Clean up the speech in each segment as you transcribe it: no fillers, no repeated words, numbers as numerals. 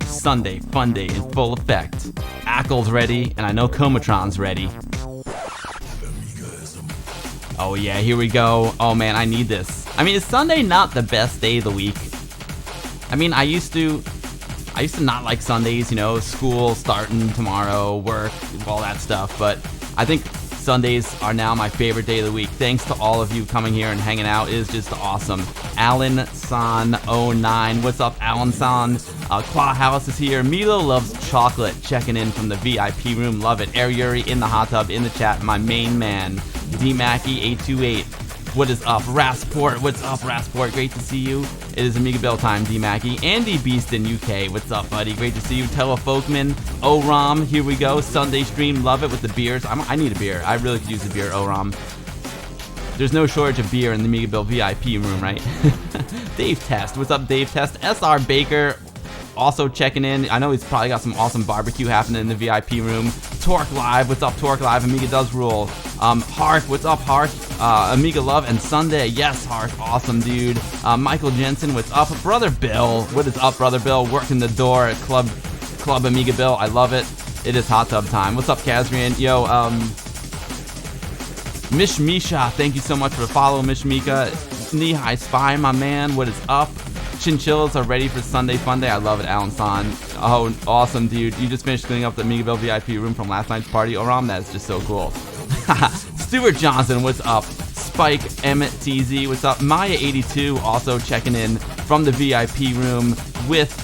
Sunday fun day in full effect. Acill's ready, and I know Comatron's ready. Oh yeah, here we go. Oh man, I need this. I mean, is Sunday not the best day of the week? I mean, I used to not like Sundays, you know, school starting tomorrow, work, all that stuff, but I think Sundays are now my favorite day of the week. Thanks to all of you coming here and hanging out. It is just awesome. Alan San 09. What's up, Alan San? Qua House is here. Milo loves chocolate. Checking in from the VIP room. Love it. Air Yuri in the hot tub in the chat. My main man. D Mackey 828. What is up, Rasport? What's up, Rasport? Great to see you. It is Amiga Bill time, D Mackey. Andy Beast in UK. What's up, buddy? Great to see you. Tella Folkman. O-Rom. Here we go. Sunday stream. Love it with the beers. I need a beer. I really could use a beer, O-Rom. There's no shortage of beer in the Amiga Bill VIP room, right? Dave Test. What's up, Dave Test? SR Baker also checking in. I know he's probably got some awesome barbecue happening in the VIP room. Torque Live. What's up, Torque Live? Amiga does rule. Hark. What's up, Hark? Amiga Love and Sunday. Yes, Hark. Awesome, dude. Michael Jensen. What's up? Brother Bill. What is up, Brother Bill? Working the door at Club Amiga Bill. I love it. It is hot tub time. What's up, Kazrian? Yo, Mish Misha, thank you so much for the follow, Mish Mika. Knee High Spy, my man, what is up? Chinchillas are ready for Sunday Fun Day. I love it, Alan San. Oh, awesome, dude. You just finished cleaning up the Amiga Bill VIP room from last night's party. Oh, Rom, that's just so cool. Stuart Johnson, what's up? Spike MTZ, what's up? Maya82 also checking in from the VIP room with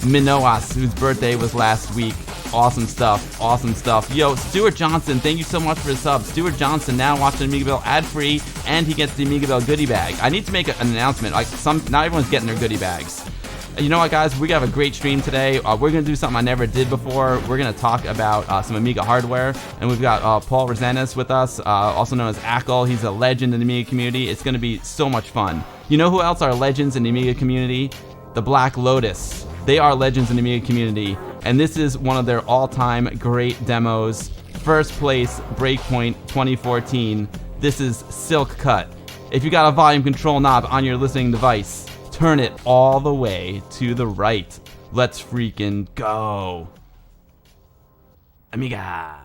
Minoas, whose birthday was last week. Awesome stuff, awesome stuff. Yo, Stuart Johnson, thank you so much for the sub. Stuart Johnson now watching Amiga Bill ad-free, and he gets the Amiga Bill goodie bag. I need to make an announcement. Like, not everyone's getting their goodie bags. You know what, guys? We're gonna have a great stream today. We're gonna do something I never did before. We're gonna talk about some Amiga hardware, and we've got Paul Rezendes with us, also known as Acill. He's a legend in the Amiga community. It's gonna be so much fun. You know who else are legends in the Amiga community? The Black Lotus. They are legends in the Amiga community, and this is one of their all-time great demos. First place, Breakpoint 2014. This is Silk Cut. If you got a volume control knob on your listening device, turn it all the way to the right. Let's freaking go. Amiga.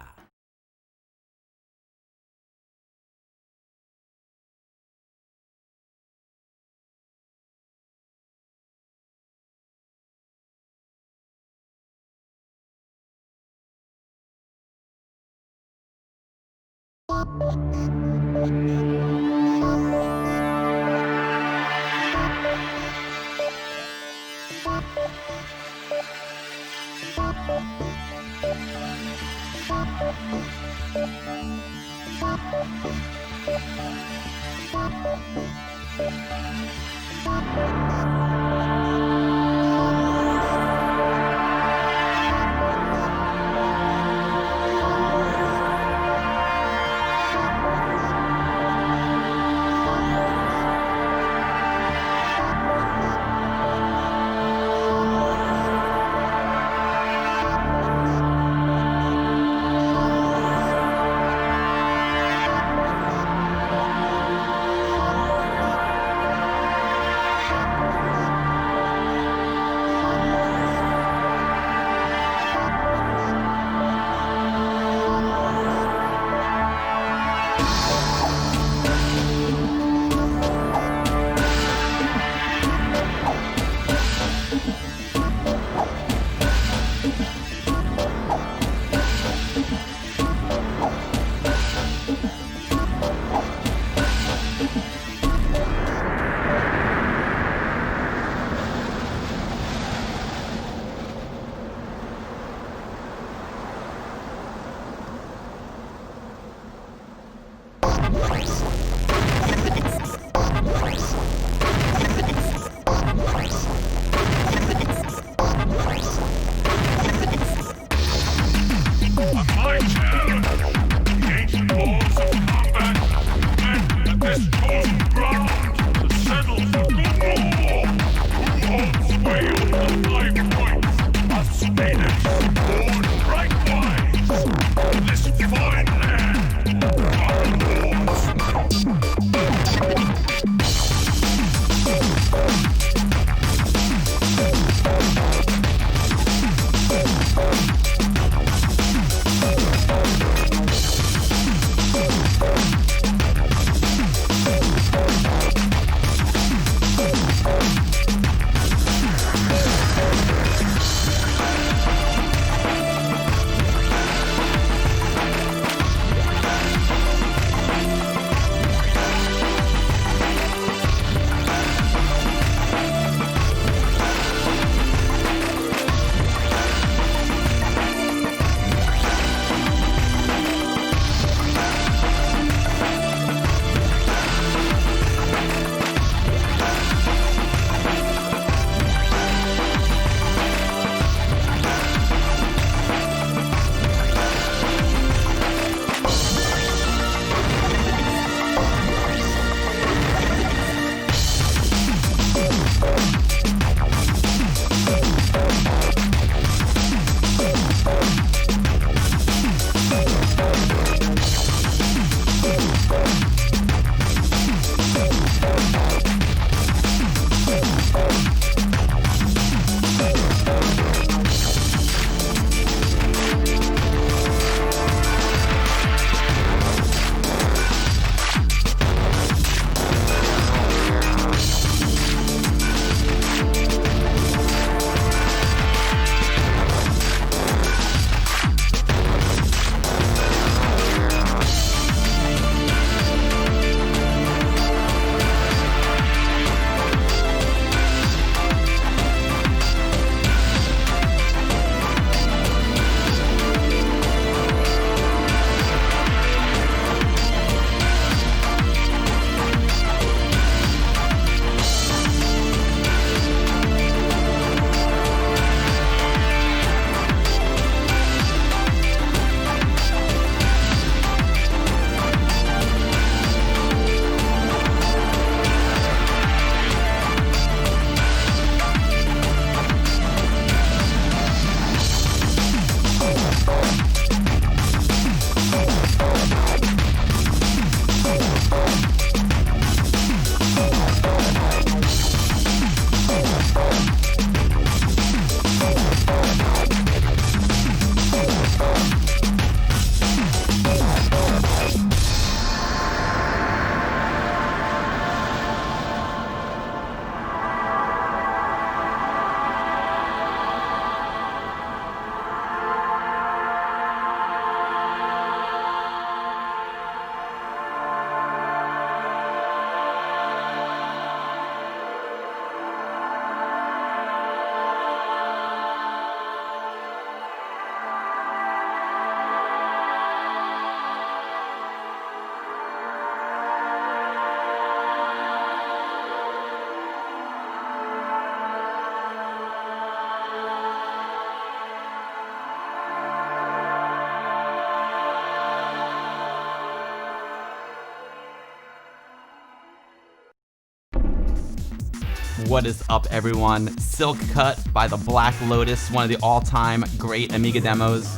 What is up, everyone? Silk Cut by the Black Lotus, one of the all-time great Amiga demos.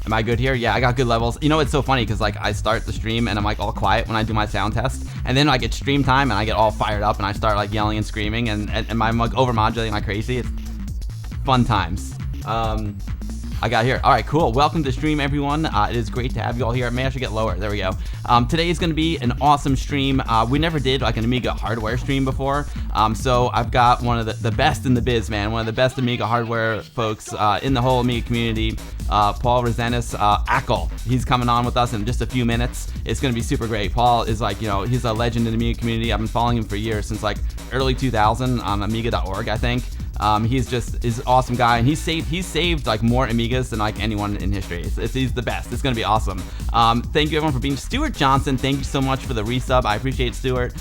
Am I good here? Yeah, I got good levels. You know, it's so funny because like I start the stream and I'm like all quiet when I do my sound test, and then I get stream time and I get all fired up and I start like yelling and screaming and I'm like overmodulating like crazy. It's fun times. I got here. All right, cool. Welcome to stream, everyone. It is great to have you all here. Maybe I should get lower. There we go. Today is going to be an awesome stream. We never did like an Amiga hardware stream before, so I've got one of the best in the biz, man. One of the best Amiga hardware folks in the whole Amiga community. Paul Rezendes, Acill. He's coming on with us in just a few minutes. It's going to be super great. Paul is like, you know, he's a legend in the Amiga community. I've been following him for years, since like early 2000 on Amiga.org, I think. He's an awesome guy, and he's saved like more Amigas than like anyone in history. He's the best. It's gonna be awesome. Thank you everyone for being. Stuart Johnson, thank you so much for the resub. I appreciate it, Stuart.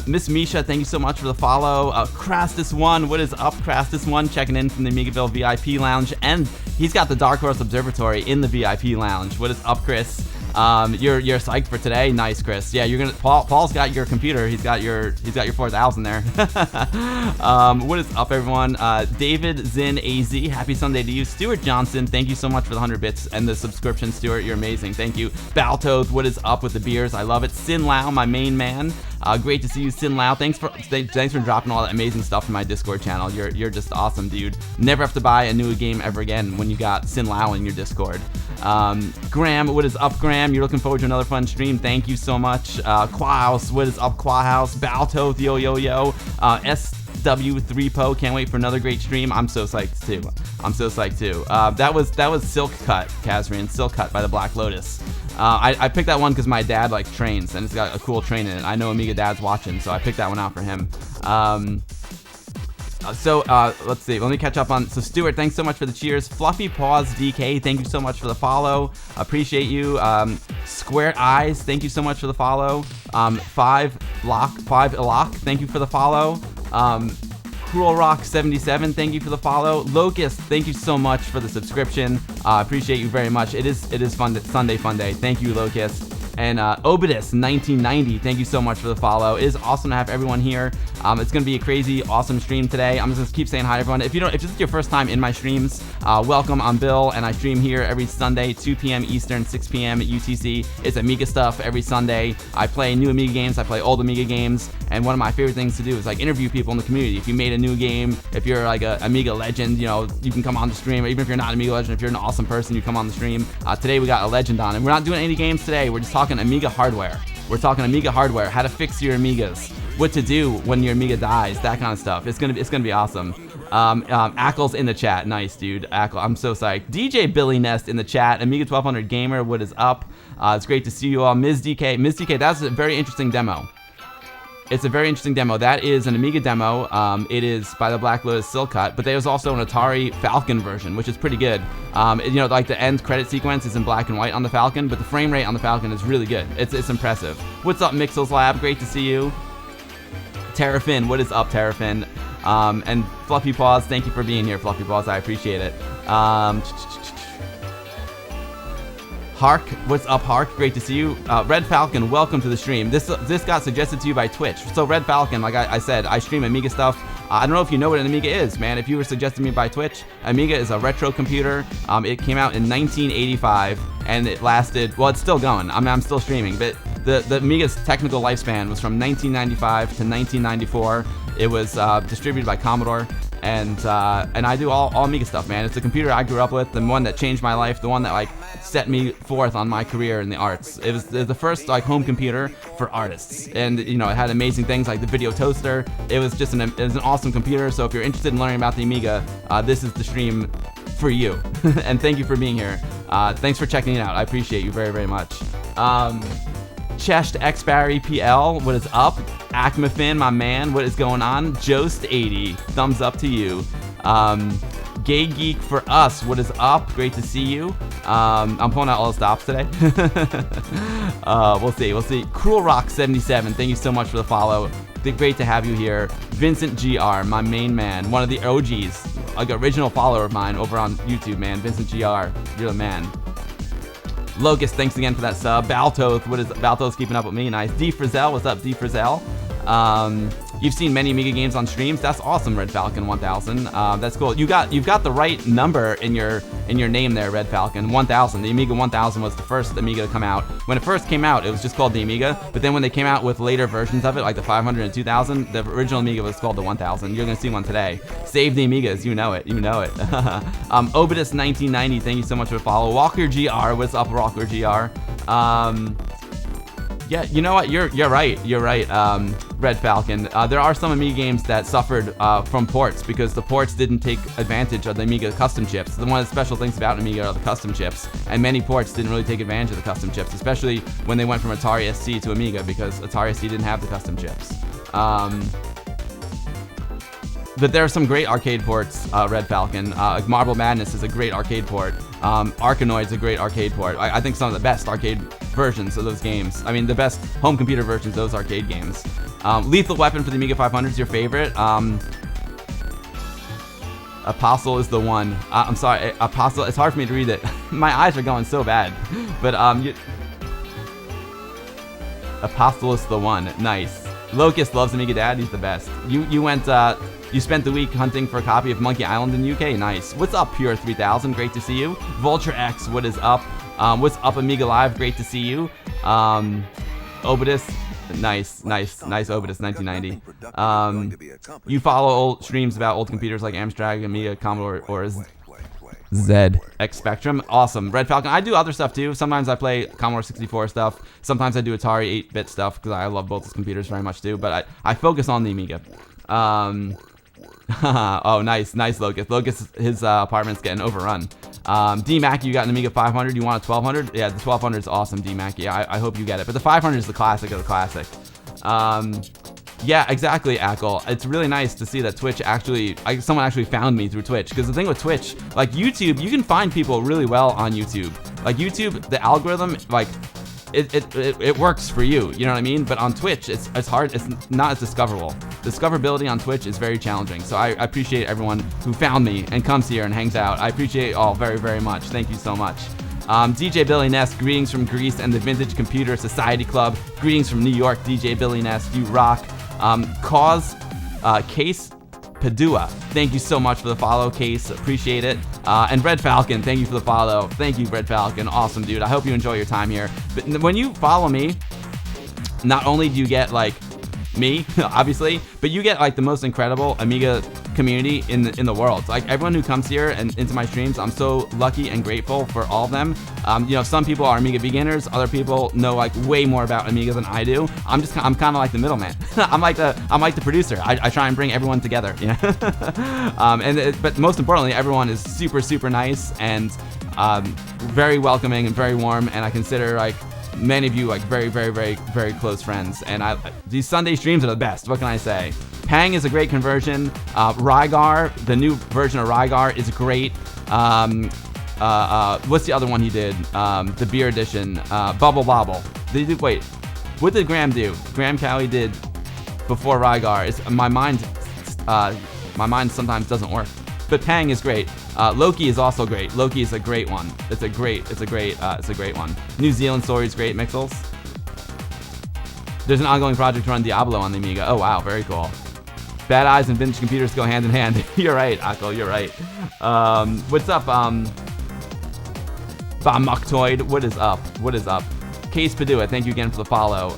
Miss Misha, thank you so much for the follow. Crastus1, what is up, Crastus1? Checking in from the Amigaville VIP Lounge, and he's got the Dark Horse Observatory in the VIP Lounge. What is up, Chris? You're psyched for today. Nice, Chris. Yeah, you're gonna. Paul's got your computer. He's got your 4000 there. What is up, everyone? David Zin AZ, happy Sunday to you. Stuart Johnson, thank you so much for the 100 bits and the subscription, Stuart. You're amazing. Thank you. Baltoth, what is up with the beers? I love it. Sin Lao, my main man. Great to see you, Sin Lao. Thanks for dropping all that amazing stuff in my Discord channel. You're just awesome, dude. Never have to buy a new game ever again when you got Sin Lao in your Discord. Graham, what is up, Graham? You're looking forward to another fun stream. Thank you so much. Quahouse, what is up, Quahouse? Baltoth, yo. SW3Po, can't wait for another great stream. I'm so psyched too. That was Silk Cut, Kazrian. Silk Cut by the Black Lotus. I picked that one because my dad likes trains, and it's got a cool train in it. I know Amiga Dad's watching, so I picked that one out for him. Let's see. Let me catch up on. So, Stuart, thanks so much for the cheers. Fluffy Paws DK, thank you so much for the follow. Appreciate you. Square Eyes, thank you so much for the follow. 5 Lock, thank you for the follow. Cruel Rock 77, thank you for the follow. Locust, thank you so much for the subscription. Appreciate you very much. It is Sunday fun day. Thank you, Locust. And Obidus 1990, thank you so much for the follow. It is awesome to have everyone here. It's gonna be a crazy, awesome stream today. I'm just gonna keep saying hi to everyone. If this is your first time in my streams, welcome. I'm Bill, and I stream here every Sunday, 2 p.m. Eastern, 6 p.m. at UTC. It's Amiga stuff every Sunday. I play new Amiga games, I play old Amiga games, and one of my favorite things to do is like interview people in the community. If you made a new game, if you're like a Amiga legend, you know, you can come on the stream. Or even if you're not an Amiga legend, if you're an awesome person, you come on the stream. Today we got a legend on, and we're not doing any games today. We're just talking Amiga hardware. We're talking Amiga hardware, how to fix your Amigas, what to do when your Amiga dies, that kind of stuff. It's gonna be awesome. Ackle's in the chat. Nice, dude. Ackle, I'm so psyched. DJ Billy Nest in the chat. Amiga 1200 Gamer, what is up? It's great to see you all. Ms. DK, that's a very interesting demo. It's a very interesting demo. That is an Amiga demo. It is by the Black Lotus Silk Cut, but there's also an Atari Falcon version, which is pretty good. You know, like the end credit sequence is in black and white on the Falcon, but the frame rate on the Falcon is really good. It's impressive. What's up, Mixels Lab? Great to see you. Terrafin, what is up, Terrafin? And Fluffy Paws, thank you for being here, Fluffy Paws. I appreciate it. Hark, what's up, Hark? Great to see you. Red Falcon, welcome to the stream. This got suggested to you by Twitch. So Red Falcon, like I said, I stream Amiga stuff. I don't know if you know what an Amiga is, man. If you were suggesting me by Twitch, Amiga is a retro computer. It came out in 1985, and it lasted. Well, it's still going. I'm still streaming, but the Amiga's technical lifespan was from 1995 to 1994. It was distributed by Commodore. And I do all Amiga stuff, man. It's the computer I grew up with, the one that changed my life, the one that like set me forth on my career in the arts. It was the first like home computer for artists, and you know it had amazing things like the video toaster. It was just an awesome computer. So if you're interested in learning about the Amiga, this is the stream for you. And thank you for being here. Thanks for checking it out. I appreciate you very, very much. Chest X Barry PL, what is up? Acmafin, my man, what is going on? Jost80, thumbs up to you. Gay Geek for us, what is up? Great to see you. I'm pulling out all the stops today. We'll see. Cruel Rock 77, thank you so much for the follow. Great to have you here. Vincent GR, my main man, one of the OGs, like original follower of mine over on YouTube, man. Vincent GR, you're the man. Locust, thanks again for that sub. Baltoth, Baltoth's keeping up with me? Nice. D Frizzell, what's up, D Frizzell? You've seen many Amiga games on streams. That's awesome, Red Falcon 1000. That's cool. You've got the right number in your name there, Red Falcon 1000. The Amiga 1000 was the first Amiga to come out. When it first came out, it was just called the Amiga. But then when they came out with later versions of it, like the 500 and 2000, the original Amiga was called the 1000. You're gonna see one today. Save the Amigas, you know it. Obidus 1990, thank you so much for the follow. Walker GR, what's up, Walker GR? Yeah, you know what? You're right. Red Falcon. There are some Amiga games that suffered from ports because the ports didn't take advantage of the Amiga custom chips. One of the special things about Amiga are the custom chips, and many ports didn't really take advantage of the custom chips, especially when they went from Atari ST to Amiga because Atari ST didn't have the custom chips. But there are some great arcade ports, Red Falcon. Like Marble Madness is a great arcade port. Arkanoid's a great arcade port. I think some of the best arcade versions of those games. I mean, the best home computer versions of those arcade games. Lethal Weapon for the Amiga 500 is your favorite. Apostle is the one. I'm sorry, Apostle. It's hard for me to read it. My eyes are going so bad. But Apostle is the one. Nice. Locust loves Amiga Dad. He's the best. You spent the week hunting for a copy of Monkey Island in the UK. Nice. What's up, Pure 3000? Great to see you. Vulture X, what is up? What's up, Amiga Live? Great to see you. Obidus, nice, Obidus 1990. You follow old streams about old computers like Amstrad, Amiga, Commodore, or ZX Spectrum. Awesome. Red Falcon. I do other stuff too. Sometimes I play Commodore 64 stuff. Sometimes I do Atari 8-bit stuff because I love both those computers very much too. But I focus on the Amiga. Oh, nice, Locust. Locust, his apartment's getting overrun. D-Mac, you got an Amiga 500. You want a 1200? Yeah, the 1200 is awesome, D-Mac. Yeah, I hope you get it. But the 500 is the classic of the classic. Yeah, exactly, Ackle. It's really nice to see that Twitch someone actually found me through Twitch. Because the thing with Twitch, like YouTube, you can find people really well on YouTube. Like YouTube, the algorithm, like, it works for you, you know what I mean? But on Twitch, it's hard, it's not as discoverable. Discoverability on Twitch is very challenging. So I appreciate everyone who found me and comes here and hangs out. I appreciate you all very, very much. Thank you so much. DJ Billy Ness, greetings from Greece and the Vintage Computer Society Club. Greetings from New York, DJ Billy Ness, you rock. Case Padua, thank you so much for the follow, Case, appreciate it. And Red Falcon, thank you for the follow. Thank you, Red Falcon, awesome, dude. I hope you enjoy your time here. But when you follow me, not only do you get like me, obviously, but you get like the most incredible Amiga community in the world. Like everyone who comes here and into my streams, I'm so lucky and grateful for all of them. You know, some people are Amiga beginners, other people know like way more about Amiga than I do. I'm kind of like the middleman. I'm like the producer. I try and bring everyone together. Yeah. But most importantly, everyone is super nice and very welcoming and very warm, and I consider like many of you like very close friends. And these Sunday streams are the best. What can I say? Pang is a great conversion. Rygar, the new version of Rygar is great. What's the other one he did? The beer edition. Bubble Bobble. Wait, what did Graham do? Graham Cowie did before Rygar. My mind sometimes doesn't work. But Pang is great. Loki is also great. Loki is a great one. It's a great one. New Zealand Story is great, Mixels. There's an ongoing project to run Diablo on the Amiga. Oh wow, very cool. Bad eyes and vintage computers go hand in hand. You're right, Akko, you're right. What's up, Bomuktoid? What is up? Case Padua, thank you again for the follow.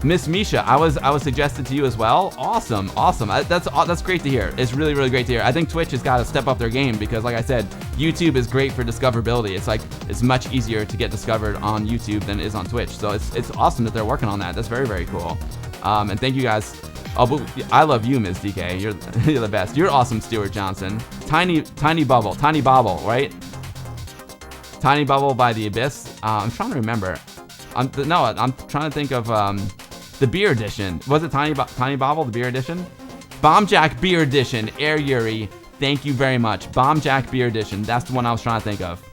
Miss Misha, I was suggested to you as well. Awesome. That's great to hear. It's really great to hear. I think Twitch has got to step up their game because, like I said, YouTube is great for discoverability. It's much easier to get discovered on YouTube than it is on Twitch. So it's awesome that they're working on that. That's very cool. And thank you guys. Oh, but I love you, Ms. DK. You're the best. You're awesome, Stuart Johnson. Tiny Bubble, right? Tiny Bubble by the Abyss. I'm trying to remember. I'm trying to think of the beer edition. Was it Tiny Bobble, the beer edition? Bomb Jack Beer Edition, Air Yuri. Thank you very much. Bomb Jack Beer Edition. That's the one I was trying to think of.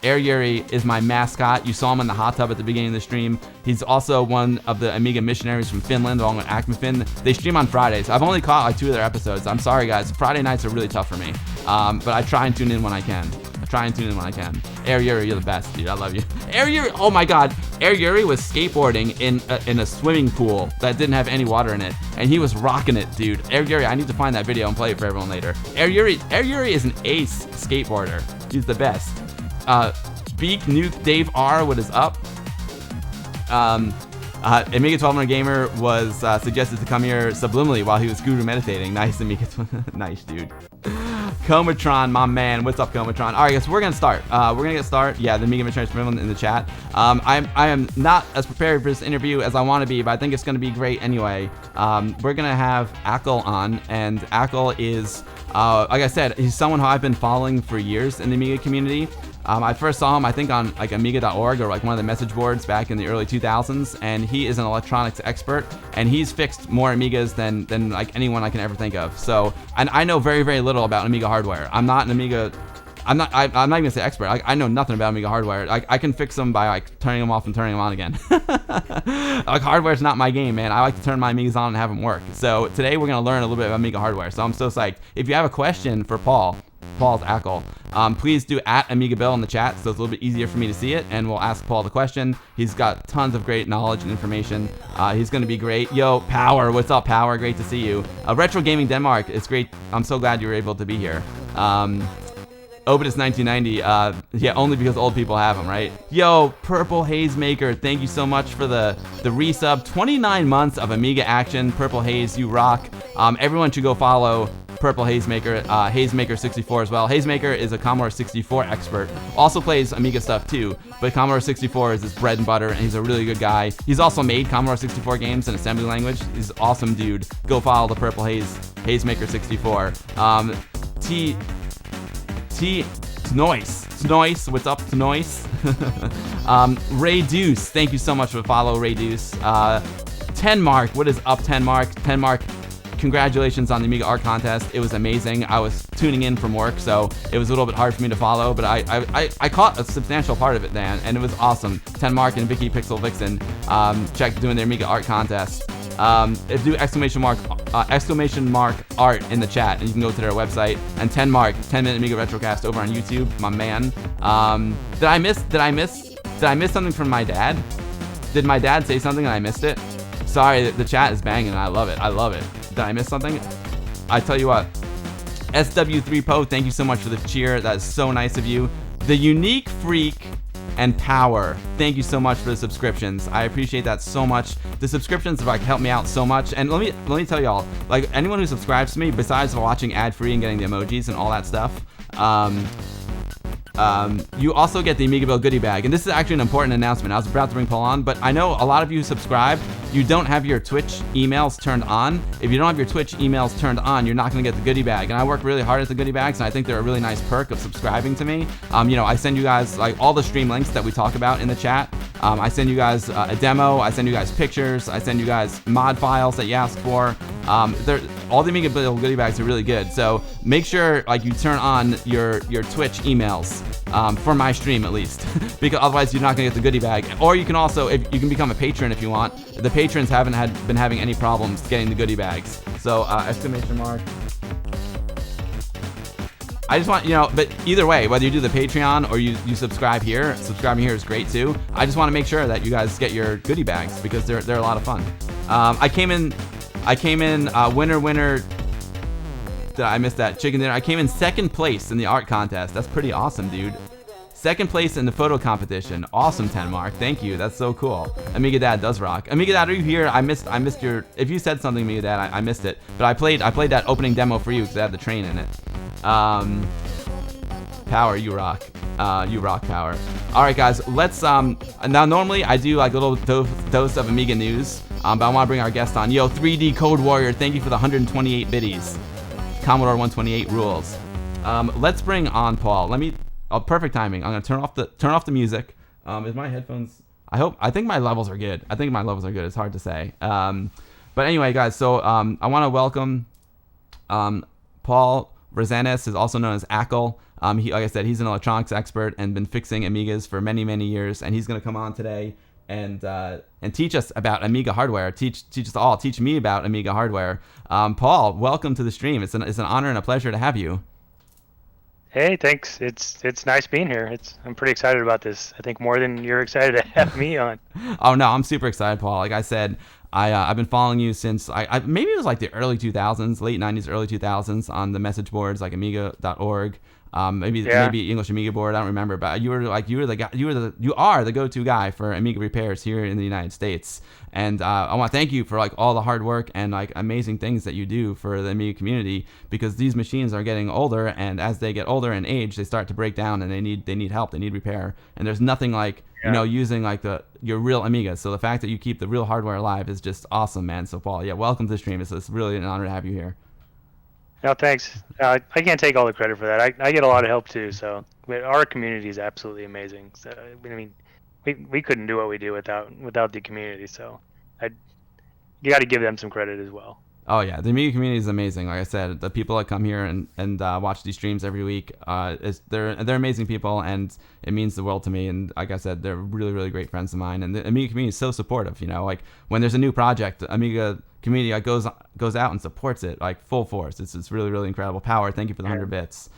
Air Yuri is my mascot. You saw him in the hot tub at the beginning of the stream. He's also one of the Amiga missionaries from Finland, along with Acmafin. They stream on Fridays. I've only caught like 2 of their episodes. I'm sorry, guys. Friday nights are really tough for me. But I try and tune in when I can. try and tune in when I can. Air Yuri, you're the best, dude. I love you. Air Yuri, oh my God. Air Yuri was skateboarding in a swimming pool that didn't have any water in it, and he was rocking it, dude. Air Yuri, I need to find that video and play it for everyone later. Air Yuri is an ace skateboarder. He's the best. Beak Nuke Dave R, what is up? Amiga 1200 Gamer was suggested to come here subliminally while he was guru meditating. Nice, Amiga. Nice, dude. Comatron, my man. What's up, Comatron? All right, guys, we're gonna start. We're gonna get started. Yeah, the Amiga Missionaries in the chat. I am not as prepared for this interview as I want to be, but I think it's gonna be great anyway. We're gonna have Acill on, and Acill is, like I said, he's someone who I've been following for years in the Amiga community. I first saw him, I think, on like Amiga.org or like one of the message boards back in the early 2000s, and he is an electronics expert, and he's fixed more Amigas than like anyone I can ever think of. So, and I know very, very little about Amiga hardware. I'm not even gonna say expert. I know nothing about Amiga hardware. I can fix them by like turning them off and turning them on again. Like, hardware's not my game, man. I like to turn my Amigas on and have them work. So today we're gonna learn a little bit about Amiga hardware. So I'm so psyched. If you have a question for Paul's Acill, please do @AmigaBill in the chat so it's a little bit easier for me to see it, and we'll ask Paul the question. He's got tons of great knowledge and information. He's going to be great. Yo, Power, what's up, Power? Great to see you. Retro Gaming Denmark, it's great. I'm so glad you were able to be here. Obidus 1990, yeah, only because old people have them, right? Yo, Purple Haze Maker, thank you so much for the resub. 29 months of Amiga action. Purple Haze, you rock. Everyone should go follow Purple Hazemaker, Hazemaker64 as well. Hazemaker is a Commodore 64 expert. Also plays Amiga stuff too, but Commodore 64 is his bread and butter, and he's a really good guy. He's also made Commodore 64 games in assembly language. He's an awesome dude. Go follow the Purple Hazemaker64. Tnoise, what's up, Tnoise? Ray Deuce, thank you so much for the follow, Ray Deuce. 10 Mark, what is up, 10 Mark? 10 Mark, congratulations on the Amiga Art Contest. It was amazing. I was tuning in from work, so it was a little bit hard for me to follow, but I caught a substantial part of it, Dan, and it was awesome. 10 Mark and Vicky Pixel Vixen doing their Amiga Art Contest. Do exclamation mark art in the chat, and you can go to their website. And 10 Mark, 10-minute Amiga Retrocast over on YouTube, my man. Did I miss something from my dad? Did my dad say something and I missed it? Sorry, the chat is banging. I love it. Did I miss something? I tell you what. SW3Po, thank you so much for the cheer. That is so nice of you. The Unique Freak and Power, thank you so much for the subscriptions. I appreciate that so much. The subscriptions have like helped me out so much. And let me tell y'all, like, anyone who subscribes to me, besides watching ad-free and getting the emojis and all that stuff, you also get the AmigaBill goodie bag, and this is actually an important announcement. I was about to bring Paul on, but I know a lot of you who subscribe, you don't have your Twitch emails turned on. If you don't have your Twitch emails turned on, you're not going to get the goodie bag, and I work really hard at the goodie bags, and I think they're a really nice perk of subscribing to me. I send you guys like all the stream links that we talk about in the chat. I send you guys a demo, I send you guys pictures, I send you guys mod files that you asked for. All the AmigaBill goodie bags are really good, so make sure like you turn on your Twitch emails for my stream at least, because otherwise you're not gonna get the goodie bag. Or you can also, if you can become a patron if you want. The patrons haven't been having any problems getting the goodie bags. So exclamation mark. I just want, but either way, whether you do the Patreon or you subscribe here, subscribing here is great too. I just want to make sure that you guys get your goodie bags because they're a lot of fun. I came in winner. Did I miss that? Chicken dinner. I came in second place in the art contest. That's pretty awesome, dude. Second place in the photo competition. Awesome, 10 Mark. Thank you. That's so cool. Amiga Dad does rock. Amiga Dad, are you here? I missed your. If you said something, Amiga Dad, I missed it. But I played that opening demo for you because I had the train in it. Power, you rock. You rock, Power. All right, guys. Let's now normally I do like a little dose of Amiga news, but I want to bring our guest on. Yo, 3D Code Warrior. Thank you for the 128 biddies. Commodore 128 rules. Let's bring on Paul. Oh, perfect timing. I'm gonna turn off the music. Is my headphones? I think my levels are good. It's hard to say. But anyway, guys. So I want to welcome Paul Rezendes, is also known as Acill. Like I said, he's an electronics expert and been fixing Amigas for many, many years. And he's gonna come on today and teach us about Amiga hardware. Teach me about Amiga hardware. Paul, welcome to the stream. It's an honor and a pleasure to have you. Hey, thanks. It's nice being here. I'm pretty excited about this. I think more than you're excited to have me on. Oh no, I'm super excited, Paul. Like I said, I've been following you since maybe it was like the early 2000s, late 90s, early 2000s on the message boards like Amiga.org. Yeah. Maybe English Amiga board. I don't remember, but you were the guy. You are the go-to guy for Amiga repairs here in the United States. And I want to thank you for like all the hard work and like amazing things that you do for the Amiga community, because these machines are getting older, and as they get older in age, they start to break down, and they need help. They need repair, and there's nothing like Yeah. using like your real Amiga. So the fact that you keep the real hardware alive is just awesome, man. So Paul, yeah, welcome to the stream. It's really an honor to have you here. No, thanks. I can't take all the credit for that. I get a lot of help too. So our community is absolutely amazing. So I mean, we couldn't do what we do without the community. So I you got to give them some credit as well. Oh yeah, the Amiga community is amazing. Like I said, the people that come here and watch these streams every week, they're amazing people, and it means the world to me. And like I said, they're really really great friends of mine. And the Amiga community is so supportive. Like when there's a new project, the Amiga community goes out and supports it like full force. It's really really incredible. Power, thank you for the Yeah. 100 bits.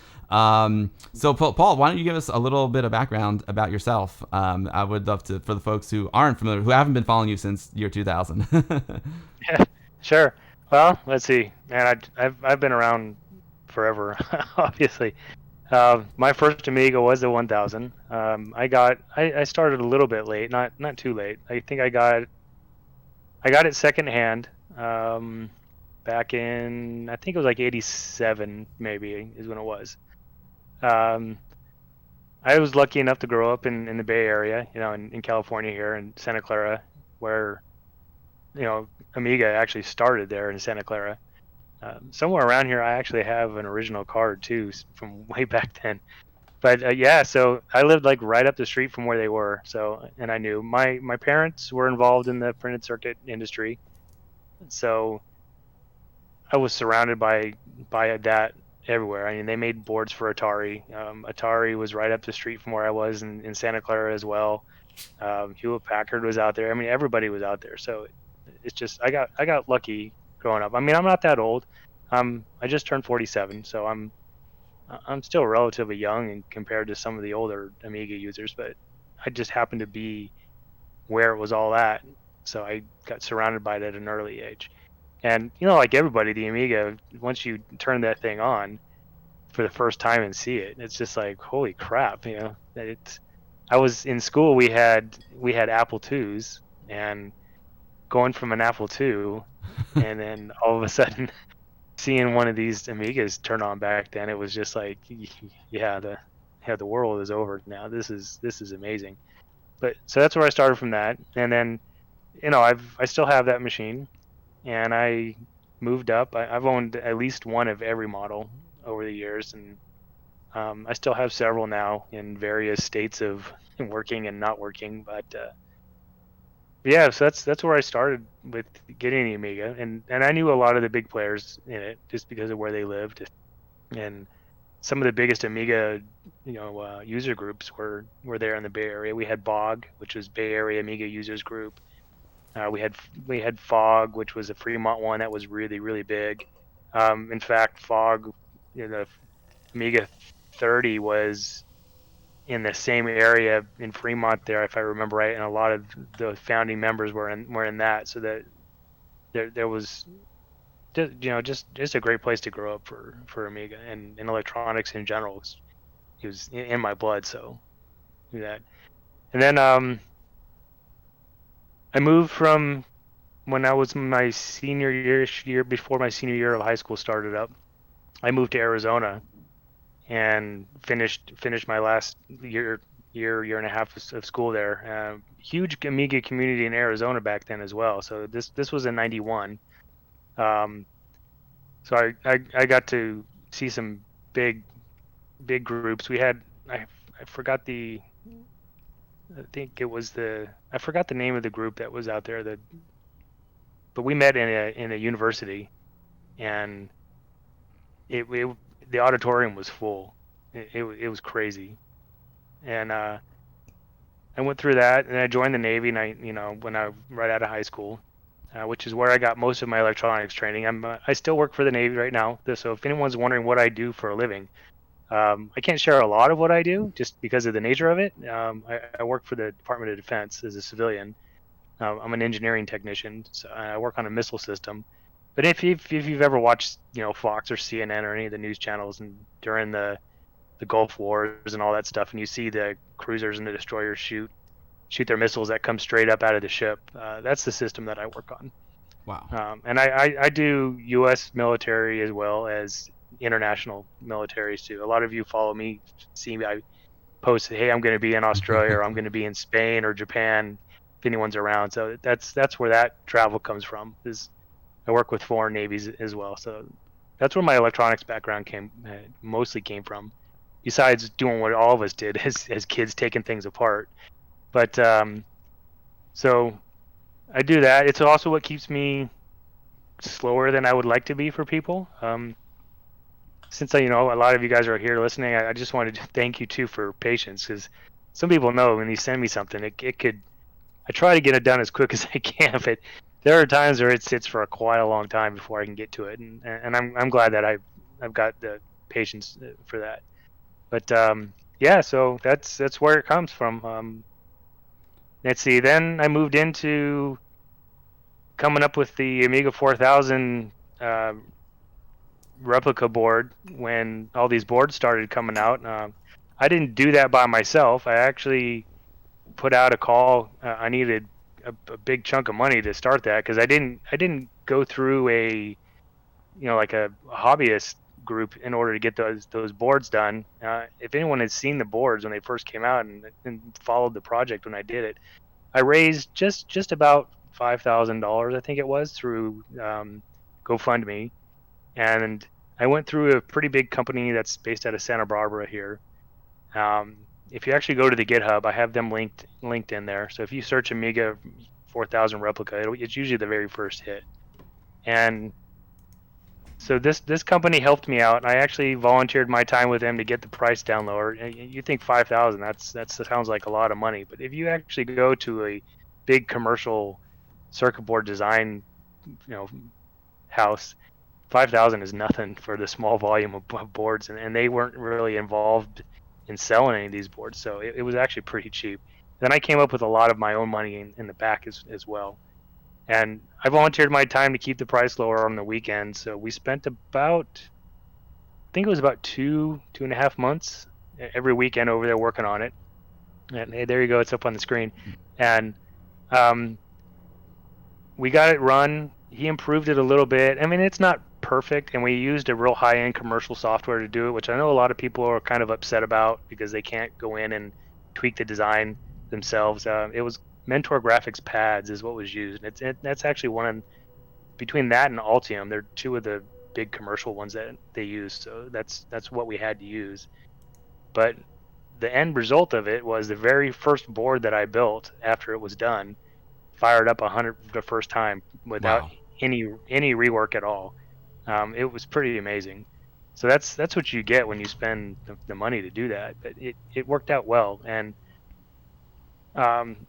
So Paul, why don't you give us a little bit of background about yourself? I would love to, for the folks who aren't familiar, who haven't been following you since year 2000. Yeah. Sure. Well, let's see. Man, I've been around forever, obviously. My first Amiga was the 1000. I started a little bit late, not too late. I think I got it secondhand. Back in I think it was like 87 maybe is when it was. Um, I was lucky enough to grow up in the Bay Area, in California here in Santa Clara, where Amiga actually started there in Santa Clara. Somewhere around here, I actually have an original card too from way back then. But yeah, so I lived like right up the street from where they were. So, and I knew my parents were involved in the printed circuit industry. So I was surrounded by that everywhere. I mean, they made boards for Atari. Atari was right up the street from where I was in Santa Clara as well. Hewlett Packard was out there. I mean, everybody was out there. So it's just I got lucky growing up. I mean, I'm not that old. I just turned 47, so I'm still relatively young and compared to some of the older Amiga users, but I just happened to be where it was all at. So I got surrounded by it at an early age. And like everybody, the Amiga, once you turn that thing on for the first time and see it, it's just like, holy crap, It's I was in school, we had Apple IIs, and going from an Apple II and then all of a sudden seeing one of these Amigas turn on back then, it was just like, yeah, the world is over now. This is amazing. But so that's where I started from that, and then I still have that machine, and I moved up. I've owned at least one of every model over the years, and I still have several now in various states of working and not working. But yeah, so that's where I started with getting the Amiga, and I knew a lot of the big players in it just because of where they lived, and some of the biggest Amiga, user groups were there in the Bay Area. We had BOG, which was Bay Area Amiga Users Group. We had Fog, which was a Fremont one that was really really big. In fact, Fog, the Amiga 30 was in the same area in Fremont there, if I remember right, and a lot of the founding members were in that. So that there was just a great place to grow up for Amiga and electronics in general. It was in my blood, so do that. And then I moved from when I was my senior year before my senior year of high school started up. I moved to Arizona and finished my last year and a half of school there. Huge Amiga community in Arizona back then as well. So this was in '91. Um, so I got to see some big big groups. I forgot I think it was I forgot the name of the group that was out there. But we met in a university, and it the auditorium was full. It was crazy, and I went through that, and I joined the Navy, and when I right out of high school, which is where I got most of my electronics training. I still work for the Navy right now, so if anyone's wondering what I do for a living, I can't share a lot of what I do just because of the nature of it. I work for the Department of Defense as a civilian. I'm an engineering technician, so I work on a missile system. But if you've ever watched, Fox or CNN or any of the news channels, and during the Gulf Wars and all that stuff, and you see the cruisers and the destroyers shoot their missiles that come straight up out of the ship, that's the system that I work on. Wow. And I do U.S. military as well as international militaries too. A lot of you follow me, see me. I post, hey, I'm going to be in Australia, or I'm going to be in Spain or Japan, if anyone's around. So that's where that travel comes from. Is I work with foreign navies as well. So that's where my electronics background mostly came from. Besides doing what all of us did as kids, taking things apart. But so I do that. It's also what keeps me slower than I would like to be for people. Since a lot of you guys are here listening, I just wanted to thank you too for patience, because some people know when you send me something, it could. I try to get it done as quick as I can, but there are times where it sits for quite a long time before I can get to it, and I'm glad that I've got the patience for that. But yeah, so that's where it comes from. Let's see. Then I moved into coming up with the Amiga 4000 replica board when all these boards started coming out. I didn't do that by myself. I actually put out a call. I needed a big chunk of money to start that, because I didn't go through like a hobbyist group in order to get those boards done. If anyone had seen the boards when they first came out and followed the project when I did it, I raised just about $5,000, I think it was, through GoFundMe, and I went through a pretty big company that's based out of Santa Barbara here. If you actually go to the GitHub, I have them linked in there. So if you search Amiga 4000 replica, it's usually the very first hit. And so this company helped me out. I actually volunteered my time with them to get the price down lower. You think 5,000? That sounds like a lot of money, but if you actually go to a big commercial circuit board design, house, 5,000 is nothing for the small volume of boards, and they weren't really involved in selling any of these boards, so it was actually pretty cheap. Then I came up with a lot of my own money in the back as well. And I volunteered my time to keep the price lower on the weekend. So we spent I think it was about 2.5 months every weekend over there working on it. And hey, there you go. It's up on the screen. And we got it run. He improved it a little bit. I mean, it's not perfect. And we used a real high-end commercial software to do it, which I know a lot of people are kind of upset about because they can't go in and tweak the design themselves. It was Mentor Graphics pads is what was used. That's actually between that and Altium, they're two of the big commercial ones that they use. So that's what we had to use. But the end result of it was the very first board that I built after it was done fired up 100 the first time without Wow. any rework at all. It was pretty amazing. So that's what you get when you spend the money to do that. But it worked out well. And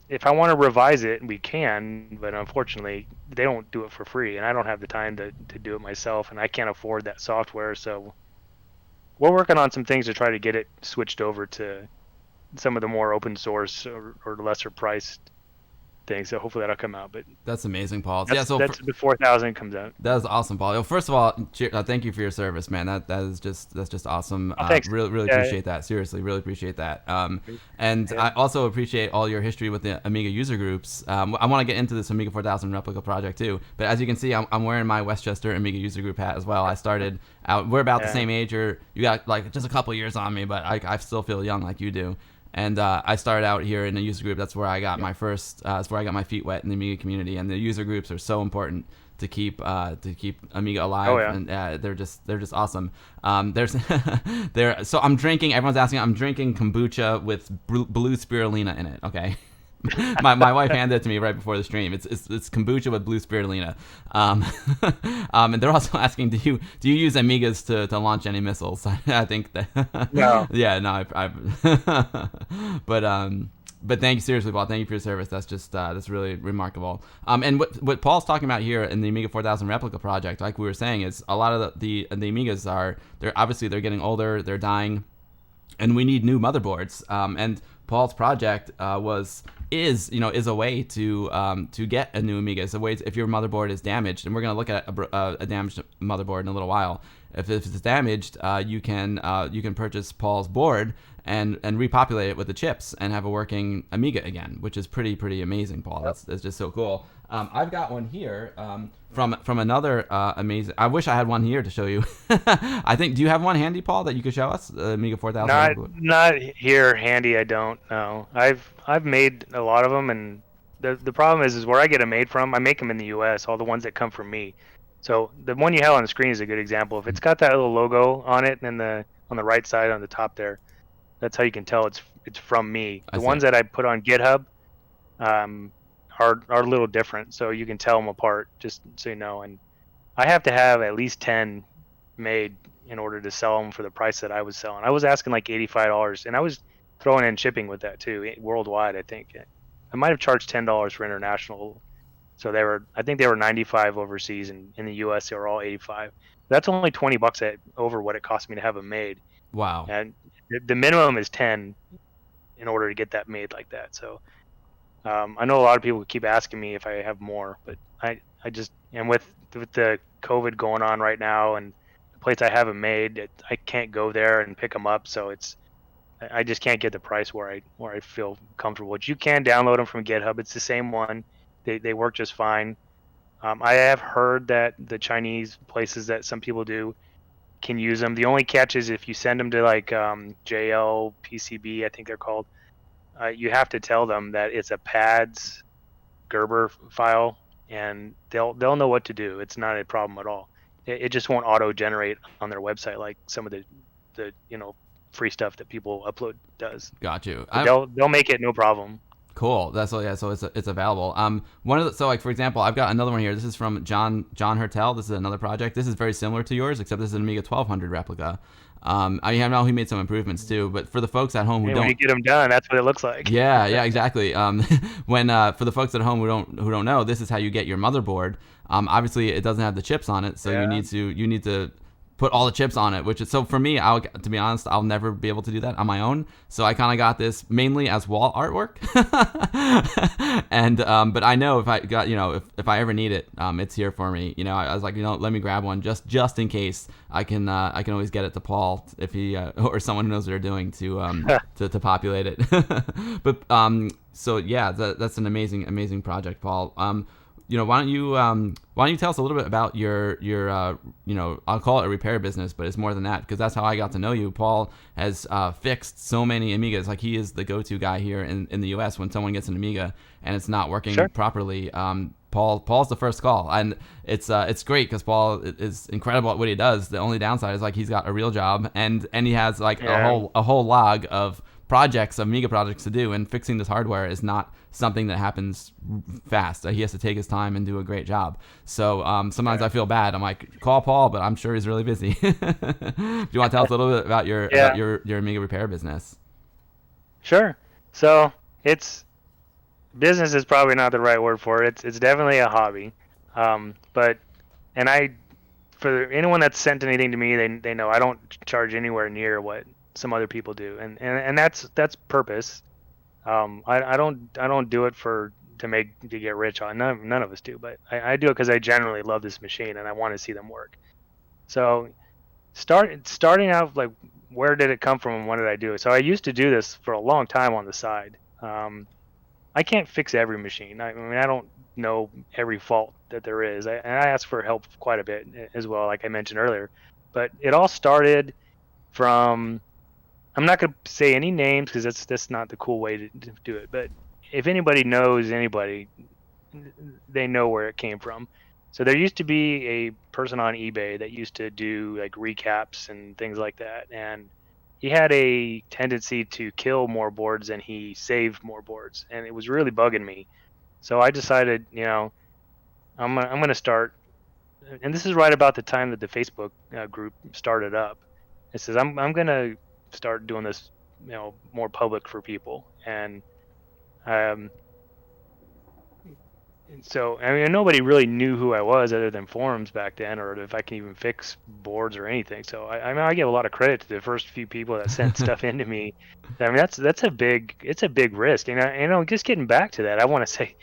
if I want to revise it, we can, but unfortunately they don't do it for free, and I don't have the time to do it myself, and I can't afford that software. So we're working on some things to try to get it switched over to some of the more open source or lesser priced things. So hopefully that'll come out. But That's amazing, Paul. that's, Yeah, so that's the 4000 comes out. that is awesome, Paul. Well, first of all, thank you for your service, man. That's just awesome. Oh, thanks. Really Yeah, appreciate that. Seriously, really appreciate that. And yeah. I also appreciate all your history with the Amiga user groups. I want to get into this Amiga 4000 replica project too. But as you can see, I'm wearing my Westchester Amiga user group hat as well. I started out. We're about the Yeah. same age, or you got like just a couple years on me, but I still feel young like you do. And I started out here in a user group. That's where I got my first. That's where I got my feet wet in the Amiga community. And the user groups are so important to keep Amiga alive. Oh, yeah. And they're just awesome. There's so I'm drinking. Everyone's asking. I'm drinking kombucha with blue spirulina in it. Okay. my wife handed it to me right before the stream. It's kombucha with blue spirulina. And they're also asking, do you use Amigas to launch any missiles? I think that No. yeah, no, I but but thank you, seriously, Paul. Thank you for your service. That's just that's really remarkable. And what Paul's talking about here in the Amiga 4000 replica project, like we were saying, is a lot of the Amigas they're getting older, they're dying, and we need new motherboards. And Paul's project is a way to get a new Amiga. It's a way if your motherboard is damaged, and we're going to look at a damaged motherboard in a little while. If it's damaged, you can purchase Paul's board and repopulate it with the chips and have a working Amiga again, which is pretty amazing, Paul. That's just so cool. I've got one here from another amazing. I wish I had one here to show you. I think. Do you have one handy, Paul, that you could show us? The Amiga 4000. Not here handy. I don't know. I've made a lot of them, and the problem is where I get them made from. I make them in the U.S. All the ones that come from me. So the one you have on the screen is a good example. If it's got that little logo on it, and on the right side on the top there, that's how you can tell it's from me. The ones that I put on GitHub are a little different, so you can tell them apart, just so you know. And I have to have at least 10 made in order to sell them for the price that I was selling. I was asking like $85, and I was throwing in shipping with that too, worldwide. I think I might have charged $10 for international. So I think they were 95 overseas, and in the U.S. they were all 85. That's only $20 over what it cost me to have them made. Wow. And the minimum is 10 in order to get that made like that. So I know a lot of people keep asking me if I have more, but I just, and with the COVID going on right now and the plates I haven't made, I can't go there and pick them up. So I just can't get the price where I feel comfortable. But you can download them from GitHub. It's the same one. They work just fine. I have heard that the Chinese places that some people do can use them. The only catch is if you send them to like JL PCB, I think they're called. You have to tell them that it's a PADS Gerber file, and they'll know what to do. It's not a problem at all. It just won't auto generate on their website like some of the free stuff that people upload does. Got you. They'll make it no problem. Cool. So it's available. For example, I've got another one here. This is from John Hertel. This is another project. This is very similar to yours, except this is an Amiga 1200 replica. I know he made some improvements too, but for the folks at home who don't, when you get them done, that's what it looks like. Yeah, exactly. When for the folks at home who don't know, this is how you get your motherboard. Obviously it doesn't have the chips on it, so you need to put all the chips on it, which is, so for me, to be honest, I'll never be able to do that on my own. So I kind of got this mainly as wall artwork. And but I know if I got, if I ever need it, it's here for me. I was like, let me grab one just in case. I can always get it to Paul if he or someone who knows what they're doing to populate it. But so yeah, that's an amazing project, Paul. Why don't you tell us a little bit about your I'll call it a repair business, but it's more than that, because that's how I got to know you. Paul has fixed so many Amigas. Like, he is the go-to guy here in the U.S. when someone gets an Amiga and it's not working properly. Paul's the first call, and it's great because Paul is incredible at what he does. The only downside is, like, he's got a real job, and he has like a whole log of Amiga projects to do, and fixing this hardware is not something that happens fast. He has to take his time and do a great job. So sometimes I feel bad. I'm like, call Paul, but I'm sure he's really busy. Do you want to tell us a little bit about your Amiga repair business? Sure. So business is probably not the right word for it. It's definitely a hobby. For anyone that's sent anything to me, they know I don't charge anywhere near what some other people do, and that's purpose. I don't do it to get rich on. None of us do, but I do it because I generally love this machine and I want to see them work. So starting out, like, where did it come from and when did I do it? So I used to do this for a long time on the side. I can't fix every machine. I mean, I don't know every fault that there is, and I ask for help quite a bit as well, like I mentioned earlier. But it all started from, I'm not going to say any names because that's not the cool way to do it. But if anybody knows anybody, they know where it came from. So there used to be a person on eBay that used to do like recaps and things like that. And he had a tendency to kill more boards than he saved more boards. And it was really bugging me. So I decided, I'm going to start. And this is right about the time that the Facebook group started up. It says, I'm going to start doing this, more public for people. And Um, and so I mean, nobody really knew who I was other than forums back then, or if I can even fix boards or anything. So I mean, I give a lot of credit to the first few people that sent stuff into me. I mean, that's it's a big risk, and just getting back to that, I want to say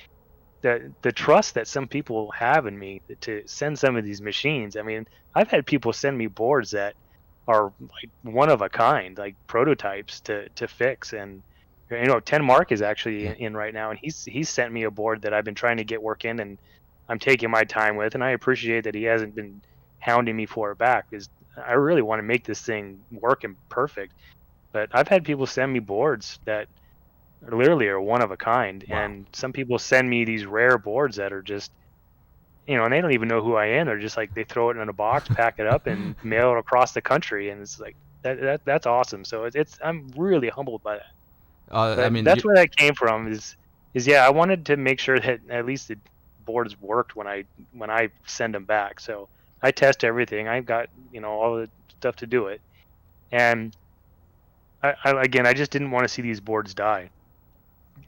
the trust that some people have in me to send some of these machines. I mean, I've had people send me boards that are like one of a kind, like prototypes to fix. And 10 Mark is actually in right now, and he's sent me a board that I've been trying to get work in, and I'm taking my time with, and I appreciate that he hasn't been hounding me for it back, because I really want to make this thing work and perfect. But I've had people send me boards that literally are one of a kind, Wow. and some people send me these rare boards that are just, and they don't even know who I am. They're just like, they throw it in a box, pack it up, and mail it across the country, and it's like that's awesome. So it's I'm really humbled by that. I But mean, that's where that came from. Is yeah, I wanted to make sure that at least the boards worked when I send them back. So I test everything. I've got all the stuff to do it, and again, I just didn't want to see these boards die.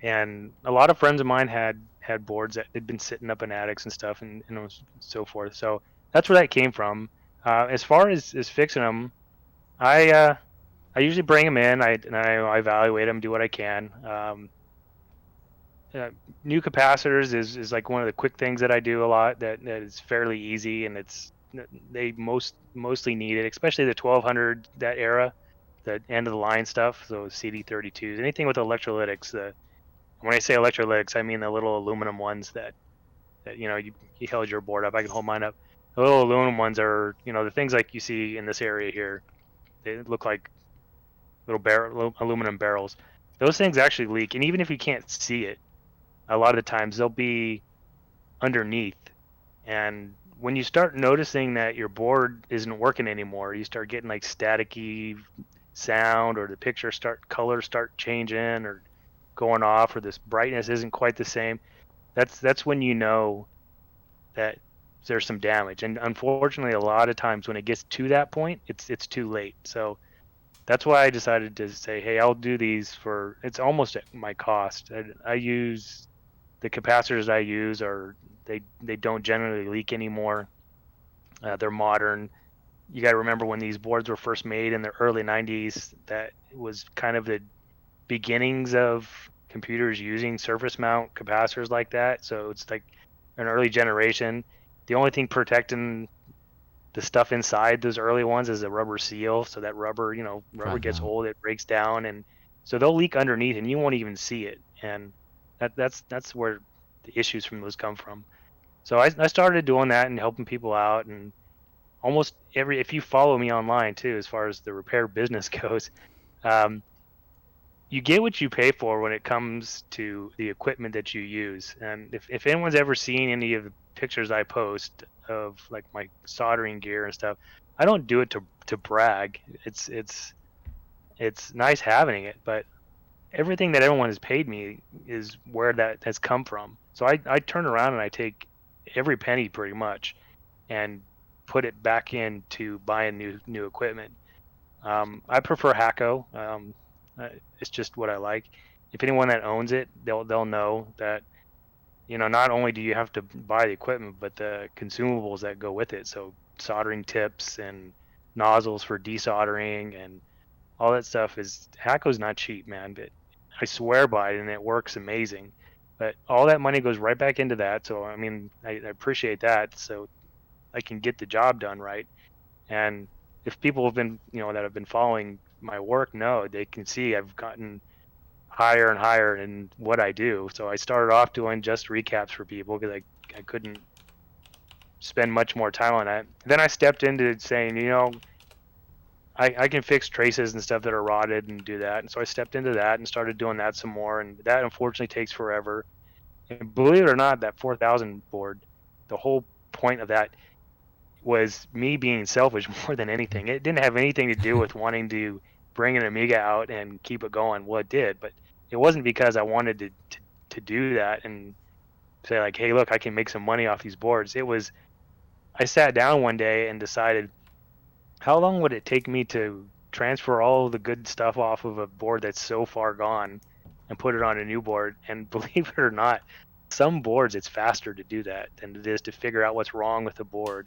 And a lot of friends of mine had boards that had been sitting up in attics and stuff, and so forth. So that's where that came from. As far as fixing them, I uh, I usually bring them in. I evaluate them, do what I can. Uh, New capacitors is like one of the quick things that I do a lot. That is fairly easy, and they mostly need it, especially the 1200, that era, the end of the line stuff. So CD32s, anything with electrolytics. When I say electrolytics, I mean the little aluminum ones that you held your board up. I can hold mine up. The little aluminum ones are the things like you see in this area here. They look like little aluminum barrels. Those things actually leak, and even if you can't see it, a lot of the times they'll be underneath. And when you start noticing that your board isn't working anymore, you start getting like staticky sound, or the colors start changing or going off, or this brightness isn't quite the same. That's when you know that there's some damage. And unfortunately, a lot of times when it gets to that point, it's too late. So that's why I decided to say, hey, I'll do these for, it's almost at my cost. I use the capacitors I use are, they don't generally leak anymore. They're modern. You got to remember when these boards were first made in the early 90s, that was kind of the beginnings of computers using surface mount capacitors like that. So it's like an early generation. The only thing protecting the stuff inside those early ones is a rubber seal. So that rubber right gets now. old, it breaks down, and so they'll leak underneath, and you won't even see it. And that's where the issues from those come from. So I started doing that and helping people out, and almost if you follow me online too, as far as the repair business goes, um, you get what you pay for when it comes to the equipment that you use. And if anyone's ever seen any of the pictures I post of like my soldering gear and stuff, I don't do it to brag. It's nice having it, but everything that everyone has paid me is where that has come from. So I turn around and I take every penny pretty much and put it back into buying new equipment. I prefer Hacko. It's just what I like. If anyone that owns it, they'll know that not only do you have to buy the equipment, but the consumables that go with it. So soldering tips and nozzles for desoldering and all that stuff is Hacko's not cheap, man. But I swear by it, and it works amazing. But all that money goes right back into that. So I mean, I appreciate that. So I can get the job done right. And if people have been, that have been following my work, know they can see I've gotten higher and higher in what I do. So I started off doing just recaps for people because I couldn't spend much more time on that. Then I stepped into saying, I can fix traces and stuff that are rotted and do that. And so I stepped into that and started doing that some more. And that unfortunately takes forever. And believe it or not, that 4000 board, the whole point of that was me being selfish more than anything. It didn't have anything to do with wanting to bring an Amiga out and keep it going. Well, it did, but it wasn't because I wanted to do that and say like, hey, look, I can make some money off these boards. It was, I sat down one day and decided, how long would it take me to transfer all the good stuff off of a board that's so far gone? and put it on a new board. And believe it or not, some boards it's faster to do that than it is to figure out what's wrong with the board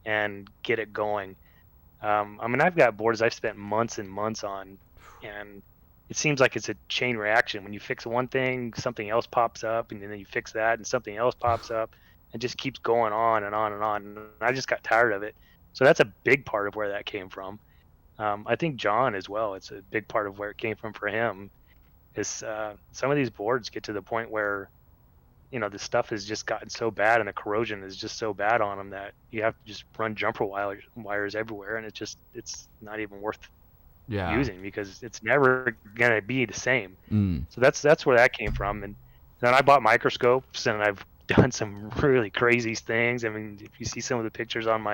and get it going. I mean, I've got boards I've spent months and months on, and it seems like it's a chain reaction. When you fix one thing, something else pops up, and then you fix that, and something else pops up, and just keeps going on and on and on. And I just got tired of it. So that's a big part of where that came from. I think John as well. It's a big part of where it came from for him. Is some of these boards get to the point where the stuff has just gotten so bad and the corrosion is just so bad on them that you have to just run jumper wires everywhere, and it's not even worth Yeah. using because it's never gonna be the same. Mm. So that's where that came from. And then I bought microscopes, and I've done some really crazy things. I mean, if you see some of the pictures on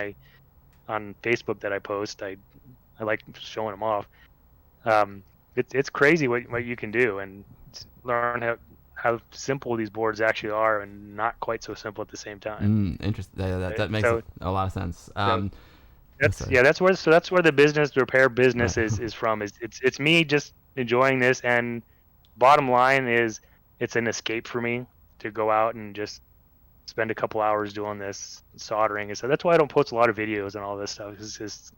Facebook that I post, I like showing them off. It's crazy what you can do, and learn how simple these boards actually are, and not quite so simple at the same time. Interesting. That makes So, a lot of sense. so Sorry. that's where the repair business is from. It's me just enjoying this, and bottom line is it's an escape for me to go out and just spend a couple hours doing this soldering. And so that's why I don't post a lot of videos and all this stuff. It's just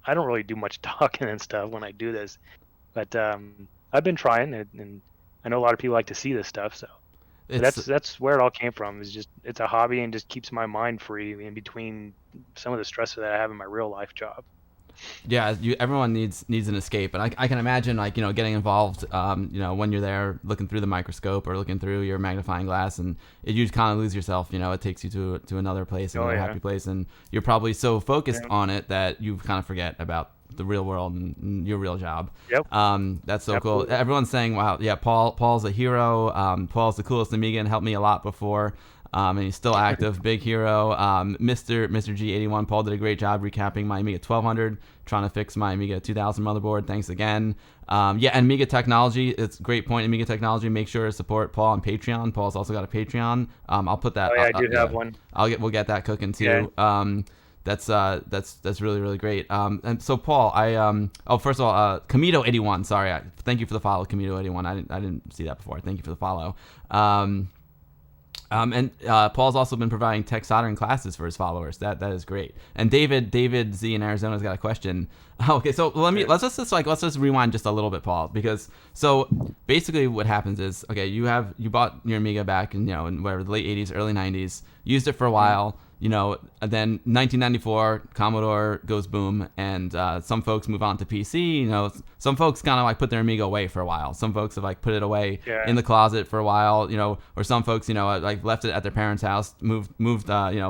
I don't really do much talking and stuff when I do this. But I've been trying, and I know a lot of people like to see this stuff. So but It's that's where it all came from. Is just it's a hobby and just keeps my mind free in between some of the stress that I have in my real life job. yeah, everyone needs an escape, and I can imagine like getting involved, when you're there looking through the microscope or looking through your magnifying glass, and you just kind of lose yourself. It takes you to another place, Oh another yeah, happy place, and you're probably so focused yeah. on it that you kind of forget about the real world and your real job. Yep, That's so cool. absolutely. Everyone's saying, wow, yeah, Paul's a hero. Paul's the coolest Amiga and helped me a lot before. And he's still active, big hero. Mr. G81, Paul did a great job recapping my Amiga 1200, trying to fix my Amiga 2000 motherboard. Thanks again. Yeah, and Amiga Technology, it's a great point. Amiga Technology, make sure to support Paul on Patreon. Paul's also got a Patreon. I'll put that. Oh yeah, I do Yeah, have one. we'll get that cooking Yeah. too. That's really really great. And so Paul, first of all, Commodore 81. Sorry, thank you for the follow, Commodore 81. I didn't see that before. Thank you for the follow. And Paul's also been providing tech soldering classes for his followers. That is great. And David Z in Arizona's got a question. Okay, so let's just rewind just a little bit, Paul, because so basically what happens is, okay, you bought your Amiga back in whatever, the late 80s, early 90s, used it for a while. And then 1994, Commodore goes boom, and some folks move on to PC. Some folks kind of like put their Amiga away for a while. Some folks have like put it away Yeah. in the closet for a while. Or some folks, like left it at their parents' house, moved,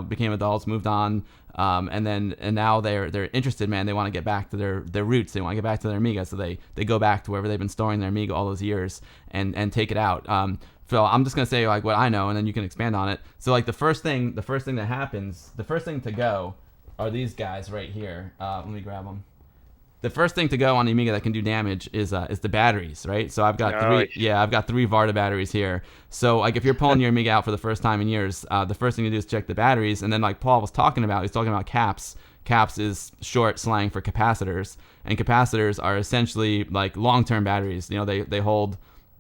became adults, moved on, and now they're interested, man. They want to get back to their roots. They want to get back to their Amiga, so they go back to wherever they've been storing their Amiga all those years and take it out. Phil, I'm just gonna say like what I know, and then you can expand on it. So like the first thing that happens, the first thing to go are these guys right here. Let me grab them. The first thing to go on the Amiga that can do damage is the batteries, right? So I've got I've got three Varda batteries here. So like if you're pulling your Amiga out for the first time in years, the first thing to do is check the batteries, and then like Paul was talking about, he's talking about caps. Caps is short slang for capacitors, and capacitors are essentially like long-term batteries.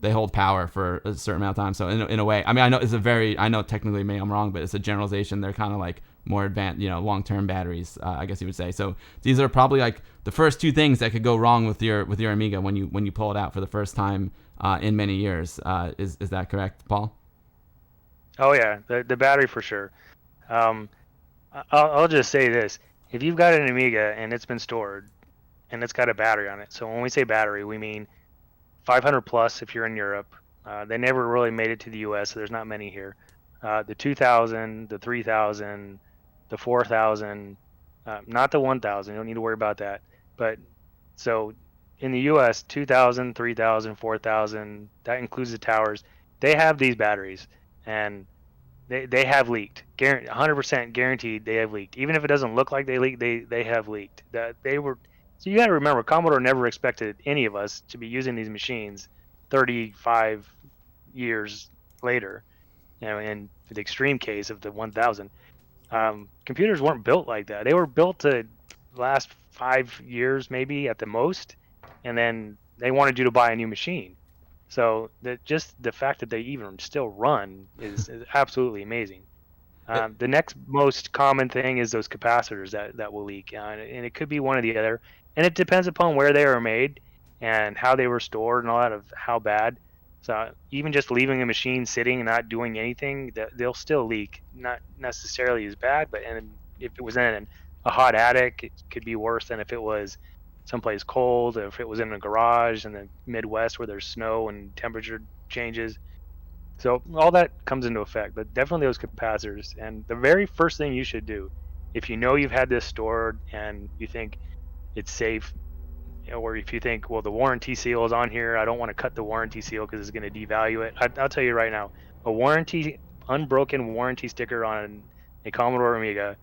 They hold power for a certain amount of time. So in a way, I mean, I know technically maybe I'm wrong, but it's a generalization. They're kind of like more advanced, long-term batteries, I guess you would say. So these are probably like the first two things that could go wrong with your Amiga when you pull it out for the first time in many years. Is that correct, Paul? Oh yeah, the battery for sure. I'll just say this: if you've got an Amiga and it's been stored and it's got a battery on it, so when we say battery, we mean 500 plus if you're in Europe. They never really made it to the U.S., so there's not many here. The 2000, the 3000, the 4000, not the 1000. You don't need to worry about that. But so in the U.S., 2000, 3000, 4000, that includes the towers. They have these batteries, and they have leaked. 100% guaranteed they have leaked. Even if it doesn't look like they leaked, they have leaked. That they were. So you got to remember, Commodore never expected any of us to be using these machines 35 years later. In the extreme case of the 1000, computers weren't built like that. They were built to last 5 years maybe at the most, and then they wanted you to buy a new machine. So just the fact that they even still run is absolutely amazing. It, The next most common thing is those capacitors that will leak, and it could be one or the other, and it depends upon where they are made and how they were stored and all that of how bad. So even just leaving a machine sitting and not doing anything, they'll still leak. Not necessarily as bad, but and if it was in a hot attic, it could be worse than if it was someplace cold. Or if it was in a garage in the Midwest where there's snow and temperature changes, so all that comes into effect, but definitely those capacitors. And the very first thing you should do, if you know you've had this stored and you think it's safe, or if you think, well, the warranty seal is on here, I don't want to cut the warranty seal because it's going to devalue it. I'll tell you right now, a unbroken warranty sticker on a Commodore Amiga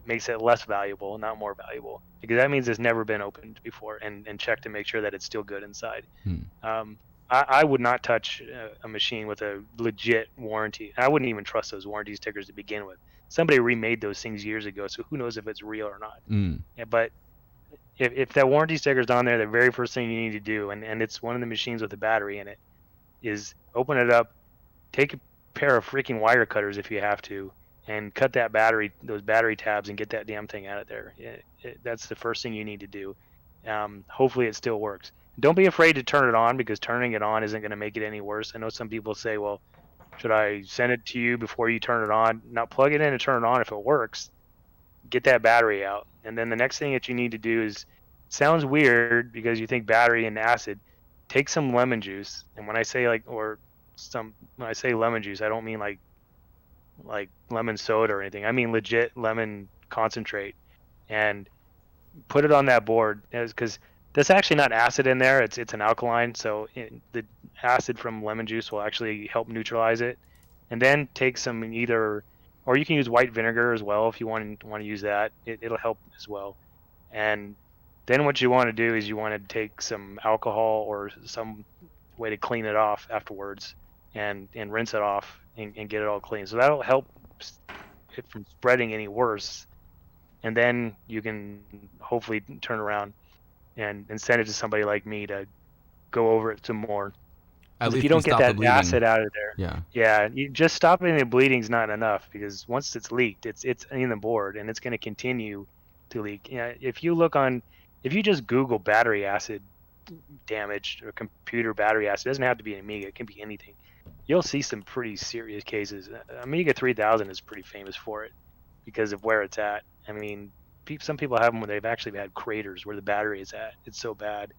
makes it less valuable, not more valuable, because that means it's never been opened before and check to make sure that it's still good inside. hmm. Um, I would not touch a machine with a legit warranty. I wouldn't even trust those warranty stickers to begin with. Somebody remade those things years ago, so who knows if it's real or not. Mm. Yeah, but if that warranty sticker's on there, the very first thing you need to do, and it's one of the machines with a battery in it, is open it up, take a pair of freaking wire cutters if you have to, and cut those battery tabs, and get that damn thing out of there. That's the first thing you need to do. Hopefully, it still works. Don't be afraid to turn it on because turning it on isn't going to make it any worse. I know some people say, "Well, should I send it to you before you turn it on?" Now, plug it in and turn it on if it works. Get that battery out, and then the next thing that you need to do is, sounds weird because you think battery and acid. Take some lemon juice, and when I say when I say lemon juice, I don't mean like lemon soda or anything. I mean legit lemon concentrate, and put it on that board because there's actually not acid in there. It's an alkaline, so the acid from lemon juice will actually help neutralize it. And then take some either, or you can use white vinegar as well if you want to use that. It'll help as well. And then what you want to do is you want to take some alcohol or some way to clean it off afterwards, and rinse it off and get it all clean. So that'll help it from spreading any worse, and then you can hopefully turn around and send it to somebody like me to go over it some more. At Because if you least we don't get stop the that bleeding. acid out of there, Yeah. yeah, you just stopping the bleeding is not enough, because once it's leaked, it's in the board and it's going to continue to leak. Yeah, if you just Google battery acid damage or computer battery acid, it doesn't have to be an Amiga, it can be anything. You'll see some pretty serious cases. Amiga 3000 is pretty famous for it because of where it's at. I mean, some people have them where they've actually had craters where the battery is at. It's so bad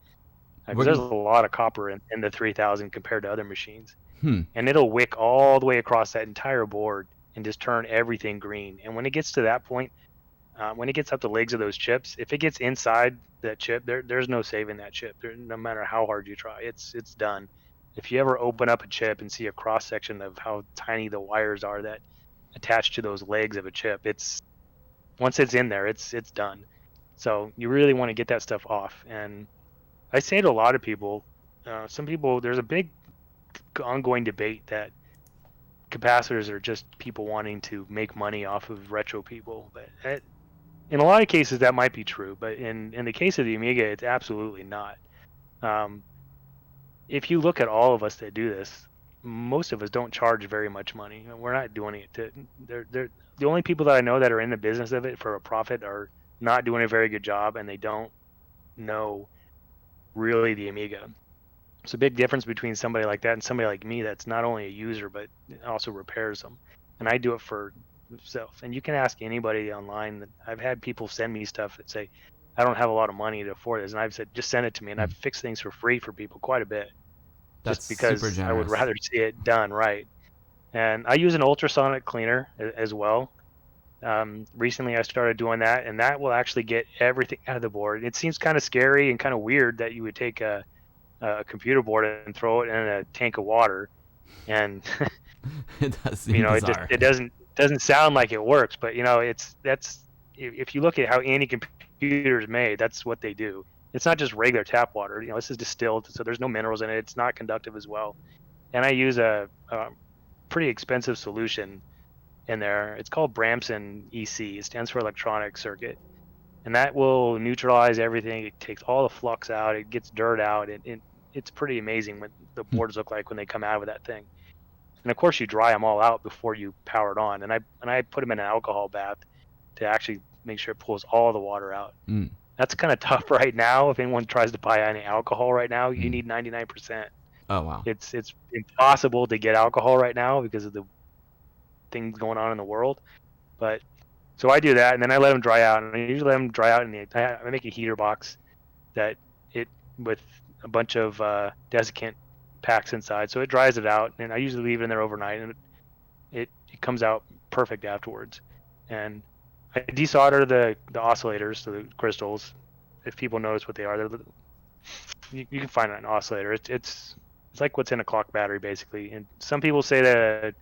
because there's We're, a lot of copper in the 3000 compared to other machines, hmm. and it'll wick all the way across that entire board and just turn everything green. And when it gets to that point, when it gets up the legs of those chips, if it gets inside that chip, there's no saving that chip. No matter how hard you try, it's done. If you ever open up a chip and see a cross section of how tiny the wires are that attach to those legs of a chip, it's once it's in there, it's done. So you really want to get that stuff off. And I say to a lot of people, some people, there's a big ongoing debate that capacitors are just people wanting to make money off of retro people, but in a lot of cases that might be true, but in the case of the Amiga, it's absolutely not. Um, if you look at all of us that do this, most of us don't charge very much money. We're not doing it to. They're the only people that I know that are in the business of it for a profit are not doing a very good job, and they don't know really the Amiga. It's a big difference between somebody like that and somebody like me that's not only a user but also repairs them. And I do it for myself. And you can ask anybody online. That I've had people send me stuff that say, I don't have a lot of money to afford this. And I've said, just send it to me. And Hmm. I've fixed things for free for people quite a bit, just That's super because I would generous. rather see it done right. And I use an ultrasonic cleaner as well. Recently, I started doing that, and that will actually get everything out of the board. It seems kind of scary and kind of weird that you would take a computer board and throw it in a tank of water, and It does seem bizarre. it doesn't sound like it works, but that's if you look at how any computer is made, that's what they do. It's not just regular tap water. This is distilled, so there's no minerals in it. It's not conductive as well. And I use a pretty expensive solution in there. It's called Bramson EC. It stands for electronic circuit, and that will neutralize everything. It takes all the flux out. It gets dirt out. it's pretty amazing what the Hmm. boards look like when they come out of that thing. And of course, you dry them all out before you power it on. And I put them in an alcohol bath to actually make sure it pulls all the water out. Mm. That's kind of tough right now. If anyone tries to buy any alcohol right now, you Mm. need 99%. Oh wow. It's impossible to get alcohol right now because of the things going on in the world. But so I do that, and then I let them dry out, and I usually let them dry out in I make a heater box that it with a bunch of desiccant packs inside, so it dries it out, and I usually leave it in there overnight, and it comes out perfect afterwards. And I desolder the oscillators, so the crystals. If people notice what they are, you can find an oscillator. It's like what's in a clock battery basically. And some people say that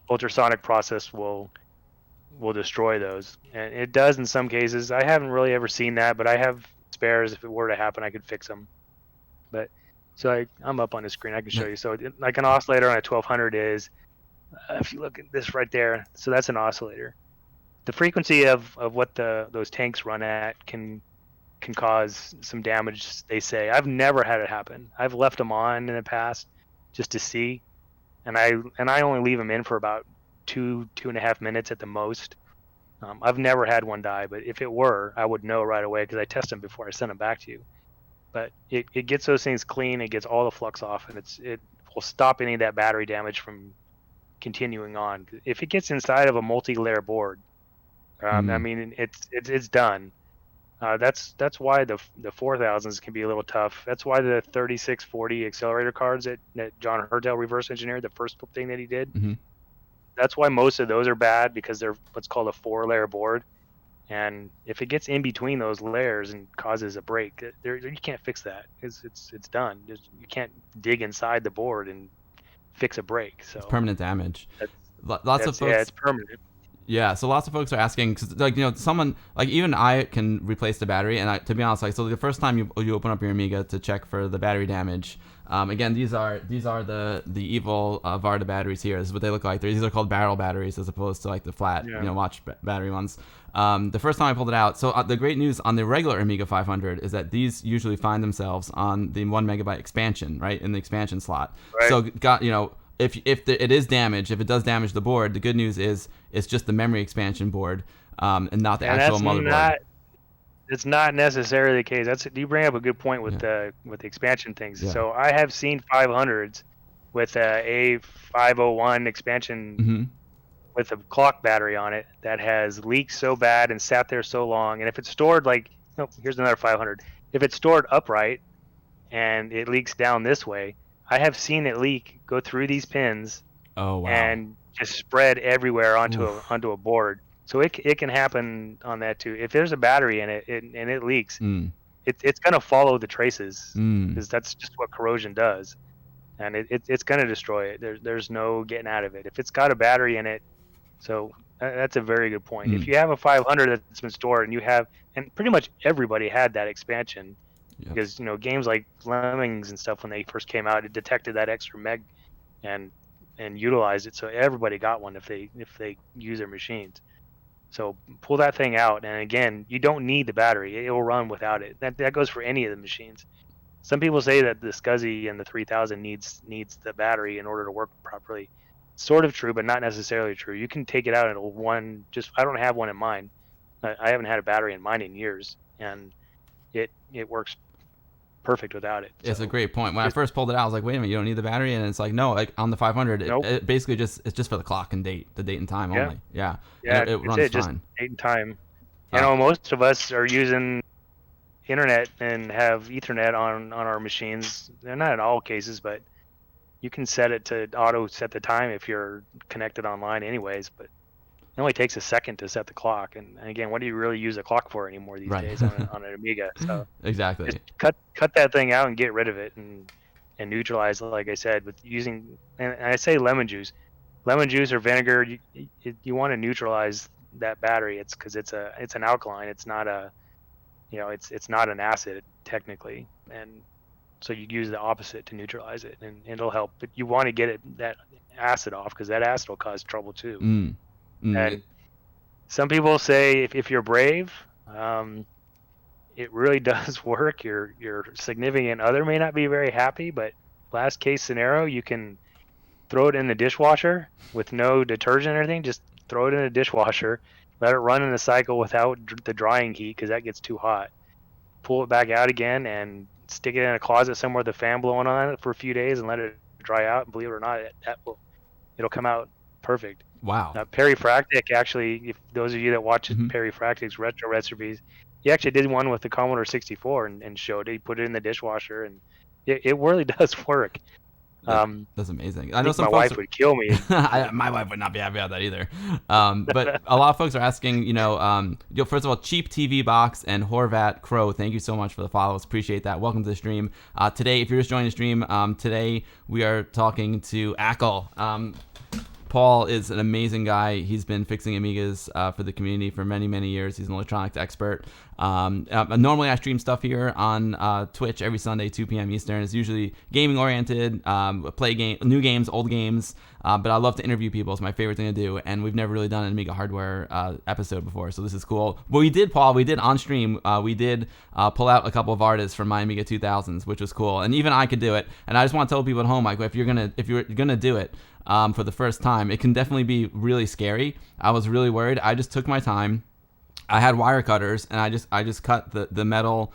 ultrasonic process will destroy those, and it does in some cases. I haven't really ever seen that, but I have spares. If it were to happen, I could fix them. But so I'm up on the screen. I can show you. So like an oscillator on a 1200 is, if you look at this right there, so that's an oscillator. The frequency of what those tanks run at can cause some damage. They say I've never had it happen. I've left them on in the past just to see, and I only leave them in for about 2.5 minutes at the most. I've never had one die, but if it were, I would know right away because I test them before I send them back to you. But it gets those things clean, it gets all the flux off, and it will stop any of that battery damage from continuing on. If it gets inside of a multi-layer board, I Mm. mean it's done. That's why the 4000s can be a little tough. That's why the 3640 accelerator cards that John Hertel reverse engineered, the first thing that he did. Mm-hmm. That's why most of those are bad because they're what's called a 4-layer board. And if it gets in between those layers and causes a break, you can't fix that. It's done. You can't dig inside the board and fix a break. It's So permanent damage. that's Lots of yeah, folks. it's permanent. Yeah, so lots of folks are asking because, like, someone like even I can replace the battery, and to be honest, like, so the first time you open up your Amiga to check for the battery damage, again, these are the evil Varda batteries here. This is what they look like. These are called barrel batteries as opposed to like the flat, Yeah. watch battery ones. The first time I pulled it out, so the great news on the regular Amiga 500 is that these usually find themselves on the 1 megabyte expansion, right in the expansion slot. Right. So if it is damaged, if it does damage the board, the good news is it's just the memory expansion board, and not the And actual that's motherboard. it's not necessarily the case. You bring up a good point with Yeah. the expansion things. Yeah. So I have seen 500s with a 501 expansion Mm-hmm. with a clock battery on it that has leaked so bad and sat there so long. And if it's stored like, oh, here's another 500. If it's stored upright and it leaks down this way, I have seen it leak, go through these pins, Oh wow. and just spread everywhere Oof. onto a board. So it can happen on that too. If there's a battery in it, and it leaks, Mm. it's gonna follow the traces Mm. because that's just what corrosion does, and it's gonna destroy it. There's no getting out of it. If it's got a battery in it, so that's a very good point. If Mm. you have a 500 that's been stored and pretty much everybody had that expansion Yep. because games like Lemmings and stuff when they first came out, it detected that extra meg and utilized it, so everybody got one if they use their machines. So pull that thing out, and again, you don't need the battery; it will run without it. That goes for any of the machines. Some people say that the SCSI and the 3000 needs the battery in order to work properly. Sort of true, but not necessarily true. You can take it out and it'll one. Just I don't have one in mine. I haven't had a battery in mine in years, and it works perfect without it. It's a So great point. When I just first pulled it out, I was like, "Wait a minute, you don't need the battery," and it's like, no, like on the 500, nope. it basically it's just for the clock and date, the date and time Yeah, only. Yeah, and yeah. it It's runs it. Just fine. date and time. Uh, Most of us are using internet and have Ethernet on our machines. They're not in all cases, but you can set it to auto set the time if you're connected online, anyways. But it only takes a second to set the clock. And again, what do you really use a clock for anymore these right. days on an Amiga? So just Exactly. cut that thing out and get rid of it and neutralize. Like I said, with using and I say lemon juice or vinegar. You want to neutralize that battery. It's because it's an alkaline. It's not a it's not an acid technically, and so you use the opposite to neutralize it, and it'll help. But you want to get that acid off because that acid will cause trouble too. Mm. And some people say if you're brave, it really does work. Your significant other may not be very happy, but last case scenario, you can throw it in the dishwasher with no detergent or anything. Just throw it in the dishwasher, let it run in a cycle without the drying heat because that gets too hot. Pull it back out again and stick it in a closet somewhere with the fan blowing on it for a few days and let it dry out. And believe it or not, it'll come out perfect. Wow. Perifractic, actually, if those of you that watch Hmm. Perifractic's retro recipes, he actually did one with the Commodore 64 and showed it. He put it in the dishwasher, and it really does work. That's amazing. I I know think some my folks. wife would kill me. My wife would not be happy about that either. But a lot of folks are asking, first of all, Cheap TV Box and Horvat Crow, thank you so much for the follows. Appreciate that. Welcome to the stream. Today, if you're just joining the stream, today we are talking to Acill. Paul is an amazing guy. He's been fixing Amigas for the community for many, many years. He's an electronics expert. Normally, I stream stuff here on Twitch every Sunday, 2 p.m. Eastern. It's usually gaming oriented, play new games, old games. But I love to interview people. It's my favorite thing to do. And we've never really done an Amiga hardware episode before, so this is cool. But we did, Paul. We did on stream. We did pull out a couple of artists from my Amiga 2000s, which was cool. And even I could do it. And I just want to tell people at home, like, if you're gonna do it. For the first time, it can definitely be really scary. I was really worried. I just took my time. I had wire cutters, and I just cut the metal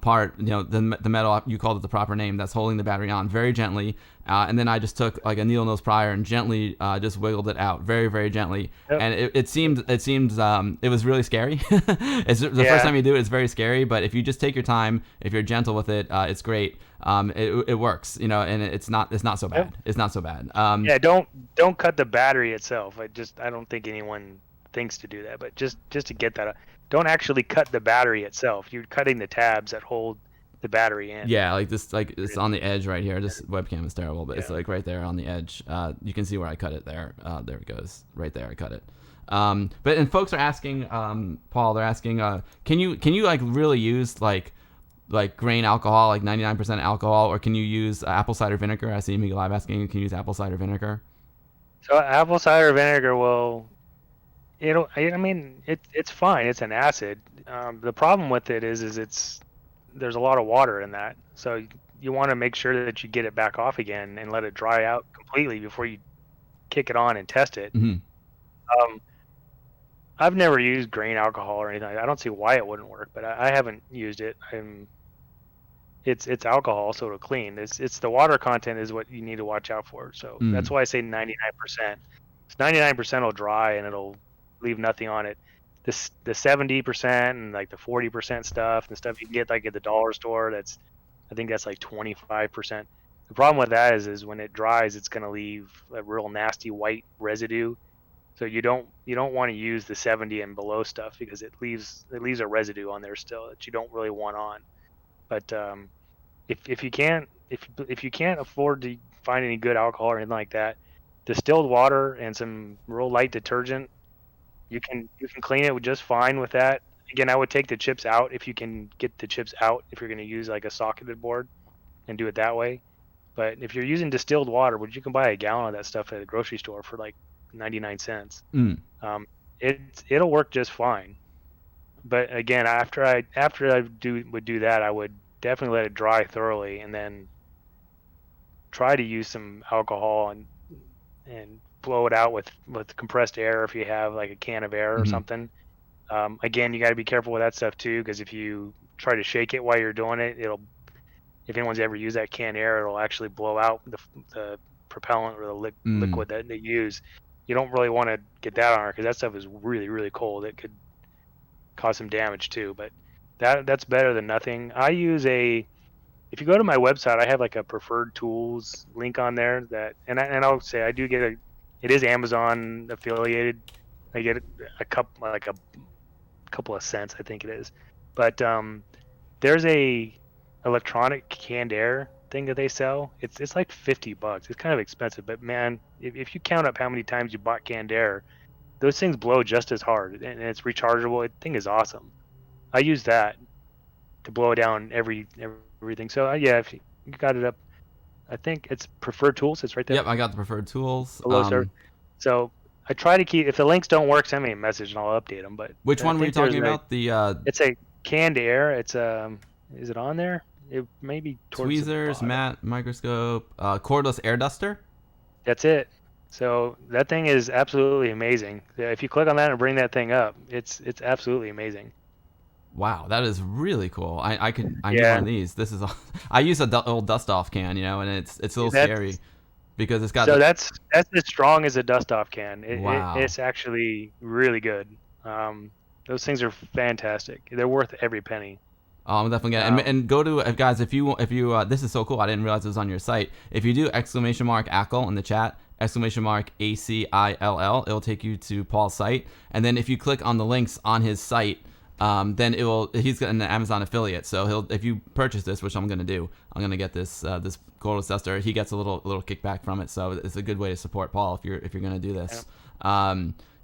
part, the metal, you called it the proper name, that's holding the battery on very gently, and then I just took like a needle nose plier and gently just wiggled it out very, very gently. Yep. And it seemed it was really scary. It's the first time you do it, it's very scary, but if you just take your time, if you're gentle with it, it's great. It works, and it's not so bad. Yep. It's not so bad. Yeah, don't cut the battery itself. I don't think anyone thinks to do that, but just to get that, don't actually cut the battery itself. You're cutting the tabs that hold the battery in. Yeah, like this, like it's on the edge right here. This webcam is terrible, but it's like right there on the edge. You can see where I cut it there. There it goes, right there. I cut it. And folks are asking, Paul, they're asking, can you like really use like grain alcohol, like 99% alcohol, or can you use apple cider vinegar? I see Amiga Live asking, can you use apple cider vinegar? So apple cider vinegar will, it's fine. It's an acid. The problem with it is there's a lot of water in that. So you want to make sure that you get it back off again and let it dry out completely before you kick it on and test it. Mm-hmm. I've never used grain alcohol or anything. I don't see why it wouldn't work, but I haven't used it. It's alcohol, so it'll clean. It's the water content is what you need to watch out for. So that's why I say 99%. 99% will dry and it'll leave nothing on it. The 70% and like the 40% stuff, the stuff you can get like at the dollar store, I think that's like 25%. The problem with that is when it dries, it's going to leave a real nasty white residue. So you don't want to use the 70 and below stuff because it leaves a residue on there still that you don't really want on. But if you can't afford to find any good alcohol or anything like that, distilled water and some real light detergent, you can clean it just fine with that. Again, I would take the chips out if you can get the chips out if you're going to use like a socketed board and do it that way. But if you're using distilled water, which you can buy a gallon of that stuff at a grocery store for like 99 cents, it'll work just fine. But again, after I would do that, I would definitely let it dry thoroughly and then try to use some alcohol and blow it out with compressed air if you have like a can of air or something. Again, you got to be careful with that stuff too, because if you try to shake it while you're doing it, if anyone's ever used that canned air, it'll actually blow out the propellant or the liquid that they use. You don't really want to get that on her because that stuff is really, really cold. It could cause some damage too, but that's better than nothing. If you go to my website, I have like a preferred tools link on there and I'll say I do get it is Amazon affiliated. I get a couple of cents, I think it is. But there's a electronic canned air thing that they sell. It's like $50. It's kind of expensive, but man, if you count up how many times you bought canned air, those things blow just as hard, and it's rechargeable. The thing is awesome. I use that to blow down everything. So yeah, if you got it up, I think it's preferred tools. It's right there. Yep, I got the preferred tools. So I try to keep. If the links don't work, send me a message and I'll update them. But which one were you talking about? it's a canned air. It's is it on there? It may be towards the Tweezers, bottom. mat, microscope, cordless air duster. That's it. So that thing is absolutely amazing. Yeah, if you click on that and bring that thing up, it's absolutely amazing. Wow, that is really cool. I need one Yeah, of these. This is I use a old dust off can, you know, and it's a little scary that's because it's got so the that's as strong as a dust off can. wow. It's actually really good. Um, those things are fantastic. They're worth every penny. I'm definitely gonna Um, and go to guys if you this is so cool. I didn't realize it was on your site. If you do exclamation mark Acill in the chat, exclamation mark ACILL, it'll take you to Paul's site. And then if you click on the links on his site, then it will. He's got an Amazon affiliate, so he'll if you purchase this, which I'm gonna do, I'm gonna get this cordless duster. He gets a little kickback from it, so it's a good way to support Paul if you're gonna do yeah. this.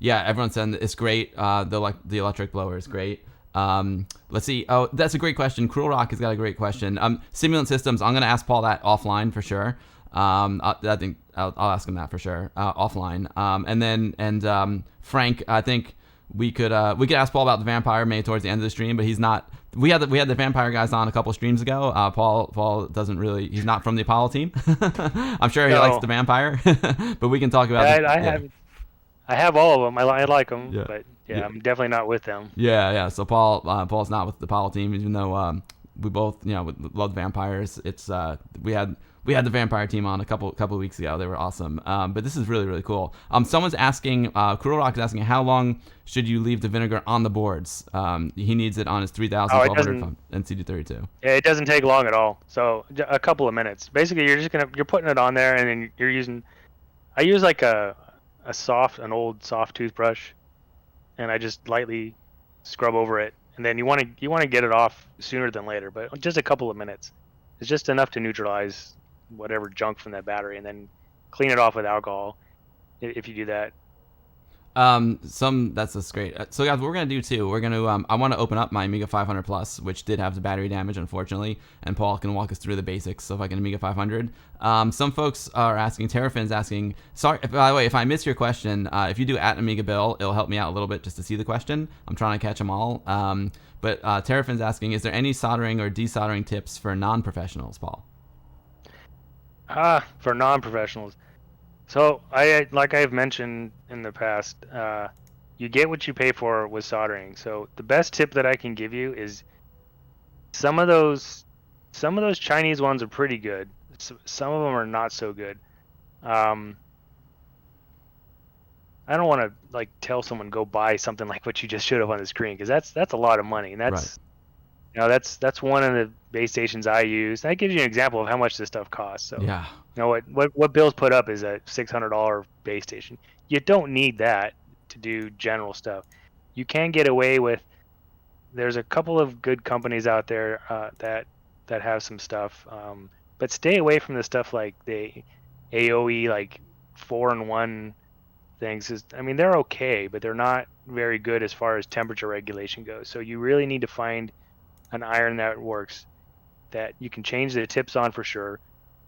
Yeah, everyone's saying it's great. The electric blower is great. Let's see. Oh, that's a great question. Cruel Rock has got a great question. Simulant systems. I'm gonna ask Paul that offline for sure. I think I'll ask him that for sure offline. And Frank, I think we could ask Paul about the vampire maybe towards the end of the stream, but he's not. We had the vampire guys on a couple streams ago. Paul doesn't really. He's not from the Apollo team. I'm sure he likes No, the vampire, but we can talk about this. I Yeah. have all of them. I like them, Yeah. but Yeah. yeah, I'm definitely not with them. Yeah. So Paul's not with the Apollo team, even though we both love vampires. It's we had the vampire team on a couple weeks ago. They were awesome. But this is really cool. Someone's asking, Cruel Rock is asking, how long should you leave the vinegar on the boards? He needs it on his 3000, Oh, it 1200 doesn't. and CD32. Yeah, it doesn't take long at all. So a couple of minutes. Basically, you're putting it on there, and then you're using. I use like an old soft toothbrush, and I just lightly scrub over it, and then you want to get it off sooner than later, but just a couple of minutes. It's just enough to neutralize whatever junk from that battery, and then clean it off with alcohol if you do that. That's just great. So guys, what we're gonna do too, we're gonna I want to open up my Amiga 500 Plus, which did have the battery damage, unfortunately, and Paul can walk us through the basics of like an Amiga 500. Some folks are asking, Terrafin's asking. Sorry, by the way, if I miss your question, if you do at Amiga Bill, it'll help me out a little bit just to see the question. I'm trying to catch them all. But Terrafin's asking, is there any soldering or desoldering tips for non-professionals, Paul? For non-professionals. So like I've mentioned in the past, you get what you pay for with soldering. So the best tip that I can give you is some of those Chinese ones are pretty good. Some of them are not so good. Um, I don't want to like tell someone go buy something like what you just showed up on the screen because that's a lot of money, and Right. that's one of the base stations I use. That gives you an example of how much this stuff costs. So Yeah. what Bill's put up is a $600 base station. You don't need that to do general stuff. You can get away with. There's a couple of good companies out there that have some stuff, but stay away from the stuff like the AOE like 4-in-1 things. I mean, they're okay, but they're not very good as far as temperature regulation goes. So you really need to find an iron that works, that you can change the tips on for sure.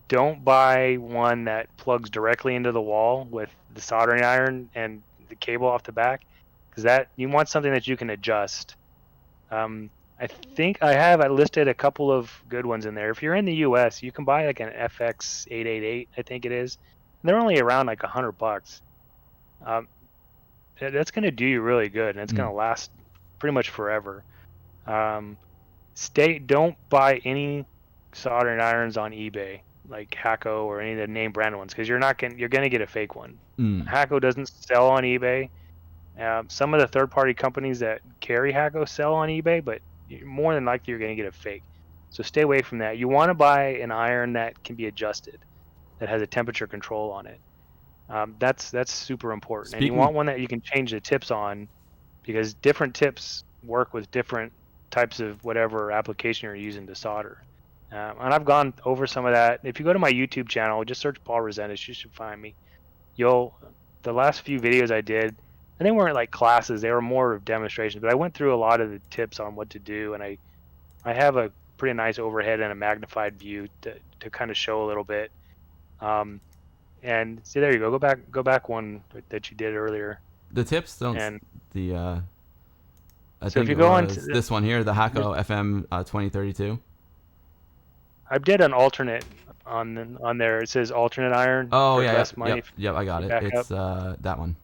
Don't buy one that plugs directly into the wall with the soldering iron and the cable off the back, because that you want something that you can adjust. I think I listed a couple of good ones in there. If you're in the U.S., you can buy like an FX888, I think it is. They're only around like $100. Um, that's going to do you really good, and it's going Mm. to last pretty much forever. Um, don't buy any soldering irons on eBay like Hacko or any of the name brand ones, because you're gonna get a fake one. Mm. Hacko doesn't sell on eBay. Some of the third-party companies that carry Hacko sell on eBay, but more than likely you're gonna get a fake. So stay away from that. You want to buy an iron that can be adjusted, that has a temperature control on it. That's super important, and you Speaking want one that you can change the tips on, because different tips work with different types of whatever application you're using to solder. And I've gone over some of that. If you go to my YouTube channel, just search Paul Rezendes, you should find me. You'll The last few videos I did, and they weren't like classes; they were more of demonstrations. But I went through a lot of the tips on what to do, and I have a pretty nice overhead and a magnified view to kind of show a little bit. Um, and see, there you go. Go back one that you did earlier, the tips don't and the I So if think you it go into was this one here, the Hako FM 2032. I did an alternate on there. It says alternate iron Oh for yeah, less yep, money yep, if yep. I got you it. back up. It's that one,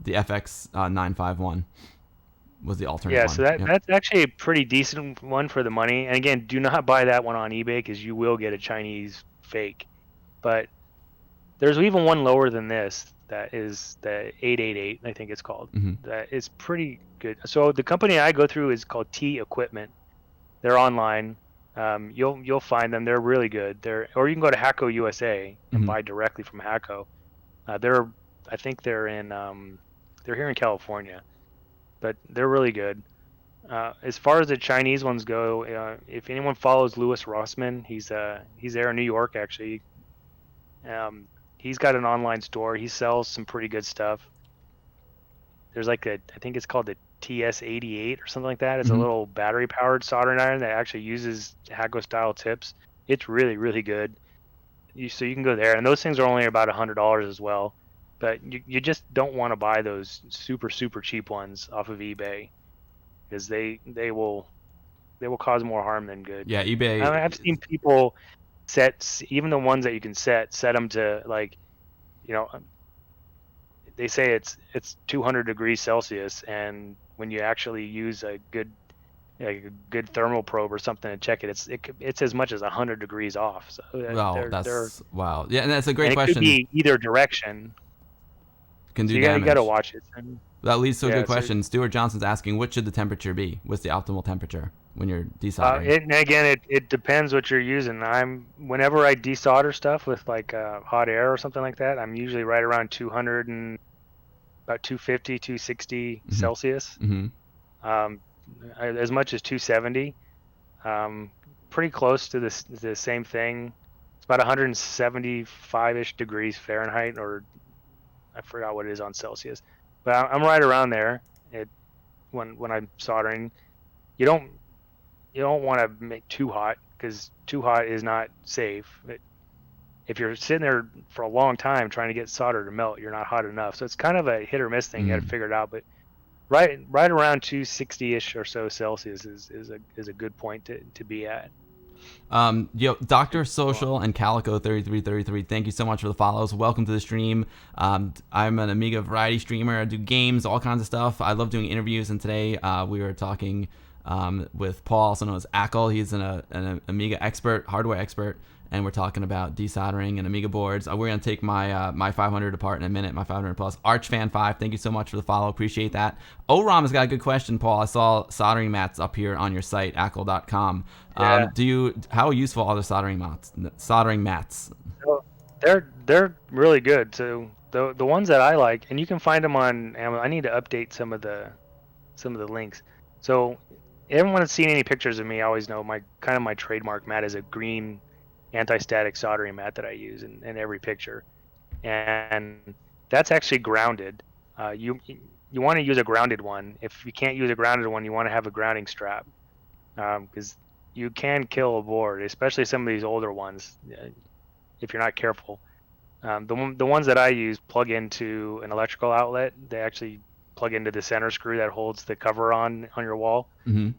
the FX 951 was the alternate Yeah, so one. Yep. that's actually a pretty decent one for the money. And again, do not buy that one on eBay because you will get a Chinese fake. But there's even one lower than this that is the 888, I think it's called. Hmm. That is pretty good. So the company I go through is called T Equipment. They're online. You'll find them. They're really good. Or you can go to Hacko USA and Hmm. buy directly from Hacko. They're I think they're here in California, but they're really good. As far as the Chinese ones go, if anyone follows Louis Rossmann, he's there in New York actually. Um, he's got an online store. He sells some pretty good stuff. There's like I think it's called the TS88 or something like that. It's a Hmm. little battery powered soldering iron that actually uses Hacko style tips. It's really really good. So you can go there, and those things are only about $100 as well. But you just don't want to buy those super super cheap ones off of eBay because they will cause more harm than good. Yeah, I've eBay. seen people even the ones that you can set them to like you know they say it's 200 degrees Celsius, and when you actually use a good thermal probe or something to check it, it's as much as 100 degrees off. So Well, they're that's wow. Yeah, and that's a great and it could question. be either direction. Can So do you got to damage. watch it. And That leads to a yeah, good so question. Stuart Johnson's asking, what should the temperature be? What's the optimal temperature when you're desoldering? and again, it depends what you're using. Whenever I desolder stuff with like hot air or something like that, I'm usually right around 200 and about 250, 260 Hmm. Celsius. Hmm. Um, as much as 270. Um, Pretty close to the same thing. It's about 175-ish degrees Fahrenheit, or I forgot what it is on Celsius, but I'm right around there. It when I'm soldering, you don't you don't want to make too hot because too hot is not safe. If you're sitting there for a long time trying to get solder to melt, you're not hot enough. So it's kind of a hit or miss thing. You got to Mm. figure it out. But right around 260-ish or so Celsius is a good point to be at. Doctor Social and Calico 3333. Thank you so much for the follows. Welcome to the stream. I'm an Amiga variety streamer. I do games, all kinds of stuff. I love doing interviews. And today we were talking with Paul, also known as Acill. He's an Amiga expert, hardware expert, and we're talking about desoldering and Amiga boards. We're gonna take my 500 apart in a minute. My 500 plus. Archfan5. Thank you so much for the follow. Appreciate that. Oram has got a good question, Paul. I saw soldering mats up here on your site, acill.com. Yeah. How useful are the soldering mats? Soldering mats. So they're really good. So the ones that I like, and you can find them on Amazon. I need to update some of the links. So everyone that's seen any pictures of me always know my trademark mat is a green anti-static soldering mat that I use in every picture, and that's actually grounded. You want to use a grounded one. If you can't use a grounded one, you want to have a grounding strap because you can kill a board, especially some of these older ones, if you're not careful. The ones that I use plug into an electrical outlet. They actually plug into the center screw that holds the cover on your wall Mm-hmm.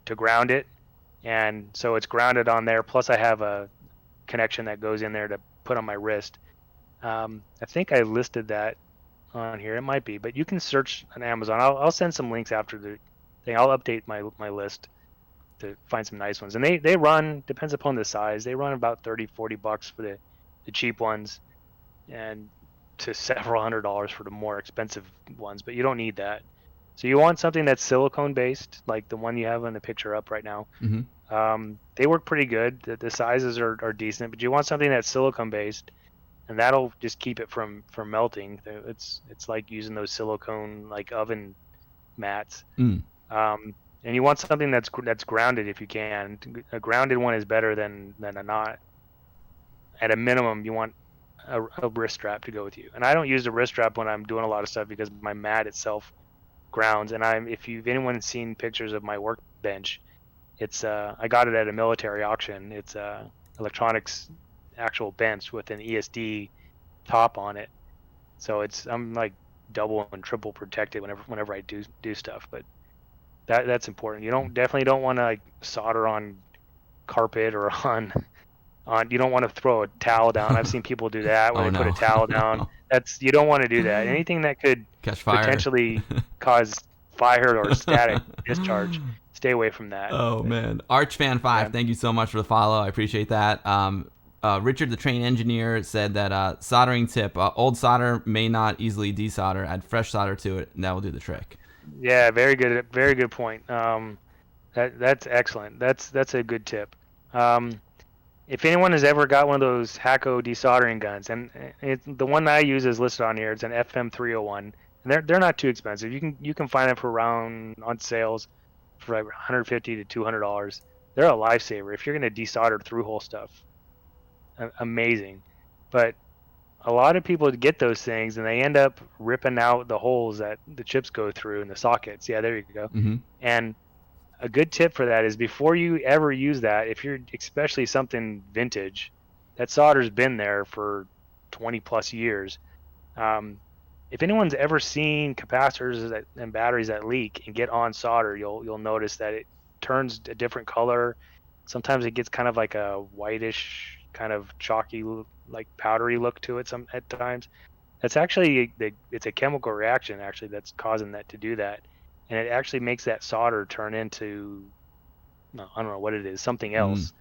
to ground it, and so it's grounded on there. Plus, I have a connection that goes in there to put on my wrist. I think I listed that on here. It might be, but you can search on Amazon. I'll send some links after the thing. I'll update my list to find some nice ones, and they run, depends upon the size. They run about 30-40 bucks for the cheap ones, and to several $100s for the more expensive ones, but you don't need that. So you want something that's silicone based, like the one you have in the picture up right now. Mm-hmm. They work pretty good. The sizes are decent, but you want something that's silicone based, and that'll just keep it from melting. It's like using those silicone like oven mats. Mm. And you want something that's grounded if you can. A grounded one is better than a not. At a minimum, you want a wrist strap to go with you. And I don't use the wrist strap when I'm doing a lot of stuff because my mat itself grounds. And if you've anyone seen pictures of my workbench, it's I got it at a military auction. It's electronics actual bench with an ESD top on it. So I'm like double and triple protected whenever I do stuff. But That's important. You definitely don't want to like solder on carpet or on. You don't want to throw a towel down. I've seen people do that where Oh they put a no. towel down. You don't want to do that. Anything that could Catch fire. potentially cause fire or static discharge, stay away from that. Oh man, Archfan5, Yeah. thank you so much for the follow. I appreciate that. Richard, the train engineer, said that soldering tip: old solder may not easily desolder. Add fresh solder to it, and that will do the trick. Yeah, very good point. That's excellent. That's a good tip. Um, if anyone has ever got one of those Hacko desoldering guns, and the one that I use is listed on here. It's an FM301, and they're not too expensive. You can find them for around on sales for like 150 to $200. They're a lifesaver if you're going to desolder through hole stuff. Amazing, but a lot of people get those things and they end up ripping out the holes that the chips go through in the sockets. Yeah, there you go. Mm-hmm. And a good tip for that is before you ever use that, if you're especially something vintage, that solder's been there for 20 plus years. Um, if anyone's ever seen capacitors and batteries that leak and get on solder, you'll notice that it turns a different color. Sometimes it gets kind of like a whitish, kind of chalky, like powdery look to it. Some at times, that's actually it's a chemical reaction actually that's causing that to do that, and it actually makes that solder turn into, no, I don't know what it is, something Mm. else,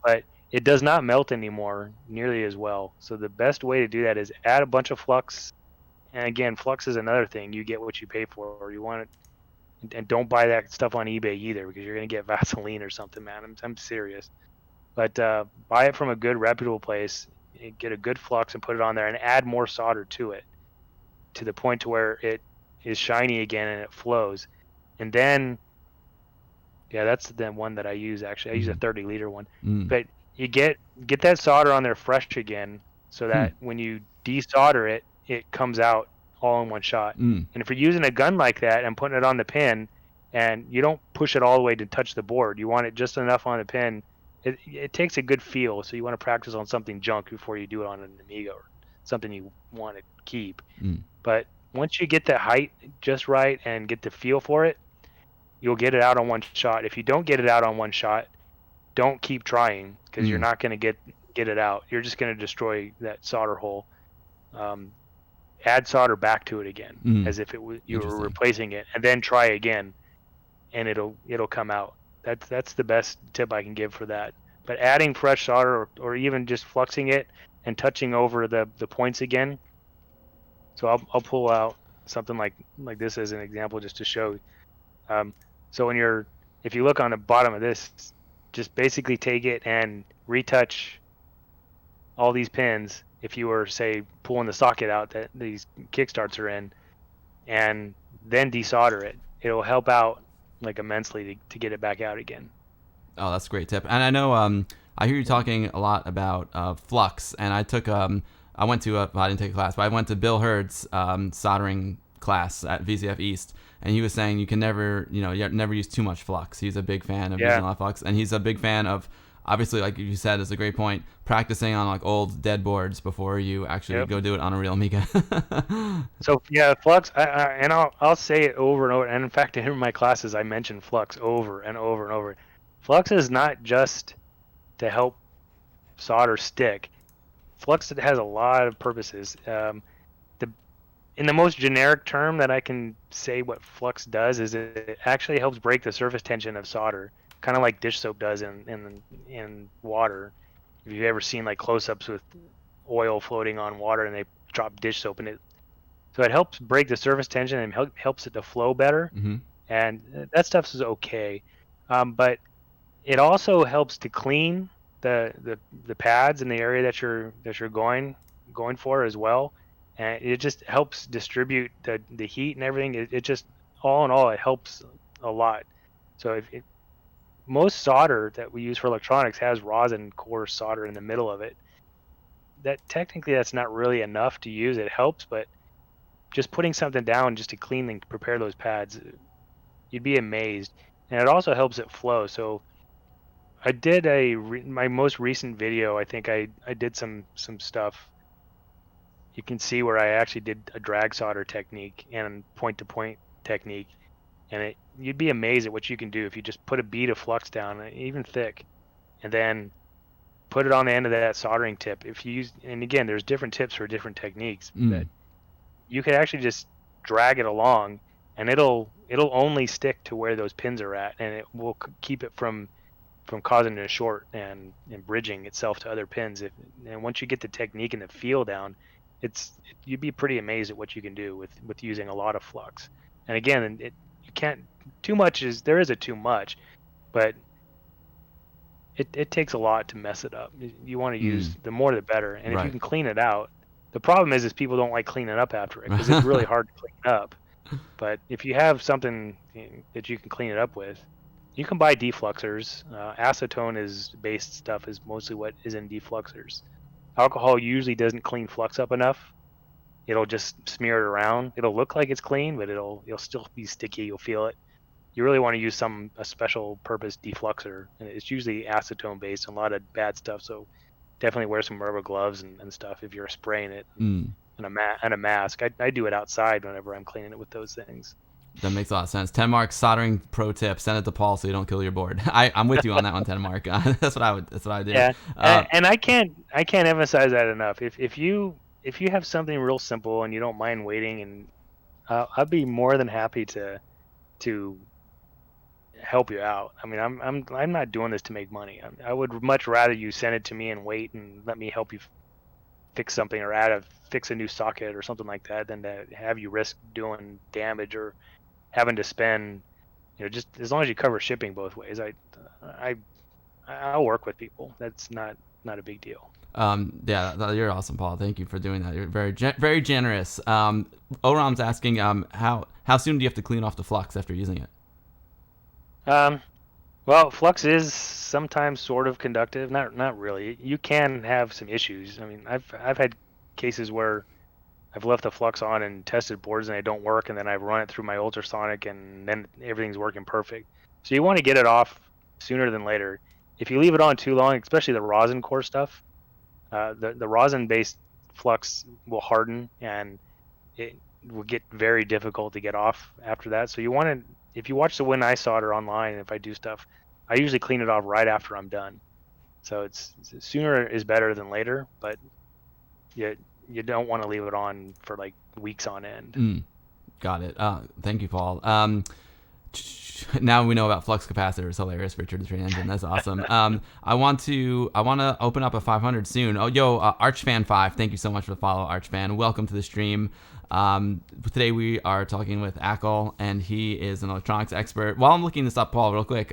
but it does not melt anymore nearly as well. So the best way to do that is add a bunch of flux. And again, flux is another thing. You get what you pay for. You want it, and don't buy that stuff on eBay either because you're gonna get Vaseline or something, man. I'm serious. But buy it from a good reputable place. Get a good flux and put it on there, and add more solder to it to the point to where it is shiny again and it flows. And then, yeah, that's the one that I use actually. I use a Mm-hmm. 30-liter one. Mm. But you get that solder on there fresh again, so Hmm. that when you desolder it, it comes out all in one shot. Mm. And if you're using a gun like that and putting it on the pin, and you don't push it all the way to touch the board, you want it just enough on the pin. It takes a good feel, so you want to practice on something junk before you do it on an Amiga or something you want to keep. Mm. But once you get the height just right and get the feel for it, you'll get it out on one shot. If you don't get it out on one shot, don't keep trying because you're Mm. not going to get it out. You're just going to destroy that solder hole. Um, Add solder back to it again Mm. as if you were Interesting. replacing it, and then try again, and it'll come out. That's the best tip I can give for that. But adding fresh solder or even just fluxing it and touching over the points again. So I'll pull out something like this as an example just to show. Um, so if you look on the bottom of this, just basically take it and retouch all these pins. If you were, say, pulling the socket out that these kickstarts are in, and then desolder it, it'll help out like immensely to get it back out again. Oh, that's a great tip. And I know I hear you talking a lot about flux, and I went to well, I didn't take a class, but I went to Bill Hurd's soldering class at VCF East, and he was saying you can never, you never use too much flux. He's a big fan of using a Yeah. lot of flux, and he's a big fan of, obviously, like you said, is a great point, practicing on like old dead boards before you actually Yep. go do it on a real Amiga. So yeah, flux. And I'll say it over and over. And in fact, in my classes, I mention flux over and over and over. Flux is not just to help solder stick. Flux has a lot of purposes. The In the most generic term that I can say what flux does is it actually helps break the surface tension of solder, kind of like dish soap does in water. If you've ever seen like close-ups with oil floating on water and they drop dish soap in it, so it helps break the surface tension and helps it to flow better. Hmm. And that stuff is okay, but it also helps to clean the pads in the area that you're going for as well, and it just helps distribute the heat and everything. It just, all in all, it helps a lot. So most solder that we use for electronics has rosin core solder in the middle of it. That technically that's not really enough to use. It helps, but just putting something down just to clean and prepare those pads, you'd be amazed. And it also helps it flow. So I did my most recent video. I think I did some stuff. You can see where I actually did a drag solder technique and point to point technique, and you'd be amazed at what you can do if you just put a bead of flux down, even thick, and then put it on the end of that soldering tip. If you use, and again, there's different tips for different techniques, Mm. but you could actually just drag it along, and it'll only stick to where those pins are at, and it will keep it from causing a short and bridging itself to other pins. And once you get the technique and the feel down, you'd be pretty amazed at what you can do with using a lot of flux. And again, you can't too much is there is a too much, but it takes a lot to mess it up. You want to use Mm. the more the better, and if you Right. can clean it out. The problem is people don't like cleaning up after it because it's really hard to clean up. But if you have something that you can clean it up with, you can buy defluxers. Acetone is based stuff is mostly what is in defluxers. Alcohol usually doesn't clean flux up enough. It'll just smear it around. It'll look like it's clean, but it'll still be sticky. You'll feel it. You really want to use a special purpose defluxer, and it's usually acetone based and a lot of bad stuff. So definitely wear some rubber gloves and stuff if you're spraying it Mm. and a mask. I do it outside whenever I'm cleaning it with those things. That makes a lot of sense. 10 Mark soldering pro tip. Send it to Paul so you don't kill your board. I'm with you on that one, 10 Mark. That's what I would. That's what I do. Yeah, and I can't emphasize that enough. If you have something real simple and you don't mind waiting, and I'd be more than happy to help you out. I mean, I'm not doing this to make money. I would much rather you send it to me and wait and let me help you fix something or fix a new socket or something like that than to have you risk doing damage or having to spend. Just as long as you cover shipping both ways, I I'll work with people. That's not a big deal. Yeah, you're awesome, Paul. Thank you for doing that. You're very generous. Oram's asking, how soon do you have to clean off the flux after using it? Well, flux is sometimes sort of conductive. Not really. You can have some issues. I mean, I've had cases where I've left the flux on and tested boards and they don't work, and then I've run it through my ultrasonic and then everything's working perfect. So you want to get it off sooner than later. If you leave it on too long, especially the rosin core stuff, the rosin based flux will harden and it will get very difficult to get off after that. So you want to, if you watch the when I solder online, if I do stuff, I usually clean it off right after I'm done. So it's sooner is better than later, but you don't want to leave it on for like weeks on end. Mm, got it. Thank you, Paul. Now we know about flux capacitors. Hilarious, Richard the Train Engine. That's awesome. I want to open up a 500 soon. Oh, yo, Archfan5. Thank you so much for the follow, Archfan. Welcome to the stream. Today we are talking with Acill, and he is an electronics expert. While I'm looking this up, Paul, real quick,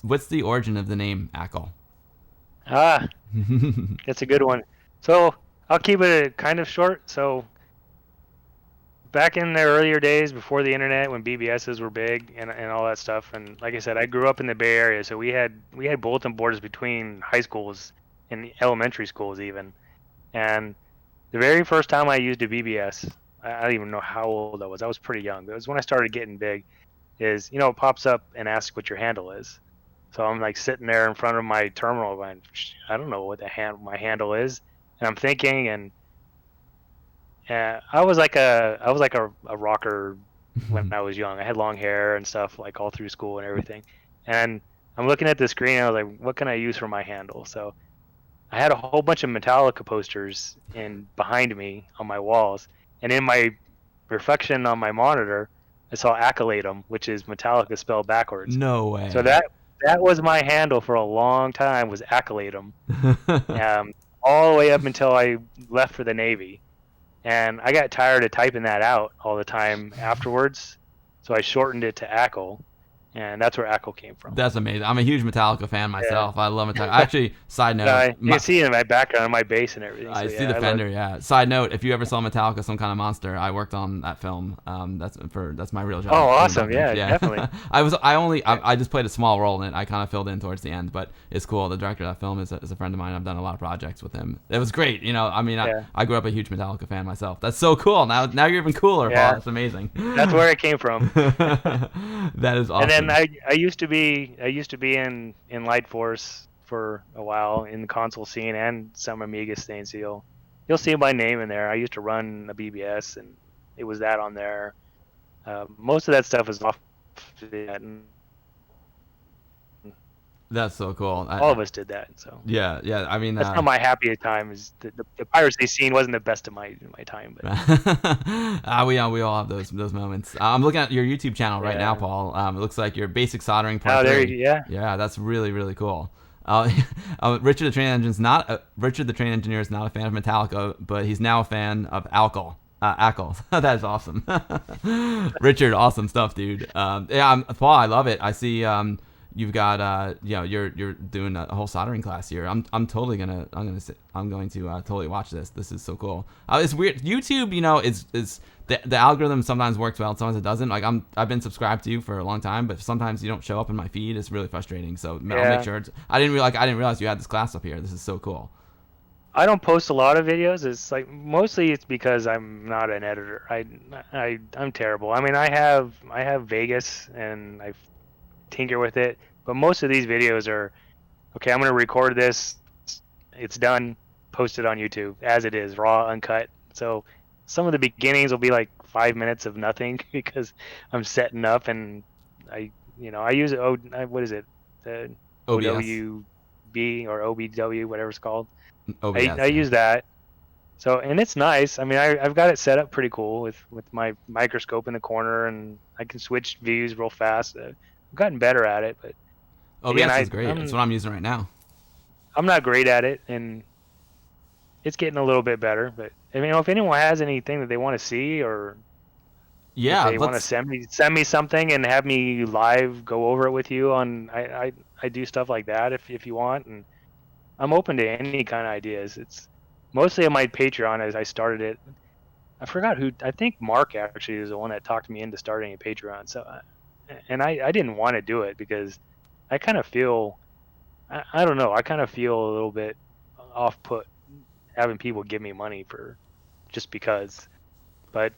what's the origin of the name Acill? That's a good one. So I'll keep it kind of short. So back in the earlier days before the internet, when BBSs were big and all that stuff, and like I said, I grew up in the Bay Area, so we had bulletin boards between high schools and elementary schools even. And the very first time I used a BBS, I don't even know how old I was. I was pretty young. It was when I started getting big. Is it pops up and asks what your handle is. So I'm like sitting there in front of my terminal going, I don't know what my handle is, and I'm thinking, and I was like a rocker when I was young. I had long hair and stuff like all through school and everything. And I'm looking at the screen and I was like, what can I use for my handle? So I had a whole bunch of Metallica posters in behind me on my walls, and in my reflection on my monitor, I saw Accolade, which is Metallica spelled backwards. No way. So that was my handle for a long time, was Accolade, all the way up until I left for the Navy. And I got tired of typing that out all the time afterwards, so I shortened it to Acill, and that's where Acill came from. That's amazing. I'm a huge Metallica fan myself. Yeah. I love Metallica. Actually, side note. You can see it in my background, in my bass and everything. I see the Fender, yeah. Side note, if you ever saw Metallica, Some Kind of Monster, I worked on that film. That's my real job. Oh, awesome. Yeah, definitely. I just played a small role in it. I kind of filled in towards the end, but it's cool. The director of that film is a friend of mine. I've done a lot of projects with him. It was great. I grew up a huge Metallica fan myself. That's so cool. Now you're even cooler, Paul. It's amazing. That's where it came from. That is awesome. And then I used to be in Light Force for a while in the console scene and some Amiga stain. So you'll see my name in there. I used to run a BBS and it was that on there. Most of that stuff is off did that, and That's so cool. all of us did that. So Yeah, yeah. I mean, that's not my happiest time. Is the piracy scene wasn't the best of my time, but we all have those moments. I'm looking at your YouTube channel right now, yeah. Paul. It looks like your basic soldering part Oh, there 3. you yeah. Yeah, that's really really cool. Richard the Train Engineer is not a fan of Metallica, but he's now a fan of Acill. Acill. That is awesome. Richard, awesome stuff, dude. Yeah, Paul, I love it. I see. You've got you're doing a whole soldering class here. I'm going to totally watch this. This is so cool. It's weird. YouTube, is the algorithm sometimes works well, sometimes it doesn't. Like I've been subscribed to you for a long time, but sometimes you don't show up in my feed. It's really frustrating. So I'll make sure. I didn't realize you had this class up here. This is so cool. I don't post a lot of videos. It's like mostly it's because I'm not an editor. I'm terrible. I mean, I have Vegas and I tinker with it, but most of these videos are okay. I'm gonna record this. It's done. Post it on YouTube as it is, raw, uncut. So some of the beginnings will be like 5 minutes of nothing because I'm setting up and I use what is it, the OBS. OWB or OBW, whatever it's called. OBS. I use that. So, and it's nice. I mean, I've got it set up pretty cool with my microscope in the corner, and I can switch views real fast. I've gotten better at it, but OBS is great. That's what I'm using right now. I'm not great at it, and it's getting a little bit better. But I mean, if anyone has anything that they want to see, or yeah, they want to send me something and have me live go over it with you on, I do stuff like that if you want, and I'm open to any kind of ideas. It's mostly on my Patreon as I started it. I forgot who. I think Mark actually is the one that talked me into starting a Patreon. So, and I didn't want to do it because I kind of feel, I don't know. I kind of feel a little bit off put having people give me money for just because. But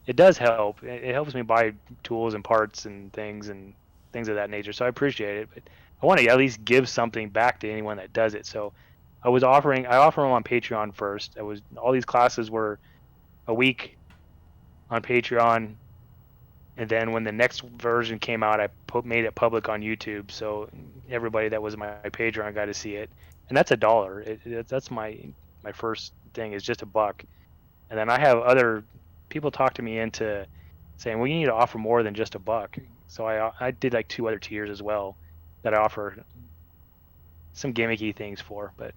it does help. It helps me buy tools and parts and things of that nature. So I appreciate it. But I want to at least give something back to anyone that does it. So I offer them on Patreon first. All these classes were a week on Patreon, and then when the next version came out, I made it public on YouTube, so everybody that was my Patreon got to see it. And that's $1. That's my first thing is just $1. And then I have other people talk to me into saying, well, you need to offer more than just $1. So I did like 2 other tiers as well that I offer some gimmicky things for, but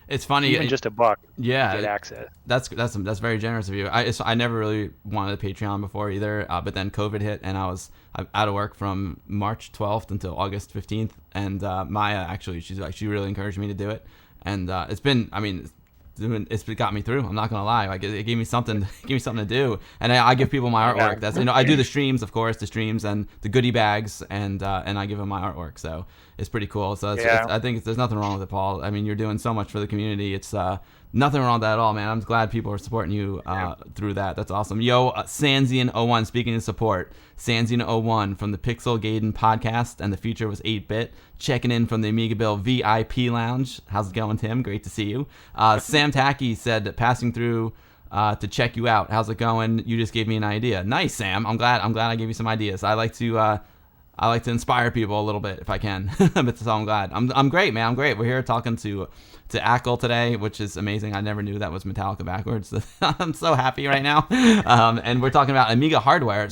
it's funny. Even just $1 yeah, to get access. That's very generous of you. I never really wanted a Patreon before either, but then COVID hit and I'm out of work from March 12th until August 15th. And Maya actually, she really encouraged me to do it, and it's got me through. I'm not gonna lie. Like it gave me something to do, and I give people my artwork. That's I do the streams, of course, and the goodie bags, and I give them my artwork. So it's pretty cool. So I think there's nothing wrong with it, Paul. I mean, you're doing so much for the community. It's nothing wrong with that at all, man. I'm glad people are supporting you through that. That's awesome. Yo, Sanzian01, speaking of support, Sanzian01 from the Pixel Gaiden podcast, and the future was 8-bit. Checking in from the Amiga Bill VIP Lounge. How's it going, Tim? Great to see you. Sam Tacky said, passing through to check you out. How's it going? You just gave me an idea. Nice, Sam. I'm glad I gave you some ideas. I like to inspire people a little bit if I can. But so I'm glad. I'm great, man. I'm great. We're here talking to Acill today, which is amazing. I never knew that was Metallica backwards. I'm so happy right now. And we're talking about Amiga hardware.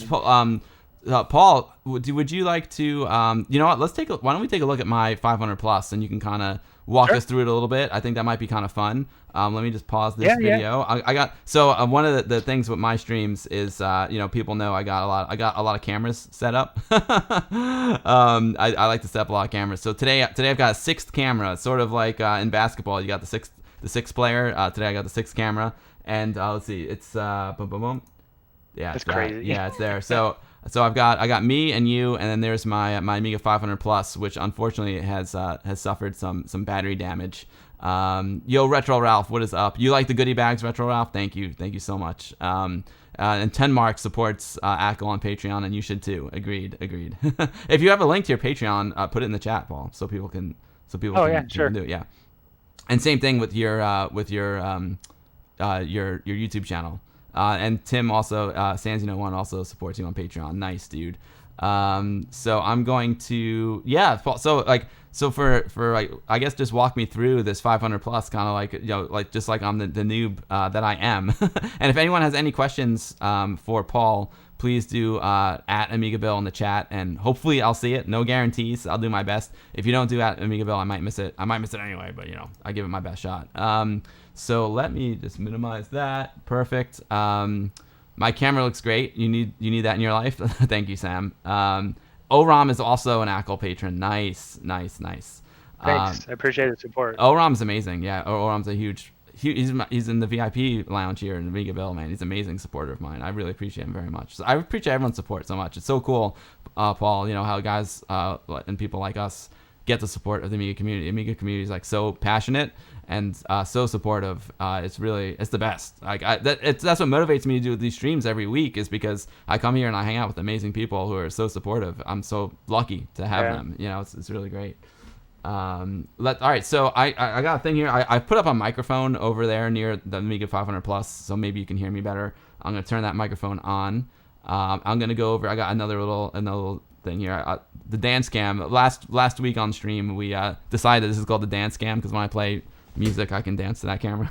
Paul, would you like to? You know what? Why don't we take a look at my 500 plus, and you can kind of walk us through it a little bit. I think that might be kind of fun. Let me just pause this video. Yeah. One of the things with my streams is people know I got a lot of cameras set up. I like to set up a lot of cameras. So today I've got a 6th camera. It's sort of like in basketball, you got the sixth player. Today I got the 6th camera, and let's see, it's boom boom boom. Yeah, that's crazy. Yeah, it's there. So I got me and you, and then there's my Amiga 500 Plus, which unfortunately has suffered some battery damage. Yo, Retro Ralph, what is up? You like the goodie bags, Retro Ralph? Thank you so much. And 10 Mark supports Acill on Patreon, and you should too. Agreed. If you have a link to your Patreon, put it in the chat, Paul, so people can sure. do it. Yeah. And same thing with your YouTube channel. And Tim also, Sanzino1 also supports you on Patreon. Nice, dude. So I'm going to, so for like, I guess just walk me through this 500 plus, kind of like, like just like I'm the noob that I am. And if anyone has any questions for Paul, please do at Amiga Bill in the chat, and hopefully I'll see it. No guarantees. I'll do my best. If you don't do at Amiga Bill, I might miss it. I might miss it anyway, but I give it my best shot. So let me just minimize that. Perfect. My camera looks great. You need that in your life. Thank you, Sam. Oram is also an Acill patron. Nice. Thanks. I appreciate the support. Oram's amazing. Yeah, Oram's a huge. He's in the VIP lounge here in Amiga Bill, man. He's an amazing supporter of mine. I really appreciate him very much. So I appreciate everyone's support so much. It's so cool, Paul. How guys and people like us get the support of the Amiga community. The Amiga community is like so passionate and so supportive. It's the best. Like that's what motivates me to do these streams every week, is because I come here and I hang out with amazing people who are so supportive. I'm so lucky to have them. It's really great. All right, so I got a thing here. I put up a microphone over there near the Amiga 500 Plus, so maybe you can hear me better. I'm gonna turn that microphone on. I'm gonna go over. I got another little thing here. The dance cam. Last week on stream, we decided this is called the dance cam because when I play music, I can dance to that camera.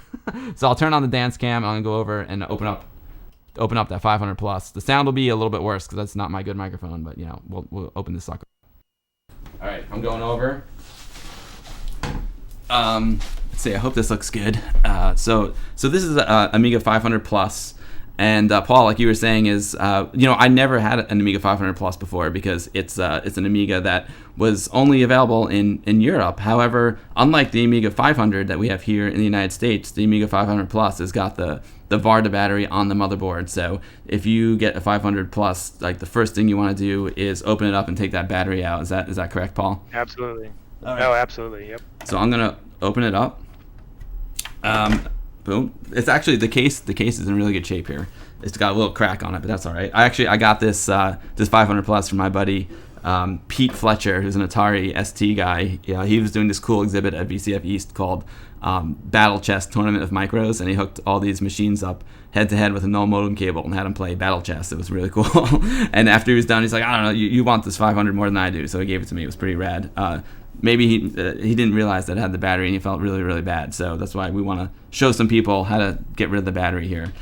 So I'll turn on the dance cam. I'm gonna go over and open up that 500 Plus. The sound will be a little bit worse because that's not my good microphone, but we'll open this sucker. All right, I'm going over. Let's see. I hope this looks good. So this is Amiga 500 Plus, and Paul, like you were saying, is I never had an Amiga 500 Plus before because it's an Amiga that was only available in Europe. However, unlike the Amiga 500 that we have here in the United States, the Amiga 500 Plus has got the Varda battery on the motherboard. So if you get a 500 Plus, like the first thing you want to do is open it up and take that battery out. Is that correct, Paul? Absolutely. Right. Oh, absolutely. Yep. So I'm gonna open it up. Boom. It's actually the case is in really good shape here. It's got a little crack on it, but that's all right. I got this 500 Plus from my buddy Pete Fletcher, who's an Atari ST guy. He was doing this cool exhibit at VCF East called Battle Chess Tournament of Micros, and he hooked all these machines up head to head with a no modem cable and had them play battle chess. It was really cool. And after he was done, he's like, I don't know, you want this 500 more than I do, so he gave it to me. It was pretty rad. Maybe he didn't realize that it had the battery and he felt really, really bad. So that's why we want to show some people how to get rid of the battery here.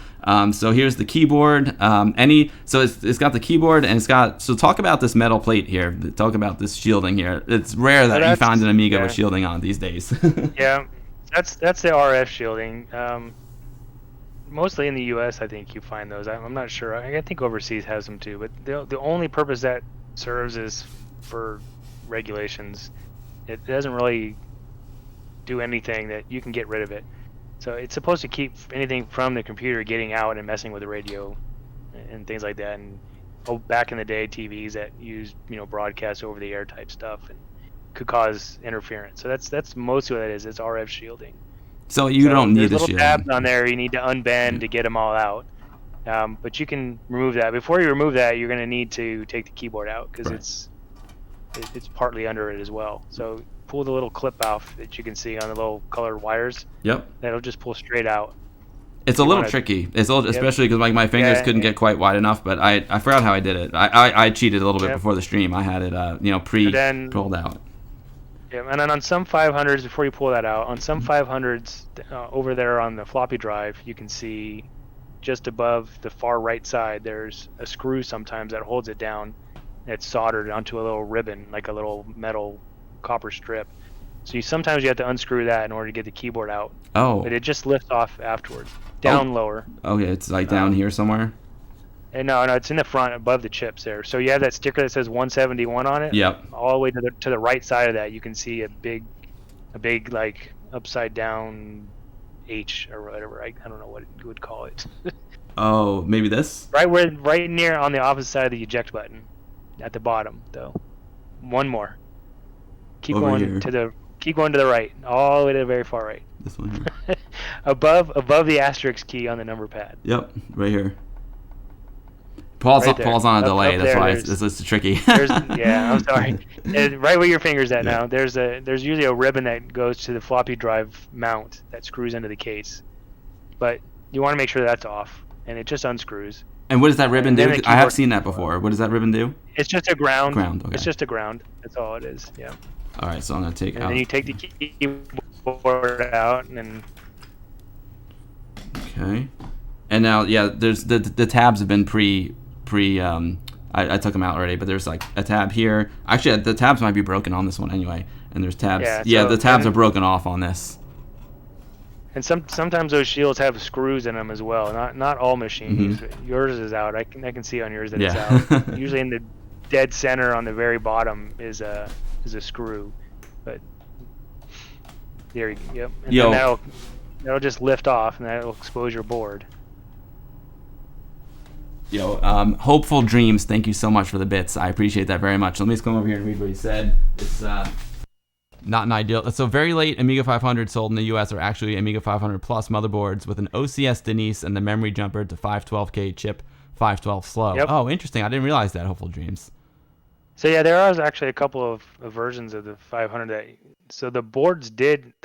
So here's the keyboard. So it's got the keyboard and it's got. So talk about this metal plate here. Talk about this shielding here. It's rare that you find an Amiga with shielding on these days. Yeah, that's the RF shielding. Mostly in the U.S., I think you find those. I'm not sure. I think overseas has them too. But the only purpose that serves is for regulations. It doesn't really do anything that you can get rid of it. So it's supposed to keep anything from the computer getting out and messing with the radio and things like that. And back in the day, TVs that used broadcast over the air type stuff and could cause interference. So that's mostly what it is. It's RF shielding. So you don't need the shielding. There's little tabs on there you need to unbend to get them all out. But you can remove that. Before you remove that, you're going to need to take the keyboard out because it's partly under it as well. So pull the little clip off that you can see on the little colored wires. Yep. That'll just pull straight out. It's a little tricky. It's especially because my fingers couldn't get quite wide enough. But I forgot how I did it. I cheated a little bit before the stream. I had it pre-pulled out. Yeah, and then on some 500s, before you pull that out, on some 500s over there on the floppy drive, you can see just above the far right side, there's a screw sometimes that holds it down. It's soldered onto a little ribbon, like a little metal copper strip. So sometimes you have to unscrew that in order to get the keyboard out. Oh. But it just lifts off afterwards. Down lower. Okay, it's like down here somewhere? And no, it's in the front above the chips there. So you have that sticker that says 171 on it. Yep. All the way to the right side of that, you can see a big like upside down H or whatever. I don't know what you would call it. Oh, maybe this? Right near on the opposite side of the eject button. At the bottom, though. One more. Keep going to the right, all the way to the very far right. This one here. above the asterisk key on the number pad. Yep, right here. Paul's on a delay. That's why this is tricky. I'm sorry. Right where your finger's at now. There's usually a ribbon that goes to the floppy drive mount that screws into the case, but you want to make sure that's off, and it just unscrews. And what does that ribbon and then do? the I have keyboard. seen that before. What does that ribbon do? It's just a ground. Ground. Okay. It's just a ground. That's all it is. Yeah. All right. So I'm gonna take And out. then you take the keyboard out, and then Okay. And now, yeah, there's the tabs have been I took them out already, but there's like a tab here. Actually, the tabs might be broken on this one anyway. And there's tabs. Yeah, Yeah, so the tabs then- are broken off on this. and sometimes those shields have screws in them as well. Not all machines. Yours is out. I can see on yours that it's Yeah. out. Usually in the dead center on the very bottom is a screw, but there you go. Yep. And Yo. then that'll just lift off, and that'll expose your board. Yo, Hopeful Dreams, thank you so much for the bits. I appreciate that very much. Let me just come over here and read what he said. It's not an ideal. So very late Amiga 500 sold in the US are actually Amiga 500 Plus motherboards with an OCS Denise and the memory jumper to 512K chip 512 slow. Yep. Oh, interesting. I didn't realize that, Hopeful Dreams. So yeah, there are actually a couple of versions of the 500 that. So the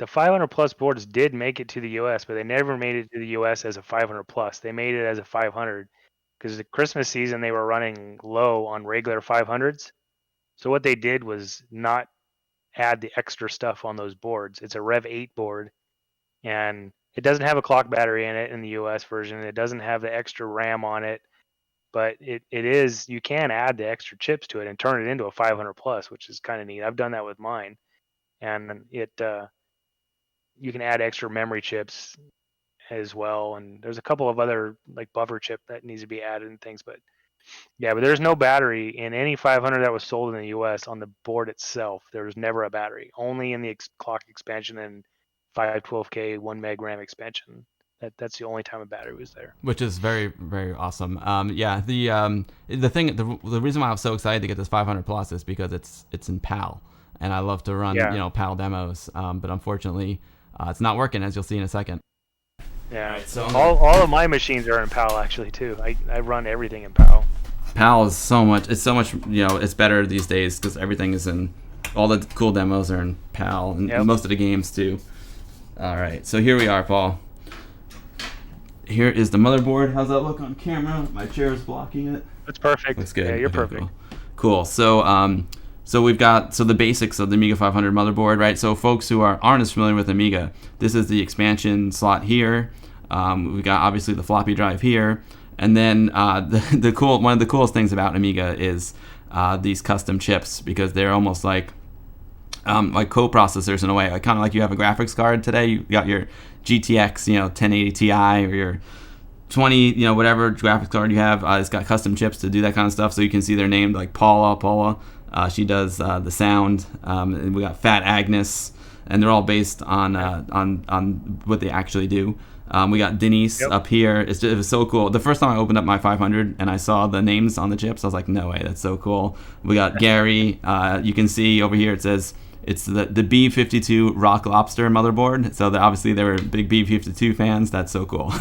500 plus boards did make it to the US, but they never made it to the US as a 500 plus. They made it as a 500 because the Christmas season they were running low on regular 500s. So what they did was not add the extra stuff on those boards. It's a Rev 8 board, and it doesn't have a clock battery in it in the US version. It doesn't have the extra RAM on it, but it is, you can add the extra chips to it and turn it into a 500 plus, which is kind of neat. I've done that with mine, and you can add extra memory chips as well, and there's a couple of other like buffer chip that needs to be added and things, but yeah, but there's no battery in any 500 that was sold in the US on the board itself. There was never a battery, only in the clock expansion and 512K 1 meg RAM expansion. That's the only time a battery was there. Which is very, very awesome. Yeah, the reason why I was so excited to get this 500 plus is because it's in PAL, and I love to run PAL demos. But unfortunately, it's not working, as you'll see in a second. Yeah. Right, so all of my machines are in PAL actually too. I run everything in PAL. PAL is so much. It's so much. It's better these days because everything is in. All the cool demos are in PAL, and most of the games too. All right, so here we are, Paul. Here is the motherboard. How's that look on camera? My chair is blocking it. That's perfect. Looks good. Yeah, you're Okay, perfect. Cool. So we've got the basics of the Amiga 500 motherboard, right? So folks who aren't as familiar with Amiga, this is the expansion slot here. We've got obviously the floppy drive here, and then one of the coolest things about Amiga is these custom chips, because they're almost like co-processors in a way. Like kind of like you have a graphics card today. You got your GTX 1080 Ti or your 20 whatever graphics card you have. It's got custom chips to do that kind of stuff. So you can see they're named like Paula. She does the sound. And we got Fat Agnes, and they're all based on what they actually do. We got Denise up here. It was so cool. The first time I opened up my 500 and I saw the names on the chips, I was like, no way, that's so cool. We got Gary. You can see over here it says it's the B52 Rock Lobster motherboard. So obviously they were big B52 fans. That's so cool.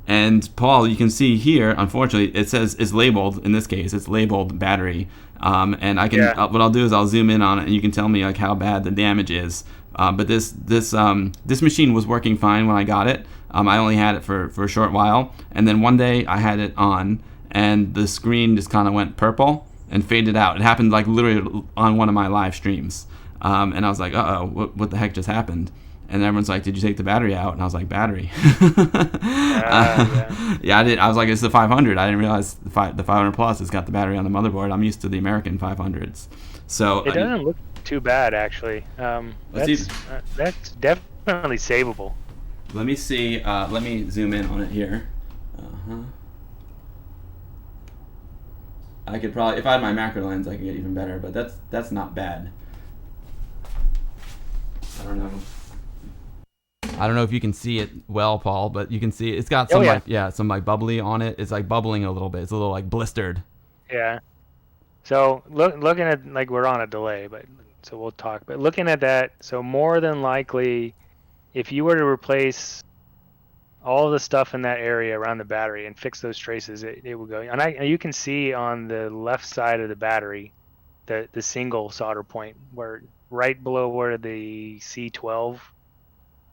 And Paul, you can see here, unfortunately, it says it's labeled. In this case, it's labeled battery. And I can what I'll do is I'll zoom in on it, and you can tell me like how bad the damage is. But this machine was working fine when I got it. I only had it for a short while, and then one day I had it on, and the screen just kind of went purple and faded out. It happened like literally on one of my live streams, and I was like, uh-oh, what the heck just happened? And everyone's like, did you take the battery out? And I was like, battery. Yeah, I did. I was like, it's the 500. I didn't realize the 500 Plus has got the battery on the motherboard. I'm used to the American 500s. So it doesn't look too bad, actually. That's definitely savable. Let me see. Let me zoom in on it here. I could probably, if I had my macro lens, I could get even better. But that's not bad. I don't know. I don't know if you can see it well, Paul, but you can see it's got some some bubbly on it. It's like bubbling a little bit. It's a little like blistered. Yeah. So looking at, like, we're on a delay, but so we'll talk. But looking at that, so more than likely, if you were to replace all the stuff in that area around the battery and fix those traces, it will go. And you can see on the left side of the battery, the single solder point, where right below where the C12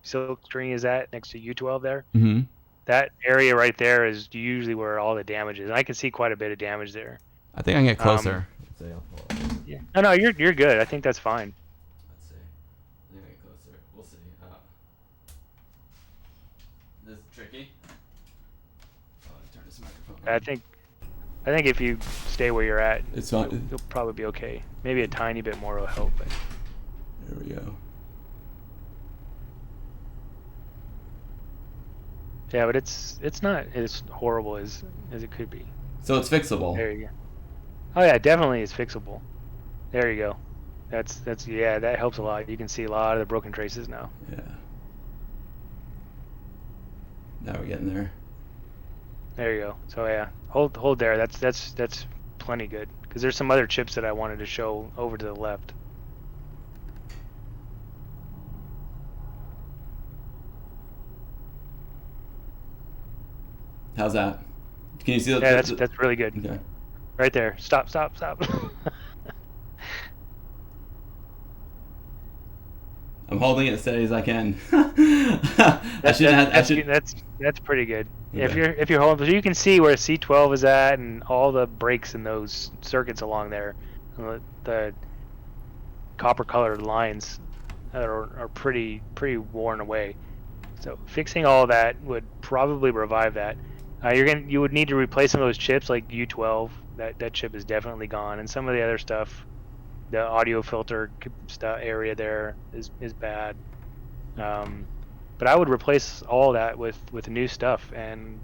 silk string is at, next to U12 there. Mm-hmm. that area right there is usually where all the damage is. I can see quite a bit of damage there. I think I can get Um, closer. Let's see. I'll pull it. yeah. No, you're good. I think that's fine. Let's see. I think I get closer. We'll see. This is tricky. Oh, let me turn this microphone I on. think if you stay where you're at, It's fine. you'll probably be okay. Maybe a tiny bit more will help. But There we go. yeah, but it's not as horrible as it could be. So it's fixable. There you go. Oh yeah, definitely it's fixable. There you go. That's yeah, that helps a lot. You can see a lot of the broken traces now. Yeah. Now we're getting there. There you go. So yeah, hold there. That's plenty good. Because there's some other chips that I wanted to show over to the left. How's that? Can you see the? Yeah, that's really good. Okay. Right there. Stop. I'm holding it as steady as I can. I should. That's pretty good. Okay. If you're holding, so you can see where C12 is at and all the breaks in those circuits along there, the copper colored lines are pretty worn away. So fixing all that would probably revive that. You would need to replace some of those chips like U12. That chip is definitely gone, and some of the other stuff, the audio filter stuff area there is bad. But I would replace all that with new stuff, and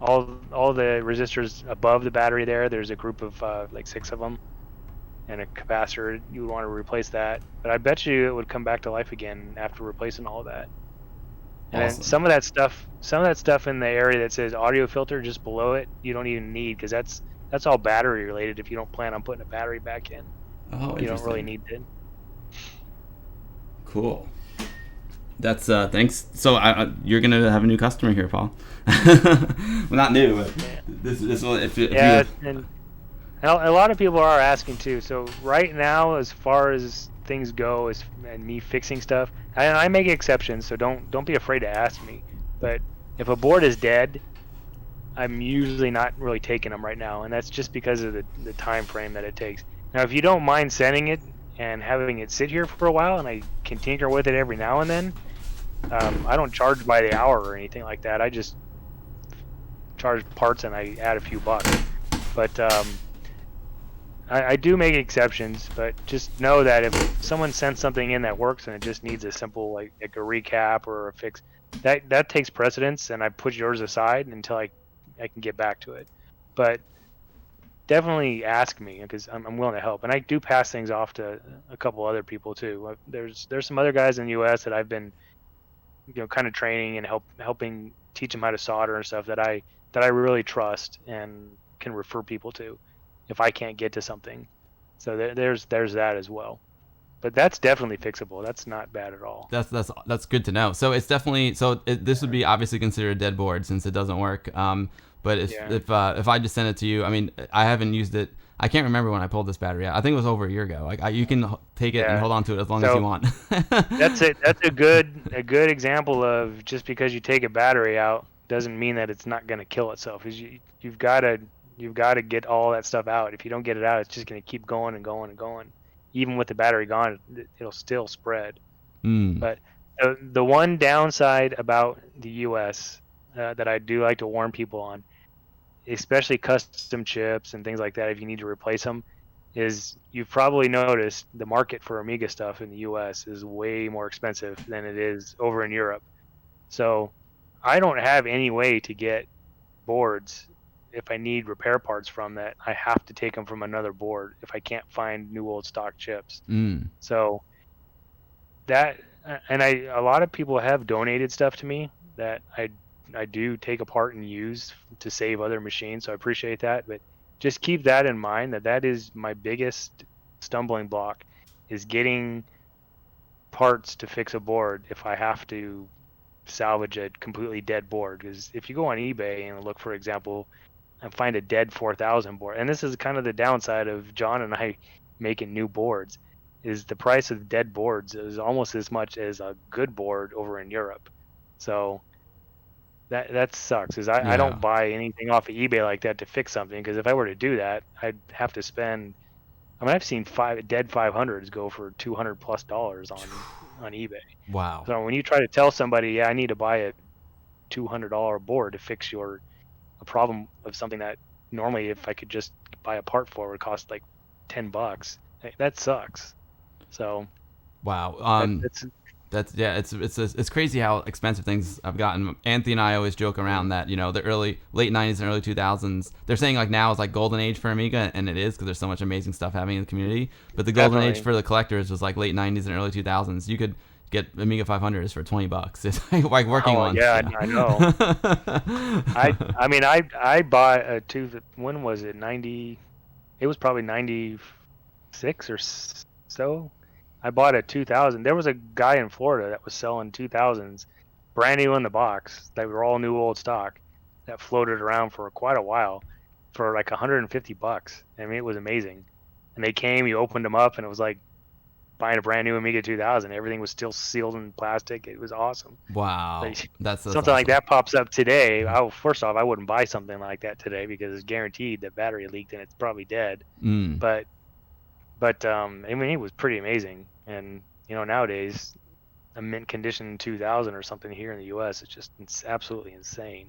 all the resistors above the battery there. There's a group of like 6 of them, and a capacitor. You would want to replace that, but I bet you it would come back to life again after replacing all of that. And Awesome. then some of that stuff in the area that says audio filter just below it, you don't even need, because that's all battery related. If you don't plan on putting a battery back in, Oh, you don't really need it. Cool. That's thanks. So you're gonna have a new customer here, Paul. Well, not new, but Yeah. this will if Yeah, you. and a lot of people are asking too. So right now, as far as things go, and me fixing stuff, I make exceptions. So don't be afraid to ask me. But if a board is dead, I'm usually not really taking them right now, and that's just because of the time frame that it takes. Now, if you don't mind sending it and having it sit here for a while, and I can tinker with it every now and then, I don't charge by the hour or anything like that. I just charge parts and I add a few bucks. But I do make exceptions, but just know that if someone sends something in that works and it just needs a simple like a recap or a fix, that takes precedence, and I put yours aside until I can get back to it. But definitely ask me, because I'm willing to help, and I do pass things off to a couple other people too. There's some other guys in the U.S. that I've been kind of training and helping teach them how to solder and stuff that I really trust and can refer people to if I can't get to something. So there's that as well. But that's definitely fixable. That's not bad at all. That's good to know. So it's definitely this would be obviously considered a dead board since it doesn't work. But if I just send it to you, I mean, I haven't used it. I can't remember when I pulled this battery out. I think it was over a year ago. Like you can take it and hold on to it as long as you want. That's a good example of just because you take a battery out doesn't mean that it's not going to kill itself. You've got to get all that stuff out. If you don't get it out, it's just going to keep going and going and going. Even with the battery gone, it'll still spread. But the one downside about the U.S. That I do like to warn people on, especially custom chips and things like that, if you need to replace them, is you've probably noticed the market for Amiga stuff in the US is way more expensive than it is over in Europe. So I don't have any way to get boards if I need repair parts from that. I have to take them from another board if I can't find new old stock chips. So that, and a lot of people have donated stuff to me that I do take apart and use to save other machines. So I appreciate that, but just keep that in mind, that is my biggest stumbling block, is getting parts to fix a board if I have to salvage a completely dead board. Because if you go on eBay and look, for example, and find a dead 4000 board, and this is kind of the downside of John and I making new boards, is the price of dead boards is almost as much as a good board over in Europe. So That sucks. Is I Yeah. don't buy anything off of eBay like that to fix something, because if I were to do that, I'd have to spend. I mean, I've seen dead 500s go for $200+ on eBay. Wow. So when you try to tell somebody, yeah, I need to buy a $200 board to fix a problem of something that normally if I could just buy a part for would cost like $10, that sucks. So Wow. that's That's yeah, it's crazy how expensive things have gotten. Anthony and I always joke around that the late '90s and early 2000s. They're saying like now is like golden age for Amiga, and it is because there's so much amazing stuff happening in the community. But the golden age definitely. for the collectors was like late '90s and early 2000s. You could get Amiga 500s for $20. It's like working Oh ones. yeah, I know. I mean I bought a two. When was it? 90. It was probably 96 or so. I bought a 2000. There was a guy in Florida that was selling 2000s, brand new in the box. They were all new old stock that floated around for quite a while for like $150. I mean, it was amazing. And they came, you opened them up, and it was like buying a brand new Amiga 2000. Everything was still sealed in plastic. It was awesome. Wow, Like, that's something like awesome. that pops up today. First off, I wouldn't buy something like that today because it's guaranteed the battery leaked and it's probably dead. Mm. But I mean, it was pretty amazing. And nowadays, a mint condition 2000 or something here in the U.S. it's absolutely insane.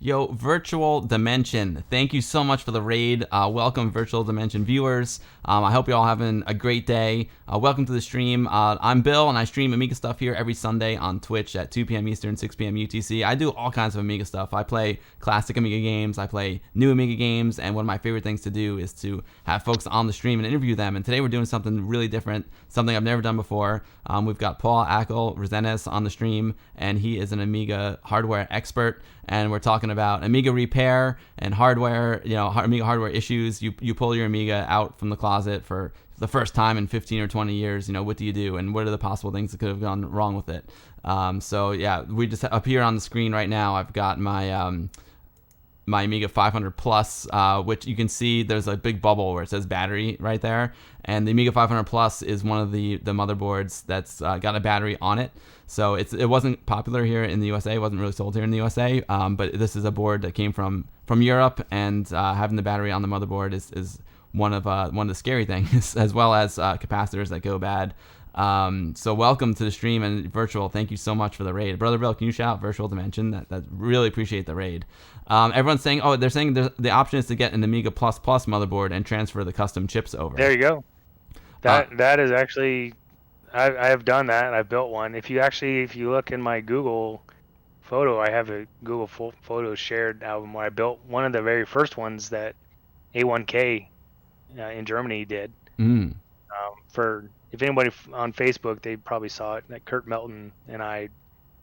Yo, Virtual Dimension, thank you so much for the raid. Welcome, Virtual Dimension viewers. I hope you're all having a great day. Welcome to the stream. I'm Bill, and I stream Amiga stuff here every Sunday on Twitch at 2 p.m. Eastern, 6 p.m. UTC. I do all kinds of Amiga stuff. I play classic Amiga games. I play new Amiga games, and one of my favorite things to do is to have folks on the stream and interview them. And today we're doing something really different, something I've never done before. We've got Paul Acill Rezendes on the stream, and he is an Amiga hardware expert. And we're talking about Amiga repair and hardware, Amiga hardware issues. You pull your Amiga out from the closet for the first time in 15 or 20 years. What do you do, and what are the possible things that could have gone wrong with it? So yeah, we just up here on the screen right now. I've got my Amiga 500 Plus, which you can see there's a big bubble where it says battery right there. And the Amiga 500 Plus is one of the motherboards that's got a battery on it. So it wasn't popular here in the USA. It wasn't really sold here in the USA. But this is a board that came from Europe, and having the battery on the motherboard is one of the scary things, as well as capacitors that go bad. So welcome to the stream, and Virtual, thank you so much for the raid. Brother Bill, can you shout out Virtual Dimension? That really appreciate the raid. Everyone's saying, they're saying the option is to get an Amiga Plus Plus motherboard and transfer the custom chips over. There you go. Uh, That is actually, I have done that. I've built one. If you look in my Google photo, I have a Google photo shared album where I built one of the very first ones that A1K in Germany did. mm, For if anybody on Facebook, they probably saw it. That Kurt Melton and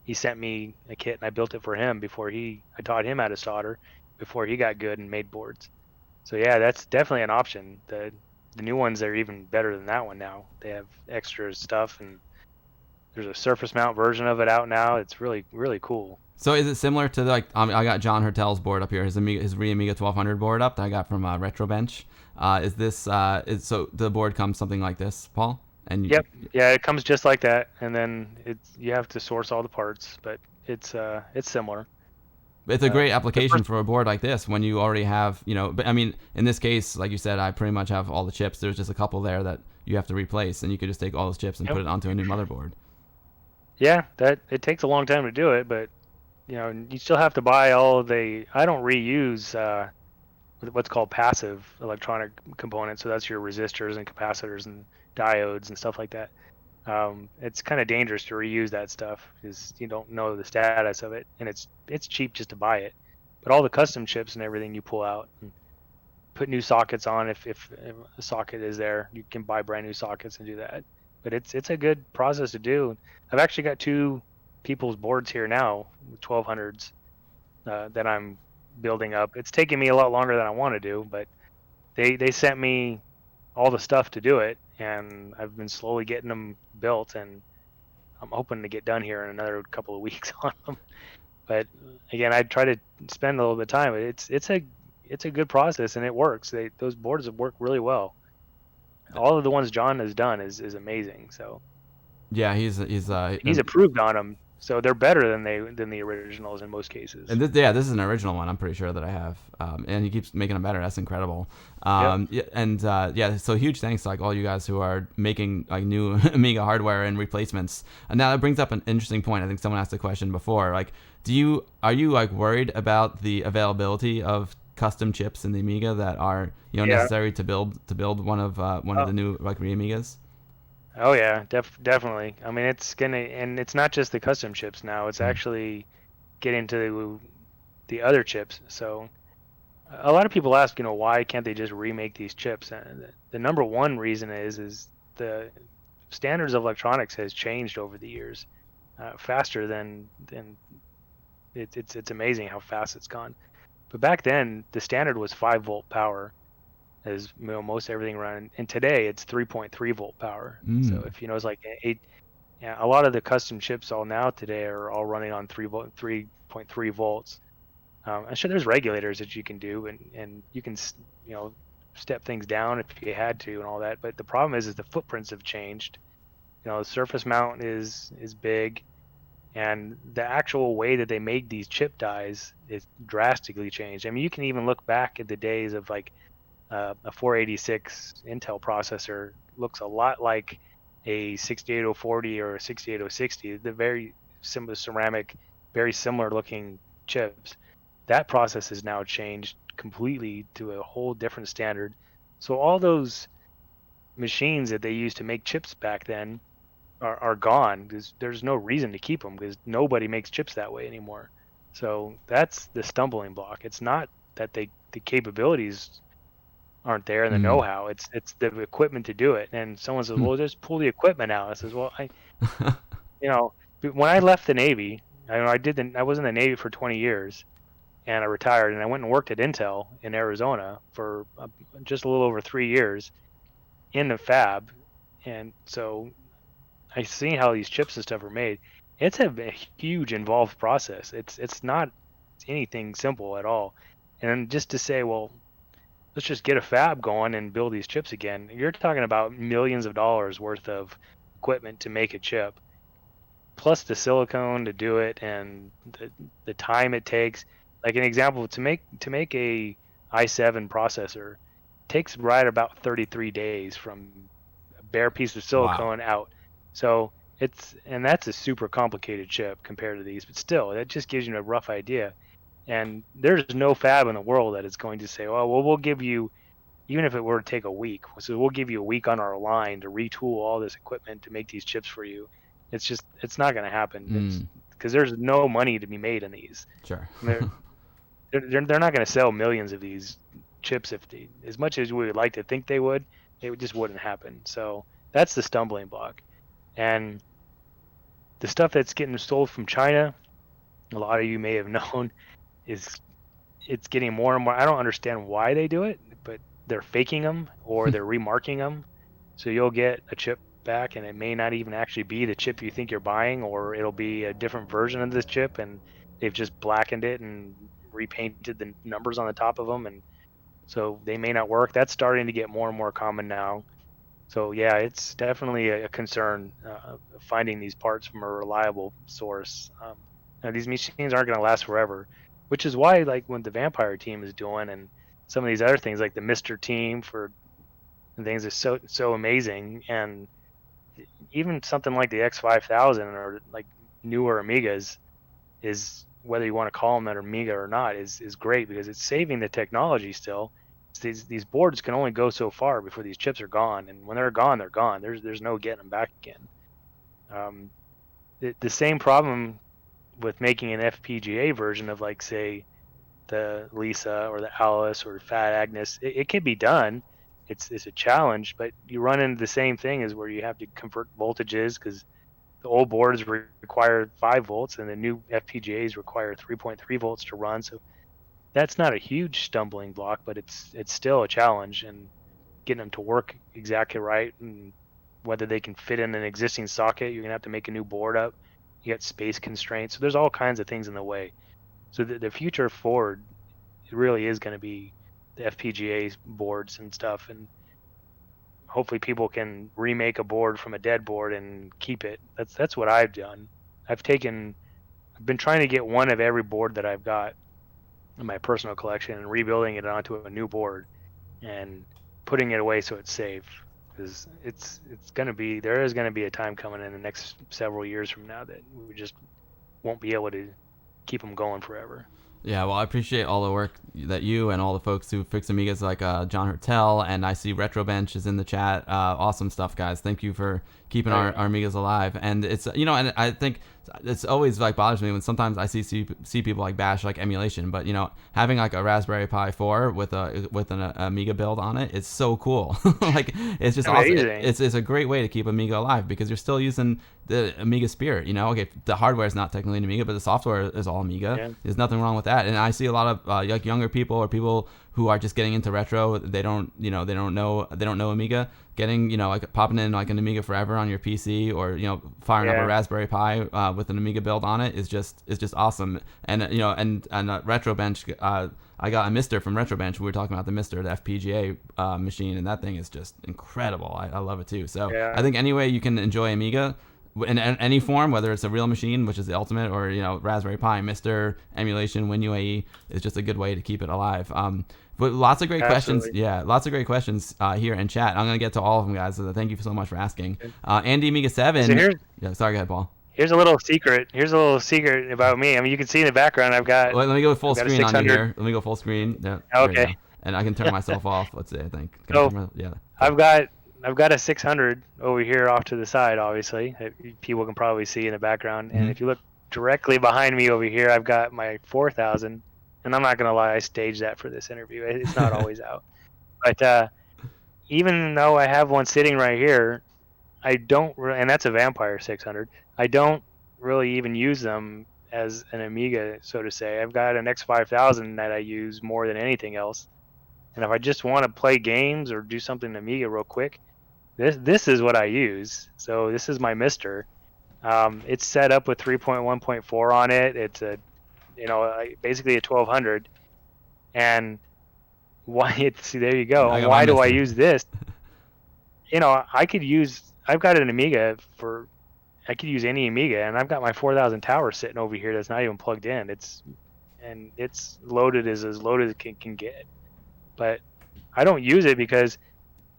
he sent me a kit and I built it for him I taught him how to solder before he got good and made boards. So yeah, that's definitely an option. The new ones are even better than that one now. They have extra stuff, and there's a surface mount version of it out now. It's really really cool. so is it similar to I got John Hertel's board up here, his Amiga 1200 board up that I got from Retrobench. Is this so the board comes something like this, Paul? And Yep, yeah, it comes just like that, and then you have to source all the parts, but it's similar. it's a great The application first, for a board like this when you already have, but I mean, in this case, like you said, I pretty much have all the chips. There's just a couple there that you have to replace, and you could just take all those chips and yep. put it onto a new motherboard. Yeah, that it takes a long time to do it, but you still have to buy all of the. I don't reuse what's called passive electronic components, so that's your resistors and capacitors and diodes and stuff like that. It's kind of dangerous to reuse that stuff because you don't know the status of it, and it's cheap just to buy it. But all the custom chips and everything you pull out and put new sockets on if a socket is there, you can buy brand new sockets and do that. But it's a good process to do. I've actually got two people's boards here now, 1200s, that I'm building up. It's taking me a lot longer than I want to do, but they sent me all the stuff to do it, and I've been slowly getting them built, and I'm hoping to get done here in another couple of weeks on them. But again, I try to spend a little bit of time. It's a good process, and it works. Those boards have worked really well. All of the ones John has done is amazing. So Yeah, he's approved on them. So they're better than the originals in most cases. And this is an original one. I'm pretty sure that I have, and he keeps making them better. That's incredible. Yep. Yeah, and yeah, so huge thanks to like all you guys who are making like new Amiga hardware and replacements. And now that brings up an interesting point. I think someone asked a question before. Like, are you like worried about the availability of custom chips in the Amiga that are Yeah. necessary to build one of Oh, the new like Amigas? oh yeah, definitely. I mean, it's gonna, and it's not just the custom chips now. It's Mm. actually getting to the other chips. So a lot of people ask, why can't they just remake these chips? And the number one reason is the standards of electronics has changed over the years, faster than it's amazing how fast it's gone. But back then, the standard was 5-volt power, as most everything run, and today it's 3.3-volt power. So Mm. if it's like eight, yeah, a lot of the custom chips all now today are all running on 3.3 volts. I'm sure there's regulators that you can do, and you can you know step things down if you had to and all that. But the problem is the footprints have changed. The surface mount is big, and the actual way that they make these chip dies is drastically changed. I mean, you can even look back at the days of like a 486 Intel processor looks a lot like a 68040 or a 68060. The very similar ceramic, very similar looking chips. That process has now changed completely to a whole different standard. So all those machines that they used to make chips back then are gone because there's no reason to keep them because nobody makes chips that way anymore. So that's the stumbling block. It's not that the capabilities aren't there and the Mm. know-how. It's the equipment to do it. And someone says, Hmm. "Well, just pull the equipment out." I says, "Well, you know, when I left the Navy, I was in the Navy for 20 years, and I retired, and I went and worked at Intel in Arizona for just a little over 3 years in the fab, and so I seen how these chips and stuff are made. It's a huge involved process. It's not anything simple at all. And just to say, well, let's just get a fab going and build these chips again. You're talking about millions of dollars worth of equipment to make a chip, plus the silicone to do it and the time it takes. Like an example, to make a i7 processor takes right about 33 days from a bare piece of Wow. silicone out. So and that's a super complicated chip compared to these, but still, that just gives you a rough idea. And there's no fab in the world that is going to say, "Oh, well, we'll give you," even if it were to take a week. So we'll give you a week on our line to retool all this equipment to make these chips for you. It's not going to happen. It's Mm. because there's no money to be made in these. Sure. I mean, they're not going to sell millions of these chips if they, as much as we would like to think they would, it just wouldn't happen. So that's the stumbling block. And the stuff that's getting sold from China, a lot of you may have known, is it's getting more and more. I don't understand why they do it, but they're faking them or they're remarking them. So you'll get a chip back and it may not even actually be the chip you think you're buying, or it'll be a different version of this chip and they've just blackened it and repainted the numbers on the top of them. And so they may not work. That's starting to get more and more common now. So yeah, it's definitely a concern, finding these parts from a reliable source. Now these machines aren't going to last forever, which is why like when the Vampire team is doing and some of these other things like the Mister team for and things is so amazing, and even something like the X5000 or like newer Amigas is, whether you want to call them an Amiga or not, is great because it's saving the technology still. These boards can only go so far before these chips are gone, and when they're gone, they're gone. There's no getting them back again. Um, the same problem with making an FPGA version of like say the Lisa or the Alice or Fat Agnes, it can be done. It's a challenge, but you run into the same thing as where you have to convert voltages because the old boards require 5 volts and the new FPGAs require 3.3 volts to run. So that's not a huge stumbling block, but it's still a challenge, and getting them to work exactly right and whether they can fit in an existing socket. You're gonna have to make a new board up. You got space constraints. So there's all kinds of things in the way. So the future forward, it really is going to be the FPGA boards and stuff, and hopefully people can remake a board from a dead board and keep it. That's what I've done. I've been trying to get one of every board that I've got in my personal collection and rebuilding it onto a new board and putting it away so it's safe. Because there is gonna be a time coming in the next several years from now that we just won't be able to keep them going forever. Yeah, well, I appreciate all the work that you and all the folks who fix Amigas, like John Hertel, and I see Retrobench is in the chat. Awesome stuff, guys. Thank you for keeping our Amigas alive. And it's, and I think it's always like bothers me when sometimes I see people like bash like emulation, but having like a Raspberry Pi 4 with an Amiga build on it is so cool. Like it's just awesome. It's a great way to keep Amiga alive because you're still using the Amiga spirit. Okay, the hardware is not technically an Amiga, but the software is all Amiga. Yeah. There's nothing wrong with that. And I see a lot of like younger people or people who are just getting into retro. They don't know Amiga. Getting like popping in like an Amiga Forever on your PC or firing up a Raspberry Pi with an Amiga build on it is just awesome. And and Retrobench, I got a Mister from Retrobench. We were talking about the Mister, the FPGA machine, and that thing is just incredible. I love it too. So I think any way you can enjoy Amiga in any form, whether it's a real machine, which is the ultimate, or Raspberry Pi, Mister, emulation, WinUAE, is just a good way to keep it alive. But lots of great questions. Yeah, lots of great questions here in chat. I'm gonna get to all of them, guys. So thank you so much for asking. Andy Amiga 7. So sorry, go ahead, Paul. Here's a little secret. About me. I mean, you can see in the background I've got. Let me go full screen on you here. Let me go full screen. Yeah. Okay. And I can turn myself off. Let's see. I think. I've got a 600 over here off to the side. Obviously, people can probably see in the background. And if you look directly behind me over here, I've got my 4000. And I'm not gonna lie, I staged that for this interview. It's not always out. But even though I have one sitting right here, I don't, and that's a Vampire 600. I don't really even use them as an Amiga, so to say. I've got an X5000 that I use more than anything else. And if I just want to play games or do something in Amiga real quick, this is what I use. So this is my Mister. It's set up with 3.1.4 on it. It's a basically a 1200, and see, there you go. And why do I use this? I've got an Amiga I could use any Amiga, and I've got my 4000 tower sitting over here that's not even plugged in. It's loaded as loaded as it can get, but I don't use it because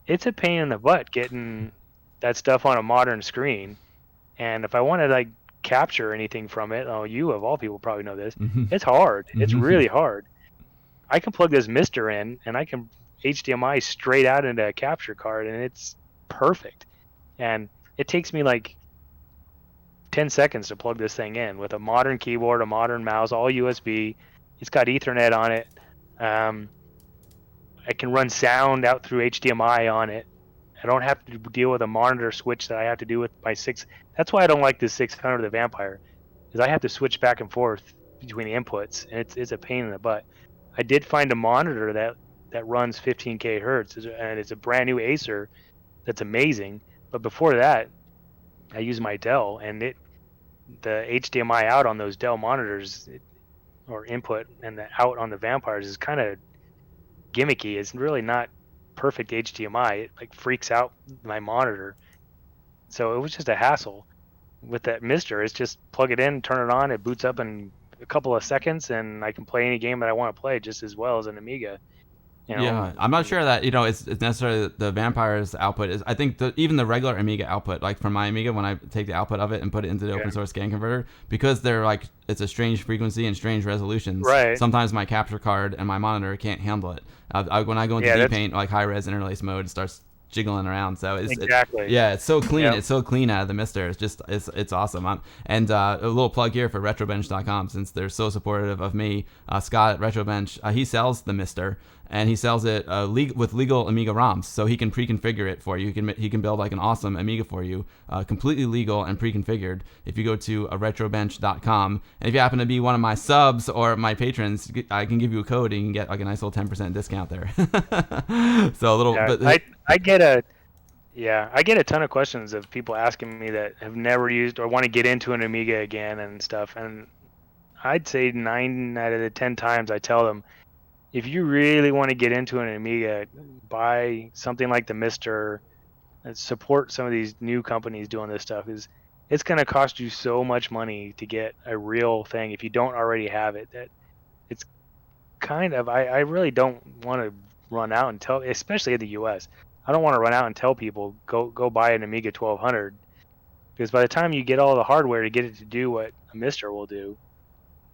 it's a pain in the butt getting that stuff on a modern screen. And if I want to like capture anything from it, you of all people probably know this, it's hard. It's really hard. I can plug this Mister in and I can HDMI straight out into a capture card, and it's perfect. And it takes me like 10 seconds to plug this thing in with a modern keyboard, a modern mouse, all USB. It's got Ethernet on it. I can run sound out through HDMI on it. I don't have to deal with a monitor switch that I have to do with my 6. That's why I don't like this 600 of the Vampire, because I have to switch back and forth between the inputs, and it's a pain in the butt. I did find a monitor that runs 15K hertz, and it's a brand new Acer that's amazing. But before that, I use my Dell, and the HDMI out on those Dell monitors, or input, and the out on the Vampires is kind of gimmicky. It's really not perfect HDMI. It like freaks out my monitor. So it was just a hassle. With that Mister, it's just plug it in, turn it on, it boots up in a couple of seconds, and I can play any game that I want to play just as well as an Amiga. Yeah, I'm not sure that it's necessarily the Vampire's output is. I think even the regular Amiga output, like from my Amiga, when I take the output of it and put it into the open source scan converter, because they're like it's a strange frequency and strange resolutions. Right. Sometimes my capture card and my monitor can't handle it. When I go into DPaint, like high res interlace mode, it starts jiggling around. So it's it's so clean. Yep. It's so clean out of the Mister. It's just it's awesome. And a little plug here for retrobench.com, since they're so supportive of me. Scott at Retrobench, he sells the Mister, and he sells it with legal Amiga ROMs, so he can pre-configure it for you. He can build like an awesome Amiga for you, completely legal and pre-configured. If you go to retrobench.com, and if you happen to be one of my subs or my patrons, I can give you a code and you can get like a nice little 10% discount there. So a little. Yeah, I get a ton of questions of people asking me that have never used or want to get into an Amiga again and stuff, and I'd say 9 out of the 10 times I tell them, if you really want to get into an Amiga, buy something like the Mister and support some of these new companies doing this stuff. Is it's going to cost you so much money to get a real thing if you don't already have it. That it's kind of I really don't want to run out and tell, especially in the U.S. I don't want to run out and tell people go buy an Amiga 1200, because by the time you get all the hardware to get it to do what a Mister will do,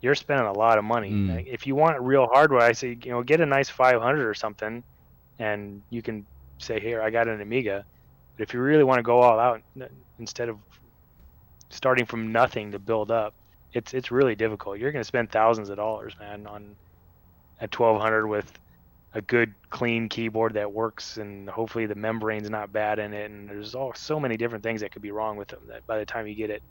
you're spending a lot of money. Mm. Like, if you want real hardware, I say, get a nice 500 or something, and you can say, here, I got an Amiga. But if you really want to go all out, instead of starting from nothing to build up, it's really difficult. You're going to spend thousands of dollars, man, on a 1200 with a good clean keyboard that works, and hopefully the membrane's not bad in it, and there's so many different things that could be wrong with them that by the time you get it.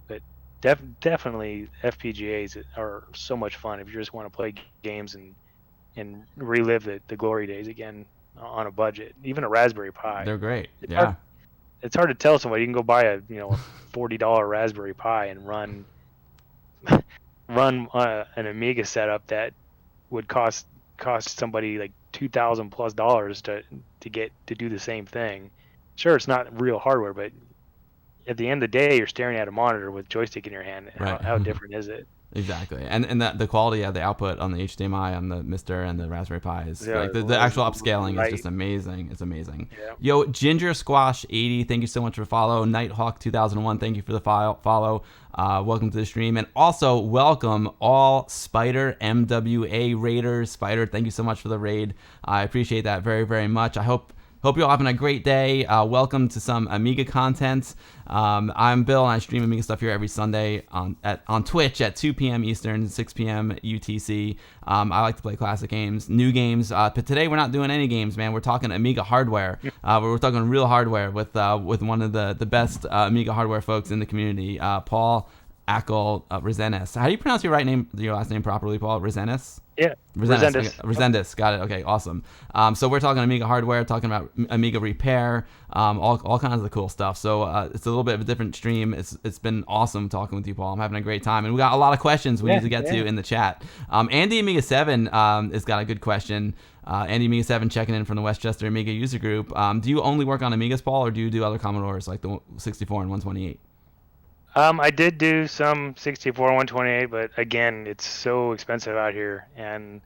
But definitely FPGAs are so much fun if you just want to play games and relive the glory days again on a budget. Even a Raspberry Pi. They're great. It's hard, Yeah. it's hard to tell somebody you can go buy a $40 Raspberry Pi and run an Amiga setup that would cost somebody like $2,000+ to get to do the same thing. Sure, it's not real hardware, but at the end of the day, you're staring at a monitor with joystick in your hand. Right. How different is it? Exactly, and the quality of the output on the HDMI on the Mister and the Raspberry Pi is Yeah, like the actual upscaling right. is just amazing. It's amazing. Yeah. Yo, Ginger Squash 80, thank you so much for follow. Nighthawk 2001, thank you for the follow. Welcome to the stream, and also welcome all Spider MWA raiders. Spider, thank you so much for the raid. I appreciate that very, very much. I hope you're all having a great day. Welcome to some Amiga content. I'm Bill, and I stream Amiga stuff here every Sunday on Twitch at 2 p.m. Eastern, 6 p.m. UTC. I like to play classic games, new games. But today we're not doing any games, man. We're talking Amiga hardware. We're talking real hardware with one of the best Amiga hardware folks in the community, Paul Acill Rezendes. How do you pronounce your last name properly, Paul? Rezendes? Yeah. Rezendes. Rezendes. Got it. Okay, awesome. So we're talking Amiga hardware, talking about Amiga repair, all kinds of cool stuff. So it's a little bit of a different stream. It's been awesome talking with you, Paul. I'm having a great time, and we got a lot of questions we need to get to in the chat. Andy Amiga 7 has got a good question. Andy Amiga 7 checking in from the Westchester Amiga user group. Do you only work on Amigas, Paul, or do you do other Commodores like the 64 and 128? I did do some 64 and 128, but again, it's so expensive out here, and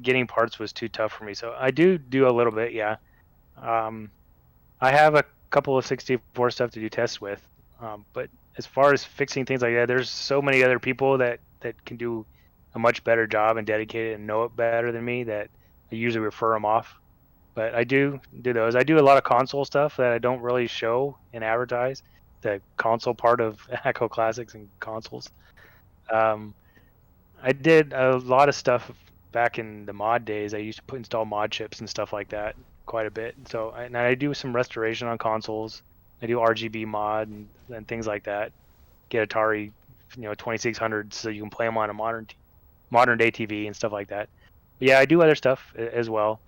getting parts was too tough for me. So I do a little bit, yeah. I have a couple of 64 stuff to do tests with, but as far as fixing things like that, there's so many other people that can do a much better job and dedicated and know it better than me that I usually refer them off. But I do those. I do a lot of console stuff that I don't really show and advertise. The console part of Echo Classics and consoles. I did a lot of stuff back in the mod days. I used to install mod chips and stuff like that quite a bit. So and I do some restoration on consoles. I do RGB mod and things like that. Get Atari, 2600 so you can play them on a modern day TV and stuff like that. But yeah, I do other stuff as well.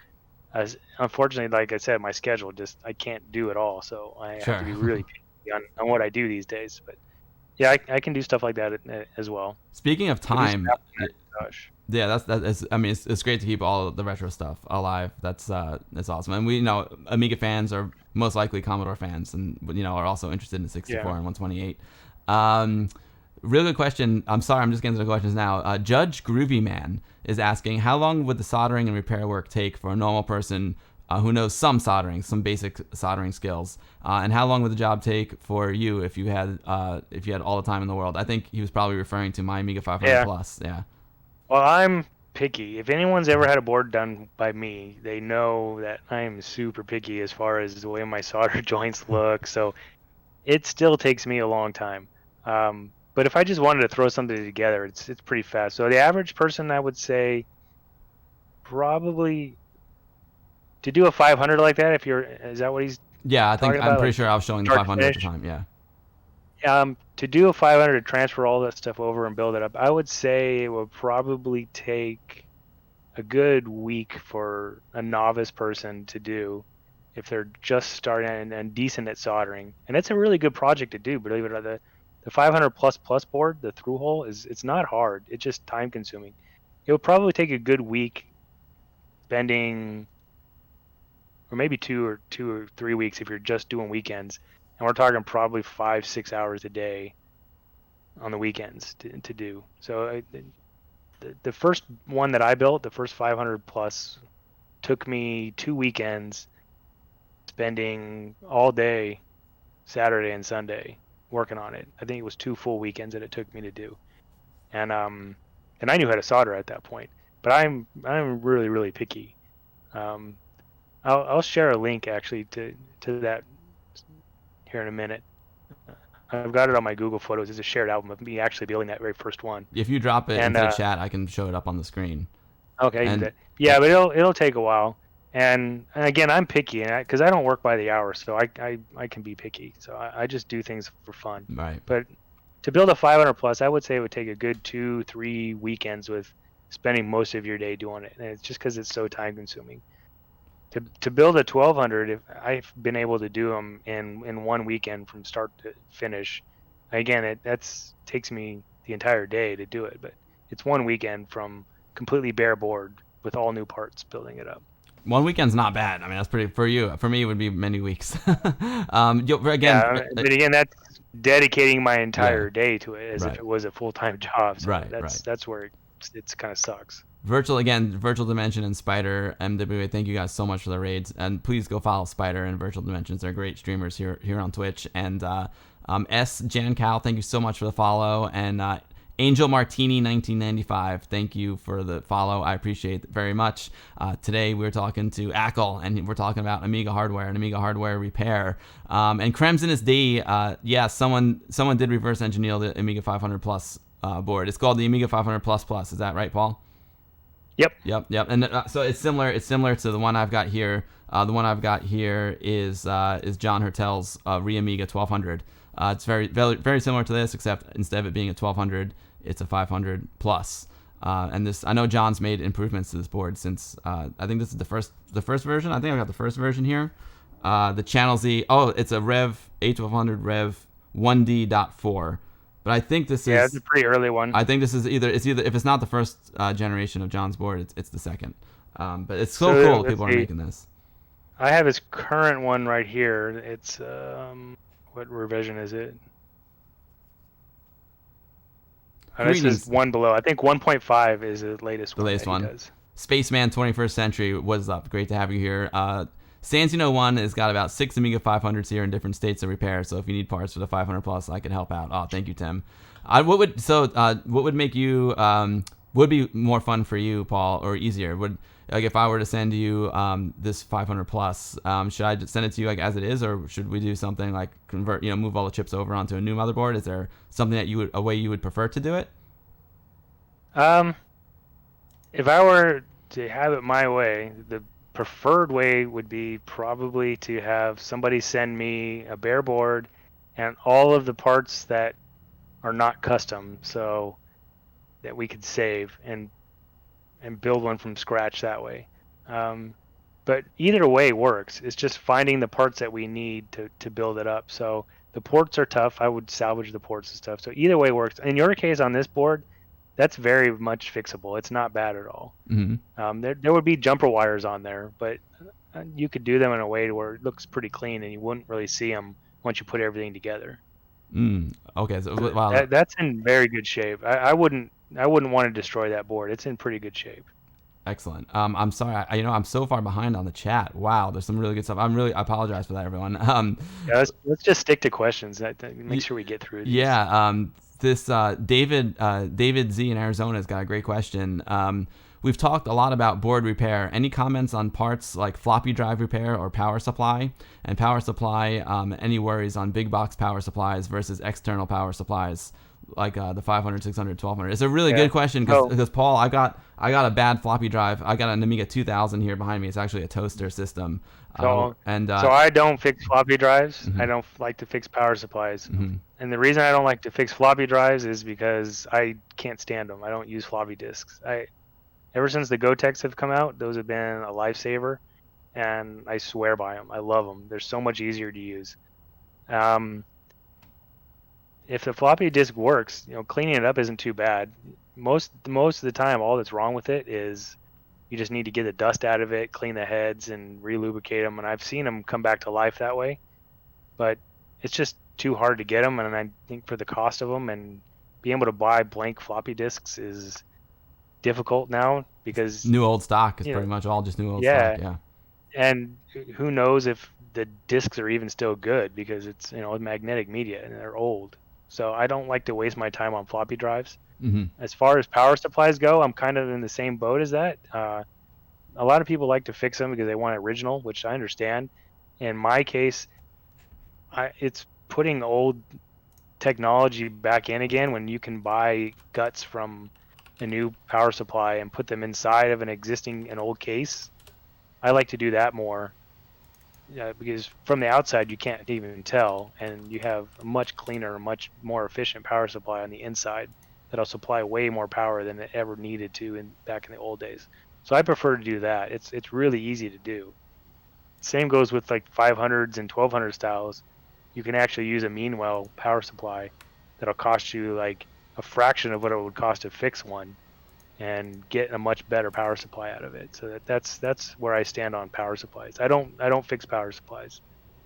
Unfortunately, like I said, my schedule I can't do it all. So I have to be really picky on what I do these days. But yeah, I can do stuff like that as well. Speaking of time, Gosh. yeah, that's. I mean, it's great to keep all the retro stuff alive. That's awesome. And we Amiga fans are most likely Commodore fans, and are also interested in 64 and 128. Real good question. I'm sorry, I'm just getting to the questions now. Judge Groovy Man is asking, how long would the soldering and repair work take for a normal person who knows some soldering, some basic soldering skills, and how long would the job take for you if you had all the time in the world? I think he was probably referring to my Amiga 500 Plus. Yeah. Well, I'm picky. If anyone's ever had a board done by me, they know that I'm super picky as far as the way my solder joints look. So it still takes me a long time. But if I just wanted to throw something together, it's pretty fast. So the average person, I would say, probably to do a 500 like that. Is that what he's? Yeah, I think I'm pretty sure I was showing the 500 at the time. Yeah. To do a 500 to transfer all that stuff over and build it up, I would say it would probably take a good week for a novice person to do if they're just starting and decent at soldering. And it's a really good project to do, believe it or not. The 500 plus board, the through hole, it's not hard. It's just time consuming. It would probably take a good week spending, or maybe two or 3 weeks if you're just doing weekends. and we're talking probably 5-6 hours a day on the weekends to do. So the first one that I built, the first 500 plus, took me 2 weekends, spending all day Saturday and Sunday working on it. I think it was 2 full weekends that it took me to do, and I knew how to solder at that point. But I'm really really picky. Um, I'll share a link actually to that here in a minute. I've got it on my Google Photos. It's a shared album of me actually building that very first one. If you drop it And into the chat, I can show it up on the screen. okay, I can do And that. Yeah, but it'll take a while. And again, I'm picky, because I don't work by the hour, so I can be picky. So I just do things for fun. right. But to build a 500 plus, I would say it would take a good 2-3 weekends with spending most of your day doing it. And it's just because it's so time consuming. To build a 1200, I've been able to do them in one weekend from start to finish. Again, that's takes me the entire day to do it, but it's one weekend from completely bare board with all new parts building it up. One weekend's not bad. I mean, that's pretty for you. For me, it would be many weeks. But again, that's dedicating my entire Yeah. day to it as Right. if it was a full-time job. So Right, that's where it's kind of sucks. Virtual Dimension and Spider MWA. Thank you guys so much for the raids, and please go follow Spider and Virtual Dimensions. They're great streamers here on Twitch. And Jan Cal, thank you so much for the follow. And Angel Martini 1995, thank you for the follow. I appreciate it very much. Today we're talking to Acill, and we're talking about Amiga hardware and Amiga hardware repair. And Cremsinus D, yeah, someone did reverse engineer the Amiga 500 Plus board. It's called the Amiga 500 Plus Plus. Is that right, Paul? Yep. And so it's similar. It's similar to the one I've got here. The one I've got here is John Hertel's Amiga 1200. It's very similar to this, except instead of it being a 1200, it's a 500 plus. And this, I know John's made improvements to this board since I think this is the first version. I think I've got the first version here. The Channel Z. Oh, it's a Rev A1200 Rev 1D.4. But I think this is it's a pretty early one. I think this is either if it's not the first generation of John's board, it's the second. But it's so cool that people are making this. I have his current one right here. It's what revision is it? This is one below. I think 1.5 is the latest one. The latest one. Spaceman 21st Century, what's up? Great to have you here. Sansino 1 has got about 6 Amiga 500s here in different states of repair, so if you need parts for the 500 plus, I can help out. Oh, thank you, Tim. What would make you would be more fun for you, Paul, or easier? If I were to send you this 500 plus, should I just send it to you like as it is, or should we do something like convert, move all the chips over onto a new motherboard? Is there something that a way you would prefer to do it? If I were to have it my way, the preferred way would be probably to have somebody send me a bare board and all of the parts that are not custom, so that we could save and build one from scratch that way. But either way works. It's just finding the parts that we need to build it up. So the ports are tough. I would salvage the ports and stuff. So either way works. In your case on this board, that's very much fixable. It's not bad at all. Mm-hmm. There would be jumper wires on there, but you could do them in a way to where it looks pretty clean and you wouldn't really see them once you put everything together. Okay, so wow. That's in very good shape. I wouldn't want to destroy that board. It's in pretty good shape. Excellent. I'm sorry. I'm so far behind on the chat. Wow, there's some really good stuff. I apologize for that, everyone. Yeah, let's just stick to questions. Make sure we get through these. Yeah. This David Z in Arizona has got a great question. We've talked a lot about board repair. Any comments on parts like floppy drive repair or power supply? And power supply, any worries on big box power supplies versus external power supplies like the 500, 600, 1200? It's a really good question because Paul, I got a bad floppy drive. I got an Amiga 2000 here behind me. It's actually a toaster system. So I don't fix floppy drives. Mm-hmm. I don't like to fix power supplies. Mm-hmm. And the reason I don't like to fix floppy drives is because I can't stand them. I don't use floppy disks. Ever since the Gotex have come out, those have been a lifesaver, and I swear by them. I love them. They're so much easier to use. If the floppy disk works, cleaning it up isn't too bad. Most of the time, all that's wrong with it is you just need to get the dust out of it, clean the heads, and re-lubricate them. And I've seen them come back to life that way. But it's just too hard to get them, and I think for the cost of them and being able to buy blank floppy disks is difficult now because New old stock is you know, pretty much all just new old stock. yeah, Yeah. and who knows if the discs are even still good because it's magnetic media and they're old. So I don't like to waste my time on floppy drives. Mm-hmm. As far as power supplies go, I'm kind of in the same boat as that. A lot of people like to fix them because they want original, which I understand. In my case, it's putting old technology back in again when you can buy guts from a new power supply and put them inside of an old case. I like to do that more because from the outside you can't even tell, and you have a much cleaner, much more efficient power supply on the inside that'll supply way more power than it ever needed to in back in the old days. So I prefer to do that. It's really easy to do. Same goes with like 500s and 1200 styles. You can actually use a Meanwell power supply that'll cost you like a fraction of what it would cost to fix one and get a much better power supply out of it. So that's where I stand on power supplies. I don't fix power supplies.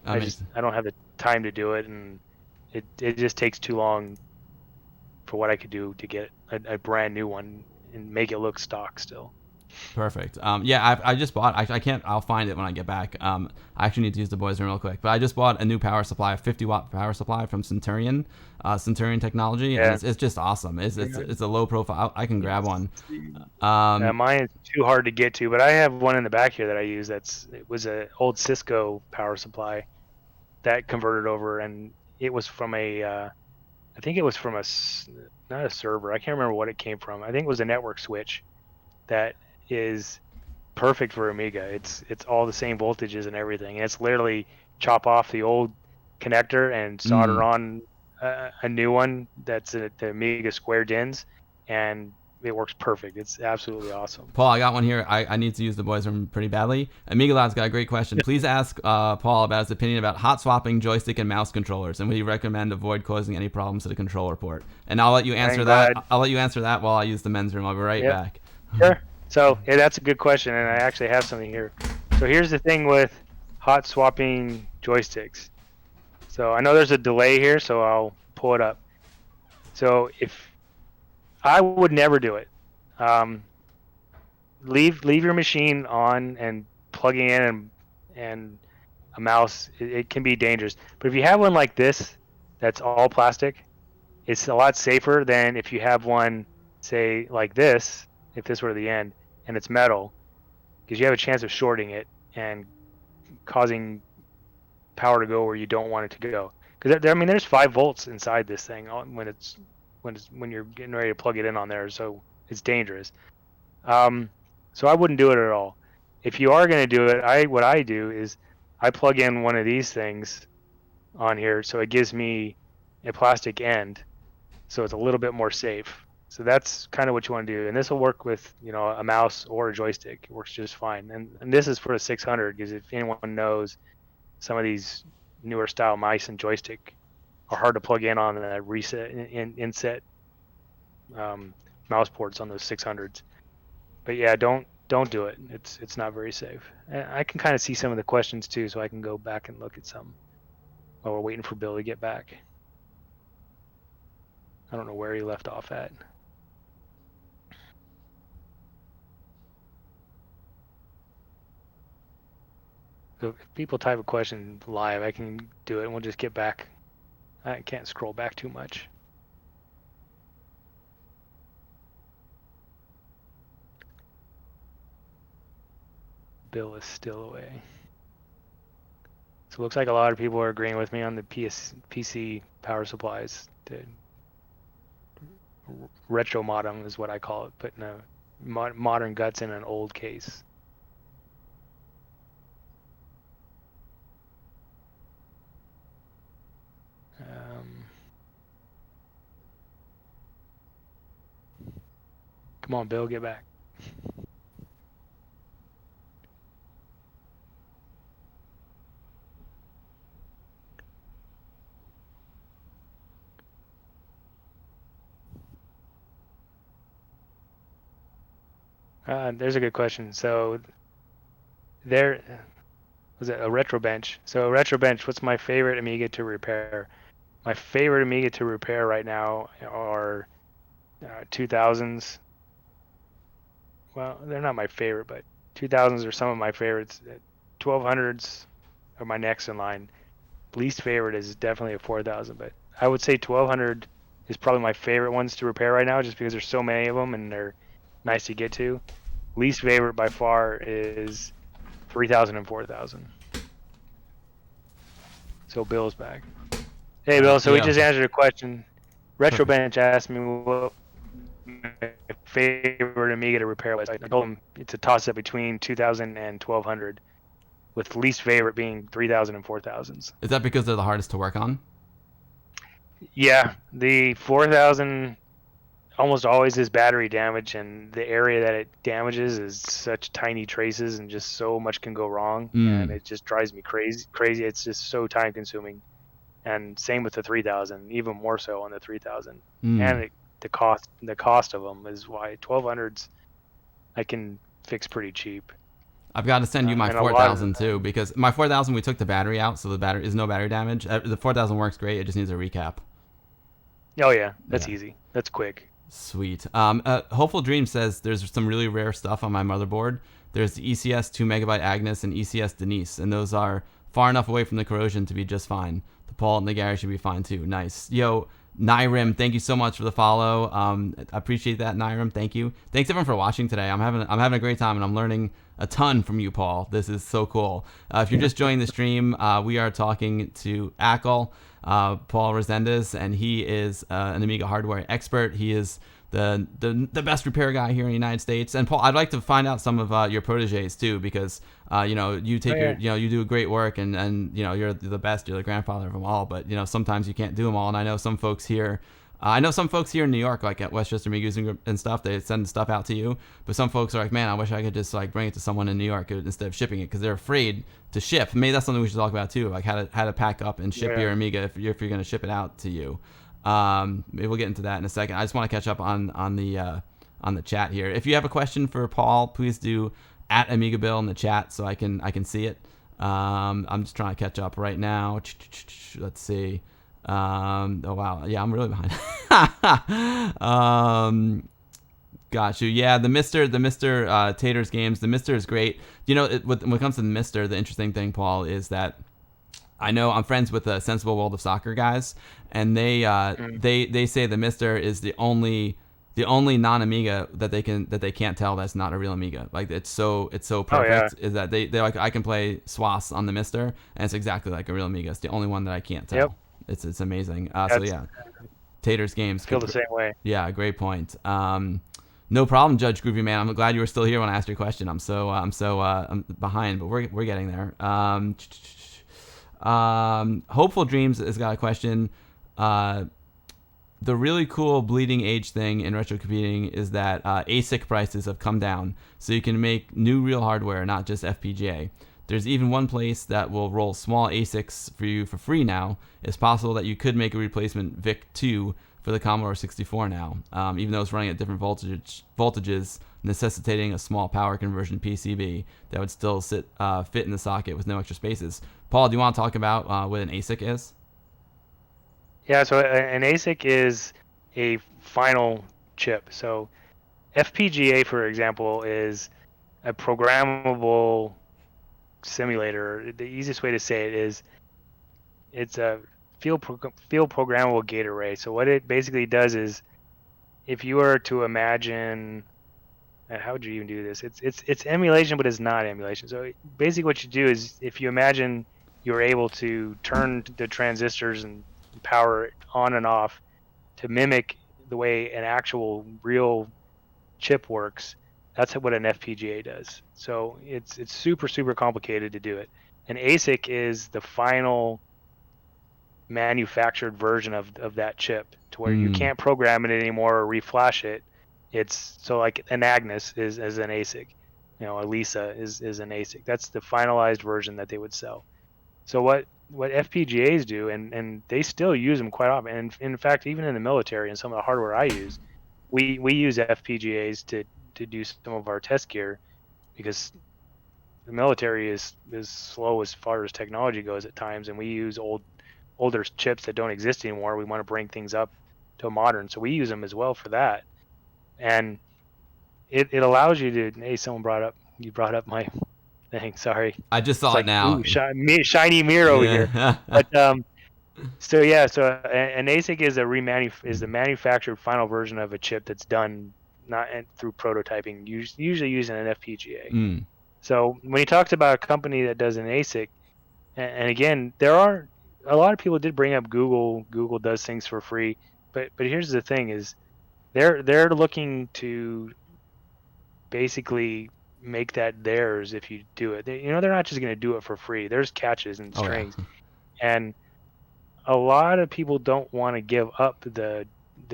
Amazing. I don't have the time to do it, and it just takes too long for what I could do to get a brand new one and make it look stock still. Perfect. Yeah, I just bought. I can't. I'll find it when I get back. I actually need to use the boys' room real quick. But I just bought a new power supply, a 50-watt power supply from Centurion, Centurion Technology, and Yeah. it's just awesome. It's a low profile. I can grab one. Um, Mine is too hard to get to, but I have one in the back here that I use. It was a old Cisco power supply that converted over, and it was from I think it was from not a server. I can't remember what it came from. I think it was a network switch that is perfect for Amiga. It's all the same voltages and everything. And it's literally chop off the old connector and solder mm. on a new one that's the Amiga square DINs, and it works perfect. It's absolutely awesome. Paul, I got one here. I need to use the boys' room pretty badly. Amiga Lad's got a great question. Please ask Paul about his opinion about hot swapping joystick and mouse controllers, and would he recommend avoid causing any problems to the controller port? And I'll let you answer I'm that. glad. I'll let you answer that while I use the men's room. I'll be right Yep, back. sure. So yeah, that's a good question, and I actually have something here. So here's the thing with hot swapping joysticks. So I know there's a delay here, so I'll pull it up. So if I would never do it, um, leave your machine on and plugging in and a mouse. It can be dangerous. But if you have one like this, that's all plastic, it's a lot safer than if you have one, say like this. If this were the end and it's metal, because you have a chance of shorting it and causing power to go where you don't want it to go. Because I mean, there's 5 volts inside this thing when you're getting ready to plug it in on there, so it's dangerous. Um, so I wouldn't do it at all. If you are going to do it, what I do is I plug in one of these things on here, so it gives me a plastic end, so it's a little bit more safe. So that's kind of what you want to do, and this will work with a mouse or a joystick. It works just fine. And this is for a 600 because if anyone knows, some of these newer style mice and joystick are hard to plug in on the reset inset um, mouse ports on those 600s. But yeah, don't do it. It's not very safe. I can kind of see some of the questions too, so I can go back and look at some while we're waiting for Bill to get back. I don't know where he left off at. So if people type a question live, I can do it, and we'll just get back. I can't scroll back too much. Bill is still away. So it looks like a lot of people are agreeing with me on the PC power supplies. The retro modem is what I call it, but no, modern guts in an old case. Um, Come on, Bill, get back. There's a good question. So there, was it a retro bench? So a retro bench. What's my favorite Amiga to repair? My favorite Amiga to repair right now are 2000s. Well, they're not my favorite, but 2000s are some of my favorites. 1200s are my next in line. Least favorite is definitely a 4000, but I would say 1200 is probably my favorite ones to repair right now, just because there's so many of them and they're nice to get to. Least favorite by far is 3000 and 4000. So Bill's back. Hey Bill, so we Yeah. just answered a question. Retro Bench asked me what my favorite Amiga to repair was. I told him it's a toss up between 2000 and 1200, with least favorite being 3000 and 4000s. Is that because they're the hardest to work on? Yeah, the 4000 almost always is battery damage, and the area that it damages is such tiny traces, and just so much can go wrong, and it just drives me crazy. It's just so time consuming. And same with the 3000, even more so on the 3000. And the cost of them is why 1200s I can fix pretty cheap. I've got to send you my 4000 too, because my 4000 we took the battery out, so the battery is no battery damage. The 4000 works great. It just needs a recap. Oh yeah, that's easy. That's quick. Sweet. Hopeful Dream says there's some really rare stuff on my motherboard. There's the ECS 2 megabyte Agnes and ECS Denise, and those are far enough away from the corrosion to be just fine. The Paul and the Gary should be fine too. Nice. Yo, Nyrim, thank you so much for the follow. I appreciate that, Nyrim. Thank you. Thanks everyone for watching today. I'm having a great time, and I'm learning a ton from you, Paul. This is so cool. If you're just joining the stream, we are talking to Acill, Paul Rezendes, and he is an Amiga hardware expert. He is the best repair guy here in the United States. And Paul, I'd like to find out some of your proteges too, because you take you do great work, and you're the best. You're the grandfather of them all. But sometimes you can't do them all. And I know some folks here. In New York, like at Westchester Amiga and stuff, they send stuff out to you. But some folks are like, man, I wish I could just like bring it to someone in New York instead of shipping it, because they're afraid to ship. Maybe that's something we should talk about too, like how to pack up and ship your Amiga if you're going to ship it out to you. Maybe we'll get into that in a second. I just want to catch up on the chat here. If you have a question for Paul, please do at Amiga Bill in the chat so I can see it. I'm just trying to catch up right now. Let's see. Oh wow, yeah, I'm really behind. Got you. Yeah, the Mister Taters games. The Mister is great. When it comes to the Mister, the interesting thing, Paul, is that I know I'm friends with the Sensible World of Soccer guys, and they say the Mister is the only non-Amiga that they can't tell that's not a real Amiga. Like it's so perfect. Is that they like, I can play SWAS on the Mister, and it's exactly like a real Amiga. It's the only one that I can't tell. Yep. It's amazing. So yeah, Taters games feel the same way. Yeah, great point. No problem, Judge Groovy Man. I'm glad you were still here when I asked your question. I'm behind, but we're getting there. Hopeful Dreams has got a question. The really cool bleeding edge thing in retro computing is that ASIC prices have come down, so you can make new real hardware, not just FPGA. There's even one place that will roll small ASICs for you for free now. It's possible that you could make a replacement VIC-2 for the Commodore 64 now, even though it's running at different voltages, necessitating a small power conversion PCB that would still fit in the socket with no extra spaces. Paul, do you want to talk about what an ASIC is? Yeah, so an ASIC is a final chip. So FPGA, for example, is a programmable simulator. The easiest way to say it is it's a field programmable gate array. So what it basically does is, if you were to imagine, how would you even do this? It's emulation, but it's not emulation. So basically what you do is, if you imagine you're able to turn the transistors and power it on and off to mimic the way an actual real chip works, that's what an FPGA does. So it's super complicated to do it. An ASIC is the final manufactured version of that chip, to where you can't program it anymore or reflash it. It's so like an Agnes is an ASIC, a Lisa is an ASIC. That's the finalized version that they would sell. So what FPGAs do, and they still use them quite often, and in fact, even in the military and some of the hardware I use, we use FPGAs to do some of our test gear, because the military is slow as far as technology goes at times, and we use older chips that don't exist anymore. We want to bring things up to modern, so we use them as well for that. And it allows you to. Hey, someone brought up my thing. Sorry, I just it's saw it like now. ooh, shiny mirror over here. Yeah. But so yeah, so an ASIC is is the manufactured final version of a chip that's done not through prototyping, usually using an FPGA. Mm. So when he talks about a company that does an ASIC, and again, there are a lot of people did bring up Google. Google does things for free, but here's the thing: is they're looking to basically make that theirs if you do it. They're not just going to do it for free. There's catches and Oh yeah. strings, and a lot of people don't want to give up the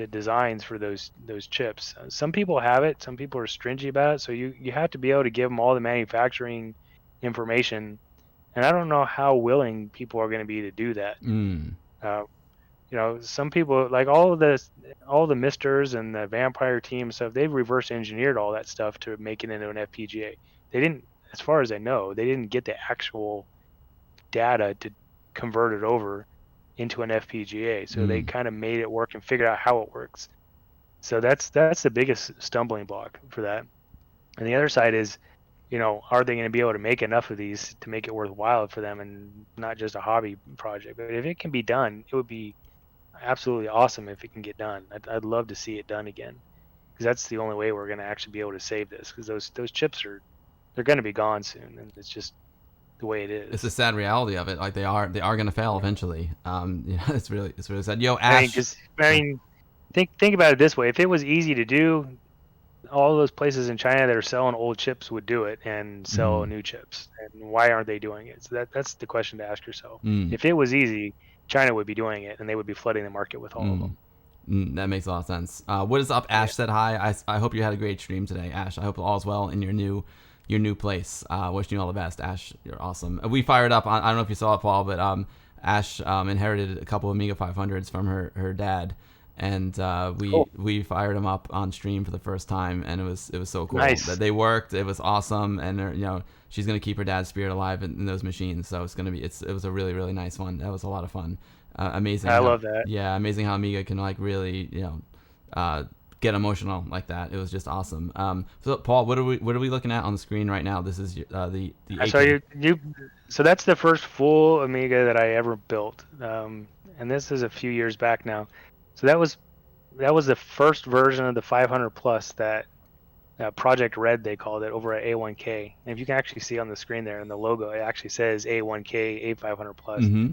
designs for those chips. Some people have it. Some people are stringy about it. So you have to be able to give them all the manufacturing information. And I don't know how willing people are going to be to do that. Mm. Uh, some people like all the misters and the vampire team stuff. They've reverse engineered all that stuff to make it into an FPGA. They didn't, as far as I know, they didn't get the actual data to convert it over into an FPGA. So they Mm. kind of made it work and figured out how it works. So that's the biggest stumbling block for that. And the other side is, are they going to be able to make enough of these to make it worthwhile for them and not just a hobby project? But if it can be done, it would be absolutely awesome if it can get done. I'd love to see it done again, because that's the only way we're going to actually be able to save this. Because those chips they're going to be gone soon, and it's just the way it It's is. the sad reality of it. Like they are gonna fail eventually. It's really sad. Yo, I mean, Ash. because think about it this way: if it was easy to do, all those places in China that are selling old chips would do it and sell Mm. new chips. And why aren't they doing it? So that's the question to ask yourself. Mm. If it was easy, China would be doing it, and they would be flooding the market with all of Mm. them. That makes a lot of sense. What is up, Ash? Yeah. Said hi. I hope you had a great stream today, Ash. I hope all's well in your new place. Wishing you all the best, Ash. You're awesome. We fired up. I don't know if you saw it, Paul, but Ash inherited a couple of Amiga 500s from her dad, and Cool. we fired them up on stream for the first time, and it was so cool. Nice. That they worked. It was awesome, and she's gonna keep her dad's spirit alive in those machines. So it was a really really nice one. That was a lot of fun. Amazing. I love that. Yeah, amazing how Amiga can like really get emotional like that. It was just awesome. So Paul, what are we looking at on the screen right now? This is the So so that's the first full Amiga that I ever built, and this is a few years back now. So that was the first version of the 500 plus that Project Red, they called it, over at A1K. And if you can actually see on the screen there in the logo, it actually says A1K A500 plus. Mm-hmm.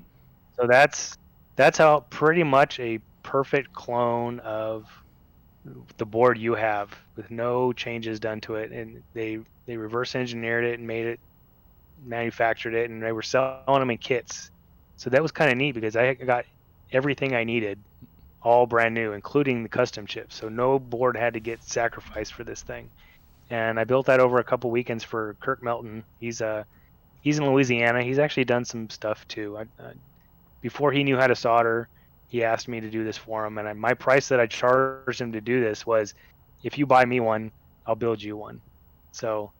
So that's how pretty much a perfect clone of the board you have with no changes done to it. And they reverse engineered it and manufactured it, and they were selling them in kits. So that was kind of neat because I got everything I needed all brand new, including the custom chips. So no board had to get sacrificed for this thing. And I built that over a couple weekends for Kirk Melton. He's in Louisiana. He's actually done some stuff too. Before he knew how to solder, he asked me to do this for him, and my price that I charged him to do this was, if you buy me one, I'll build you one. So,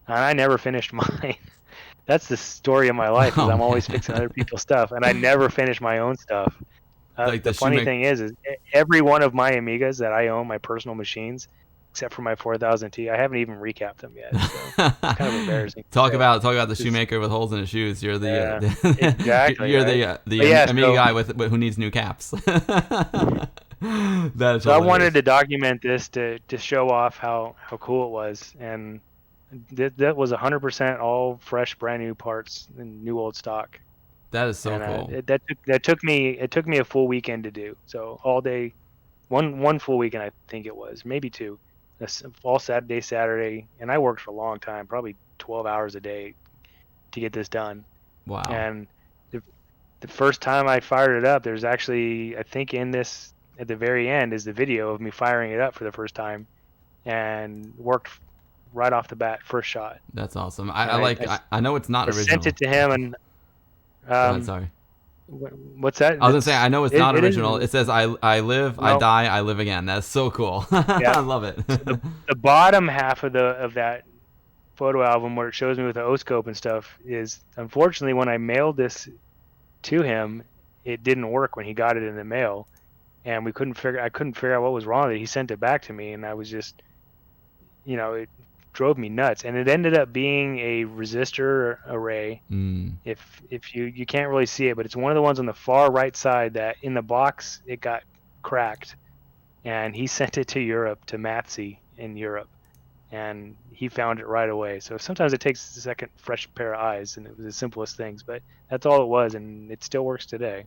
and I never finished mine. That's the story of my life, is I'm always fixing other people's stuff, and I never finish my own stuff. Like the funny thing is every one of my Amigas that I own, my personal machines, except for my 4000T, I haven't even recapped them yet. So it's kind of embarrassing. Talk about the shoemaker with holes in his shoes. You're the exactly. You're right? the Amiga guy with who needs new caps. That's so I wanted to document this to show off how cool it was, and that was 100% all fresh, brand new parts and new old stock. That is so and, cool. It took me a full weekend to do. So all day, one full weekend, I think it was, maybe two, all Saturday, and I worked for a long time, probably 12 hours a day to get this done. Wow. And the first time I fired it up, there's actually, I think in this, at the very end, is the video of me firing it up for the first time, and worked right off the bat, first shot. That's awesome. I know it's not original. I sent it to him, and Go ahead, sorry. What's that? I was gonna say, I know it's not original. It says I live, No. I die, I live again. That's so cool. Yeah. I love it. The bottom half of that photo album where it shows me with the O-scope and stuff is, unfortunately, when I mailed this to him, it didn't work when he got it in the mail, and I couldn't figure out what was wrong with it. He sent it back to me, and I was just, it drove me nuts. And it ended up being a resistor array. If you can't really see it, but it's one of the ones on the far right side that in the box it got cracked, and he sent it to Europe, to Matsy in Europe, and he found it right away. So sometimes it takes a second fresh pair of eyes, and it was the simplest things, but that's all it was, and it still works today.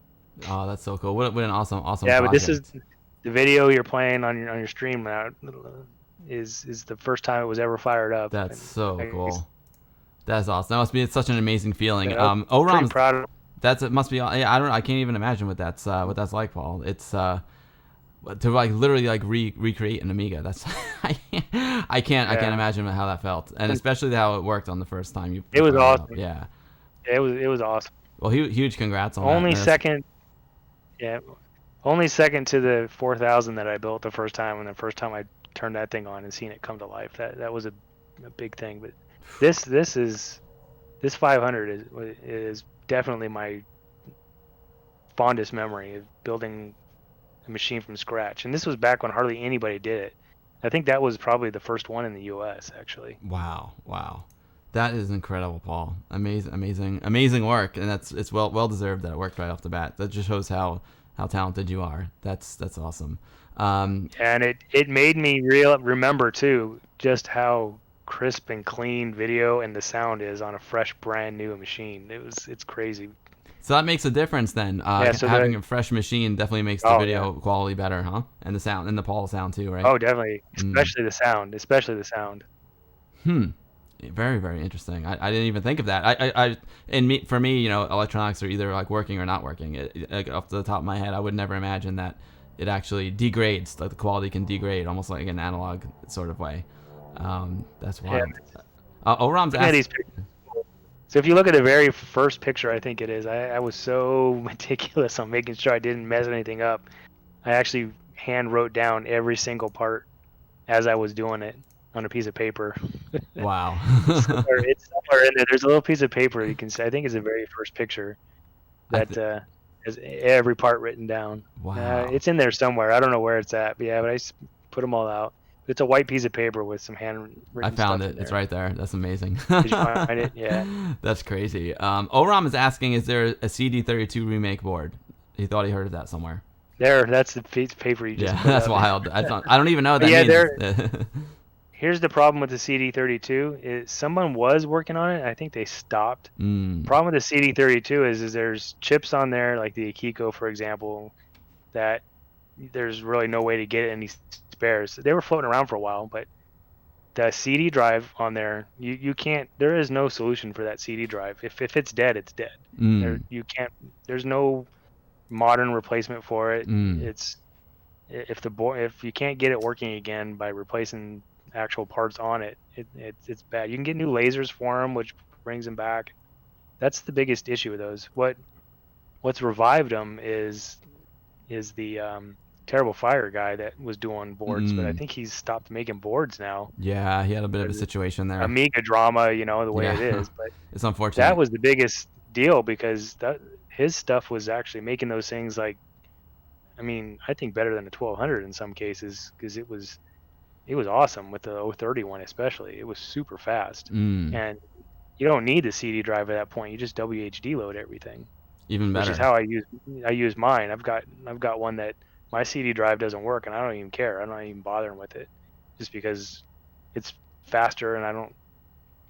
Oh, that's so cool. What an awesome Yeah, but this is project. the video you're playing on your stream now, is the first time it was ever fired up, That's and so cool. That's awesome. That must be such an amazing feeling. yeah, I'm pretty ORAM's proud of. it must be. Yeah, I can't even imagine what that's like, Paul. It's to like literally like recreate an Amiga. That's I can't imagine how that felt, and especially how it worked on the first time you. It was fired it up. awesome. Yeah. It was awesome. Well, huge congrats on Only that. second, yeah, only second to the 4000 that I built the first time, and the first time I turned that thing on and seen it come to life. That was a big thing. But this 500 is definitely my fondest memory of building a machine from scratch. And this was back when hardly anybody did it. I think that was probably the first one in the U.S. actually. Wow. That is incredible, Paul. Amazing work, and it's well deserved that it worked right off the bat. That just shows how talented you are. That's awesome. And it made me remember too just how crisp and clean video and the sound is on a fresh, brand new machine. It's crazy. So that makes a difference then. So having a fresh machine definitely makes the video quality better, huh? And the sound, and the Paul sound too, right? Oh, definitely. Especially the sound. Very, very interesting. I didn't even think of that. For me, electronics are either like working or not working. Like off the top of my head, I would never imagine that it actually degrades. Like the quality can degrade almost like an analog sort of way. That's wild. ORAM's asking. So if you look at the very first picture, I think it is, I was so meticulous on making sure I didn't mess anything up. I actually hand wrote down every single part as I was doing it on a piece of paper. Wow. It's somewhere in there. There's a little piece of paper you can see. I think it's the very first picture that has every part written down. Wow. It's in there somewhere. I don't know where it's at, but yeah, but I put them all out. It's a white piece of paper with some handwritten stuff. I found it. It's right there. That's amazing. Did you find it? Yeah. That's crazy. ORAM is asking, is there a CD32 remake board? He thought he heard of that somewhere. That's the piece of paper you just put that's up. wild. I don't even know what that means. Here's the problem with the CD32 is someone was working on it. I think they stopped. Problem with the CD32 is there's chips on there, like the Akiko, for example, that there's really no way to get any spares. They were floating around for a while, but the CD drive on there, you can't. There is no solution for that CD drive. If it's dead, it's dead. You can't. There's no modern replacement for it. It's if you can't get it working again by replacing actual parts on it, it's bad. You can get new lasers for them, which brings them back. That's the biggest issue with those. What's revived them is the Terrible Fire guy that was doing boards, but I think he's stopped making boards now. Yeah, he had a bit of a situation there. Amiga drama, the way it is, but it's unfortunate. That was the biggest deal because his stuff was actually making those things like, I think better than a 1200 in some cases, because it was awesome with the 030 especially. It was super fast, and you don't need the CD drive at that point. You just WHD load everything. Even better. Which is how I use mine. I've got one that my CD drive doesn't work, and I don't even care. I'm not even bothering with it, just because it's faster, and I don't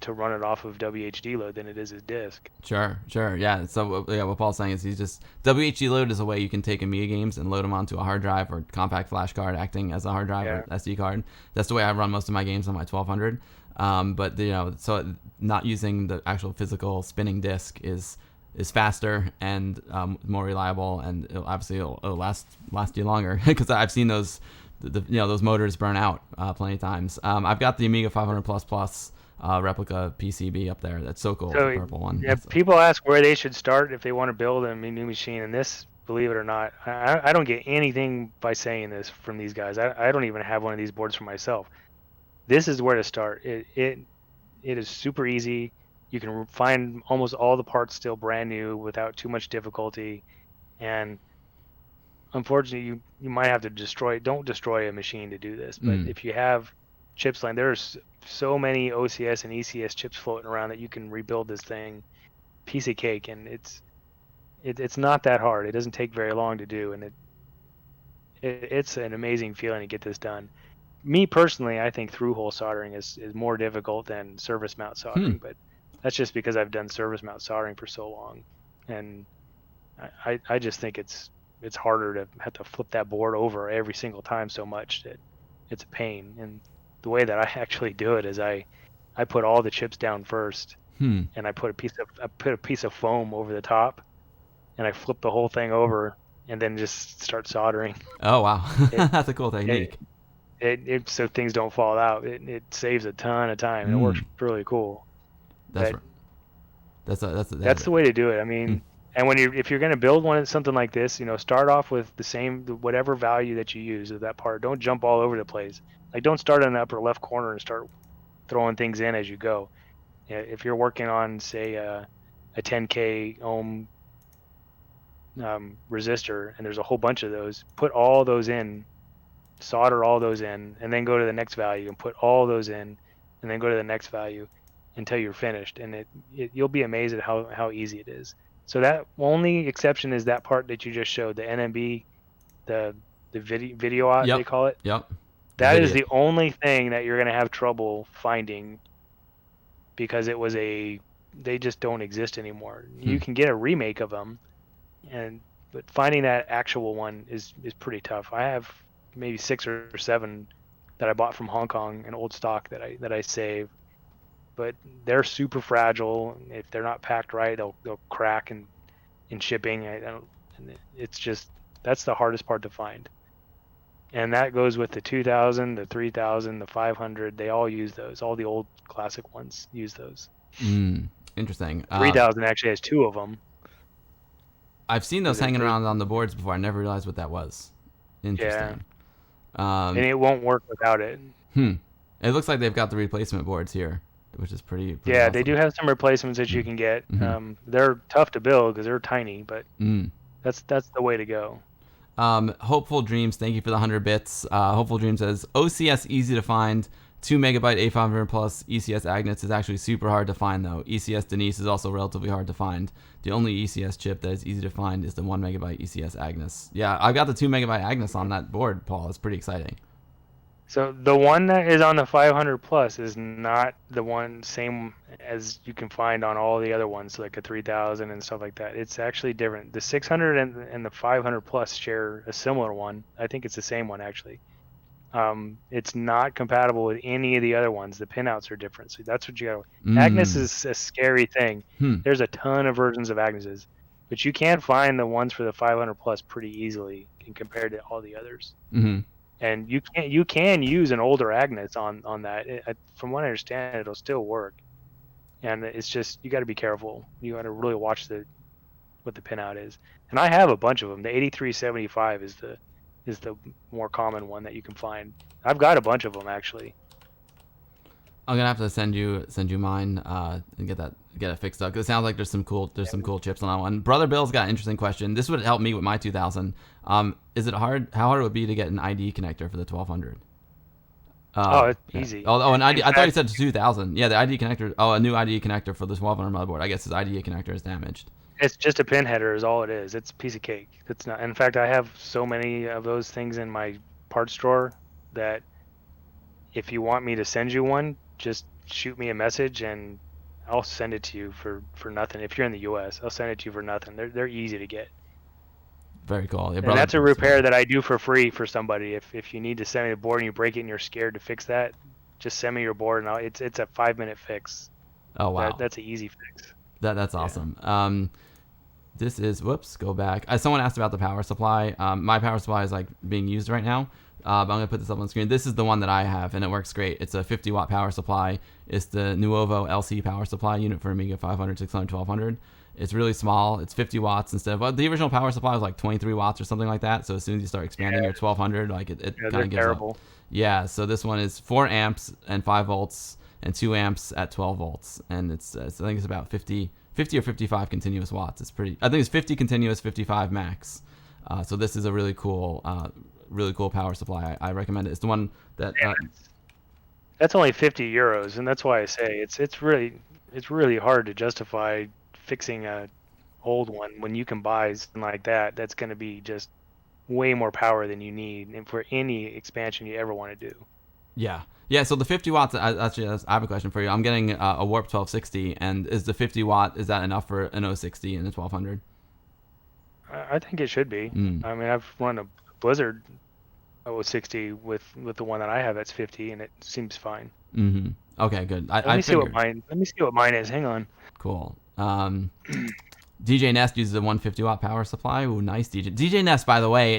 to run it off of WHD load than it is a disk. Sure, yeah. So what Paul's saying is he's just WHD load is a way you can take Amiga games and load them onto a hard drive or compact flash card acting as a hard drive or SD card. That's the way I run most of my games on my 1200. But so not using the actual physical spinning disk is faster and more reliable, and it'll last you longer because I've seen those those motors burn out plenty of times. I've got the Amiga 500++ replica PCB up there. That's so cool. The purple one. Yeah, people ask where they should start if they want to build a new machine, and this, believe it or not, I don't get anything by saying this from these guys. I don't even have one of these boards for myself. This is where to start. It it is super easy. You can find almost all the parts still brand new without too much difficulty. And unfortunately, you might have to don't destroy a machine to do this. But if you have chips line, there's so many OCS and ECS chips floating around that you can rebuild this thing piece of cake. And it's not that hard. It doesn't take very long to do, and it's an amazing feeling to get this done. Me personally, I think through-hole soldering is more difficult than service mount soldering, but that's just because I've done service mount soldering for so long, and I just think it's harder to have to flip that board over every single time so much that it's a pain. And the way that I actually do it is I put all the chips down first, and I put a piece of foam over the top, and I flip the whole thing over, and then just start soldering. Oh wow, that's a cool technique. It so things don't fall out. It saves a ton of time. And it works really cool. That's the way to do it. I mean, and if you're going to build something like this, start off with whatever value that you use of that part. Don't jump all over the place. Like, don't start in the upper left corner and start throwing things in as you go. If you're working on, say, a 10K ohm resistor, and there's a whole bunch of those, put all those in, solder all those in, and then go to the next value and put all those in, and then go to the next value until you're finished. And you'll be amazed at how easy it is. So that only exception is that part that you just showed, the NMB, the video out, they call it. Yep. That is the only thing that you're going to have trouble finding, because they just don't exist anymore. You can get a remake of them, but finding that actual one is pretty tough. I have maybe 6 or 7 that I bought from Hong Kong, an old stock that I saved, but they're super fragile. If they're not packed right, they'll crack in shipping. It's just, that's the hardest part to find. And that goes with the 2000, the 3000, the 500. They all use those. All the old classic ones use those. Interesting. 3000 actually has 2 of them. I've seen those hanging around on the boards before. I never realized what that was. Interesting. Yeah. And it won't work without it. It looks like they've got the replacement boards here, which is pretty yeah, awesome. They do have some replacements that you can get. They're tough to build because they're tiny, but that's the way to go. Hopeful Dreams, thank you for the 100 bits. Hopeful Dreams says, OCS easy to find. 2 megabyte A500 plus ECS Agnes is actually super hard to find though. ECS Denise is also relatively hard to find. The only ECS chip that is easy to find is the 1 megabyte ECS Agnes. Yeah, I've got the 2 megabyte Agnes on that board, Paul. It's pretty exciting. So the one that is on the 500 plus is not the one same as you can find on all the other ones, like a 3000 and stuff like that. It's actually different. The 600 and the 500 plus share a similar one. I think it's the same one actually. It's not compatible with any of the other ones. The pinouts are different, so that's what you got. Agnes is a scary thing. There's a ton of versions of Agneses, but you can find the ones for the 500 plus pretty easily compared to all the others. And you can use an older Agnes on that. From what I understand, it'll still work. And it's just, you got to be careful. You got to really watch what the pinout is. And I have a bunch of them. The 8375 is the more common one that you can find. I've got a bunch of them actually. I'm gonna have to send you mine and get it fixed up, because it sounds like there's some cool chips on that one. Brother Bill's got an interesting question. This would help me with my 2000. Is it hard? How hard it would be to get an ID connector for the 1200? It's easy. An ID. I thought you said 2000. Yeah, the ID connector. Oh, a new ID connector for the 1200 motherboard. I guess his ID connector is damaged. It's just a pin header is all it is. It's a piece of cake. It's not. In fact, I have so many of those things in my parts drawer that if you want me to send you one, just shoot me a message and I'll send it to you for nothing. If you're in the U.S., I'll send it to you for nothing. They're easy to get. Very cool. Yeah, and that's a repair that I do for free for somebody. If you need to send me the board and you break it and you're scared to fix that, just send me your board and it's a 5-minute fix. Oh wow, that's an easy fix. That's awesome. This is, go back. Someone asked about the power supply. My power supply is like being used right now. But I'm going to put this up on the screen. This is the one that I have, and it works great. It's a 50 watt power supply. It's the Nuovo LC power supply unit for Amiga 500, 600, 1200. It's really small. It's 50 watts instead of, well, the original power supply was like 23 watts or something like that. So as soon as you start expanding your 1200, like it kind of gives terrible. up. Yeah. So this one is 4 amps and 5 volts and 2 amps at 12 volts, and I think it's about 50 or 55 continuous watts. It's pretty. I think it's 50 continuous, 55 max. So this is a really cool power supply. I recommend it. It's the one that. That's only 50 euros, and that's why I say it's really hard to justify fixing a old one when you can buy something like that. That's going to be just way more power than you need, and for any expansion you ever want to do. Yeah. So the 50 watts. Actually, I have a question for you. I'm getting a Warp 1260, and is the 50 watt, is that enough for an 060 and a 1200? I think it should be. I mean, I've run a Blizzard 060 with the one that I have that's 50, and it seems fine. Mm-hmm. Okay, good. Let me see what mine is. Hang on. Cool. DJ Nest uses a 150 watt power supply. Ooh, nice. DJ Nest, by the way,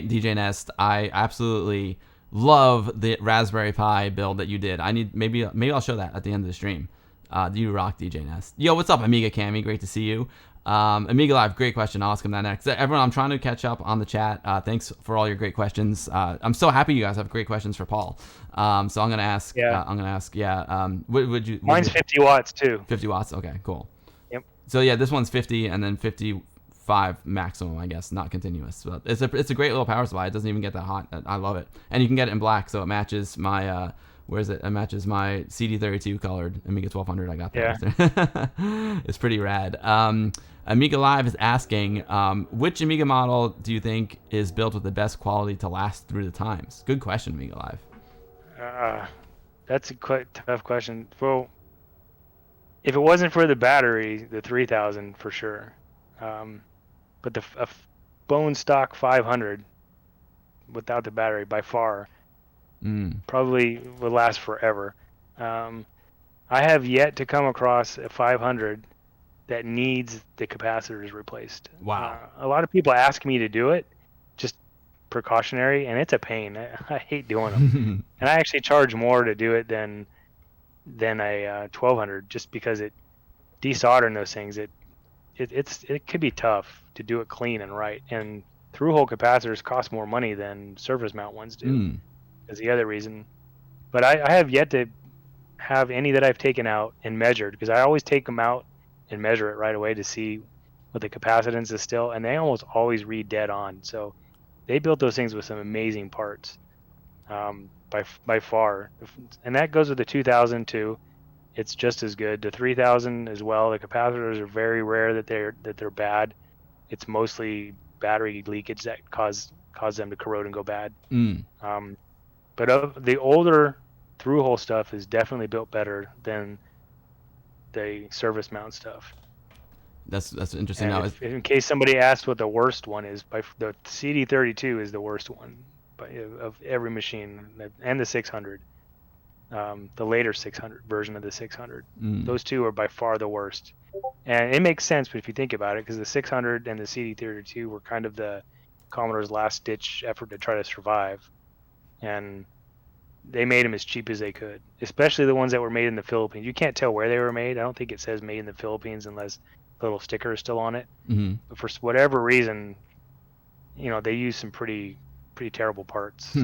I absolutely love the Raspberry Pi build that you did. Maybe I'll show that at the end of the stream. You rock, DJ Nest. Yo, what's up, Amiga Cammy? Great to see you. Amiga Live, great question. I'll ask him that next. Everyone, I'm trying to catch up on the chat. Thanks for all your great questions. I'm so happy you guys have great questions for Paul. So I'm gonna ask. Mine's 50 watts too. 50 watts. Okay, cool. Yep. So yeah, this one's 50 and then 55 maximum, I guess, not continuous. But it's a great little power supply. It doesn't even get that hot. I love it, and you can get it in black, so it matches my. Where is it? It matches my CD32 colored Amiga 1200. I got that. Yeah. It's pretty rad. Amiga Live is asking, which Amiga model do you think is built with the best quality to last through the times? Good question, Amiga Live. That's a quite tough question. Well, if it wasn't for the battery, the 3000 for sure. But a bone stock 500 without the battery by far probably will last forever. I have yet to come across a 500 that needs the capacitors replaced. Wow. A lot of people ask me to do it, just precautionary, and it's a pain. I hate doing them. And I actually charge more to do it than a 1200, just because it desoldering those things. It could be tough to do it clean and right. And through-hole capacitors cost more money than surface mount ones do. Is the other reason. But I have yet to have any that I've taken out and measured, because I always take them out and measure it right away to see what the capacitance is still, and they almost always read dead on. So they built those things with some amazing parts, by far. And that goes with the 2000 too. It's just as good. The 3000 as well. The capacitors are very rare that they're bad. It's mostly battery leakage that cause them to corrode and go bad. But the older through-hole stuff is definitely built better than the surface mount stuff. That's interesting. Now, in case somebody asked what the worst one is, the CD32 is the worst one of every machine, and the 600, the later 600 version of the 600. Those two are by far the worst, and it makes sense if you think about it, because the 600 and the CD32 were kind of the Commodore's last-ditch effort to try to survive. And they made them as cheap as they could, especially the ones that were made in the Philippines. You can't tell where they were made. I don't think it says made in the Philippines unless the little sticker is still on it. But for whatever reason, they use some pretty terrible parts.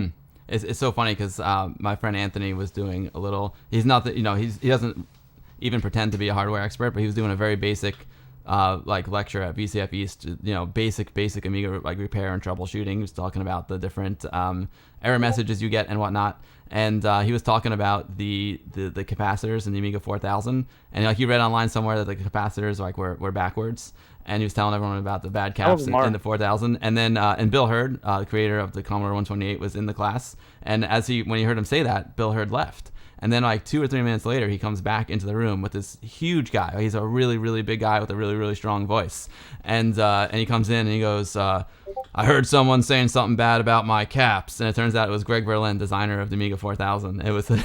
It's so funny because my friend Anthony was doing a little. He's not that he doesn't even pretend to be a hardware expert, but he was doing a very basic lecture at VCF East, basic Amiga repair and troubleshooting. He was talking about the different error messages you get and whatnot, and he was talking about the capacitors in the Amiga 4000, and he read online somewhere that the capacitors were backwards, and he was telling everyone about the bad caps in the 4000, and then and Bill Hurd, the creator of the Commodore 128, was in the class, and when he heard him say that, Bill Hurd left. And then 2 or 3 minutes later, he comes back into the room with this huge guy. He's a really, really big guy with a really, really strong voice. And he comes in and he goes, I heard someone saying something bad about my caps. And it turns out it was Greg Berlin, designer of the Amiga 4000. It was and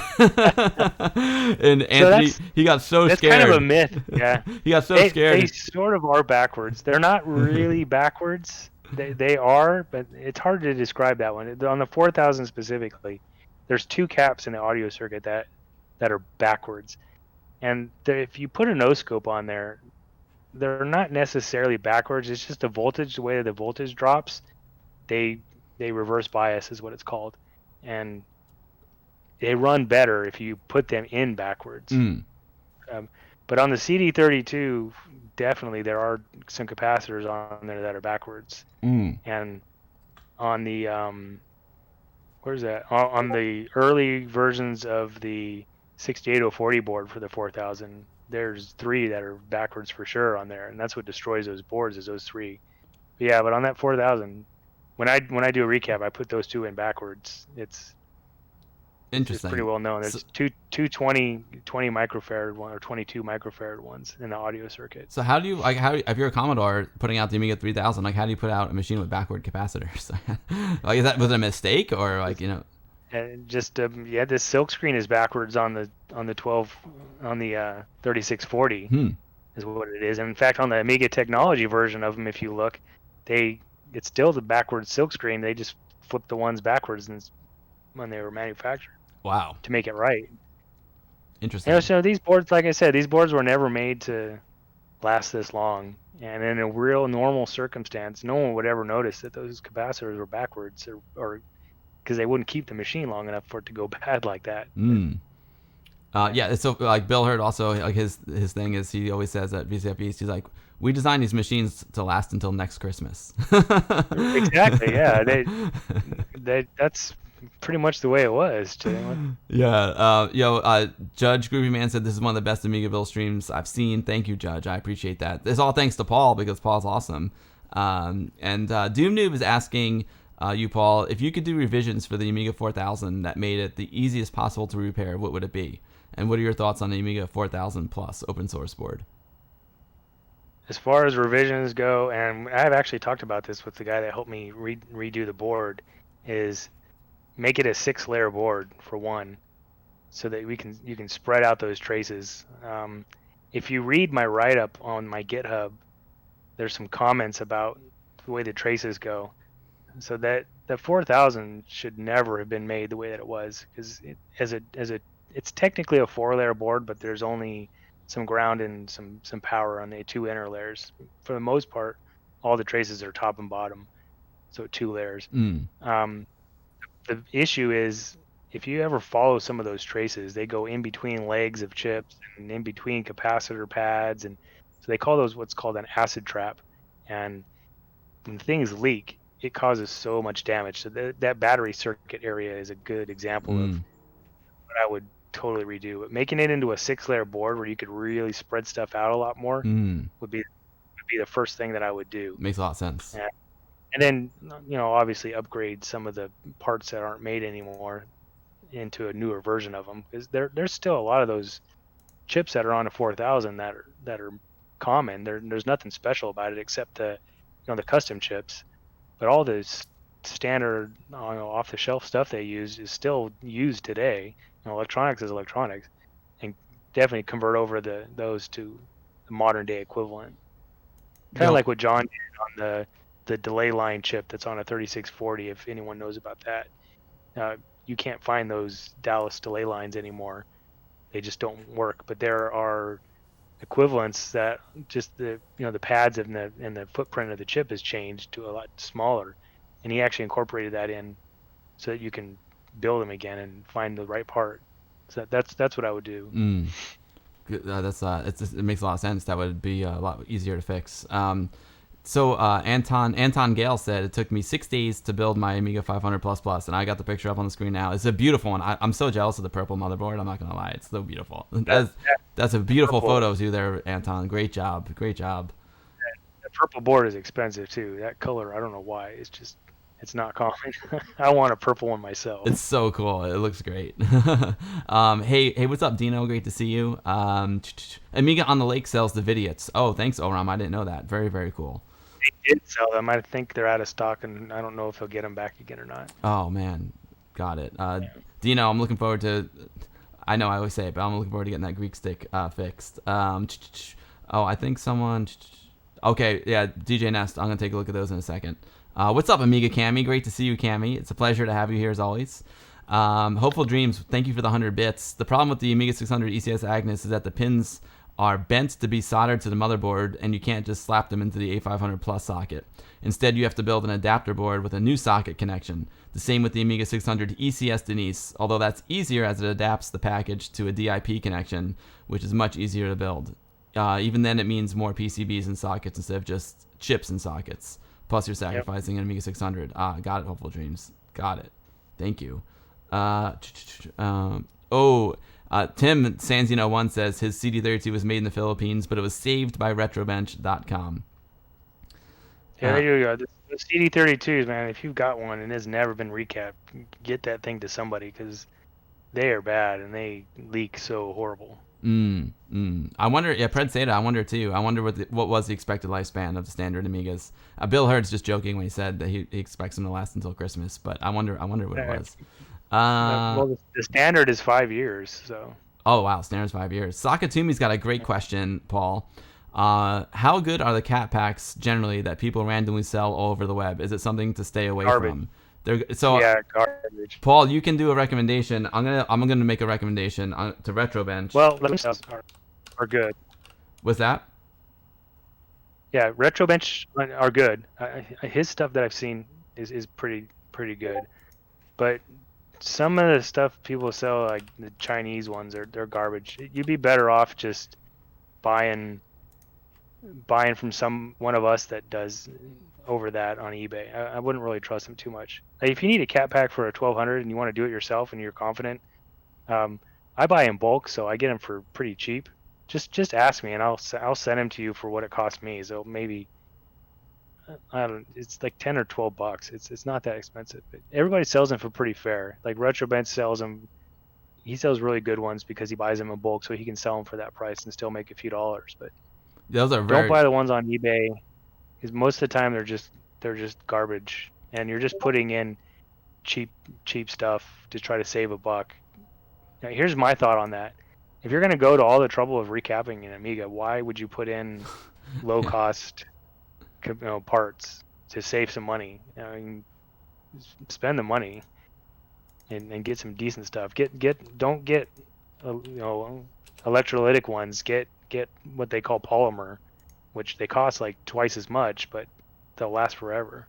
Anthony, he got so scared. That's kind of a myth. Yeah. He got so scared. They sort of are backwards. They're not really backwards. They are, but it's hard to describe that one. On the 4000 specifically, there's 2 caps in the audio circuit that are backwards, and if you put a no scope on there, they're not necessarily backwards. It's just the voltage, the way that the voltage drops. They reverse bias is what it's called, and they run better if you put them in backwards. Mm. But on the CD32, definitely there are some capacitors on there that are backwards. Mm. And on the where's that? On the early versions of the 68040 board for the 4000, there's 3 that are backwards for sure on there, and that's what destroys those boards is those 3. But yeah, but on that 4000, when I do a recap, I put those 2 in backwards. It's Interesting. pretty well known. There's two 20 microfarad one or 22 microfarad ones in the audio circuit. So how do you like if you're a Commodore putting out the Amiga 3000, like how do you put out a machine with backward capacitors? Like was it a mistake or like And just this silk screen is backwards on the 3640 is what it is. And in fact, on the Amiga technology version of them, if you look, it's still the backwards silk screen. They just flipped the ones backwards and when they were manufactured. Wow. To make it right. Interesting. So these boards, like I said, these boards were never made to last this long. And in a real normal circumstance, no one would ever notice that those capacitors were backwards or because they wouldn't keep the machine long enough for it to go bad like that. Yeah, so like Bill Hurd also, like his thing is he always says at VCF East, he's like, we designed these machines to last until next Christmas. Exactly, yeah. That's pretty much the way it was. Yeah, Judge Groovy Man said this is one of the best Amigaville streams I've seen. Thank you, Judge. I appreciate that. It's all thanks to Paul because Paul's awesome. And Doom Noob is asking you, Paul, if you could do revisions for the Amiga 4000 that made it the easiest possible to repair, what would it be? And what are your thoughts on the Amiga 4000 Plus open source board? As far as revisions go, and I've actually talked about this with the guy that helped me redo the board, is make it a 6-layer board for one, so that you can spread out those traces. If you read my write-up on my GitHub, there's some comments about the way the traces go. So that the 4000 should never have been made the way that it was, because it's technically a 4-layer board, but there's only some ground and some power on the 2 inner layers. For the most part, all the traces are top and bottom, so 2 layers. The issue is if you ever follow some of those traces, they go in between legs of chips and in between capacitor pads, and so they call those what's called an acid trap. And when things leak, it causes so much damage. So that battery circuit area is a good example of what I would totally redo. But making it into a 6-layer board where you could really spread stuff out a lot more would be the first thing that I would do. Makes a lot of sense. And then, obviously upgrade some of the parts that aren't made anymore into a newer version of them, because there's still a lot of those chips that are on a 4000 that are common. There's nothing special about it except the custom chips, but all this standard off the shelf stuff they use is still used today. Electronics is electronics, and definitely convert over those to the modern day equivalent. Kind of like what John did on the delay line chip that's on a 3640, if anyone knows about that. You can't find those Dallas delay lines anymore. They just don't work. But there are equivalents that just the pads and the footprint of the chip has changed to a lot smaller, and he actually incorporated that in so that you can build them again and find the right part. So that's what I would do. It makes a lot of sense. That would be a lot easier to fix. So Anton Gale said it took me 6 days to build my Amiga 500 plus, and I got the picture up on the screen now. It's a beautiful one. I'm so jealous of the purple motherboard. I'm not gonna lie, it's so beautiful. That's a beautiful photo of you there, Anton. Great job. The purple board is expensive too. That color, I don't know why. It's not common. I want a purple one myself. It's so cool. It looks great. Hey, what's up, Dino? Great to see you. Amiga on the Lake sells the Vidiots. Oh, thanks, Oram. I didn't know that. Very, very cool. They did sell them. I think they're out of stock, and I don't know if they'll get them back again or not. Oh, man. Got it. Dino, I'm looking forward to... I know I always say it, but I'm looking forward to getting that Greek stick fixed. I think someone... Okay, yeah, DJ Nest. I'm going to take a look at those in a second. What's up, Amiga Cammy? Great to see you, Cammy. It's a pleasure to have you here as always. Hopeful Dreams, thank you for the 100 bits. The problem with the Amiga 600 ECS Agnes is that the pins are bent to be soldered to the motherboard, and you can't just slap them into the A500 Plus socket. Instead, you have to build an adapter board with a new socket connection. The same with the Amiga 600 ECS Denise, although that's easier as it adapts the package to a DIP connection, which is much easier to build. Even then, it means more PCBs and sockets instead of just chips and sockets. Plus, you're sacrificing an Amiga 600. Got it, Hopeful Dreams. Got it. Thank you. Tim Sanzino1 says his CD32 was made in the Philippines, but it was saved by retrobench.com. Yeah, there you go. The CD32s, man, if you've got one and it's never been recapped, get that thing to somebody because they are bad and they leak so horrible. I wonder, Pred Seda, I wonder too. I wonder what was the expected lifespan of the standard Amigas. Bill Hurd's just joking when he said that he expects them to last until Christmas, but I wonder what it was. Well, the standard is 5 years, so. Oh, wow, standard's 5 years. Sakatumi's got a great question, Paul. How good are the cat packs generally that people randomly sell all over the web? Is it something to stay away from? Yeah, garbage. Paul, you can do a recommendation. I'm gonna make a recommendation to Retrobench. Well, themselves are good. What's that? Yeah, Retrobench are good. His stuff that I've seen is pretty good, but some of the stuff people sell, like the Chinese ones, they're garbage. You'd be better off just buying from one of us that does over that on eBay. I wouldn't really trust them too much. Like if you need a cat pack for a 1200 and you want to do it yourself and you're confident, I buy in bulk, so I get them for pretty cheap. Just ask me and I'll send them to you for what it cost me. So maybe it's like 10 or 12 bucks. It's not that expensive. But everybody sells them for pretty fair. Like Retrobench sells them. He sells really good ones because he buys them in bulk, so he can sell them for that price and still make a few dollars. But don't buy the ones on eBay, because most of the time they're just garbage, and you're just putting in cheap stuff to try to save a buck. Now, here's my thought on that: if you're going to go to all the trouble of recapping an Amiga, why would you put in low cost parts to save some money? I mean, spend the money and get some decent stuff. Don't get electrolytic ones. Get what they call polymer, which they cost like twice as much, but they'll last forever.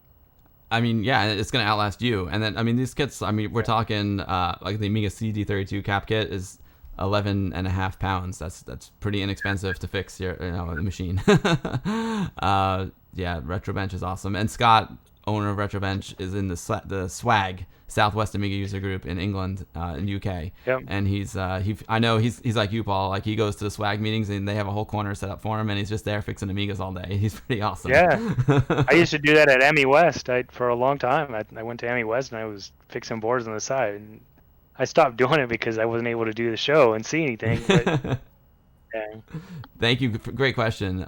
I mean, yeah, it's gonna outlast you. And then, I mean, these kits. I mean, we're talking like the Amiga CD32 cap kit is 11.5 pounds. That's pretty inexpensive to fix your machine. Yeah, Retrobench is awesome. And Scott, owner of Retrobench, is in the SWAG, Southwest Amiga User Group in England, in UK. Yep. And he's like you, Paul. Like he goes to the SWAG meetings and they have a whole corner set up for him, and he's just there fixing Amigas all day. He's pretty awesome. Yeah, I used to do that at Emmy West. For a long time, I went to Emmy West and I was fixing boards on the side. And I stopped doing it because I wasn't able to do the show and see anything. But, yeah. Thank you. Great question.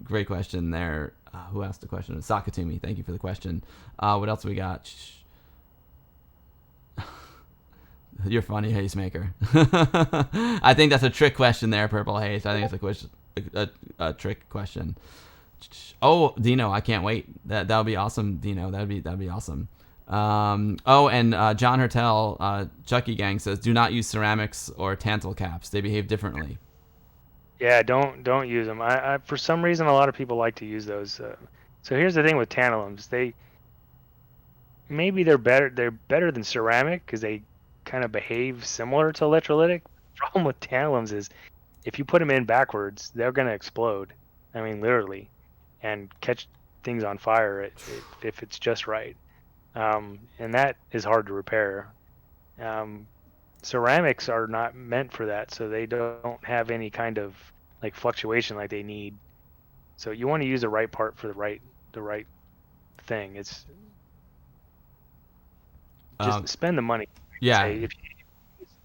Great question there. Who asked the question? Sakatumi. Thank you for the question. What else we got? You're funny, Hazemaker. I think that's a trick question there, Purple Haze. I think it's a trick question. Oh, Dino, I can't wait. That'll be awesome, Dino. That'd be awesome. And John Hertel, Chucky Gang says, do not use ceramics or tantal caps. They behave differently. Yeah, don't use them. I for some reason a lot of people like to use those. So here's the thing with tantalums. They're better than ceramic because they kind of behave similar to electrolytic. The problem with tantalums is if you put them in backwards, they're going to explode. I mean, literally, and catch things on fire if it's just right. And that is hard to repair. Ceramics are not meant for that, so they don't have any kind of like fluctuation like they need. So you want to use the right part for the right thing. It's just spend the money. Yeah.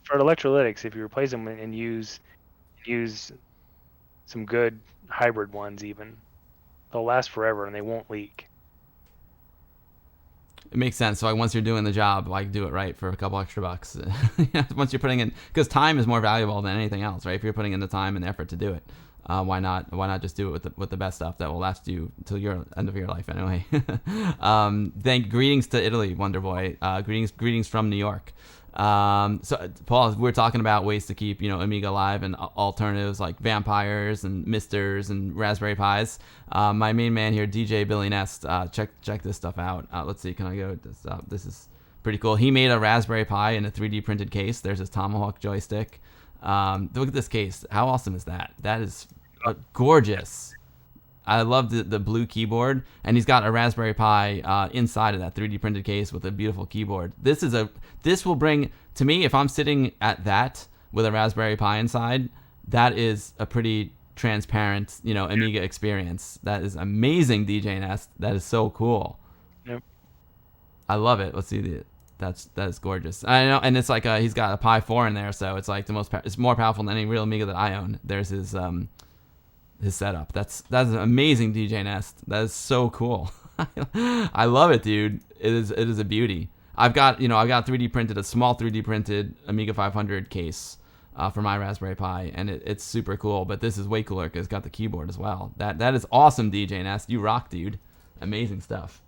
For electrolytics, if you replace them and use some good hybrid ones, even they'll last forever and they won't leak. It makes sense. So like once you're doing the job, like do it right for a couple extra bucks. Once you're putting in, because time is more valuable than anything else, right? If you're putting in the time and effort to do it, why not just do it with the best stuff that will last you till your end of your life anyway. Greetings to Italy, Wonderboy. Greetings from New York. So Paul, we're talking about ways to keep, Amiga alive and alternatives like vampires and misters and Raspberry Pis. My main man here, DJ Billy Nest, check this stuff out. Let's see, can I go this up? This is pretty cool. He made a Raspberry Pi in a 3D printed case. There's his Tomahawk joystick. Look at this case. How awesome is that? That is gorgeous. I love the blue keyboard, and he's got a Raspberry Pi inside of that 3D printed case with a beautiful keyboard. This will bring, to me, if I'm sitting at that with a Raspberry Pi inside, that is a pretty transparent, Amiga experience. That is amazing, DJ Nest. That is so cool. Yep. I love it. Let's see that is gorgeous. I know, and it's like he's got a Pi 4 in there, so it's like it's more powerful than any real Amiga that I own. There's his setup. That's amazing, DJ Nest. That is so cool. I love it, dude. It is a beauty. I've got 3D printed, a small 3D printed Amiga 500 case for my Raspberry Pi, and it's super cool. But this is way cooler because it's got the keyboard as well. That is awesome, DJ Nest. You rock, dude. Amazing stuff.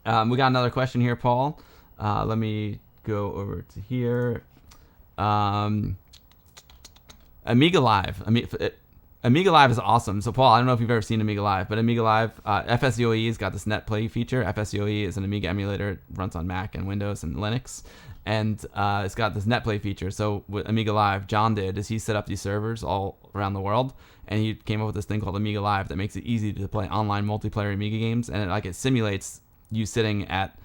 We got another question here, Paul. Let me go over to here. Amiga Live. Amiga Live is awesome. So, Paul, I don't know if you've ever seen Amiga Live, but Amiga Live, FSUOE's got this net play feature. FSUOE is an Amiga emulator. It runs on Mac and Windows and Linux. And it's got this net play feature. So, what Amiga Live, John did is he set up these servers all around the world, and he came up with this thing called Amiga Live that makes it easy to play online multiplayer Amiga games, and it simulates you sitting at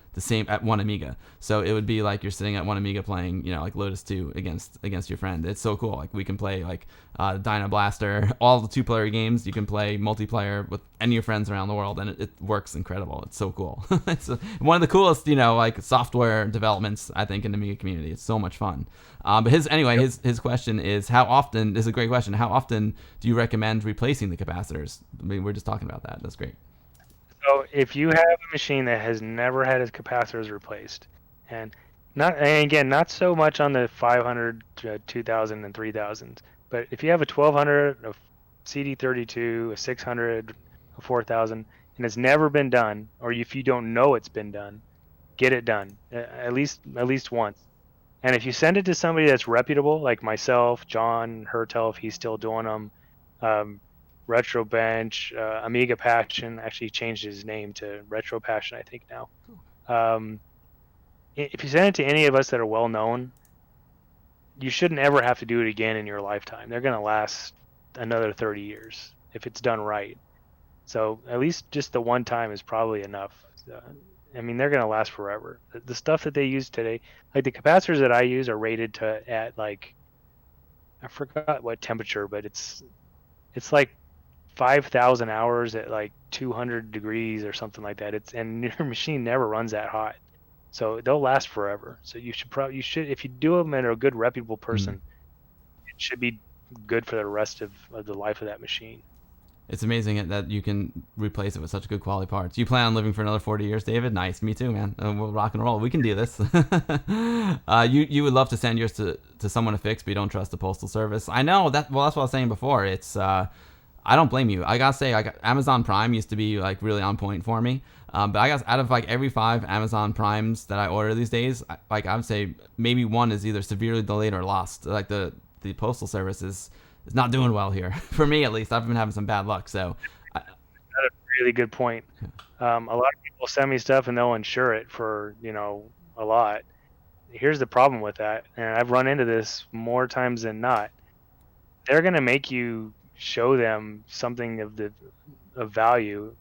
one Amiga. So it would be like you're sitting at one Amiga playing, like Lotus 2 against your friend. It's so cool. Like we can play like Dyna Blaster, all the 2-player games. You can play multiplayer with any of your friends around the world, and it works incredible. It's so cool. It's one of the coolest, software developments I think in the Amiga community. It's so much fun. But his question is, how often? This is a great question. How often do you recommend replacing the capacitors? I mean, we're just talking about that. That's great. So if you have a machine that has never had its capacitors replaced, and not so much on the 500, 2000, and 3000s, but if you have a 1200, a CD32, a 600, a 4000, and it's never been done, or if you don't know it's been done, get it done at least once. And if you send it to somebody that's reputable, like myself, John Hertel, if he's still doing them, Retro Bench, Amiga Passion actually changed his name to Retro Passion, I think now. If you send it to any of us that are well known, you shouldn't ever have to do it again in your lifetime. They're going to last another 30 years if it's done right. So at least just the one time is probably enough. I mean, they're going to last forever. The stuff that they use today, like the capacitors that I use, are rated at like, I forgot what temperature, but it's like 5,000 hours at like 200 degrees or something like that. And your machine never runs that hot, so they'll last forever. So you should if you do them and are a good reputable person, it should be good for the rest of the life of that machine. It's amazing that you can replace it with such good quality parts. You plan on living for another 40 years, David? Nice, me too, man. We'll rock and roll. We can do this. You would love to send yours to someone to fix, but you don't trust the postal service. I know that. Well, that's what I was saying before. It's I don't blame you. I gotta say, Amazon Prime used to be like really on point for me. But I guess out of like every 5 Amazon Primes that I order these days, I would say maybe one is either severely delayed or lost. Like the postal service is not doing well here for me, at least. I've been having some bad luck. So that's a really good point. A lot of people send me stuff and they'll insure it for a lot. Here's the problem with that, and I've run into this more times than not. They're gonna make you show them something of value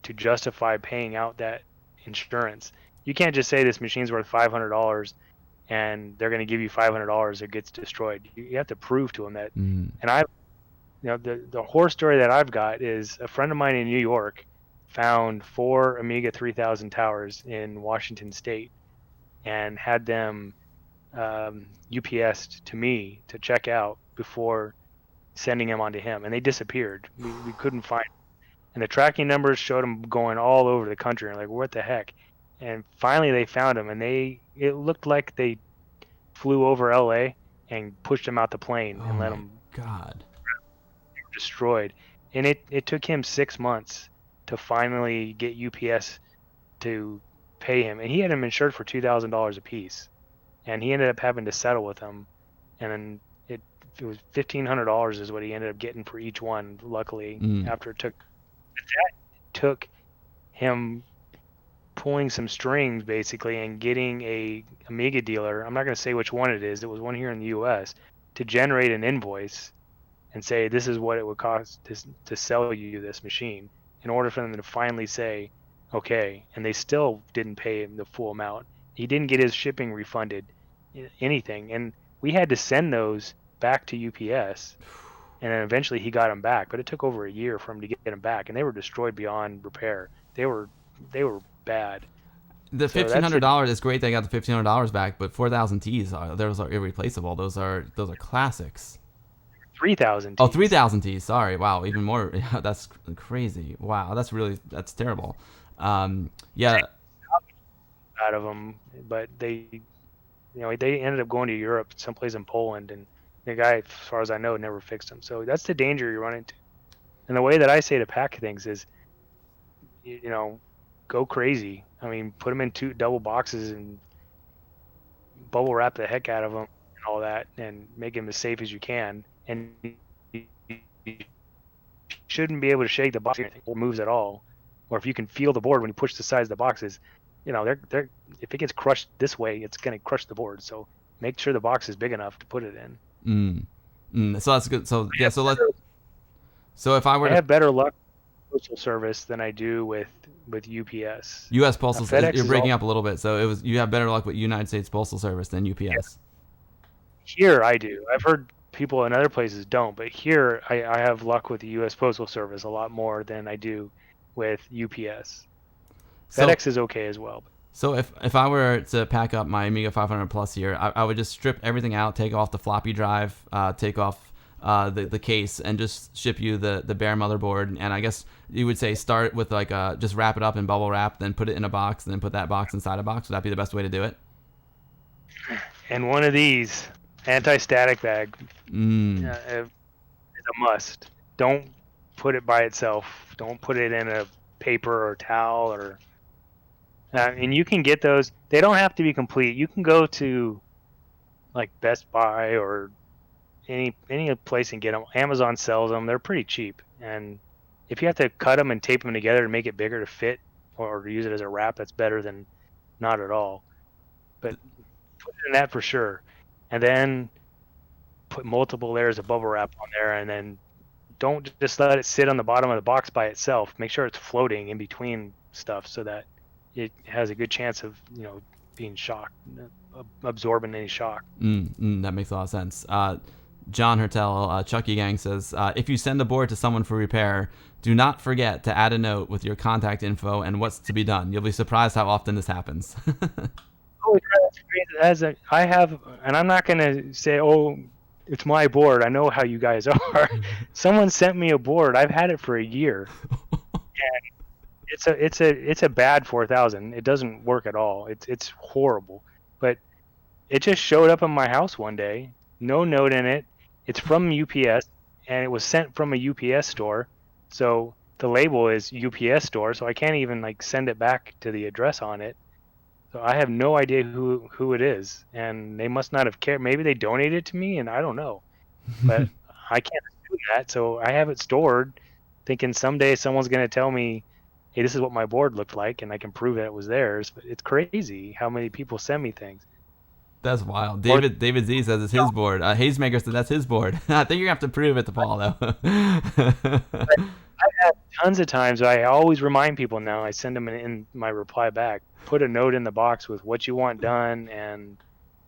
to justify paying out that insurance. You can't just say this machine's worth $500 and they're going to give you $500 it gets destroyed. You have to prove to them that. And the horror story that I've got is a friend of mine in New York found 4 Amiga 3000 towers in Washington State and had them UPS'd to me to check out before sending them on to him, and they disappeared. We couldn't find them. And the tracking numbers showed them going all over the country, and like, what the heck? And finally they found them, and it looked like they flew over LA and pushed them out the plane and let them destroyed. And it took him 6 months to finally get UPS to pay him, and he had them insured for $2,000 a piece. and he ended up having to settle with them, and then it was $1,500 is what he ended up getting for each one. Luckily, after it took him pulling some strings basically and getting a Amiga dealer. I'm not going to say which one it is. It was one here in the U.S. to generate an invoice and say this is what it would cost to sell you this machine, in order for them to finally say okay. And they still didn't pay him the full amount. He didn't get his shipping refunded, anything, and we had to send those back to UPS, and then eventually he got them back, but it took over a year for him to get them back, and they were destroyed beyond repair. They were bad. The $1,500 is great. They got the $1,500 back, but 4,000 Ts, those are irreplaceable. Those are classics. 3,000 Ts. Oh, 3,000 Ts. Sorry. Wow, even more. That's crazy. Wow, that's terrible. Yeah. Out of them, but they ended up going to Europe, someplace in Poland, and the guy, as far as I know, never fixed them. So that's the danger you run into. And the way that I say to pack things is, go crazy. I mean, put them in 2 double boxes and bubble wrap the heck out of them and all that, and make them as safe as you can. And you shouldn't be able to shake the box or moves at all. Or if you can feel the board when you push the sides of the boxes, they're if it gets crushed this way, it's going to crush the board. So make sure the box is big enough to put it in. So that's good. So yeah, so if I were I have better luck with Postal Service than I do with UPS. U.S. Postal Service. You're breaking up a little bit. So you have better luck with United States Postal Service than UPS. Yeah. Here I do. I've heard people in other places don't, but here I have luck with the U.S. Postal Service a lot more than I do with UPS. FedEx is okay as well. So if I were to pack up my Amiga 500 Plus here, I would just strip everything out, take off the floppy drive, take off the case, and just ship you the bare motherboard. And I guess you would say start with just wrap it up in bubble wrap, then put it in a box, and then put that box inside a box. Would that be the best way to do it? And one of these anti-static bag is a must. Don't put it by itself. Don't put it in a paper or towel or. And you can get those. They don't have to be complete. You can go to like Best Buy or any place and get them. Amazon sells them. They're pretty cheap. And if you have to cut them and tape them together to make it bigger to fit, or use it as a wrap, that's better than not at all. But put it in that for sure. And then put multiple layers of bubble wrap on there, and then don't just let it sit on the bottom of the box by itself. Make sure it's floating in between stuff so that it has a good chance of being shocked, absorbing any shock. That makes a lot of sense. John Hertel, Chucky Gang says, if you send a board to someone for repair, do not forget to add a note with your contact info and what's to be done. You'll be surprised how often this happens. Oh, that's great. I have, and I'm not going to say, oh, it's my board. I know how you guys are. Someone sent me a board. I've had it for a year. And it's a bad 4000. It doesn't work at all. It's horrible. But it just showed up in my house one day. No note in it. It's from UPS, and it was sent from a UPS store. So the label is UPS store, so I can't even send it back to the address on it. So I have no idea who it is, and they must not have cared. Maybe they donated it to me, and I don't know. But I can't do that, so I have it stored, thinking someday someone's going to tell me, hey, this is what my board looked like, and I can prove that it was theirs. But it's crazy how many people send me things. That's wild. David Z says it's his board. Hazemaker said that's his board. I think you're going to have to prove it to Paul, though. I've had tons of times. I always remind people now. I send them in my reply back. Put a note in the box with what you want done and,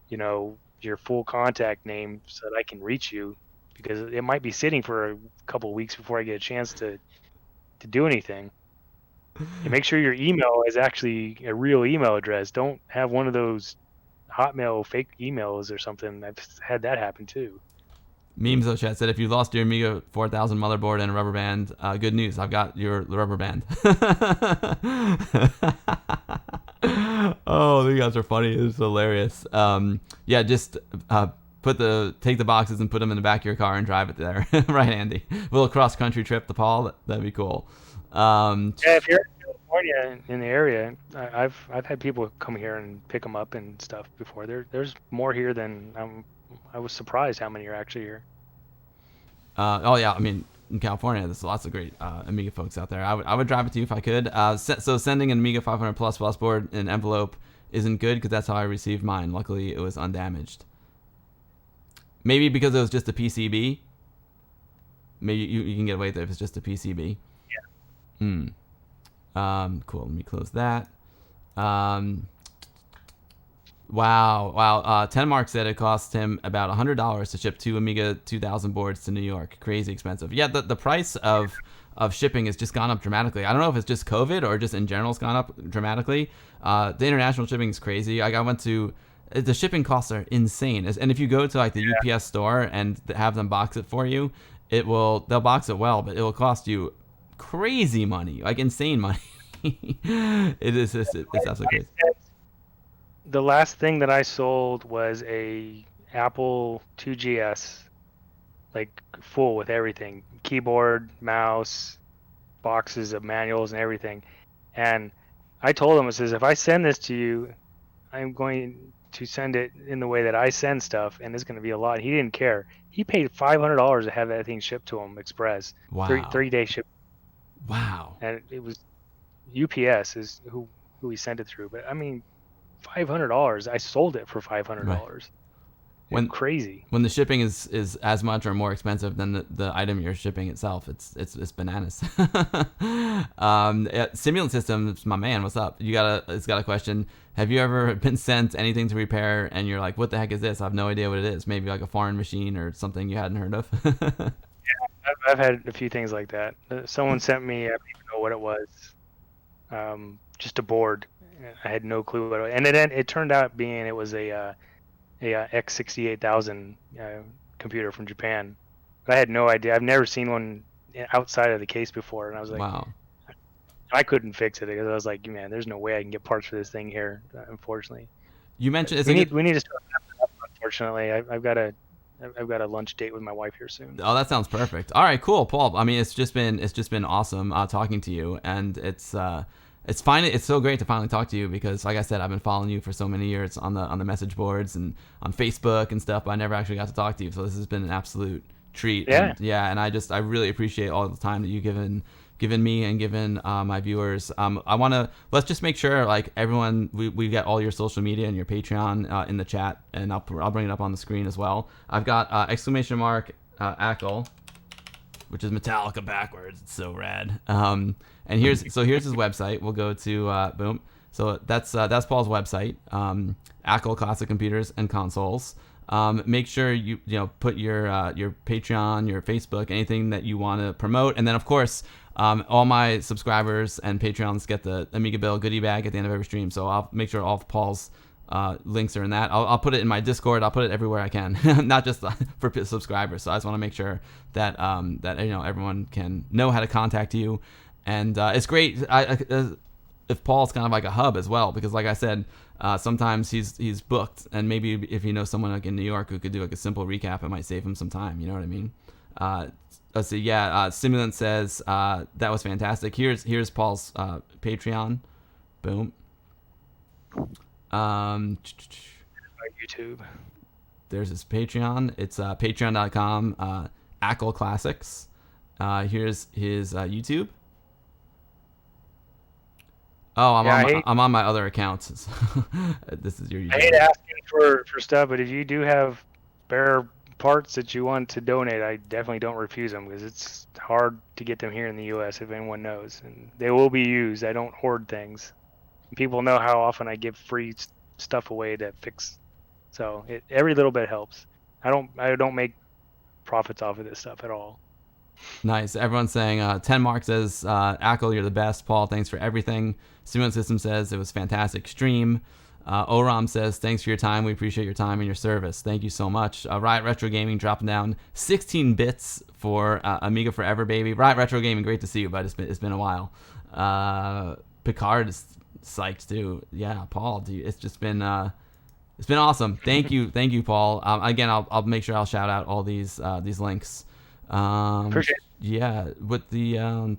your full contact name so that I can reach you, because it might be sitting for a couple of weeks before I get a chance to do anything. And make sure your email is actually a real email address. Don't have one of those Hotmail fake emails or something. I've had that happen too. Memes though, chat said, if you lost your Amiga 4000 motherboard and a rubber band, good news. I've got your rubber band. Oh, you guys are funny. It's hilarious. Just take the boxes and put them in the back of your car and drive it there. Right, Andy? A little cross country trip to Paul. That'd be cool. If you're in California in the area, I've had people come here and pick them up and stuff before. There's more here than I was surprised how many are actually here. Oh yeah, I mean in California, there's lots of great Amiga folks out there. I would drive it to you if I could. So sending an Amiga 500 plus board in an envelope isn't good because that's how I received mine. Luckily, it was undamaged. Maybe because it was just a PCB. Maybe you can get away with it if it's just a PCB. Yeah. Cool. Let me close that. Wow. 10 Mark said it cost him about $100 to ship 2 Amiga 2000 boards to New York. Crazy expensive. Yeah, the price of shipping has just gone up dramatically. I don't know if it's just COVID or just in general it's gone up dramatically. The international shipping is crazy. I went to the shipping costs are insane. And if you go to like the UPS store and have them box it for you, they'll box it well, but it will cost you crazy money, like insane money. It's absolutely crazy. The last thing that I sold was a Apple 2GS, like full with everything, keyboard, mouse, boxes of manuals and everything. And I told him, I says, if I send this to you, I'm going to send it in the way that I send stuff, and it's going to be a lot. He didn't care. He paid $500 to have that thing shipped to him express. Wow. 3-day ship. Wow. And it was UPS is who he sent it through. But I mean, $500. I sold it for $500. Right. When crazy. When the shipping is as much or more expensive than the item you're shipping itself, it's bananas. Simulant Systems, my man, what's up? It's got a question. Have you ever been sent anything to repair and you're like, what the heck is this? I have no idea what it is. Maybe like a foreign machine or something you hadn't heard of. Yeah, I've had a few things like that. Someone sent me, I don't even know what it was, just a board. I had no clue what it was. And it turned out being it was a X68000 computer from Japan. But I had no idea. I've never seen one outside of the case before, and I was like, wow. I couldn't fix it because I was like, man, there's no way I can get parts for this thing here. Unfortunately, you mentioned we need to start. Unfortunately, I've got a lunch date with my wife here soon. Oh, that sounds perfect. All right, cool, Paul. I mean, it's just been awesome talking to you, and it's so great to finally talk to you because, like I said, I've been following you for so many years on the message boards and on Facebook and stuff, but I never actually got to talk to you. So this has been an absolute treat. Yeah. And I really appreciate all the time that you've given me and given my viewers. Let's just make sure like everyone we get all your social media and your Patreon in the chat, and I'll bring it up on the screen as well. I've got !Acill, which is Metallica backwards. It's so rad. And here's his website. We'll go to boom. So that's Paul's website. Acill Classic Computers and Consoles. Make sure you put your Patreon, your Facebook, anything that you want to promote, and then of course all my subscribers and Patreons get the Amiga Bill goodie bag at the end of every stream. So I'll make sure all of Paul's links are in that. I'll put it in my Discord. I'll put it everywhere I can, not just for subscribers. So I just want to make sure that everyone can know how to contact you, and it's great. If Paul's kind of like a hub as well, because like I said, sometimes he's booked, and maybe if he knows someone like in New York who could do like a simple recap, it might save him some time. You know what I mean? Let's see. Yeah, Simulant says that was fantastic. Here's Paul's Patreon. Boom. YouTube. There's his Patreon. It's patreon.com Acill Classics. Here's his YouTube. Oh, I'm on my other accounts. This is your YouTube. I hate asking for stuff, but if you do have spare parts that you want to donate, I definitely don't refuse them because it's hard to get them here in the U.S. if anyone knows, and they will be used. I don't hoard things. People know how often I give free stuff away to fix, so every little bit helps. I don't make profits off of this stuff at all. Nice. Everyone's saying 10 Mark says Acill, you're the best. Paul, thanks for everything. Simulant System says it was fantastic stream. Oram says thanks for your time. We appreciate your time and your service. Thank you so much. Riot Retro Gaming dropping down 16 bits for Amiga Forever, baby. Riot Retro Gaming, great to see you, but it's been a while. Picard is psyched too. Yeah, Paul, dude, it's been awesome. Thank you, Paul. Again, I'll make sure I'll shout out all these links. Appreciate it. Yeah, with the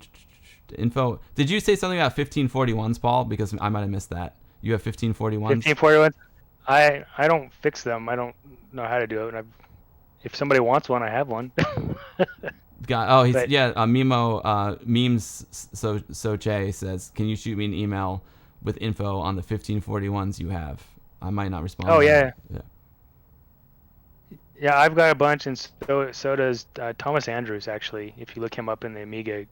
info. Did you say something about 1541s, Paul? Because I might have missed that. You have 1541s? 1541s. I don't fix them. I don't know how to do it. If somebody wants one, I have one. He's But Mimo memes. So Che says, can you shoot me an email with info on the 1541s you have? I might not respond. oh to yeah, that. yeah. I've got a bunch, and so does Thomas Andrews. Actually, if you look him up in the Amiga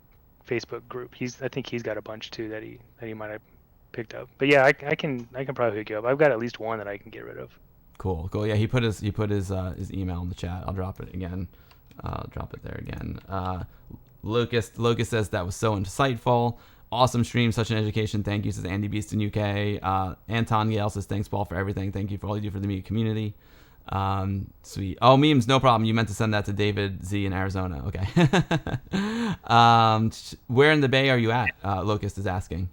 Facebook group, I think he's got a bunch too that he might have picked up. But yeah, I can probably hook you up. I've got at least one that I can get rid of. Cool. Yeah, he put his email in the chat. I'll drop it again. Drop it there again. Lucas says that was so insightful. Awesome stream, such an education. Thank you, says Andy Beast in UK. Anton Gale says, thanks, Paul, for everything. Thank you for all you do for the media community. Sweet. Oh, memes, no problem. You meant to send that to David Z in Arizona. Okay. Where in the Bay are you at? Locust is asking.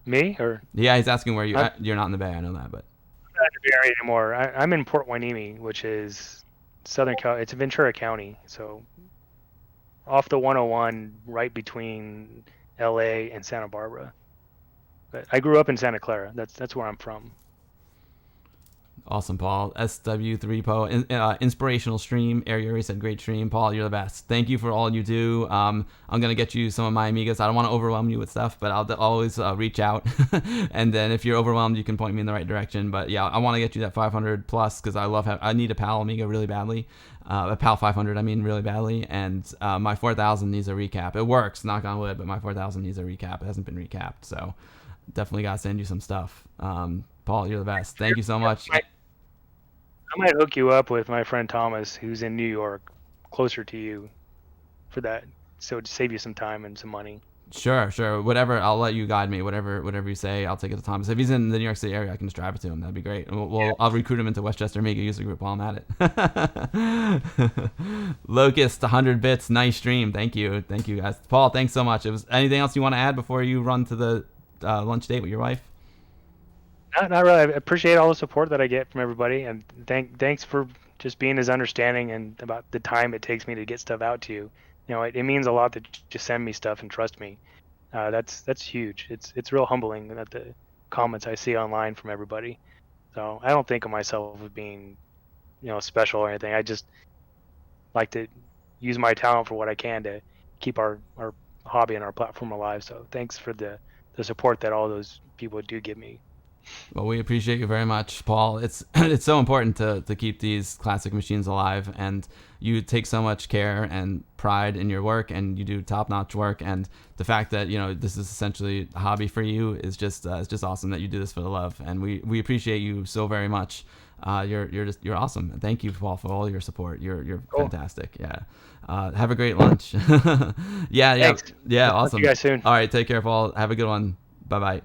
Me or? Yeah, he's asking where you're not in the Bay. I know that, but. I'm not in the Bay Area anymore. I'm in Port Hueneme, which is Southern Cal. It's Ventura County, so off the 101, right between LA and Santa Barbara. But I grew up in Santa Clara. That's where I'm from. Awesome, Paul. SW3Po, inspirational stream. Ariori said, great stream. Paul, you're the best. Thank you for all you do. I'm going to get you some of my Amigas. I don't want to overwhelm you with stuff, but I'll always reach out. And then if you're overwhelmed, you can point me in the right direction. But yeah, I want to get you that 500 plus because I need a PAL Amiga really badly. A PAL 500, I mean, really badly. And my 4000 needs a recap. It works, knock on wood, but my 4000 needs a recap. It hasn't been recapped. So definitely got to send you some stuff. Paul, you're the best. Thank you so much. I might hook you up with my friend Thomas, who's in New York, closer to you, for that. So to save you some time and some money. Sure. Whatever. I'll let you guide me. Whatever you say, I'll take it to Thomas. If he's in the New York City area, I can just drive it to him. That'd be great. I'll recruit him into Westchester Amiga user group while I'm at it. Locust, 100 bits. Nice stream. Thank you, guys. Paul, thanks so much. Anything else you want to add before you run to the lunch date with your wife? Not really. I appreciate all the support that I get from everybody, and thanks for just being as understanding and about the time it takes me to get stuff out to you. You know, it means a lot to just send me stuff and trust me. That's huge. It's real humbling that the comments I see online from everybody. So I don't think of myself as being, special or anything. I just like to use my talent for what I can to keep our hobby and our platform alive. So thanks for the support that all those people do give me. Well, we appreciate you very much, Paul. It's so important to keep these classic machines alive, and you take so much care and pride in your work, and you do top-notch work. And the fact that this is essentially a hobby for you is just awesome that you do this for the love, and we appreciate you so very much. You're awesome. Thank you, Paul, for all your support. You're cool. Fantastic. Yeah. Have a great lunch. Yeah. Thanks. Yeah. Awesome. See you guys soon. All right. Take care, Paul. Have a good one. Bye-bye.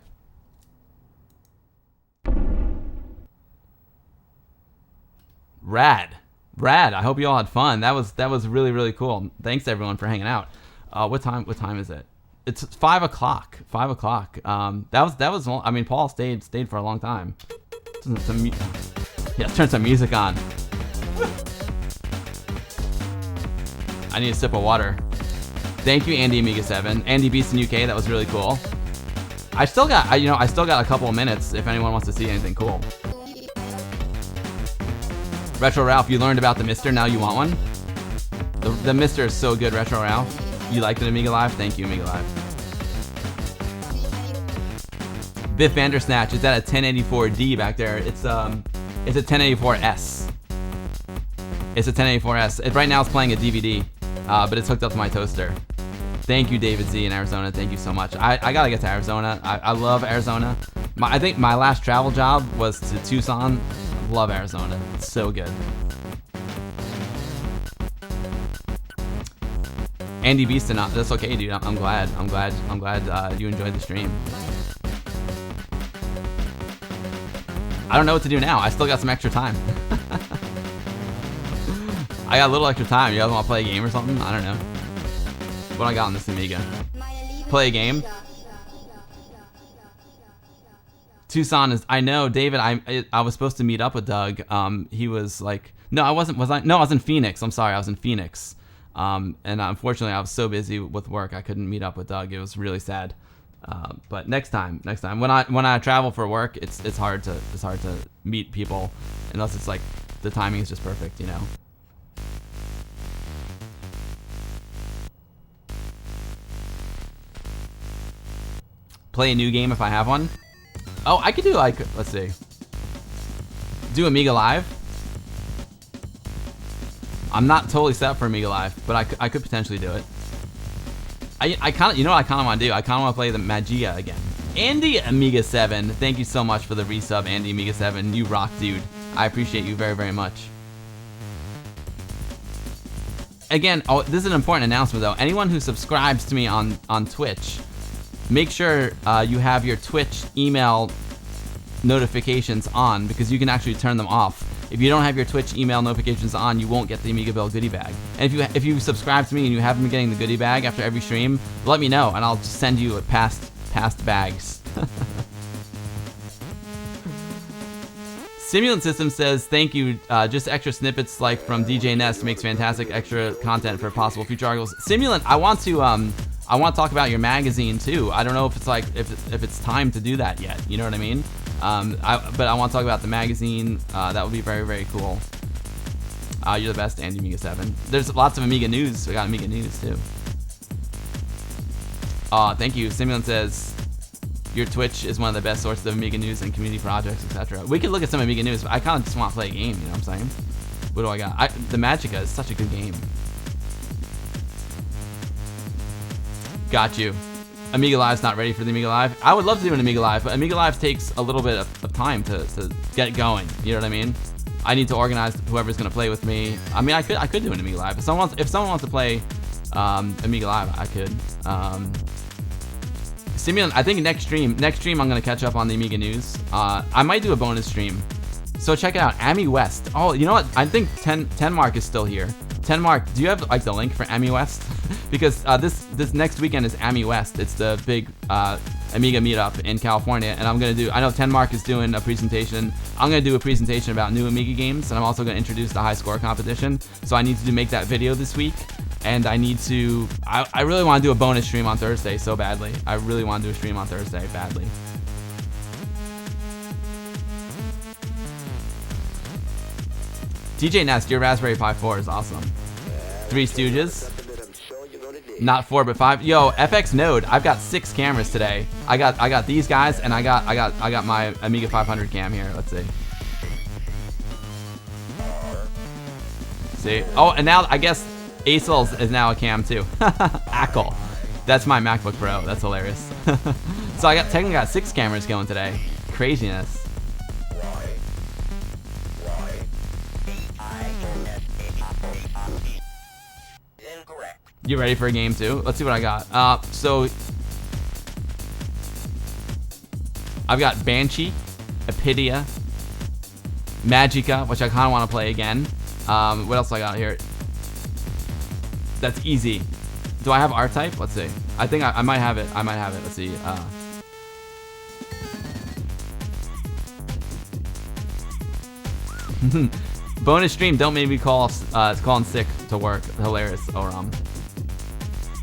Rad. I hope you all had fun. That was really, really cool. Thanks everyone for hanging out. What time is it? It's 5 o'clock. 5 o'clock. That was. I mean, Paul stayed for a long time. Turn some music on. I need a sip of water. Thank you, Andy Amiga 7. Andy Beast in UK. That was really cool. I still got a couple of minutes if anyone wants to see anything cool. Retro Ralph, you learned about the Mister, now you want one? The Mister is so good, Retro Ralph. You liked an Amiga Live? Thank you, Amiga Live. Biff Vandersnatch, is that a 1084D back there? It's a 1084S. It's a 1084S. Right now it's playing a DVD, but it's hooked up to my toaster. Thank you, David Z in Arizona. Thank you so much. I gotta get to Arizona. I love Arizona. I think my last travel job was to Tucson. Love Arizona. It's so good. Andy Beeston, that's okay, dude. I'm glad you enjoyed the stream. I don't know what to do now. I still got some extra time. I got a little extra time. You guys want to play a game or something? I don't know. What I got on this Amiga? Play a game? Tucson is. I know, David. I was supposed to meet up with Doug. He was like, no, I wasn't. Was I? No, I was in Phoenix. I'm sorry, I was in Phoenix. And unfortunately, I was so busy with work I couldn't meet up with Doug. It was really sad. But next time, when I travel for work, it's hard to meet people unless it's like the timing is just perfect, you know. Play a new game if I have one. Oh, I could do like, let's see, do Amiga Live. I'm not totally set up for Amiga Live, but I could potentially do it. I kind of, you know what I kind of want to do? I kind of want to play the Magia again. Andy Amiga 7, thank you so much for the resub, Andy Amiga 7. You rock, dude. I appreciate you very, very much. Again, oh, this is an important announcement though. Anyone who subscribes to me on Twitch, make sure you have your Twitch email notifications on, because you can actually turn them off. If you don't have your Twitch email notifications on, you won't get the Amiga Bill goodie bag. And if you subscribe to me and you haven't been getting the goodie bag after every stream, let me know and I'll just send you past bags. Simulant System says, thank you, just extra snippets like from DJ Nest makes fantastic extra content for possible future articles. Simulant, I want to talk about your magazine too. I don't know if it's like if it's time to do that yet. You know what I mean? But I want to talk about the magazine. That would be very, very cool. You're the best, Andy Amiga 7. There's lots of Amiga news. We got Amiga news too. Thank you. Simulant says your Twitch is one of the best sources of Amiga news and community projects, etc. We could look at some Amiga news, but I kind of just want to play a game. You know what I'm saying? What do I got? The Magica is such a good game. Got you. Amiga Live's not ready for the Amiga Live. I would love to do an Amiga Live, but Amiga Live takes a little bit of time to get it going. You know what I mean? I need to organize whoever's gonna play with me. I mean, I could do an Amiga Live. If someone wants to play Amiga Live, I could. Simulant, I think next stream I'm gonna catch up on the Amiga news. I might do a bonus stream. So check it out, Ami West. Oh, you know what? I think 10 Mark is still here. 10 Mark, do you have like the link for Ami West? Because this next weekend is Ami West. It's the big Amiga meetup in California, and I know 10 Mark is doing a presentation. I'm gonna do a presentation about new Amiga games, and I'm also gonna introduce the high score competition. So I need to make that video this week, and I really want to do a bonus stream on Thursday so badly. I really want to do a stream on Thursday badly. DJ Nest, your Raspberry Pi 4 is awesome. Three Stooges. Not 4 but 5. Yo, FX Node, I've got 6 cameras today. I got these guys, and I got my Amiga 500 cam here. Let's see. See? Oh, and now I guess Acill is now a cam too. Acill. That's my MacBook Pro. That's hilarious. So I technically got 6 cameras going today. Craziness. You ready for a game too? Let's see what I got. So I've got Banshee, Epidia, Magica, which I kind of want to play again. What else I got here? That's easy. Do I have R-Type? Let's see. I think I might have it. Let's see. Bonus stream. Don't make me call. Calling sick to work. Hilarious. Oram.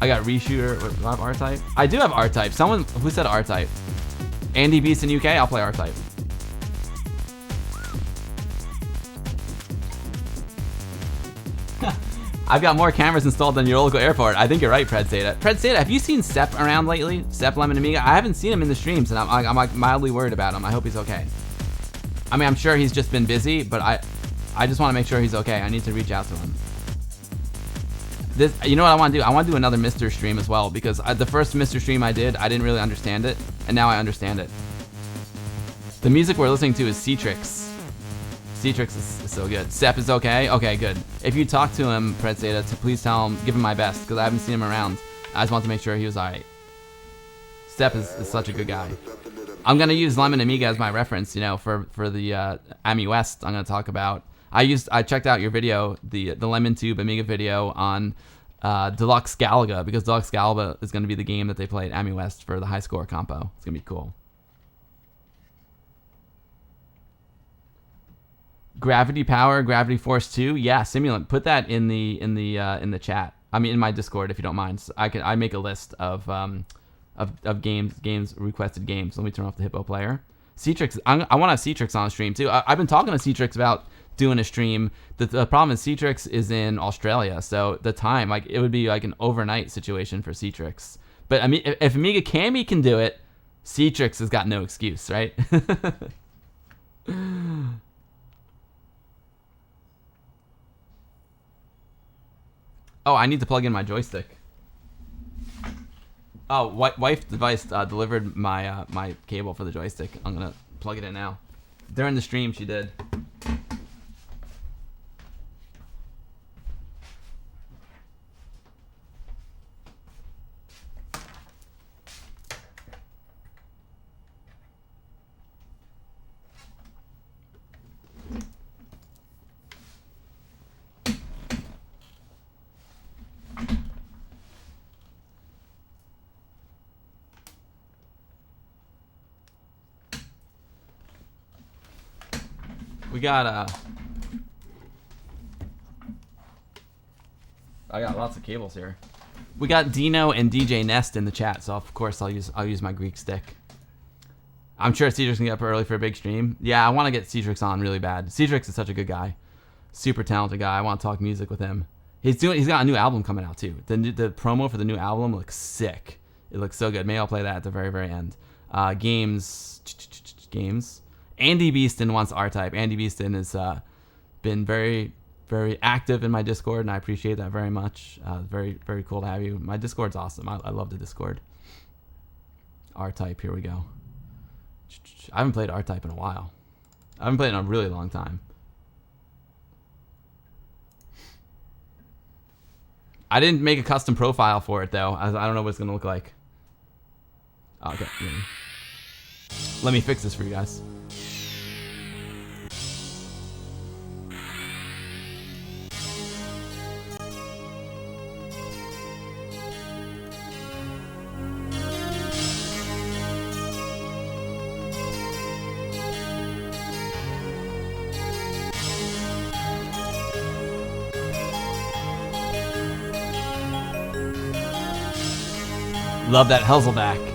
I got Reshooter. Do I have R-Type? I do have R-Type. Someone who said R-Type. Andy Beast in UK. I'll play R-Type. I've got more cameras installed than your local airport. I think you're right, Predsata. Predsata, have you seen Sepp around lately? Sepp Lemon Amiga? I haven't seen him in the streams, and I'm like mildly worried about him. I hope he's okay. I mean, I'm sure he's just been busy, but I just want to make sure he's okay. I need to reach out to him. You know what I want to do? I want to do another Mr. stream as well, because the first Mr. stream I did, I didn't really understand it, and now I understand it. The music we're listening to is Citrix. Citrix is so good. Sepp is okay? Okay, good. If you talk to him, Predsata, please tell him, give him my best, because I haven't seen him around. I just want to make sure he was alright. Sepp is such a good guy. I'm going to use Lemon Amiga as my reference, you know, for the Ami West. I'm going to talk about. I checked out your video, the Lemon Tube Amiga video on Deluxe Galaga, because Deluxe Galaga is going to be the game that they play at Ami West for the high score compo. It's going to be cool. Gravity Power, Gravity Force 2. Yeah, Simulant. Put that in the chat. I mean, in my Discord, if you don't mind. So I make a list of requested games. Let me turn off the Hippo player. Citrix, I want to have Citrix on stream too. I've been talking to Citrix about doing a stream. The problem is Citrix is in Australia, so the time, like, it would be like an overnight situation for Citrix. But I mean, if Amiga Cami can do it, Citrix has got no excuse, right? Oh, I need to plug in my joystick. Oh, wife device delivered my my cable for the joystick. I'm gonna plug it in now. During the stream, she did. We got I got lots of cables here. We got Dino and DJ Nest in the chat, so of course I'll use my Greek stick. I'm sure Cedric's gonna get up early for a big stream. Yeah, I want to get Cedric on really bad. Cedric is such a good guy, super talented guy. I want to talk music with him. He's got a new album coming out too. The promo for the new album looks sick. It looks so good. Maybe I'll play that at the very, very end. Games. Andy Beeston wants R-Type. Andy Beeston has been very, very active in my Discord, and I appreciate that very much. Very, very cool to have you. My Discord's awesome. I love the Discord. R-Type, here we go. I haven't played R-Type in a while. I haven't played in a really long time. I didn't make a custom profile for it, though. I don't know what it's going to look like. Okay. Let me fix this for you guys. Love that Hellzelback.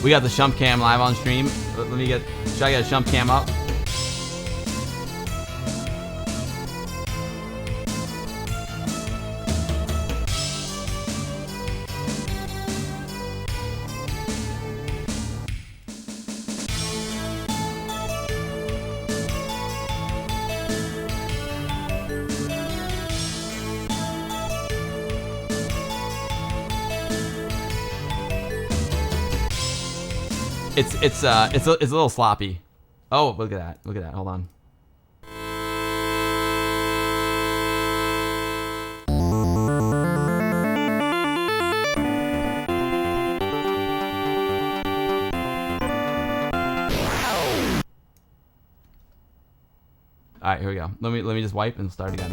We got the Shump Cam live on stream. Should I get a Shump Cam up? It's a little sloppy. Oh, look at that. Look at that. Hold on. All right, here we go. Let me just wipe and start again.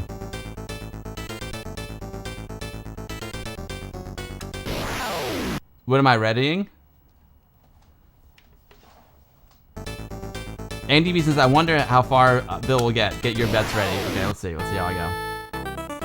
What am I readying? Andy B says, I wonder how far Bill will get. Get your bets ready. Okay, let's see. Let's see how I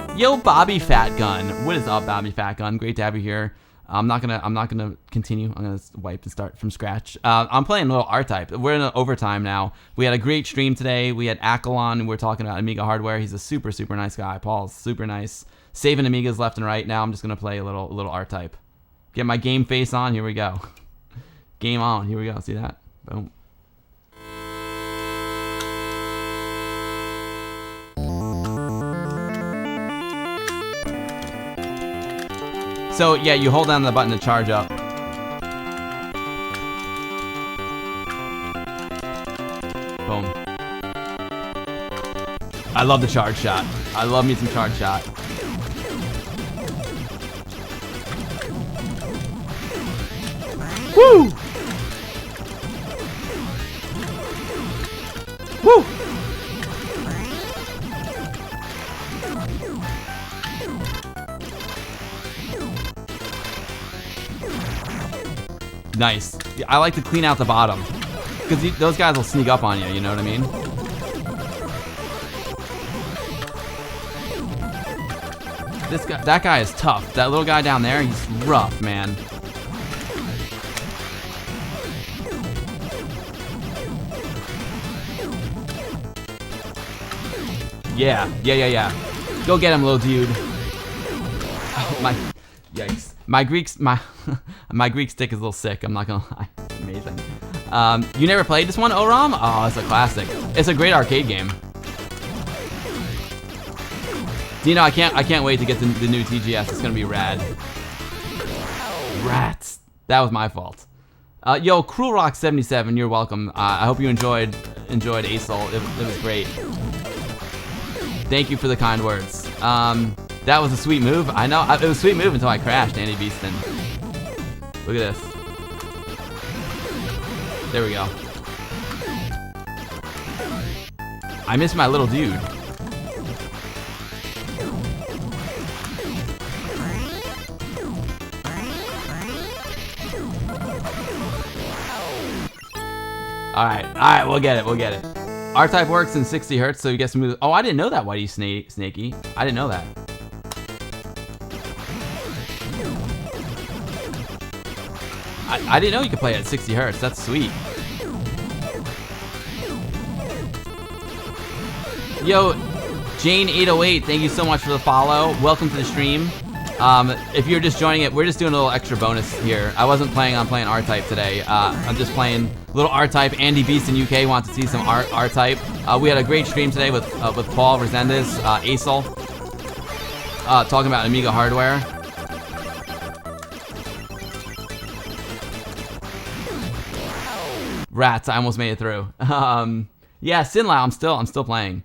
go. Yo, Bobby Fat Gun. What is up, Bobby Fat Gun? Great to have you here. I'm not gonna continue. I'm gonna wipe and start from scratch. I'm playing a little R-Type. We're in overtime now. We had a great stream today. We had Acill on, and we're talking about Amiga hardware. He's a super nice guy. Paul's super nice. Saving Amigas left and right. Now I'm just gonna play a little R-Type. Get my game face on. Here we go. Game on. Here we go. See that? Boom. So yeah, you hold down the button to charge up. Boom. I love the charge shot. I love me some charge shot. Woo! Woo! Nice. I like to clean out the bottom because those guys will sneak up on you. You know what I mean? That guy is tough. That little guy down there, he's rough, man. Yeah. Go get him, little dude. Oh, my, yikes. My Greek stick is a little sick. I'm not gonna lie. It's amazing. You never played this one, Oram? Oh, it's a classic. It's a great arcade game. Dino, I can't wait to get the new TGS. It's gonna be rad. Rats. That was my fault. Yo, Cruel Rock 77, you're welcome. I hope you enjoyed Acill. It was great. Thank you for the kind words. That was a sweet move. I know, it was a sweet move until I crashed, Andy Beeston. Look at this. There we go. I miss my little dude. Alright, we'll get it. R-Type works in 60 hertz, so you get some moves. Oh, I didn't know that, Whitey Snaky. I didn't know that. I didn't know you could play at 60 hertz. That's sweet. Yo, Jane808, thank you so much for the follow. Welcome to the stream. If you're just joining it, we're just doing a little extra bonus here. I wasn't planning on playing R-Type today. I'm just playing a little R-Type. Andy Beast in UK wants to see some R-Type. We had a great stream today with Paul, Rezendes, Acill, talking about Amiga hardware. Rats, I almost made it through. Yeah, Sinlao, I'm still playing.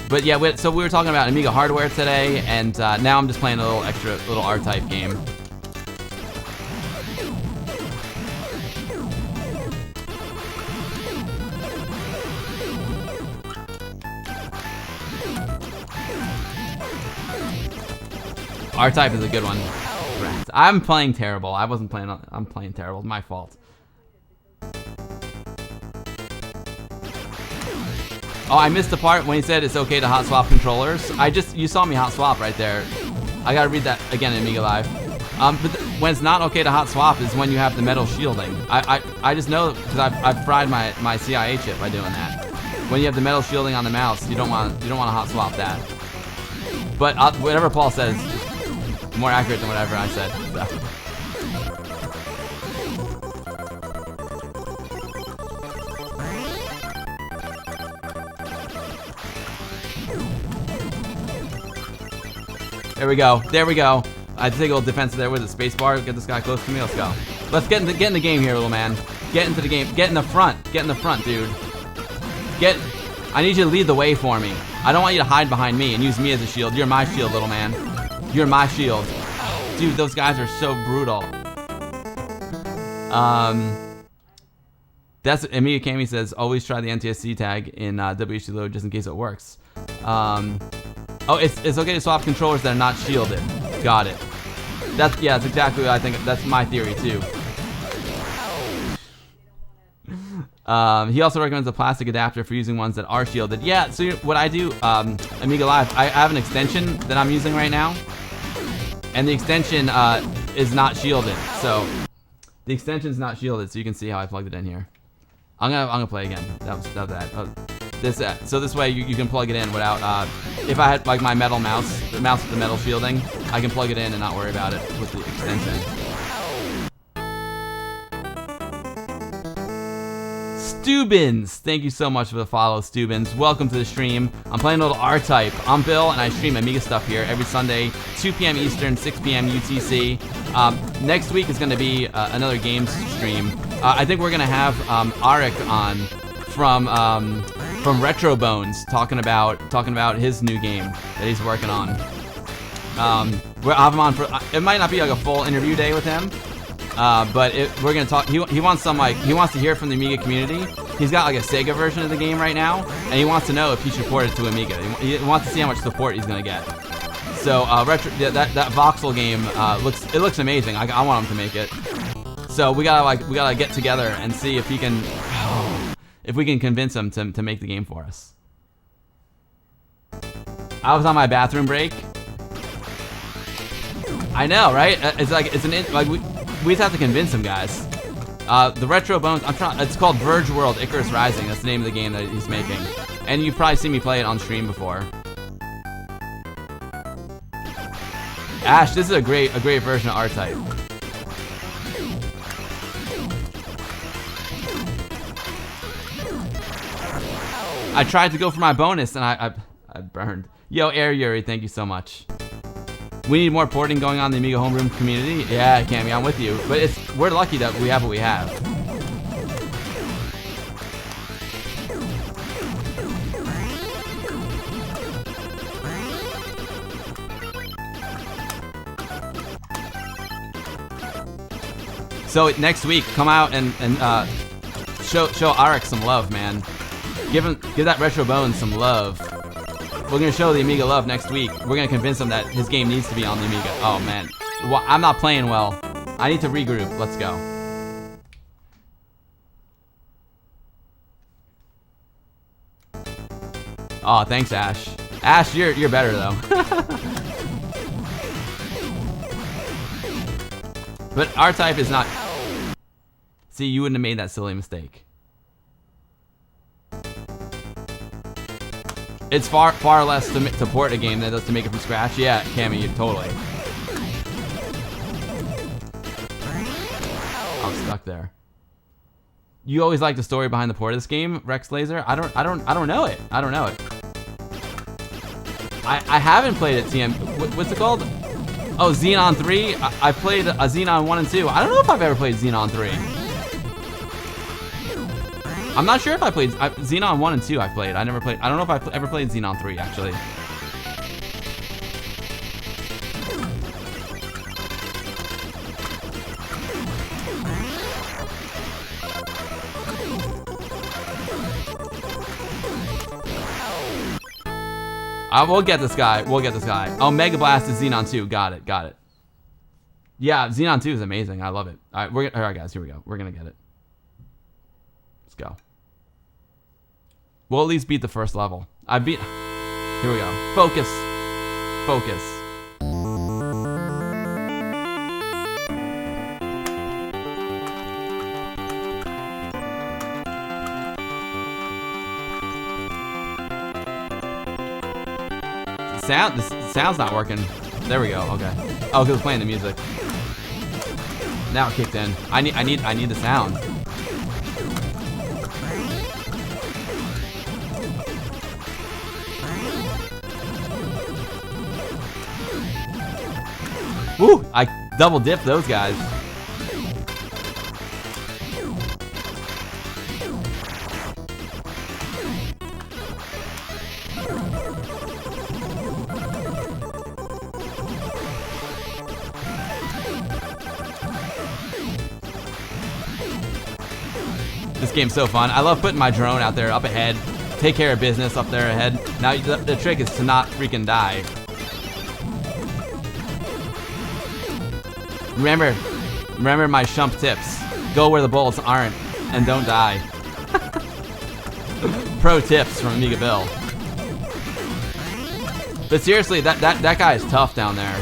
But yeah, so we were talking about Amiga hardware today, and now I'm just playing a little R-Type game. R-Type is a good one. I'm playing terrible. I'm playing terrible. My fault. Oh, I missed the part when he said it's okay to hot swap controllers. You saw me hot swap right there. I gotta read that again in Amiga Live. But when it's not okay to hot swap is when you have the metal shielding. I just know because I've fried my CIA chip by doing that. When you have the metal shielding on the mouse, you don't want to hot swap that. But whatever Paul says is more accurate than whatever I said. So. There we go. I take a little defensive there with the space bar. Get this guy close to me. Let's go. Let's get in the game here, little man. Get into the game. Get in the front. Get in the front, dude. I need you to lead the way for me. I don't want you to hide behind me and use me as a shield. You're my shield, little man. You're my shield. Dude, those guys are so brutal. That's Amiga Cami says, always try the NTSC tag in WHD load just in case it works. Oh, it's okay to swap controllers that are not shielded. Got it. That's exactly what I think. That's my theory too. He also recommends a plastic adapter for using ones that are shielded. Yeah, so what I do, Amiga Live, I have an extension that I'm using right now. And the extension is not shielded, so the extension's not shielded, so you can see how I plugged it in here. I'm gonna play again. That was that. So this way you can plug it in without. If I had like my metal mouse, the mouse with the metal shielding, I can plug it in and not worry about it with the extension. Stubins, thank you so much for the follow, Stubins. Welcome to the stream. I'm playing a little R-Type. I'm Bill, and I stream Amiga stuff here every Sunday, 2 p.m. Eastern, 6 p.m. UTC. Next week is going to be another games stream. I think we're going to have Arik on from Retro Bones talking about his new game that he's working on. We'll have him on for. It might not be like a full interview day with him. But we're gonna talk. He wants he wants to hear from the Amiga community. He's got like a Sega version of the game right now, and he wants to know if he should port it to Amiga. He wants to see how much support he's gonna get. So that voxel game looks amazing. I want him to make it. So we gotta get together and see if we can convince him to make the game for us. I was on my bathroom break. I know, right? We just have to convince him, guys. The Retro Bones, it's called Verge World Icarus Rising. That's the name of the game that he's making. And you've probably seen me play it on stream before. Ash, this is a great version of R-Type. I tried to go for my bonus and I burned. Yo, Air Yuri, thank you so much. We need more porting going on in the Amiga homeroom community. Yeah, Cammy, I'm with you. But we're lucky that we have what we have. So next week, come out and show Arik some love, man. Give that Retro Bones some love. We're gonna show the Amiga love next week. We're gonna convince him that his game needs to be on the Amiga. Oh man, I'm not playing well. I need to regroup. Let's go. Oh, thanks, Ash. Ash, you're better though. But R-Type is not. See, you wouldn't have made that silly mistake. It's far less to port a game than it does to make it from scratch. Yeah, Cammy, totally. I'm stuck there. You always like the story behind the port of this game, Rex Laser? I don't know it. I don't know it. I haven't played it, TM. What's it called? Oh, Xenon 3. I played a Xenon 1 and 2. I don't know if I've ever played Xenon 3. I'm not sure if I played Xenon 1 and 2. I played. I don't know if I've ever played Xenon 3 actually. We'll get this guy. Oh, Mega Blast is Xenon 2. Got it. Yeah, Xenon 2 is amazing. I love it. All right, guys. Here we go. We're gonna get it. Let's go. We'll at least beat the first level. Here we go. Focus. The sound's not working. There we go. Okay. Oh, because it's playing the music. Now it kicked in. I need the sound. Woo! I double dipped those guys. This game's so fun. I love putting my drone out there up ahead. Take care of business up there ahead. Now the trick is to not freaking die. Remember my shump tips. Go where the bullets aren't and don't die. Pro tips from Amiga Bill. But seriously, that guy is tough down there.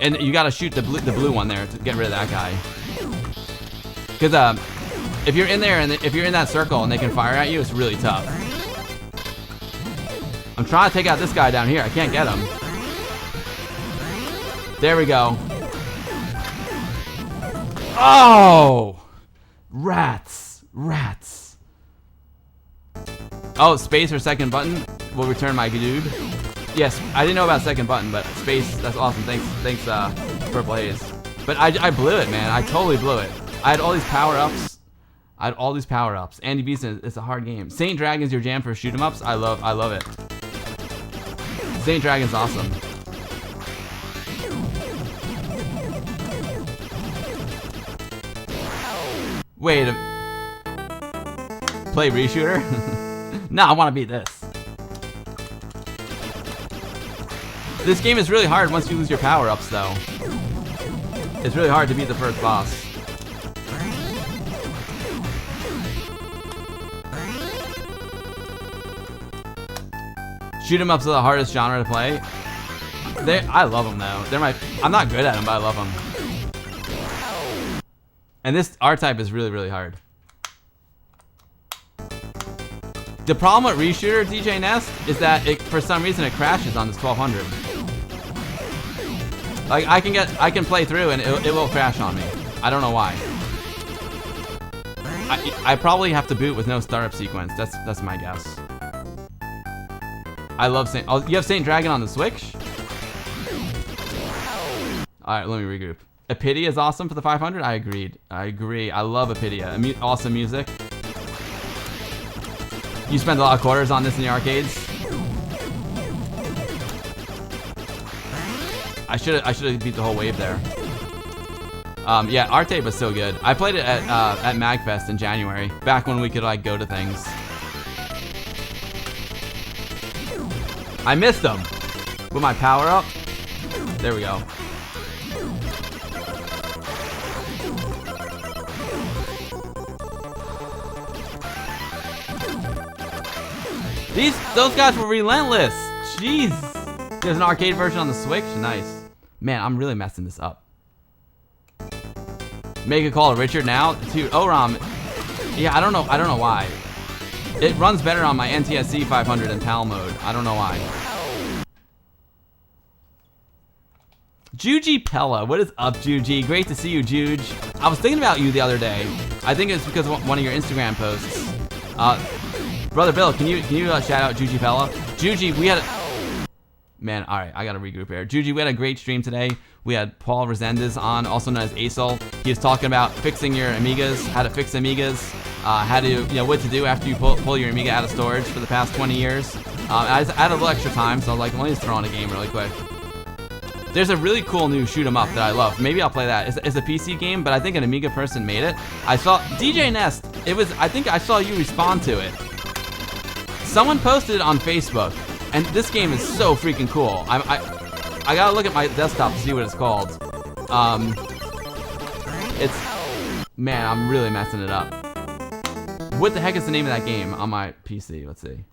And you gotta shoot the blue one there to get rid of that guy. Because if you're in there and if you're in that circle and they can fire at you, it's really tough. I'm trying to take out this guy down here. I can't get him. There we go. Oh! Rats. Rats. Oh, space or second button will return my dude. Yes, I didn't know about second button, but space, that's awesome. Thanks, Purple Haze. But I blew it, man. I totally blew it. I had all these power-ups. Andy Beeson, it's a hard game. Saint Dragon's your jam for shoot 'em ups. I love it. Saint Dragon's awesome. Wait a... Play reshooter? No, I want to beat this. This game is really hard once you lose your power-ups, though. It's really hard to beat the first boss. Shoot 'em ups are the hardest genre to play. I love them, though. I'm not good at them, but I love them. And this R-Type is really, really hard. The problem with reshooter, DJ Nest, is that for some reason it crashes on this 1200. Like I can play through and it will crash on me. I don't know why. I probably have to boot with no startup sequence. That's my guess. I love Saint. Oh, you have Saint Dragon on the Switch? All right, let me regroup. Apidia is awesome for the 500. I agreed. I agree. I love Apidia. Awesome music. You spent a lot of quarters on this in the arcades. I should have beat the whole wave there. Yeah, R-Tape was so good. I played it at MagFest in January, back when we could like go to things. I missed them with my power up. There we go. Those guys were relentless. Jeez. There's an arcade version on the Switch. Nice. Man, I'm really messing this up. Make a call to Richard now, dude. ORAM. Yeah, I don't know why. It runs better on my NTSC 500 in PAL mode. I don't know why. Juji Pella, what is up, Juji? Great to see you, Juge. I was thinking about you the other day. I think it's because of one of your Instagram posts. Brother Bill, can you shout out Juji Pella? Juji, we had man, all right, I gotta regroup here. Juji, we had a great stream today. We had Paul Rezendes on, also known as Acill. He was talking about fixing your Amigas, how to fix Amigas, how to, what to do after you pull your Amiga out of storage for the past 20 years. I had a little extra time, so I was like, let me just throw on a game really quick. There's a really cool new shoot 'em up that I love. Maybe I'll play that. It's a PC game, but I think an Amiga person made it. I saw DJ Nest. I think I saw you respond to it. Someone posted it on Facebook, and this game is so freaking cool. I gotta look at my desktop to see what it's called. Man, I'm really messing it up. What the heck is the name of that game on my PC? Let's see.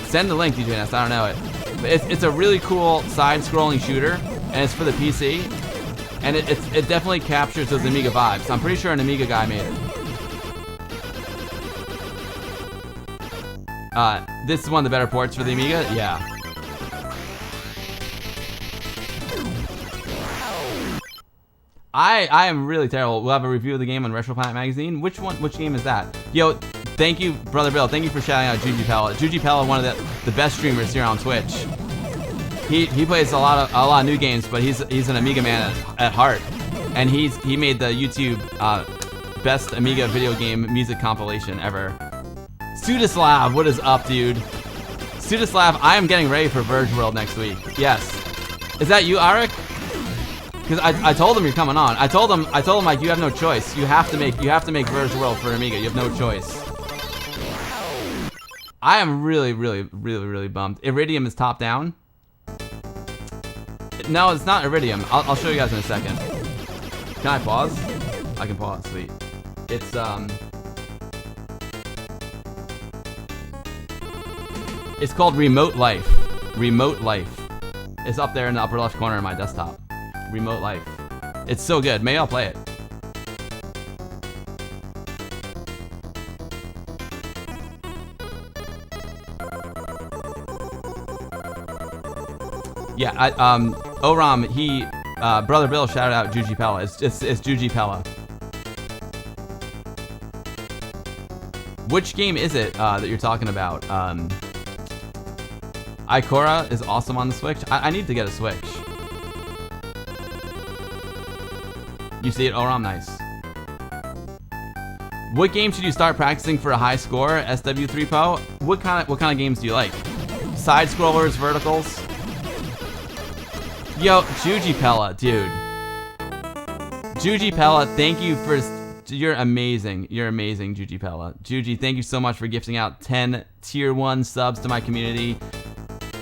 Send the link, DJ Nest. I don't know it. But it's a really cool side-scrolling shooter, and it's for the PC, and it definitely captures those Amiga vibes. I'm pretty sure an Amiga guy made it. This is one of the better ports for the Amiga? Yeah. I am really terrible. We'll have a review of the game on Retro Planet Magazine. Which game is that? Yo, thank you, Brother Bill. Thank you for shouting out Juji Pella. Juji Pella, one of the best streamers here on Twitch. He plays a lot of new games, but he's an Amiga man at heart. And he made the YouTube best Amiga video game music compilation ever. Sudislav, what is up, dude? Sudislav, I am getting ready for Verge World next week. Yes. Is that you, Arik? Because I told him you're coming on. I told him like you have no choice. You have to make Verge World for Amiga. You have no choice. I am really, really, really, really bummed. Iridium is top down. No, it's not Iridium. I'll show you guys in a second. Can I pause? I can pause. Sweet. It's called Remote Life. Remote Life. It's up there in the upper left corner of my desktop. Remote Life. It's so good. Maybe I'll play it. Yeah, Oram, Brother Bill shouted out Juji Pella. It's Juji Pella. Which game is it that you're talking about? Ikora is awesome on the Switch. I need to get a Switch. You see it, Oram? Nice. What game should you start practicing for a high score? SW3Po. What kind of games do you like? Side scrollers, verticals. Yo, Juji Pella, dude. Juji Pella, thank you for. You're amazing. You're amazing, Juji Pella. Juji, thank you so much for gifting out 10 tier 1 subs to my community.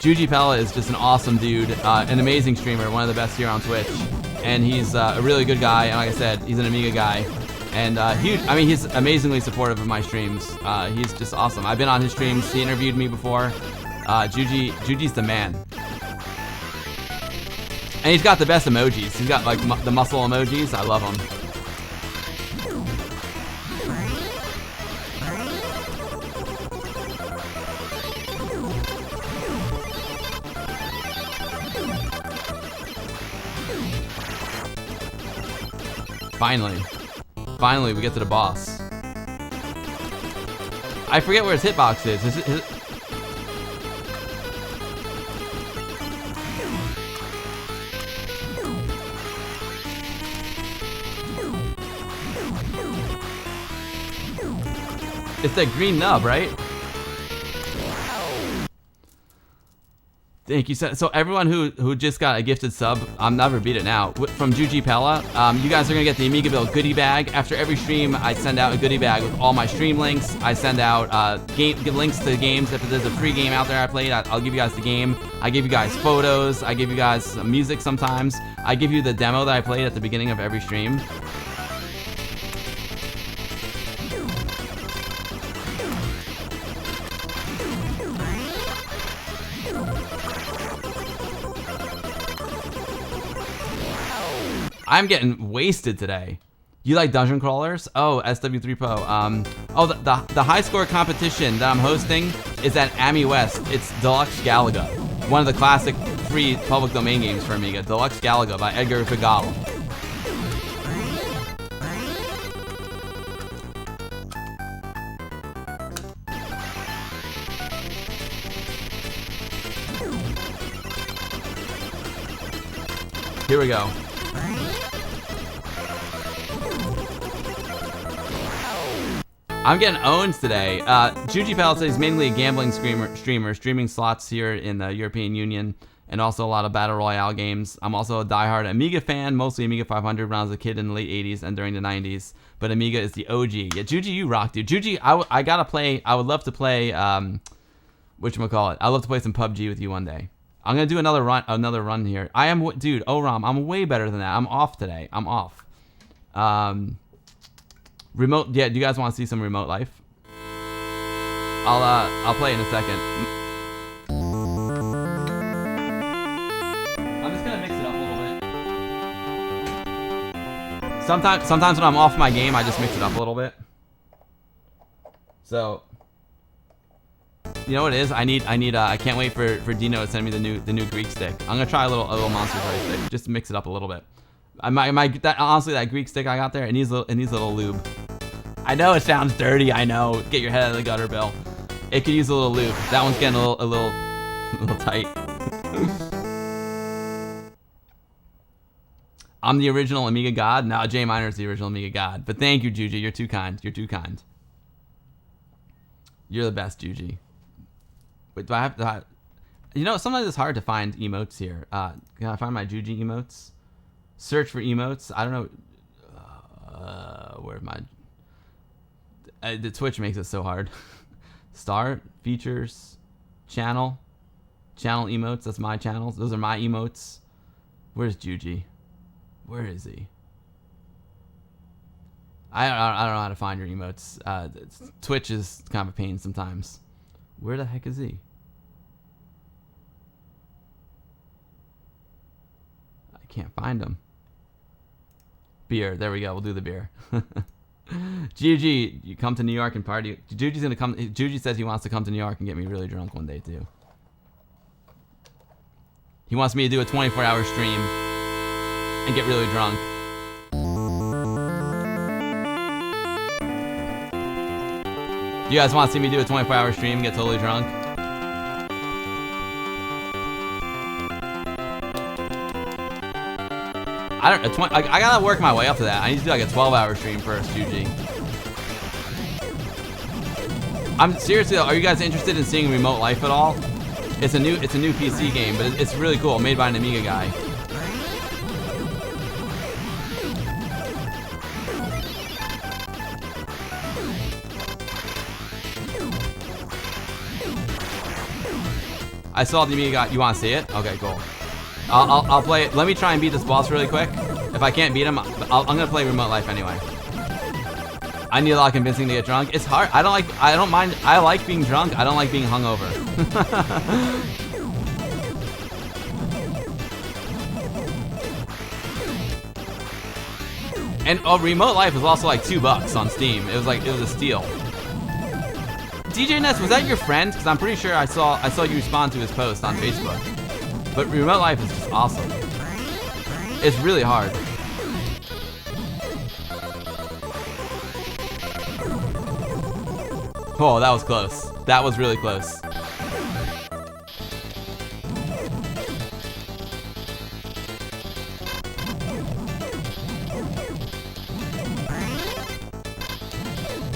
Juji Pella is just an awesome dude, an amazing streamer, one of the best here on Twitch. And he's a really good guy, and like I said, he's an Amiga guy. And he's amazingly supportive of my streams. He's just awesome. I've been on his streams. He interviewed me before. Juji's the man. And he's got the best emojis. He's got like the muscle emojis. I love them. Finally, we get to the boss. I forget where his hitbox is. It's that green nub, right? Thank you. So everyone who just got a gifted sub, I'm never beat it now, from Juji Pella, you guys are going to get the Amiga Bill goodie bag. After every stream, I send out a goodie bag with all my stream links. I send out links to games. If there's a free game out there I played, I'll give you guys the game. I give you guys photos. I give you guys some music sometimes. I give you the demo that I played at the beginning of every stream. I'm getting wasted today. You like dungeon crawlers? Oh, SW3Po. The high score competition that I'm hosting is at Ami West. It's Deluxe Galaga, one of the classic free public domain games for Amiga. Deluxe Galaga by Edgar Vigal. Here we go. I'm getting owned today. Juji Pella says he's mainly a gambling streamer, streaming slots here in the European Union, and also a lot of Battle Royale games. I'm also a diehard Amiga fan, mostly Amiga 500 when I was a kid in the late 80s and during the 90s. But Amiga is the OG. Yeah, Juji, you rock, dude. Juji, I gotta play. I would love to play. Whatchamacallit? I'd love to play some PUBG with you one day. I'm gonna do another run here. Dude, Oram, I'm way better than that. I'm off today. I'm off. Remote, yeah, do you guys want to see some Remote Life? I'll play it in a second. I'm just gonna mix it up a little bit. Sometimes when I'm off my game, I just mix it up a little bit. So, you know what it is? I can't wait for Dino to send me the new Greek stick. I'm gonna try a little Monster Toy stick, just to mix it up a little bit. Honestly, that Greek stick I got there, it needs a little lube. I know it sounds dirty. I know. Get your head out of the gutter, Bill. It could use a little lube. That one's getting a little tight. I'm the original Amiga God. No, Jay Minor's the original Amiga God. But thank you, Juji. You're too kind. You're too kind. You're the best, Juji. Wait, do I have to? You know, sometimes it's hard to find emotes here. Can I find my Juji emotes? Search for emotes. I don't know. Where's my? The Twitch makes it so hard. Start, features, channel emotes. That's my channels. Those are my emotes. Where's Juji? Where is he? I don't know how to find your emotes. Twitch is kind of a pain sometimes. Where the heck is he? Can't find them. Beer. There we go. We'll do the beer. Juji, you come to New York and party. Juji's gonna come. Juji says he wants to come to New York and get me really drunk one day too. He wants me to do a 24-hour stream and get really drunk. You guys want to see me do a 24-hour stream and get totally drunk? I gotta work my way up to that. I need to do like a 12-hour stream first, Juji. I'm seriously, are you guys interested in seeing Remote Life at all? It's a new PC game, but it's really cool, made by an Amiga guy. I saw the Amiga guy. You want to see it? Okay, cool. I'll play it. Let me try and beat this boss really quick. If I can't beat him, I'm gonna play Remote Life anyway. I need a lot of convincing to get drunk. It's hard. I don't mind. I like being drunk. I don't like being hungover. And Remote Life was also like $2 on Steam. It was a steal. DJ Ness, was that your friend? Because I'm pretty sure I saw you respond to his post on Facebook. But Remote Life is just awesome. It's really hard. Oh, that was close. That was really close.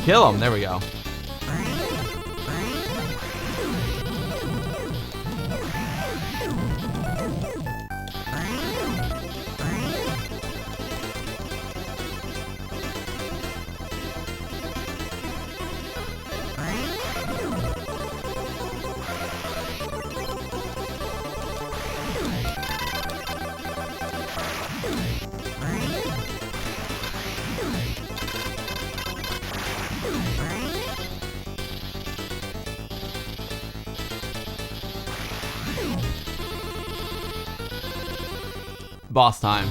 Kill him. There we go. Boss time.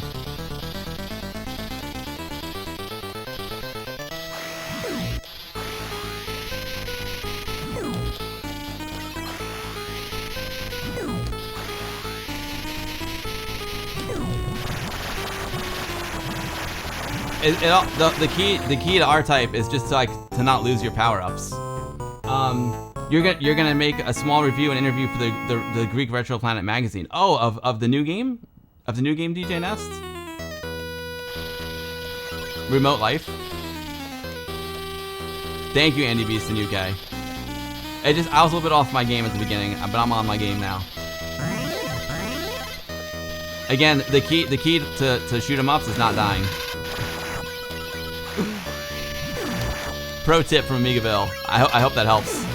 The key to R-Type is just to not lose your power-ups. You're gonna make a small review and interview for the Greek Retro Planet magazine. Oh, of the new game? Of the new game, DJ Nest? Remote Life. Thank you, Andy Beast in UK. I was a little bit off my game at the beginning, but I'm on my game now. Again, the key to shoot 'em ups is not dying. Pro tip from Amigaville. I hope that helps.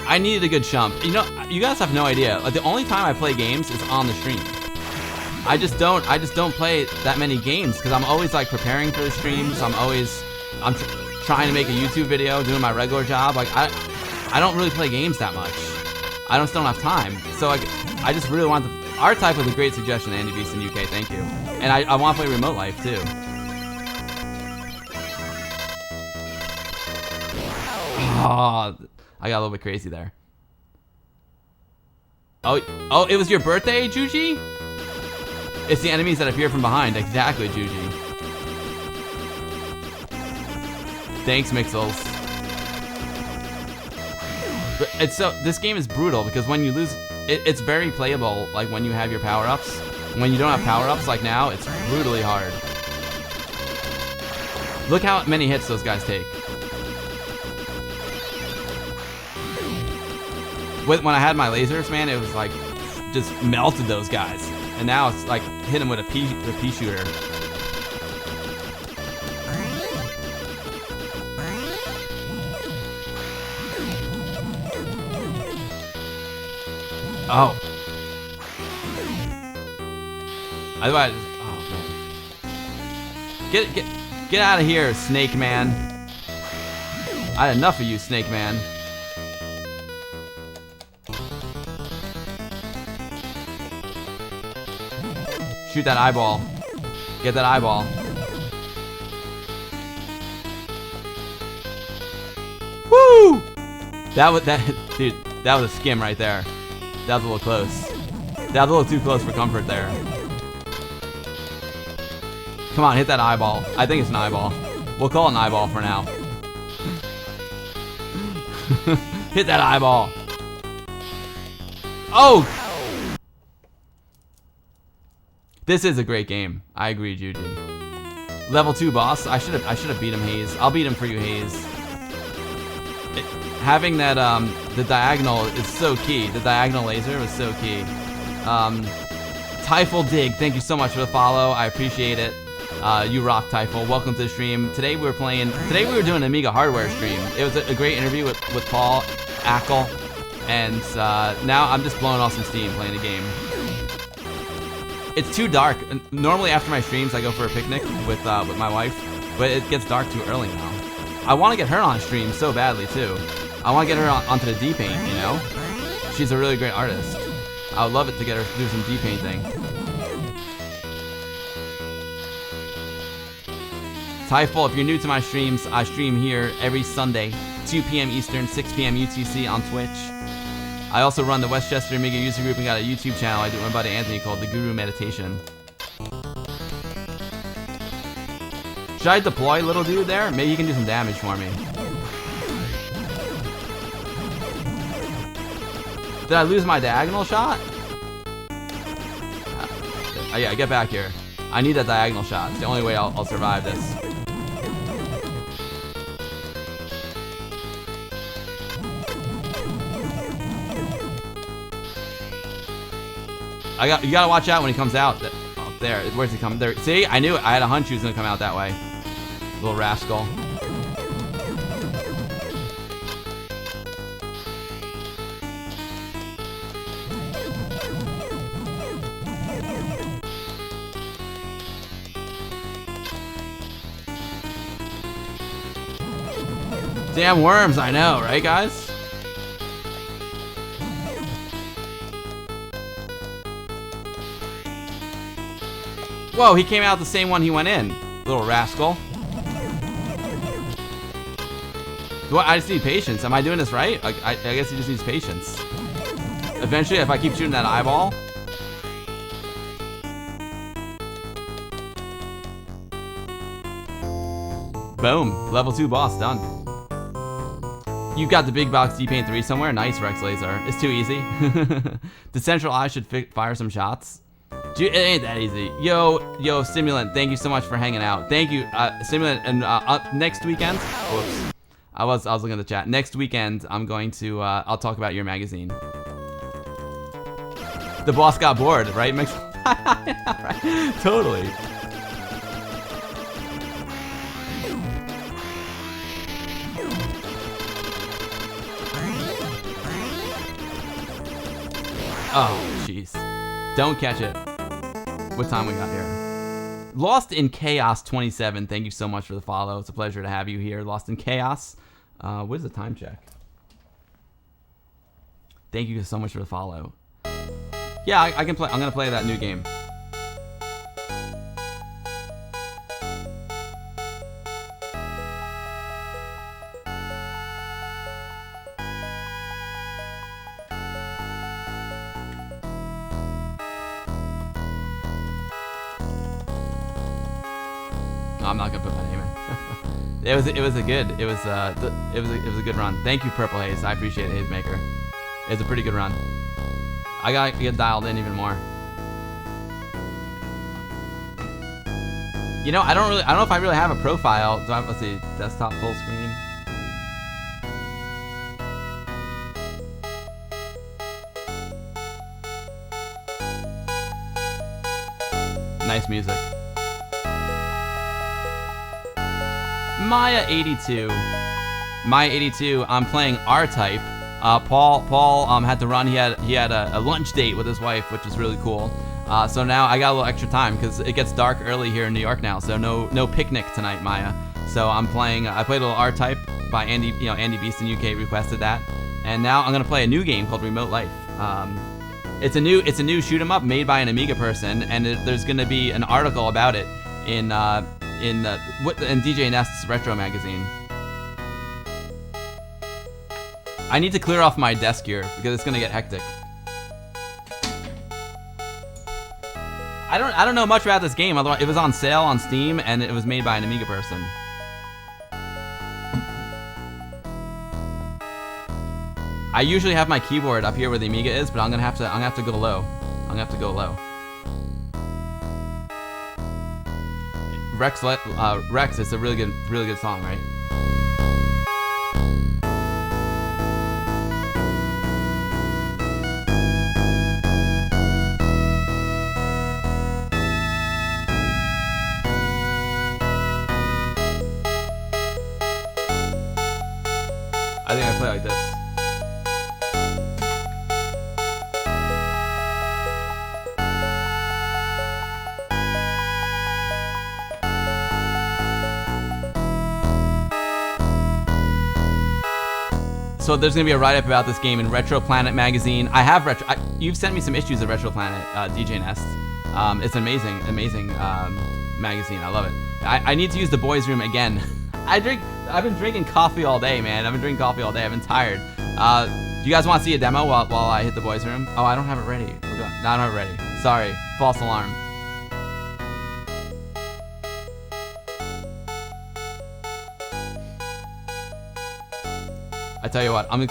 I needed a good chump. You know, you guys have no idea. Like, the only time I play games is on the stream. I just don't play that many games because I'm always like preparing for the streams. I'm trying to make a YouTube video, doing my regular job. Like I don't really play games that much. I just don't have time. So like I just really want R-Type was a great suggestion, Andy Beast in UK. Thank you. And I want to play Remote Life too. Oh, I got a little bit crazy there. Oh, it was your birthday, Juji? It's the enemies that appear from behind. Exactly, Juji. Thanks, Mixels. But this game is brutal because when you lose, it's very playable. Like when you have your power-ups. When you don't have power-ups, like now, it's brutally hard. Look how many hits those guys take. When I had my lasers, man, it was like just melted those guys. And now it's like hit them with a pea shooter. Oh. Otherwise, oh man. Get out of here, Snake Man. I had enough of you, Snake Man. Shoot that eyeball. Get that eyeball. Woo! Dude, that was a skim right there. That was a little close. That was a little too close for comfort there. Come on, hit that eyeball. I think it's an eyeball. We'll call it an eyeball for now. Hit that eyeball. Oh! This is a great game. I agree, Juju. Level 2 boss. I should have beat him, Hayes. I'll beat him for you, Hayes. Having that the diagonal is so key. The diagonal laser was so key. Typhal Dig, thank you so much for the follow. I appreciate it. You rock, Typhal. Welcome to the stream. Today we were doing an Amiga hardware stream. It was a great interview with Paul, Acill, and now I'm just blowing off some steam playing a game. It's too dark. Normally after my streams I go for a picnic with my wife, but it gets dark too early now. I want to get her on stream so badly too. I want to get her onto the D-Paint, you know? She's a really great artist. I would love it to get her to do some D-Painting. Typhal, if you're new to my streams, I stream here every Sunday, 2 p.m. Eastern, 6 p.m. UTC on Twitch. I also run the Westchester Amiga user group and got a YouTube channel I do with my buddy Anthony called The Guru Meditation. Should I deploy little dude there? Maybe he can do some damage for me. Did I lose my diagonal shot? Yeah, get back here. I need that diagonal shot. It's the only way I'll survive this. You gotta watch out when he comes out. Up there. Where's he coming? There. See? I knew it. I had a hunch he was gonna come out that way. Little rascal. Damn worms, I know, right guys? Whoa, he came out the same one he went in. Little rascal. I just need patience. Am I doing this right? I guess he just needs patience. Eventually, if I keep shooting that eyeball. Boom. Level 2 boss done. You got the big box D-Paint 3 somewhere? Nice, Rex Laser. It's too easy. The central eye should fire some shots. It ain't that easy. Yo, Stimulant, thank you so much for hanging out. Thank you, Stimulant, and next weekend, whoops, I was looking at the chat. Next weekend, I'm going to, I'll talk about your magazine. The boss got bored, right? Right. Totally. Oh, jeez. Don't catch it. What time we got here? Lost in Chaos 27. Thank you so much for the follow. It's a pleasure to have you here. Lost in Chaos. What is the time check? Thank you so much for the follow. Yeah, I can play. I'm gonna play that new game. No, I'm not gonna put my name in. It was a good run. Thank you, Purple Haze. I appreciate it, Haze Maker. It was a pretty good run. I gotta get dialed in even more. You know, I don't know if I really have a profile. Do I have, let's see, desktop full screen. Nice music. Maya82. Maya82, I'm playing R-Type. Paul had to run. He had a lunch date with his wife, which is really cool. So now I got a little extra time because it gets dark early here in New York now. So no picnic tonight, Maya. So I'm playing. I played a little R-Type by Andy Beast in UK requested that, and now I'm gonna play a new game called Remote Life. It's a new shoot 'em up made by an Amiga person, and there's gonna be an article about it in DJ Nest's Retro magazine. I need to clear off my desk here because it's gonna get hectic. I don't know much about this game. Although it was on sale on Steam and it was made by an Amiga person. I usually have my keyboard up here where the Amiga is, but I'm gonna have to go low. I'm gonna have to go low. Rex, it's a really good song, right? I think I play like this. So there's gonna be a write-up about this game in Retro Planet magazine. I have you've sent me some issues of Retro Planet, DJ Nest. It's an amazing magazine. I love it. I need to use the boys' room again. I've been drinking coffee all day, man. I've been tired. Do you guys want to see a demo while I hit the boys' room? Oh, I don't have it ready. No, I don't have it ready. Sorry, false alarm. I tell you what, I'll be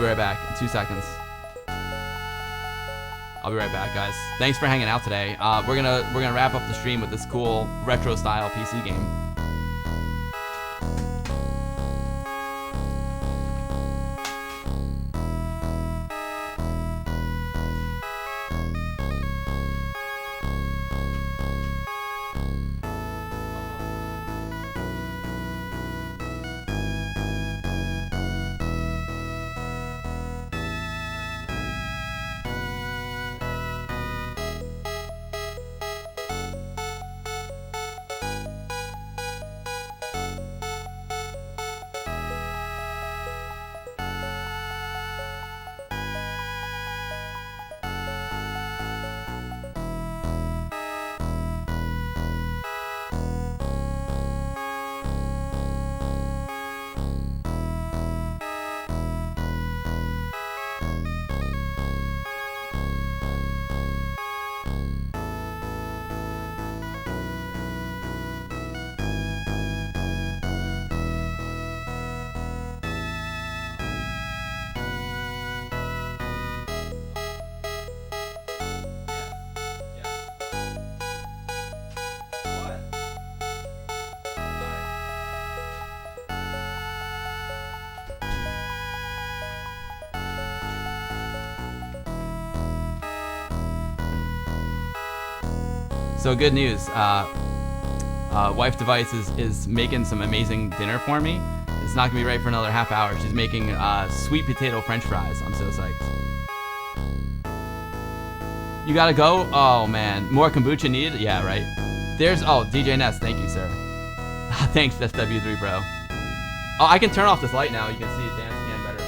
right back in 2 seconds. I'll be right back, guys. Thanks for hanging out today. We're gonna wrap up the stream with this cool retro style PC game. So good news. Wife Device is making some amazing dinner for me. It's not gonna be right for another half hour. She's making sweet potato French fries. I'm so psyched. You gotta go? Oh man, more kombucha needed? Yeah, right. There's DJ Ness. Thank you, sir. Thanks, SW3 Pro. Oh, I can turn off this light now. You can see the dance cam better.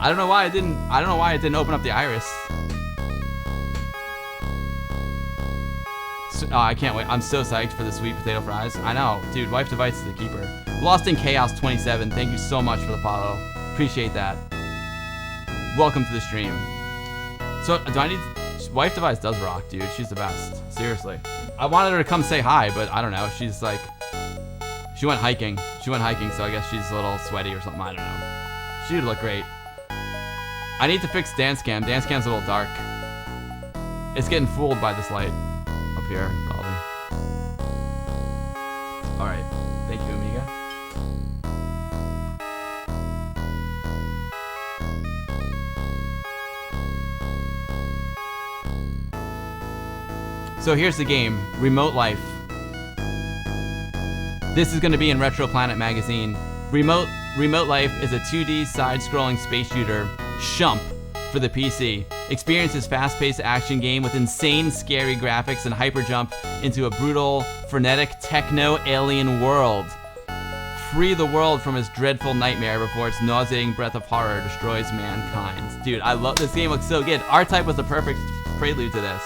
I don't know why it didn't open up the iris. So, I can't wait. I'm so psyched for the sweet potato fries. I know, dude. Wife Device is the keeper. Lost in Chaos 27. Thank you so much for the follow. Appreciate that. Welcome to the stream. So do I need? Wife Device does rock, dude. She's the best. Seriously. I wanted her to come say hi, but I don't know. She's like, she went hiking. So I guess she's a little sweaty or something. I don't know. She would look great. I need to fix dance cam. Dance cam's a little dark. It's getting fooled by this light up here, probably. All right. Thank you, Amiga. So here's the game, Remote Life. This is going to be in Retro Planet magazine. Remote Life is a 2D side-scrolling space shooter, shump, for the PC. Experience this fast-paced action game with insane, scary graphics and hyper jump into a brutal, frenetic, techno-alien world. Free the world from its dreadful nightmare before its nauseating breath of horror destroys mankind. Dude, I love this game. Looks so good. R-Type was the perfect prelude to this.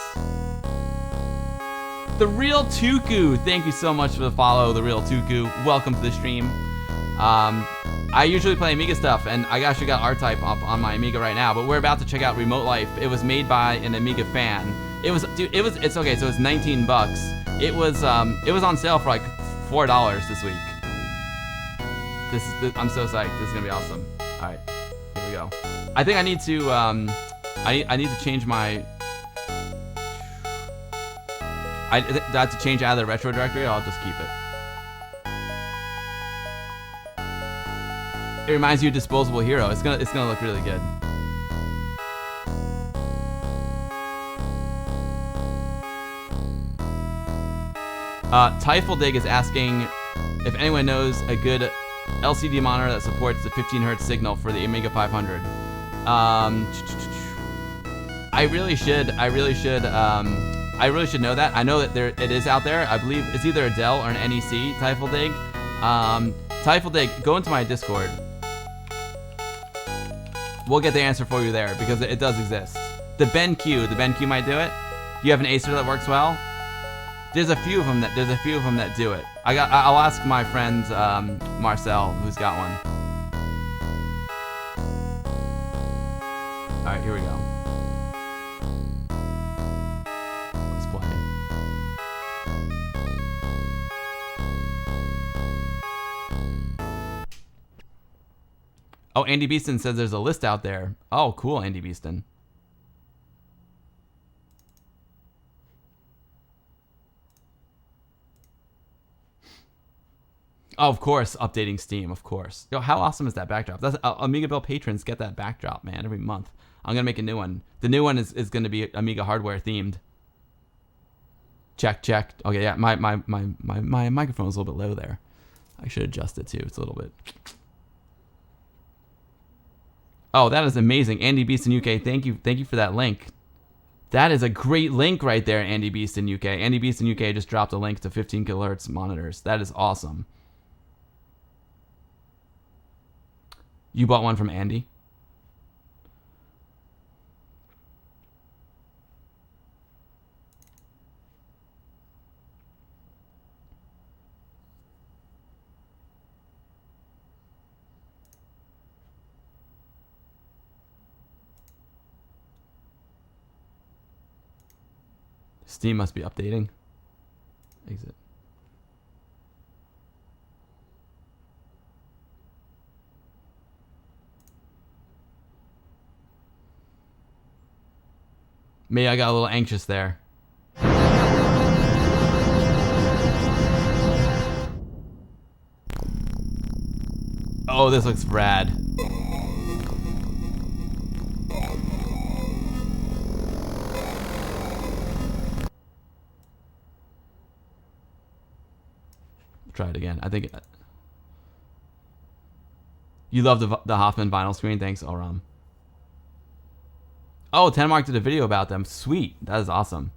The Real Tuku, thank you so much for the follow. The Real Tuku, welcome to the stream. I usually play Amiga stuff, and I actually got R-Type up on my Amiga right now. But we're about to check out Remote Life. It was made by an Amiga fan. It's okay. So it's $19. It was on sale for like $4 this week. I'm so psyched. This is gonna be awesome. All right, here we go. I think I need to I need to change my. I have to change out of the retro directory. Or I'll just keep it. It reminds you of Disposable Hero. It's gonna look really good. Typhodig is asking if anyone knows a good LCD monitor that supports the 15 Hz signal for the Amiga 500. I really should know that. I know that it is out there. I believe it's either a Dell or an NEC. Typhodig. Typhodig, go into my Discord. We'll get the answer for you there because it does exist. The BenQ might do it. You have an Acer that works well. There's a few of them that do it. I'll ask my friend Marcel, who's got one. All right, here we go. Let's play. Oh, Andy Beeston says there's a list out there. Oh, cool, Andy Beeston. Oh, of course, updating Steam, of course. Yo, how awesome is that backdrop? That's Amiga Bell patrons get that backdrop, man, every month. I'm gonna make a new one. The new one is gonna be Amiga hardware themed. Check. Okay, yeah, my microphone is a little bit low there. I should adjust it too. It's a little bit. Oh, that is amazing, Andy Beast in UK. Thank you for that link. That is a great link right there, Andy Beast in UK. Andy Beast in UK just dropped a link to 15 kHz monitors. That is awesome. You bought one from Andy? Steam must be updating. Exit. Maybe I got a little anxious there. Oh, this looks rad. Try it again. I think you love the Hoffman vinyl screen. Thanks, Oram. Oh, Tenmark did a video about them. Sweet. That is awesome.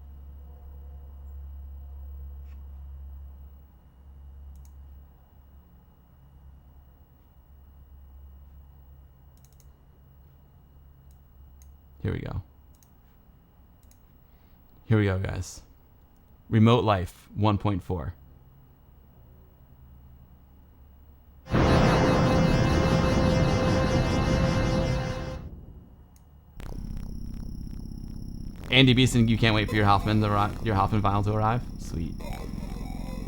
Here we go. Here we go, guys. Remote Life 1.4. Andy Beeson, you can't wait for your Hoffman vinyl to arrive. Sweet.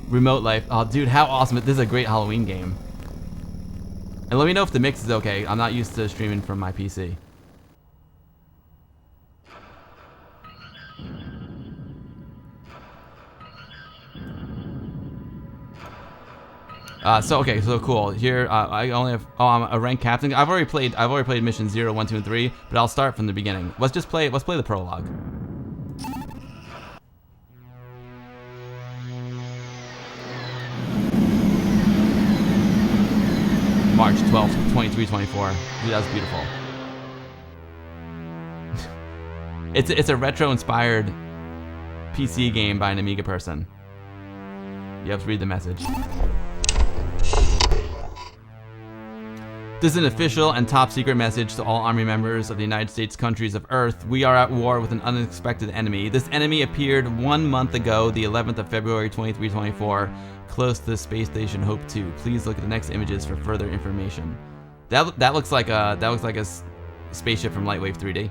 Remote Life. Oh, dude, how awesome! This is a great Halloween game. And let me know if the mix is okay. I'm not used to streaming from my PC. So cool. Here, I only have. Oh, I'm a ranked captain. I've already played missions 0, 1, 2, and 3, but I'll start from the beginning. Let's play the prologue. March 12th, 2324. Dude, that's beautiful. It's a retro-inspired PC game by an Amiga person. You have to read the message. This is an official and top secret message to all Army members of the United States countries of Earth. We are at war with an unexpected enemy. This enemy appeared 1 month ago, the 11th of February 2324, close to the space station Hope 2. Please look at the next images for further information. That looks like a spaceship from Lightwave 3D.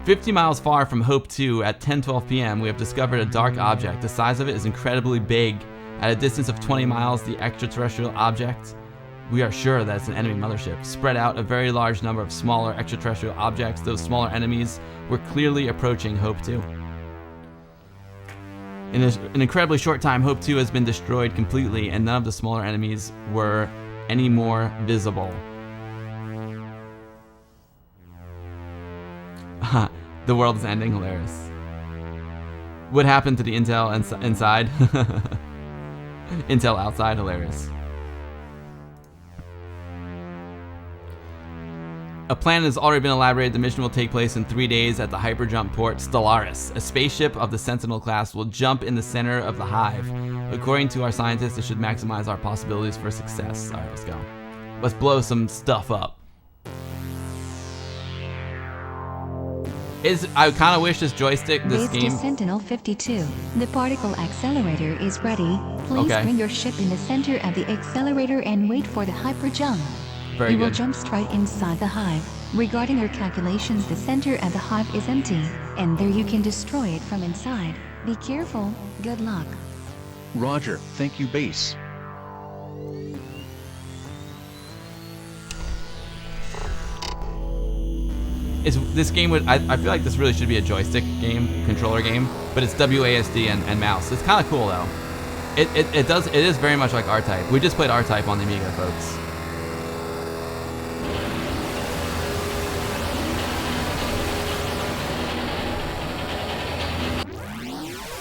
50 miles far from Hope 2 at 10:12 p.m., we have discovered a dark object. The size of it is incredibly big. At a distance of 20 miles, the extraterrestrial object, we are sure that it's an enemy mothership, spread out a very large number of smaller extraterrestrial objects. Those smaller enemies were clearly approaching Hope 2. In an incredibly short time, Hope 2 has been destroyed completely, and none of the smaller enemies were any more visible. The world is ending. Hilarious. What happened to the intel inside? Intel outside. Hilarious. A plan has already been elaborated. The mission will take place in 3 days at the hyperjump port Stellaris. A spaceship of the Sentinel class will jump in the center of the hive. According to our scientists, it should maximize our possibilities for success. Alright, let's go. Let's blow some stuff up. I kind of wish this joystick, this Base game... to Sentinel 52. The particle accelerator is ready. Please bring your ship in the center of the accelerator and wait for the hyper jump. Very You good. will jump straight inside the hive. Regarding your calculations, the center of the hive is empty, and there you can destroy it from inside. Be careful. Good luck. Roger, thank you, Base. This game would... I feel like this really should be a joystick game, controller game, but it's WASD and mouse. It's kind of cool though. It is very much like R-Type. We just played R-Type on the Amiga, folks.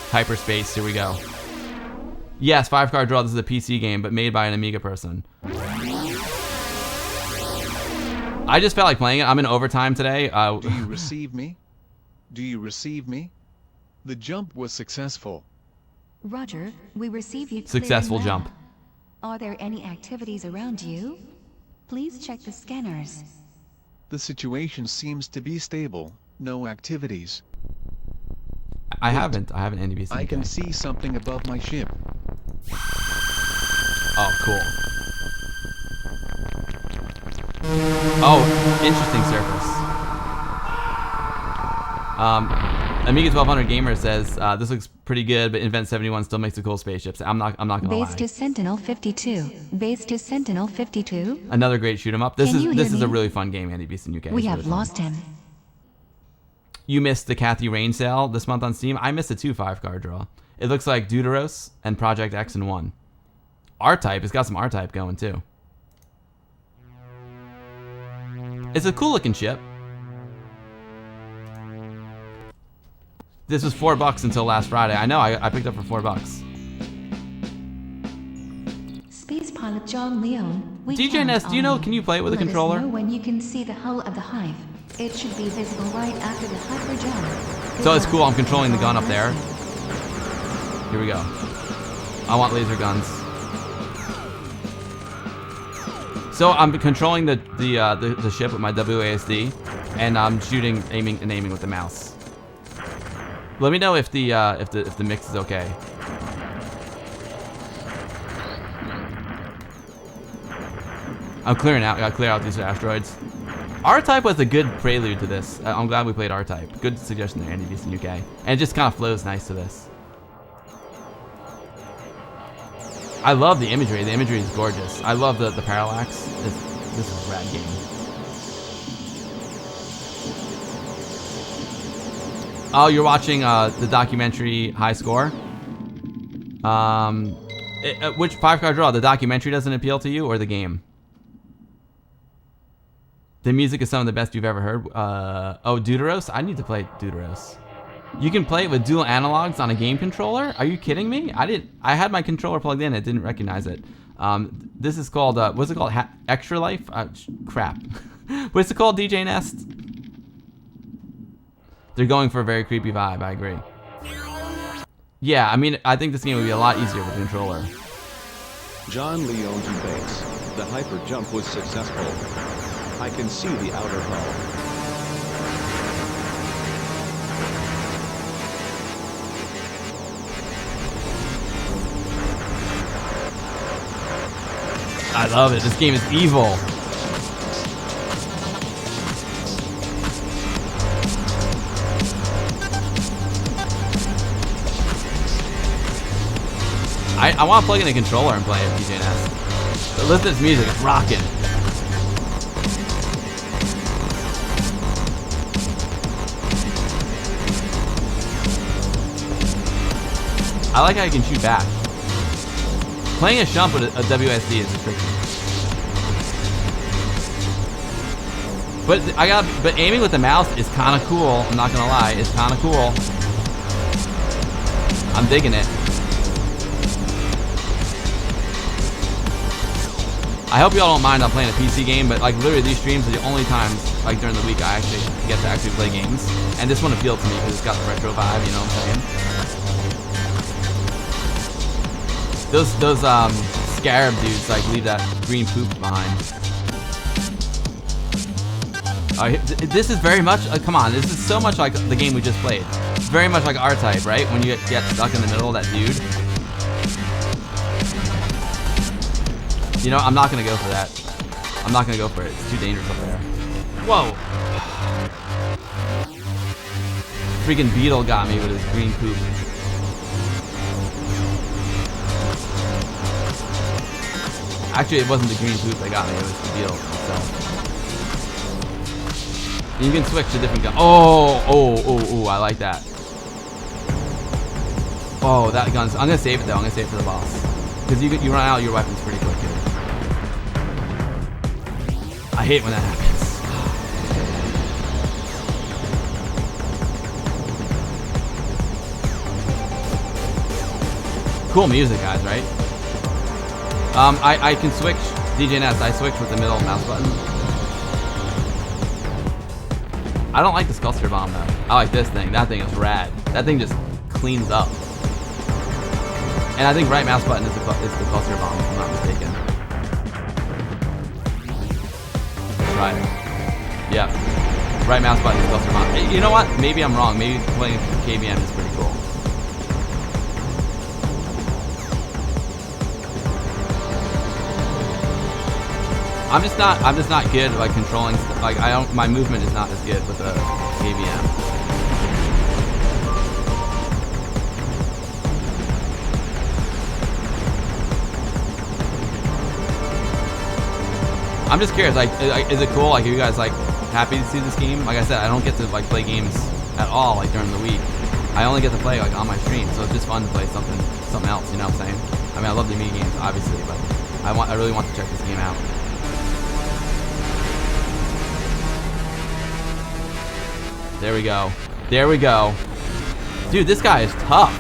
Hyperspace, here we go. Yes, 5-card draw. This is a PC game, but made by an Amiga person. I just felt like playing it. I'm in overtime today. Do you receive me? Do you receive me? The jump was successful. Roger, we receive you. Successful clearly now. jump. Are there any activities around you? Please check the scanners. The situation seems to be stable. No activities. I haven't NBC. I can see something above my ship. Oh, cool. Oh, interesting surface. Amiga 1200 Gamer says this looks pretty good, but Invent 71 still makes a cool spaceships. I'm not gonna lie. Base to Sentinel 52. Base to Sentinel 52. Another great shoot 'em up. This Can you is hear a me? really fun game, Andy Beast in UK. We It's have really fun. lost him. You missed the Kathy Rain sale this month on Steam. I missed a 2 5-card draw. It looks like Deuteros and Project X in 1. R-Type, it's got some R-Type going too. It's a cool looking ship. This was $4 until last Friday. I know, I picked up for $4. Space pilot John Leon. We DJ count Ness, do you on know, can you play it with a Let controller? us know when you can see the hull of the hive. It should be visible right after the hyper jump. So it's cool, I'm controlling the gun up there. Here we go. I want laser guns. So I'm controlling the ship with my WASD, and I'm shooting, aiming with the mouse. Let me know if the mix is okay. I'm clearing out. I gotta clear out these asteroids. R-Type was a good prelude to this. I'm glad we played R-Type. Good suggestion there, Andy Beast in UK. And it just kind of flows nice to this. I love the imagery. The imagery is gorgeous. I love the parallax. This is a rad game. Oh, you're watching the documentary High Score? Which 5-card draw? The documentary doesn't appeal to you, or the game? The music is some of the best you've ever heard. Oh, Deuteros? I need to play Deuteros. You can play it with dual analogs on a game controller? Are you kidding me? I had my controller plugged in. It didn't recognize it. This is called, what's it called? Extra Life? Crap. What's it called, DJ Nest? They're going for a very creepy vibe. I agree. Yeah, I mean, I think this game would be a lot easier with a controller. John Leone to base. The hyper jump was successful. I can see the outer hull. I love it. This game is evil. I want to plug in a controller and play it, DJNS. But listen to this music. It's rocking. I like how you can shoot back. Playing a shump with a WSD is tricky. But aiming with the mouse is kind of cool. I'm not gonna lie, it's kind of cool. I'm digging it. I hope y'all don't mind I'm playing a PC game, but like literally these streams are the only times like during the week I actually get to actually play games. And this one appealed to me because it's got the retro vibe, you know what I'm saying? Those scarab dudes like leave that green poop behind. This is very much come on, this is so much like the game we just played. It's very much like R-Type, right? When you get stuck in the middle of that dude. You know, I'm not gonna go for that. I'm not gonna go for it. It's too dangerous up there. Whoa! Freaking beetle got me with his green poop. Actually, it wasn't the green poop that got me. It was the beetle itself. You can switch to different guns. Oh! I like that. Oh, that gun's. I'm gonna save it though. I'm gonna save it for the boss because you run out of your weapons pretty quick here. I hate when that happens. Cool music, guys, right? I can switch DJNS. I switch with the middle mouse button. I don't like this cluster bomb though. I like this thing. That thing is rad. That thing just cleans up. And I think right mouse button is the cluster bomb, if I'm not mistaken. Right. Yeah. Right mouse button is cluster bomb. You know what? Maybe I'm wrong. Maybe playing KBM is pretty cool. I'm just not good at like controlling like my movement is not as good with the KBM. I'm just curious, like is it cool? Like, are you guys like happy to see this game? Like I said, I don't get to like play games at all like during the week. I only get to play like on my stream, so it's just fun to play something else, you know what I'm saying? I mean, I love the Amiga games obviously, but I really want to check this game out. There we go. There we go. Dude, this guy is tough.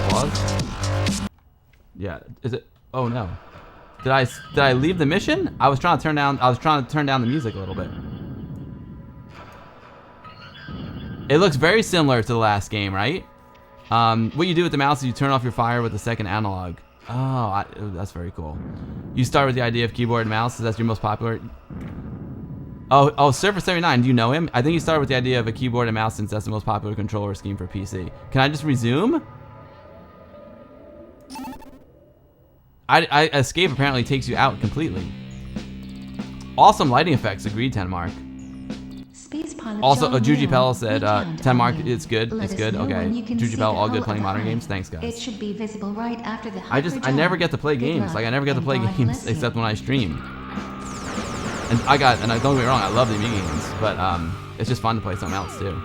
Plug? Yeah, is it? Oh no. Did I leave the mission? I was trying to turn down the music a little bit. It looks very similar to the last game, right? What you do with the mouse is you turn off your fire with the second analog. Oh, that's very cool. You start with the idea of keyboard and mouse, so that's your most popular. Oh, Surfer 79, do you know him? I think you started with the idea of a keyboard and mouse since that's the most popular controller scheme for PC. Can I just resume? Escape apparently takes you out completely. Awesome lighting effects, agreed, 10 Mark. Also, Juji Pell said, 10 Mark, it's good, it's good, okay. Juji Pell, all good playing modern games, thanks guys. It should be visible right after the I never get to play games, like I never get to play games except when I stream. And don't get me wrong, I love the Amiga games, but it's just fun to play something else too.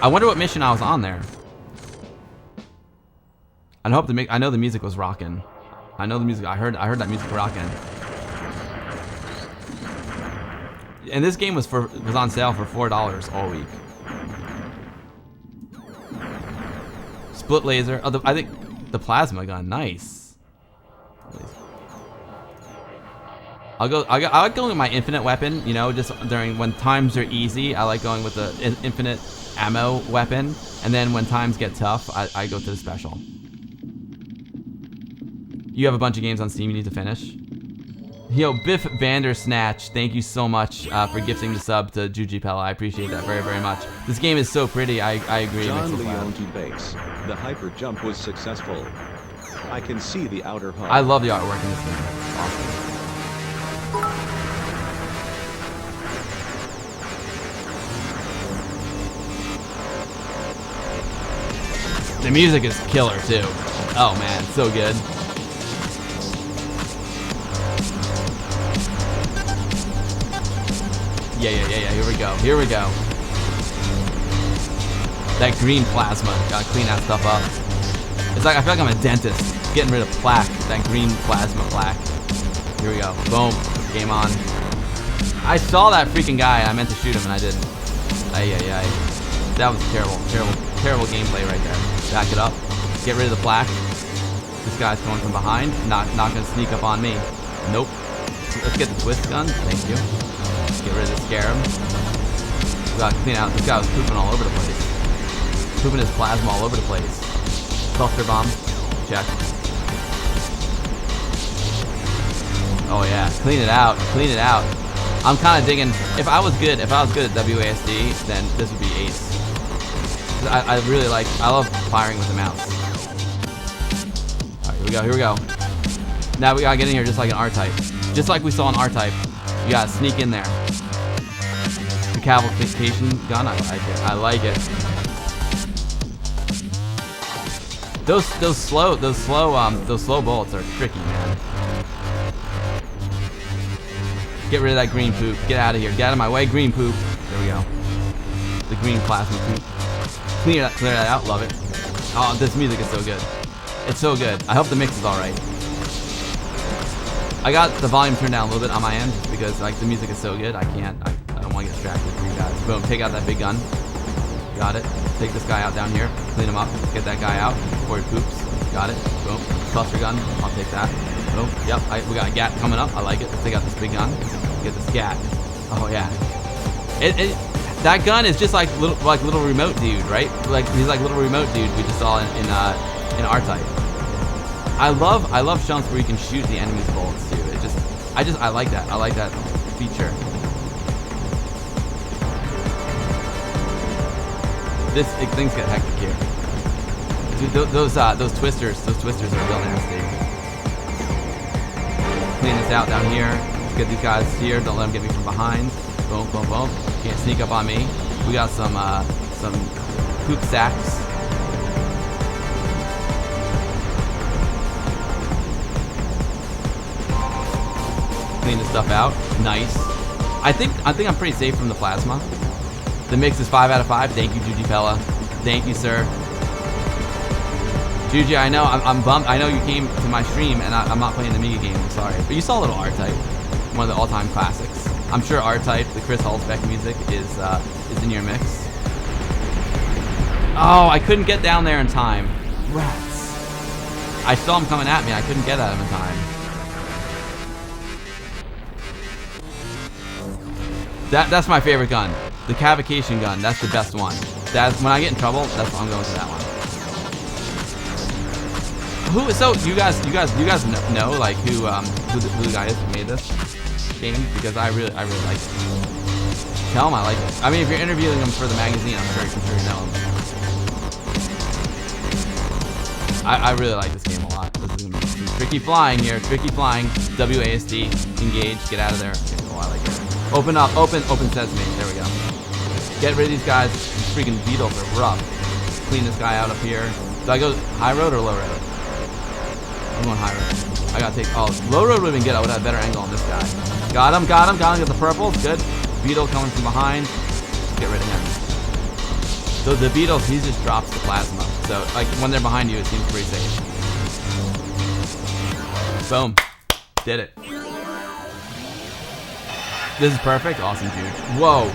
I wonder what mission I was on there. I know the music was rocking. I know the music. I heard that music rocking. And this game was on sale for $4 all week. Split laser. Oh, I think the plasma gun. Nice. I like going with my infinite weapon. You know, just during when times are easy, I like going with the infinite ammo weapon. And then when times get tough, I go to the special. You have a bunch of games on Steam you need to finish. Yo, Biff Vandersnatch, thank you so much for gifting the sub to Juji Pella. I appreciate that very, very much. This game is so pretty. I agree. John Leonti Base. The hyper jump was successful. I can see the outer hull. I love the artwork in this game. It's awesome. The music is killer too. Oh man, so good. Yeah. Here we go. That green plasma. Gotta clean that stuff up. It's like I feel like I'm a dentist getting rid of plaque. That green plasma plaque. Here we go. Boom. Game on. I saw that freaking guy. I meant to shoot him and I didn't. Ay. That was terrible gameplay right there. Back it up. Get rid of the plaque. This guy's coming from behind. Not gonna sneak up on me. Nope. Let's get the twist gun. Thank you. Get rid of the scarab. We gotta clean out. This guy was pooping all over the place. Pooping his plasma all over the place. Cluster bomb. Check. Oh yeah. Clean it out. I'm kind of digging. If I was good at WASD, then this would be ace. I really like. I love firing with the mouse. All right, here we go. Now we gotta get in here just like an R-Type. Just like we saw in R-Type. You gotta sneak in there. The cavalcation gun, I like it. Those slow bullets are tricky, man. Get rid of that green poop. Get out of here. Get out of my way, green poop. There we go. The green plasma poop. Clear that out. Love it. Oh, this music is so good. It's so good. I hope the mix is all right. I got the volume turned down a little bit on my end because like the music is so good. I don't want to get distracted from you guys. Boom. Take out that big gun. Got it. Take this guy out down here. Clean him up. Get that guy out before he poops. Got it. Boom. Cluster gun. I'll take that. Boom. Yep. We got a GAT coming up. I like it. Let's take out this big gun. Get the scat. Oh yeah. That gun is just like little remote dude, right? Like he's like little remote dude we just saw in R-Type. I love shunts where you can shoot the enemy's bullets too. I like that. I like that feature. Things get hectic here. Dude, those twisters are real nasty. Clean this out down here. Get these guys here. Don't let them get me from behind. Boom, boom, boom. Can't sneak up on me. We got some poop sacks. Clean this stuff out. Nice. I think I'm pretty safe from the plasma. The mix is 5 out of 5. Thank you, Juji Pella. Thank you, sir. Juji, I know I'm bummed. I know you came to my stream and I'm not playing the Amiga game. I'm sorry, but you saw a little R-Type, one of the all-time classics. I'm sure R-Type, the Chris Hulsbeck music, is in your mix. Oh, I couldn't get down there in time. Rats. I saw him coming at me. I couldn't get at him in time. That's my favorite gun. The cavalcation gun. That's the best one. That's when I get in trouble. That's when I'm going to that one. So you guys know like who the guy is who made this game, because I really like it. Tell him I like it. I mean, if you're interviewing him for the magazine, I'm sure you know him. I really like this game a lot. This is gonna be some tricky flying here. Tricky flying. WASD. Engage. Get out of there. Oh, I like it. Open up. Open sesame. There we go. Get rid of these guys. These freaking beetles are rough. Clean this guy out up here. Do I go high road or low road? I'm going high road. I gotta take. Oh, low road would have been good. I would have a better angle on this guy. Got him. Got the purple. Good. Beetle coming from behind. Get rid of him. So the beetle, he just drops the plasma. So like when they're behind you, it seems pretty safe. Boom. Did it. This is perfect. Awesome, dude. Whoa.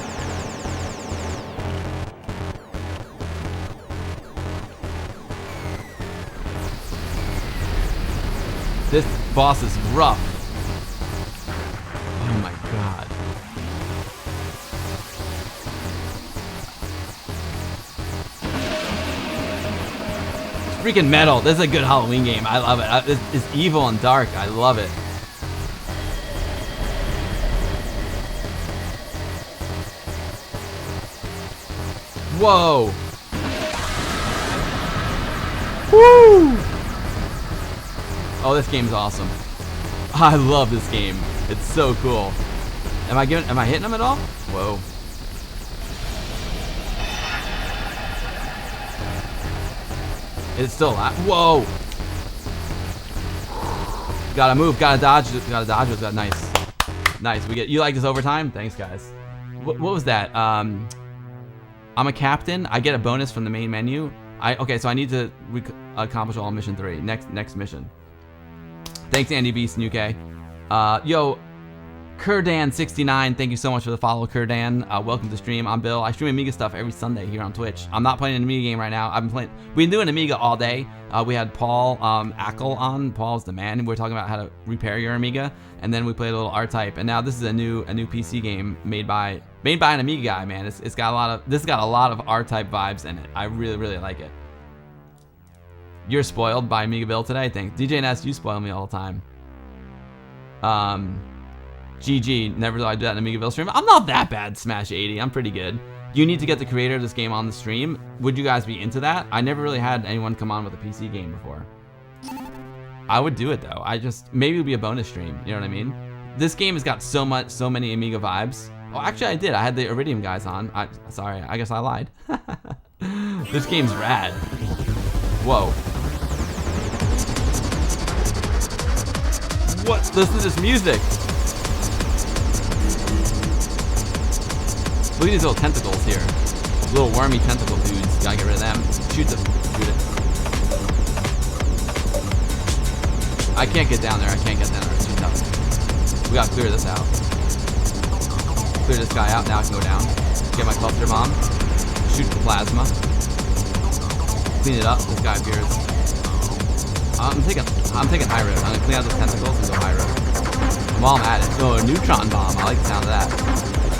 This boss is rough. Oh my god. Freaking metal. This is a good Halloween game. I love it. It's evil and dark. I love it. Whoa. Woo! Oh, this game's awesome. I love this game. It's so cool. Am I hitting him at all? Whoa. It's still alive. Whoa. Gotta move, gotta dodge with that. Nice. Nice. You like this overtime? Thanks, guys. What was that? I'm a captain. I get a bonus from the main menu. Okay, so I need to accomplish all mission 3. Next mission. Thanks, Andy Beast and UK. Yo, Kurdan69, thank you so much for the follow, Kurdan. Welcome to the stream. I'm Bill. I stream Amiga stuff every Sunday here on Twitch. I'm not playing an Amiga game right now. We've been doing Amiga all day. We had Paul Acill on. Paul's the man. We're talking about how to repair your Amiga, and then we played a little R-Type. And now this is a new PC game made by an Amiga guy. Man, this got a lot of R-Type vibes in it. I really like it. You're spoiled by Amiga Bill today. Thanks. DJ Ness, you spoil me all the time. GG, never thought I'd do that in Amiga Bill stream. I'm not that bad, Smash 80. I'm pretty good. You need to get the creator of this game on the stream. Would you guys be into that? I never really had anyone come on with a PC game before. I would do it though. Maybe it would be a bonus stream. You know what I mean? This game has got so many Amiga vibes. Oh, actually I did. I had the Iridium guys on. Sorry, I guess I lied. This game's rad. Whoa. What? Listen to this music. Look at these little tentacles here. Little wormy tentacle dudes. Gotta get rid of them. Shoot them. Shoot it. I can't get down there. It's too tough. We gotta clear this out. Clear this guy out. Now I can go down. Get my cluster bomb. Shoot the plasma. Clean it up. This guy appears. I'm taking high road. I'm gonna clean out those tentacles and go high road. While I'm at it. Oh, a neutron bomb. I like the sound of that.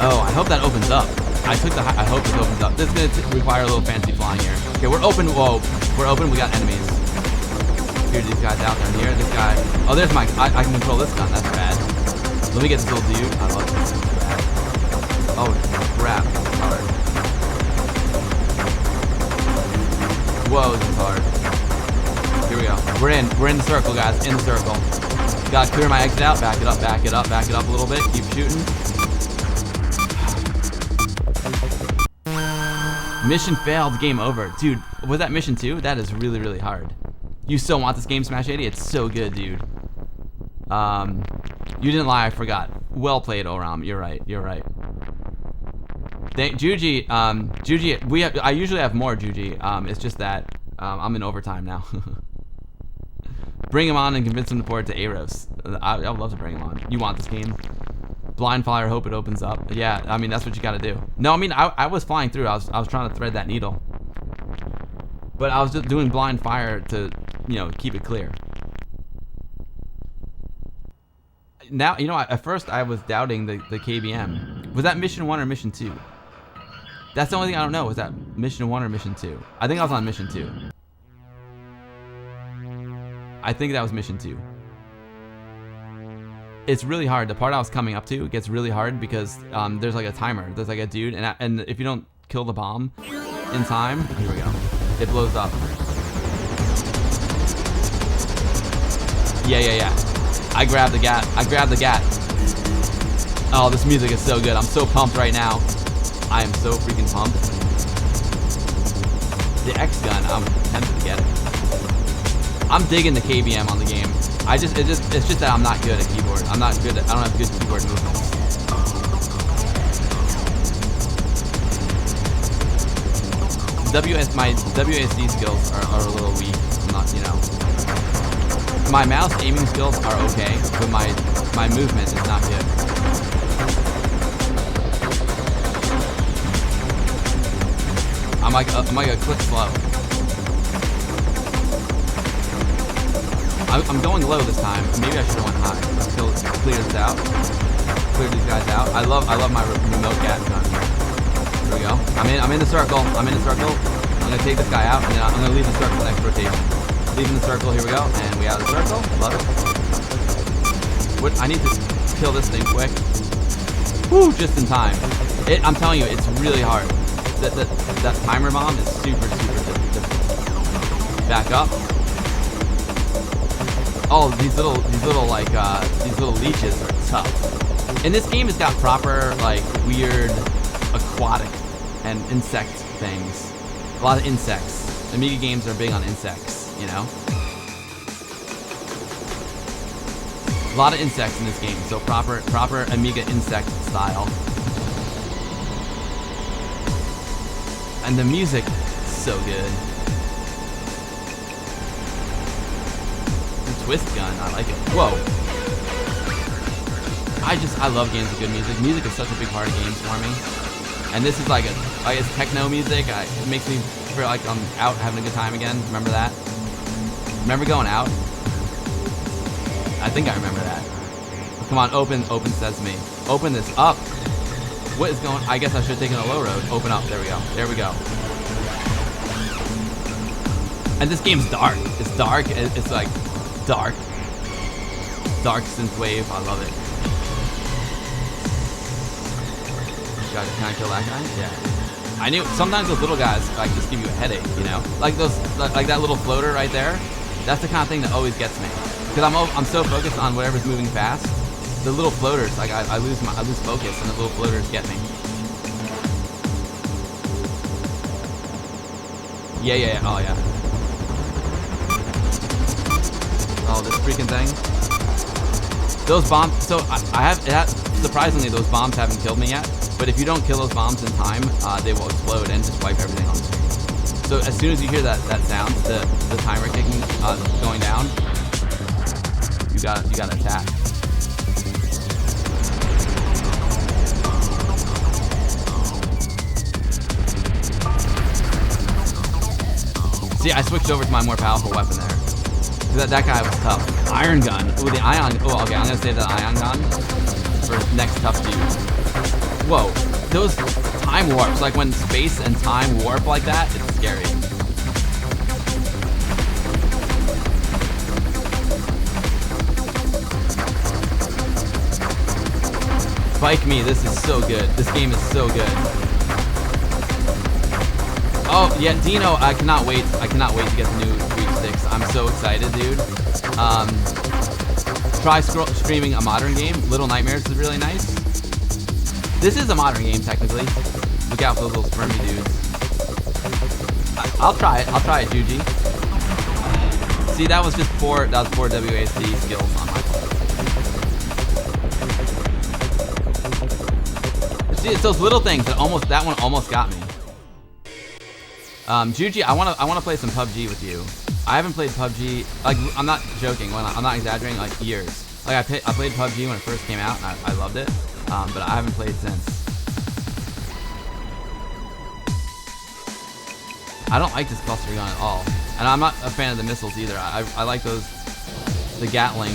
Oh, I hope that opens up. I hope this opens up. This is gonna require a little fancy flying here. Okay, we're open. Whoa, we're open. We got enemies. Here's these guys out there. And here, this guy. Oh, there's my. I can control this gun. That's rad. Let me get this little dude. I love this. This is rad. Oh crap, this is hard. Whoa, this is hard. Here we go. We're in the circle, guys. In the circle. Gotta clear my exit out. Back it up a little bit. Keep shooting. Mission failed. Game over. Dude, was that mission 2? That is really hard. You still want this game, Smash 80? It's so good, dude. You didn't lie. I forgot. Well played, Oram. You're right. Juji, I usually have more, Juji. It's just that I'm in overtime now. Bring him on and convince him to port it to Aros. I would love to bring him on. You want this game? Blind fire, hope it opens up. Yeah, I mean, that's what you gotta do. No, I mean, I was flying through. I was trying to thread that needle. But I was just doing blind fire to, keep it clear. Now, at first I was doubting the KBM. Was that mission 1 or mission 2? That's the only thing I don't know. Was that mission 1 or mission 2? I think I was on mission 2. I think that was mission 2. It's really hard. The part I was coming up to gets really hard because there's like a timer. There's like a dude, and if you don't kill the bomb in time, here we go. It blows up. Yeah. I grabbed the gat. Oh, this music is so good. I'm so pumped right now. I am so freaking pumped. The X gun, I'm tempted to get it. I'm digging the KBM on the game. It's just that I'm not good at keyboard. I don't have good keyboard movements. My WASD skills are a little weak. I'm not, my mouse aiming skills are okay, but my movement is not good. I'm like a click slow. I'm going low this time. Maybe I should have went high. Clear this out. Clear these guys out. I love my remote gat gun here. Here we go. I'm in the circle. I'm in the circle. I'm gonna take this guy out, and then I'm gonna leave the circle next rotation. Leaving the circle. Here we go. And we out of the circle. Love it. What? I need to kill this thing quick. Woo! Just in time. I'm telling you, it's really hard. That timer bomb is super difficult. Back up. Oh, these little leeches are tough. And this game has got proper like weird aquatic and insect things. A lot of insects. Amiga games are big on insects, you know. A lot of insects in this game, so proper Amiga insect style. And the music, so good. The twist gun, I like it. Whoa. I love games with good music. Music is such a big part of games for me. And this is like it's techno music. It makes me feel like I'm out having a good time again. Remember that? Remember going out? I think I remember that. Come on, open sesame. Open this up. What is going? I guess I should have taken a low road. Open up. There we go. There we go. And this game's dark. It's dark. It's like dark synthwave. I love it. Can I kill that guy? Yeah. I knew sometimes those little guys like just give you a headache. You know, like that little floater right there. That's the kind of thing that always gets me because I'm so focused on whatever's moving fast. The little floaters, like I lose focus, and the little floaters get me. Yeah. Oh yeah. Oh, this freaking thing. Those bombs. So surprisingly, those bombs haven't killed me yet. But if you don't kill those bombs in time, they will explode and just wipe everything on the screen. So as soon as you hear that sound, the timer kicking, going down, you gotta attack. See, I switched over to my more powerful weapon there. Cause that guy was tough. Iron gun. Ooh, the ion. Oh, okay. I'm gonna save that ion gun for next tough dude. Whoa, those time warps, like when space and time warp like that, it's scary. Spike me, this is so good. This game is so good. Oh, yeah, Dino, I cannot wait to get the new Tweak Sticks. I'm so excited, dude. Try streaming a modern game. Little Nightmares is really nice. This is a modern game, technically. Look out for those little spermy dudes. I'll try it, Juji. See, that was poor WASD skills on my part. See, it's those little things that one almost got me. Juji, I wanna play some PUBG with you. I haven't played PUBG, like, I'm not joking, I'm not exaggerating, like, years. Like, I played PUBG when it first came out, and I loved it. But I haven't played since. I don't like this cluster gun at all. And I'm not a fan of the missiles either. I like the Gatling,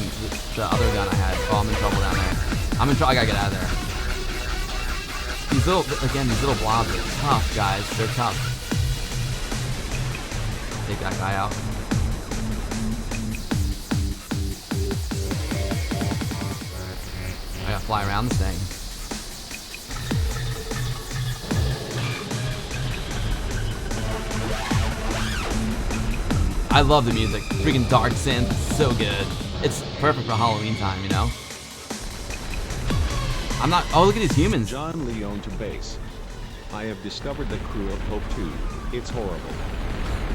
the other gun I had. Oh, I'm in trouble down there. I gotta get out of there. These little blobs are tough, guys. They're tough. Take that guy out. I gotta fly around this thing. I love the music. Freaking dark synth, so good. It's perfect for Halloween time, you know? Oh, look at these humans. John Leone to base. I have discovered the crew of Hope 2. It's horrible.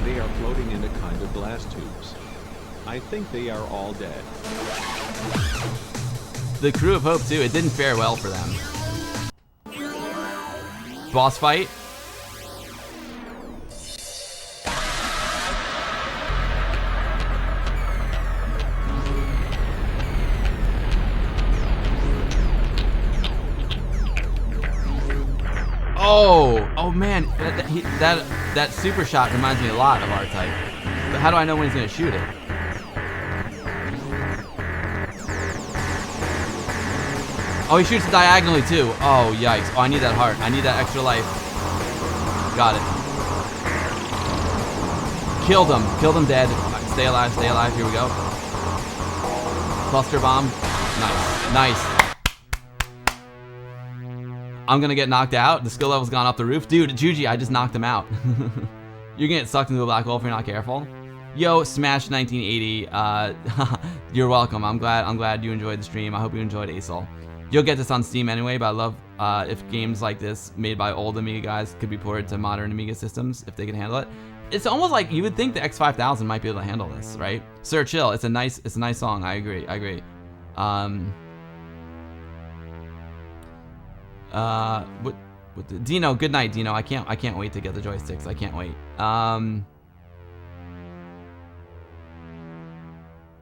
They are floating in a kind of glass tubes. I think they are all dead. The crew of Hope 2, it didn't fare well for them. Boss fight. Oh man, that super shot reminds me a lot of R-Type. But how do I know when he's gonna shoot it? Oh, he shoots diagonally too. Oh, yikes. Oh, I need that heart. I need that extra life. Got it. Killed him. Killed him dead. Stay alive, stay alive. Here we go. Cluster bomb. Nice. Nice. I'm gonna get knocked out. The skill level's gone off the roof. Dude, Juji, I just knocked him out. You're gonna get sucked into a black hole if you're not careful. Yo, Smash 1980. You're welcome. I'm glad you enjoyed the stream. I hope you enjoyed Acill. You'll get this on Steam anyway, but I love if games like this made by old Amiga guys could be ported to modern Amiga systems if they can handle it. It's almost like you would think the X5000 might be able to handle this, right? Sir Chill, it's a nice song. I agree. Dino, good night, Dino. I can't wait to get the joysticks. I can't wait.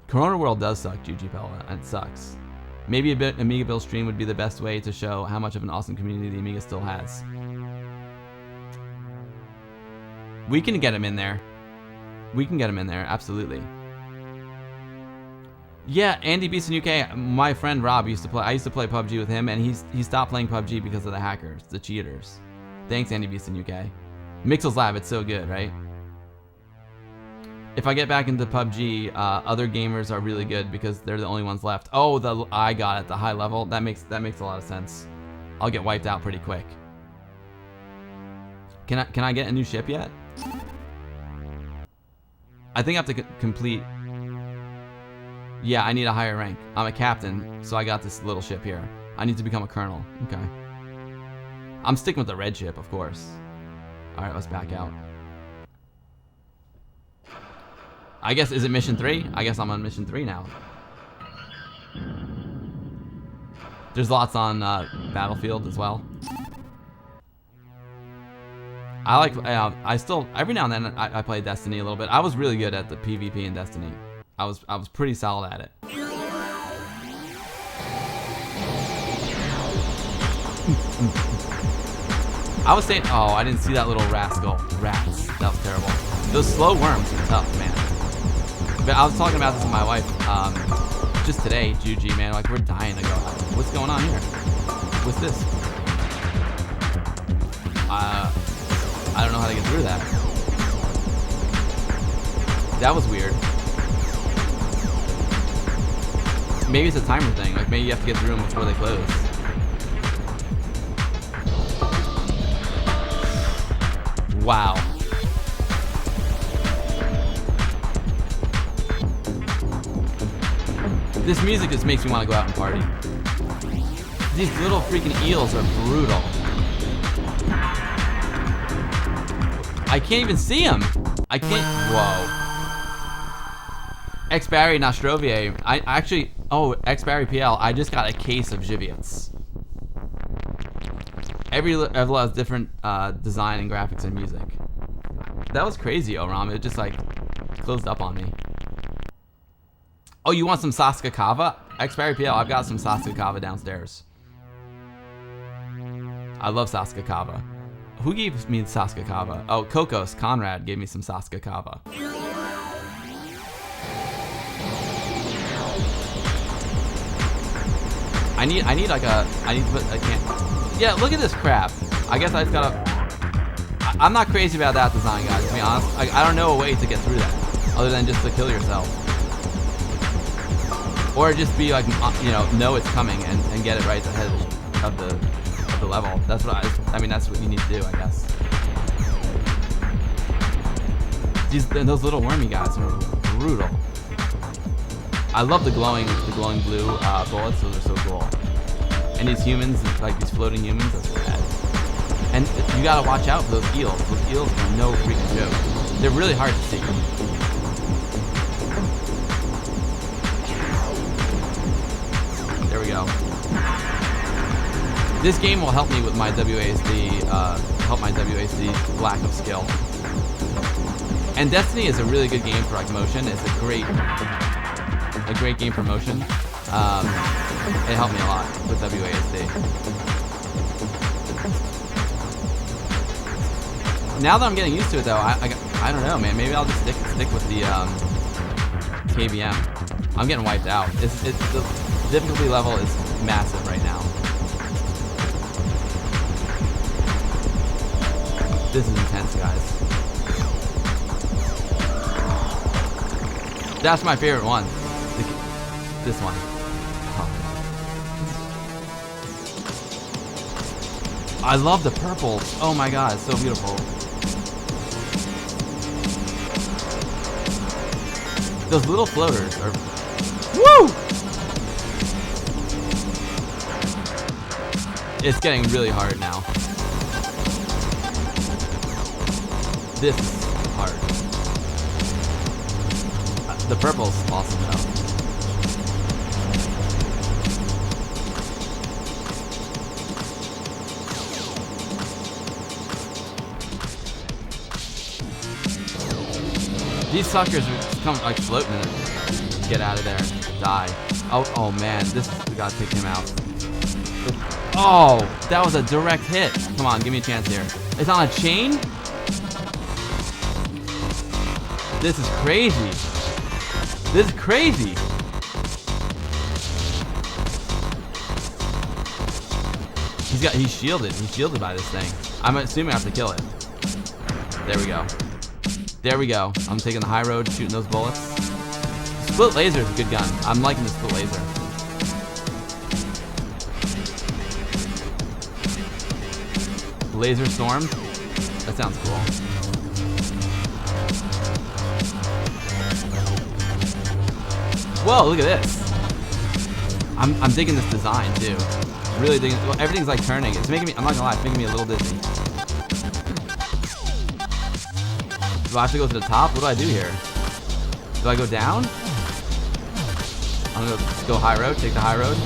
Corona World does suck, Juji Pella. It sucks. Maybe a bit Amiga Bill stream would be the best way to show how much of an awesome community the Amiga still has. We can get him in there. We can get him in there, absolutely. Yeah, Andy Beast in UK. My friend Rob used to play. I used to play PUBG with him, and he stopped playing PUBG because of the hackers, the cheaters. Thanks, Andy Beast in UK. Mixel's Lab, it's so good, right? If I get back into PUBG, other gamers are really good because they're the only ones left. Oh, I got it. The high level. That makes a lot of sense. I'll get wiped out pretty quick. Can I get a new ship yet? I think I have to complete. Yeah, I need a higher rank. I'm a captain, so I got this little ship here. I need to become a colonel. Okay. I'm sticking with the red ship, of course. All right, let's back out. I guess, is it mission 3? I guess I'm on mission 3 now. There's lots on Battlefield as well. I like, I still, every now and then I play Destiny a little bit. I was really good at the PvP in Destiny. I was pretty solid at it. I was saying, oh, I didn't see that little rascal. Rats, that was terrible. Those slow worms are tough, man. But I was talking about this with my wife just today, Juji, man. Like, we're dying to go. What's going on here? What's this? I don't know how to get through that. That was weird. Maybe it's a timer thing. Like, maybe you have to get through them before they close. Wow. This music just makes me want to go out and party. These little freaking eels are brutal. I can't even see them. I can't. Whoa. X Barry Nostrovier. I actually. Oh, X Barry PL. I just got a case of Giviets. Every level has different design and graphics and music. That was crazy, Oram. It just like closed up on me. Oh, you want some Sasuke Kava? X Barry PL. I've got some Sasuke Kava downstairs. I love Sasuke Kava. Who gave me Sasuke Kava? Oh, Kokos Conrad gave me some Sasuke Kava. I need to put, I can't. Yeah, look at this crap. I guess I just gotta. I'm not crazy about that design, guys. To be honest, I don't know a way to get through that other than just to kill yourself, or just be like, you know it's coming and get it right ahead of the level. That's what I mean. That's what you need to do, I guess. Those little wormy guys are brutal. I love the glowing blue bullets. Those are so cool. And these humans, like these floating humans, that's rad. And you gotta watch out for those eels. Those eels are no freaking joke. They're really hard to see. There we go. This game will help me with my WASD, help my WASD lack of skill. And Destiny is a really good game for like motion. It's a great game for motion. It helped me a lot with WASD. Now that I'm getting used to it, though, I don't know, man. Maybe I'll just stick with the KBM. I'm getting wiped out. The difficulty level is massive right now. This is intense, guys. That's my favorite one. This one. Oh. I love the purple. Oh my god, it's so beautiful. Those little floaters are... Woo! It's getting really hard now. This is hard. The purple's awesome though. These suckers are just come like floating in it. Get out of there. Die. Oh man, we gotta take him out. Oh, that was a direct hit. Come on, give me a chance here. It's on a chain? This is crazy. This is crazy. He's shielded. He's shielded by this thing. I'm assuming I have to kill it. There we go. There we go. I'm taking the high road, shooting those bullets. Split laser is a good gun. I'm liking the split laser. Laser storm. That sounds cool. Whoa, look at this. I'm digging this design too. Really digging. Well, everything's like turning. It's making me. I'm not gonna lie. It's making me a little dizzy. Do I have to go to the top? What do I do here? Do I go down? I'm gonna go high road. Take the high road.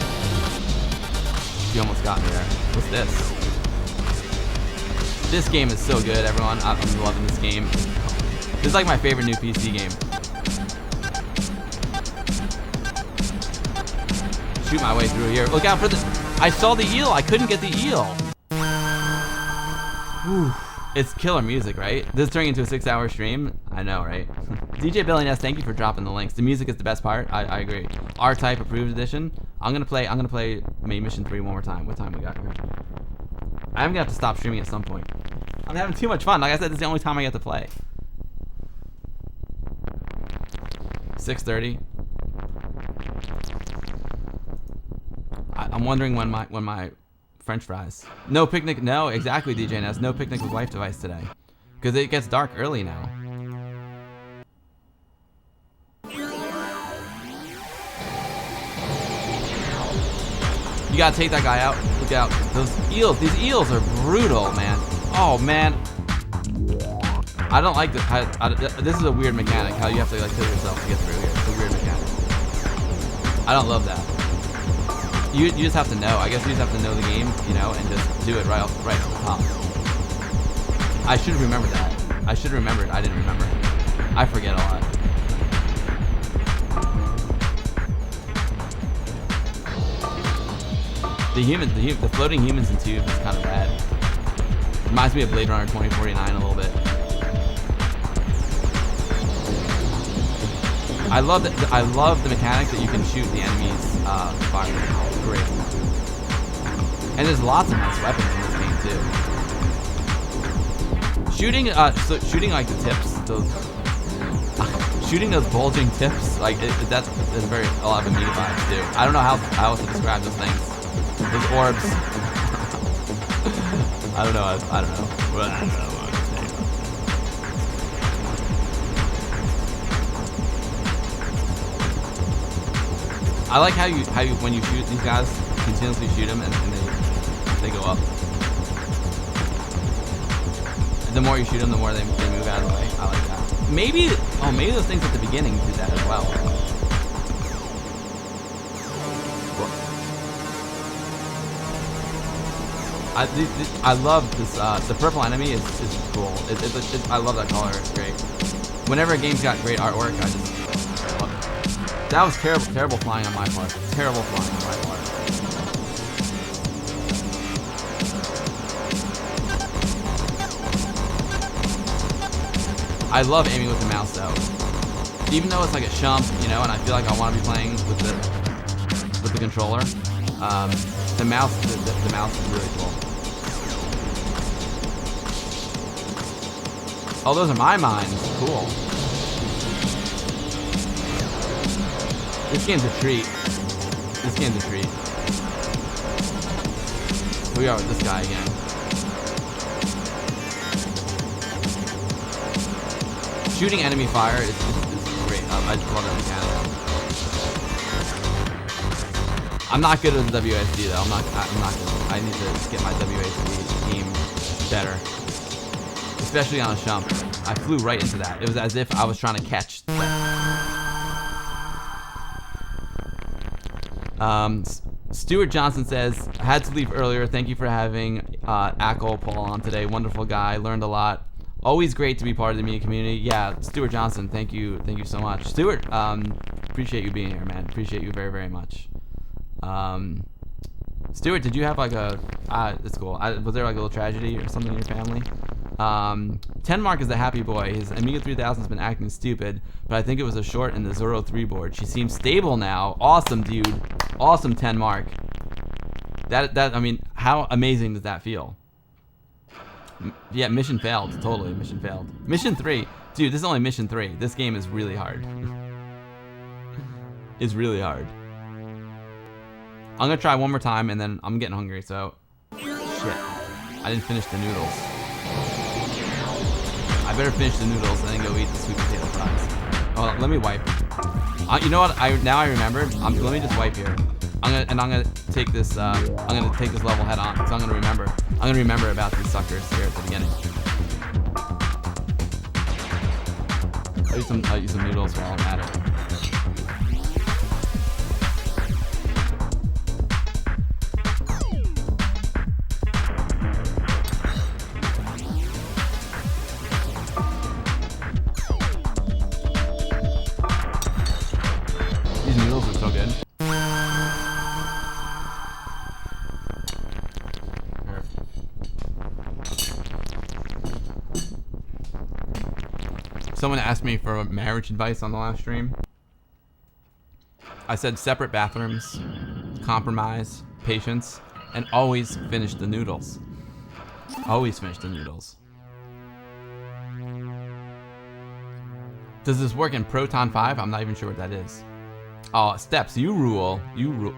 You almost got me there. What's this? This game is so good, everyone. I'm loving this game. This is like my favorite new PC game. Shoot my way through here. Look out for this. I saw the eel. I couldn't get the eel. Whew. It's killer music, right? This is turning into a 6-hour stream. I know, right? DJ Billy Ness, thank you for dropping the links. The music is the best part. I agree. R-Type approved edition. I'm gonna play main mission 3 one more time. What time we got here? I'm gonna have to stop streaming at some point. I'm having too much fun. Like I said, this is the only time I get to play. 6:30. I'm wondering when my French fries. No picnic. No, exactly, DJ Ness. No picnic with wife device today, because it gets dark early now. You gotta take that guy out. Look out. Those eels. These eels are brutal, man. Oh, man. I don't like this. This is a weird mechanic. How you have to like kill yourself to get through here. It's a weird mechanic. I don't love that. You just have to know. I guess you just have to know the game, you know, and just do it right off the top. I should remember that. I should remember it. I didn't remember it. I forget a lot. The floating humans in tubes is kind of rad. Reminds me of Blade Runner 2049 a little bit. I love the mechanic that you can shoot the enemies fire. Great. And there's lots of nice weapons in this game too. Shooting like the tips, shooting those bulging tips, like that's a lot of Amiga vibes too. I don't know how else to describe those things. Those orbs. I don't know. I don't know. What to say. I like how you when you shoot these guys, continuously shoot them and they go up. The more you shoot them, the more they move out of the way. I like that. Maybe those things at the beginning did that as well. I love this. The purple enemy is cool. I love that color. It's great. Whenever a game's got great artwork, I just love it. That was terrible flying on my part. Terrible flying on my part. I love aiming with the mouse though. Even though it's like a shump, you know, and I feel like I want to be playing with the controller. The mouse is really cool. Oh, those are my mines. Cool. This game's a treat. This game's a treat. Here we are with this guy again. Shooting enemy fire is great. I just love that mechanic. I'm not good at the WASD though. I'm not good. I need to get my WASD team better. Especially on a shump. I flew right into that. It was as if I was trying to catch. Stuart Johnson says, I had to leave earlier. Thank you for having Acill Paul on today. Wonderful guy. Learned a lot. Always great to be part of the media community. Yeah, Stuart Johnson, thank you so much. Stuart, appreciate you being here, man. Appreciate you very, very much. Stuart, did you have like a, it's cool. Was there like a little tragedy or something in your family? Tenmark is a happy boy. His Amiga 3000 has been acting stupid, but I think it was a short in the Zoro 3 board. She seems stable now. Awesome, dude. Awesome, Tenmark. I mean, how amazing does that feel? Yeah, mission failed. Totally, mission failed. Mission 3. Dude, this is only mission 3. This game is really hard. It's really hard. I'm gonna try one more time, and then I'm getting hungry, so... Shit. I didn't finish the noodles. I better finish the noodles and then go eat the sweet potato fries. Oh, let me wipe. You know what? Now I remembered. Let me just wipe here. I'm gonna take this. I'm gonna take this level head on. So I'm gonna remember. I'm gonna remember about these suckers here at the beginning. I'll use some noodles while I'm at it. These noodles are so good. Someone asked me for marriage advice on the last stream. I said separate bathrooms, compromise, patience, and always finish the noodles. Always finish the noodles. Does this work in Proton 5? I'm not even sure what that is. Oh, steps. You rule. You rule.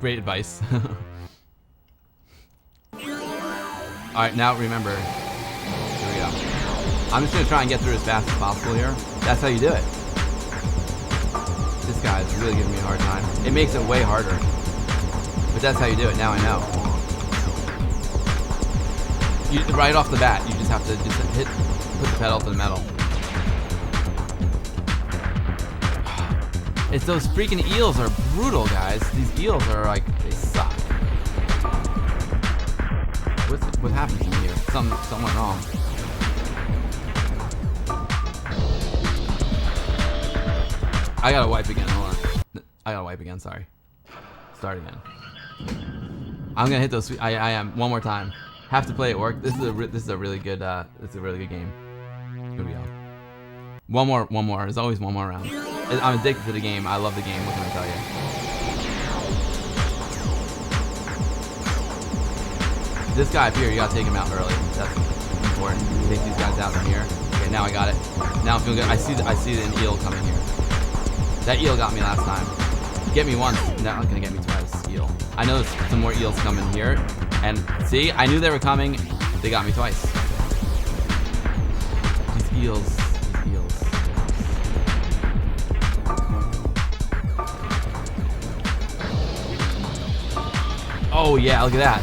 Great advice. Alright, now remember. Here we go. I'm just going to try and get through as fast as possible here. That's how you do it. This guy is really giving me a hard time. It makes it way harder. But that's how you do it. Now I know. Right off the bat, you just have to put the pedal to the metal. It's those freaking eels are brutal, guys. These eels are like, they suck. What happened to me here? Something went wrong. I gotta wipe again, hold on. I gotta wipe again, sorry. Start again. I'm gonna hit those, I am, one more time. Have to play at work. This is a really good game. Here we go. One more. There's always one more round. I'm addicted to the game. I love the game. What can I tell you? This guy up here, you gotta take him out early. That's important. Take these guys out from here. Okay, now I got it. Now I'm feeling good. I see an eel coming here. That eel got me last time. Get me once. Not gonna get me twice. Eel. I know there's some more eels coming here. And see, I knew they were coming. They got me twice. These eels. Oh yeah, look at that.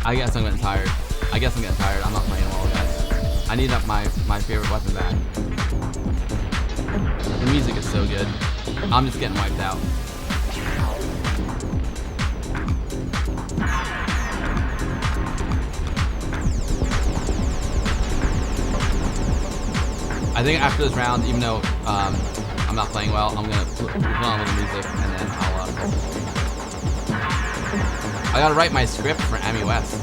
I guess I'm getting tired. I'm not playing well, guys. I need up my favorite weapon back. The music is so good. I'm just getting wiped out. I think after this round, even though I'm not playing well, I'm gonna put on a little music and then I'll. I gotta write my script for Ami West.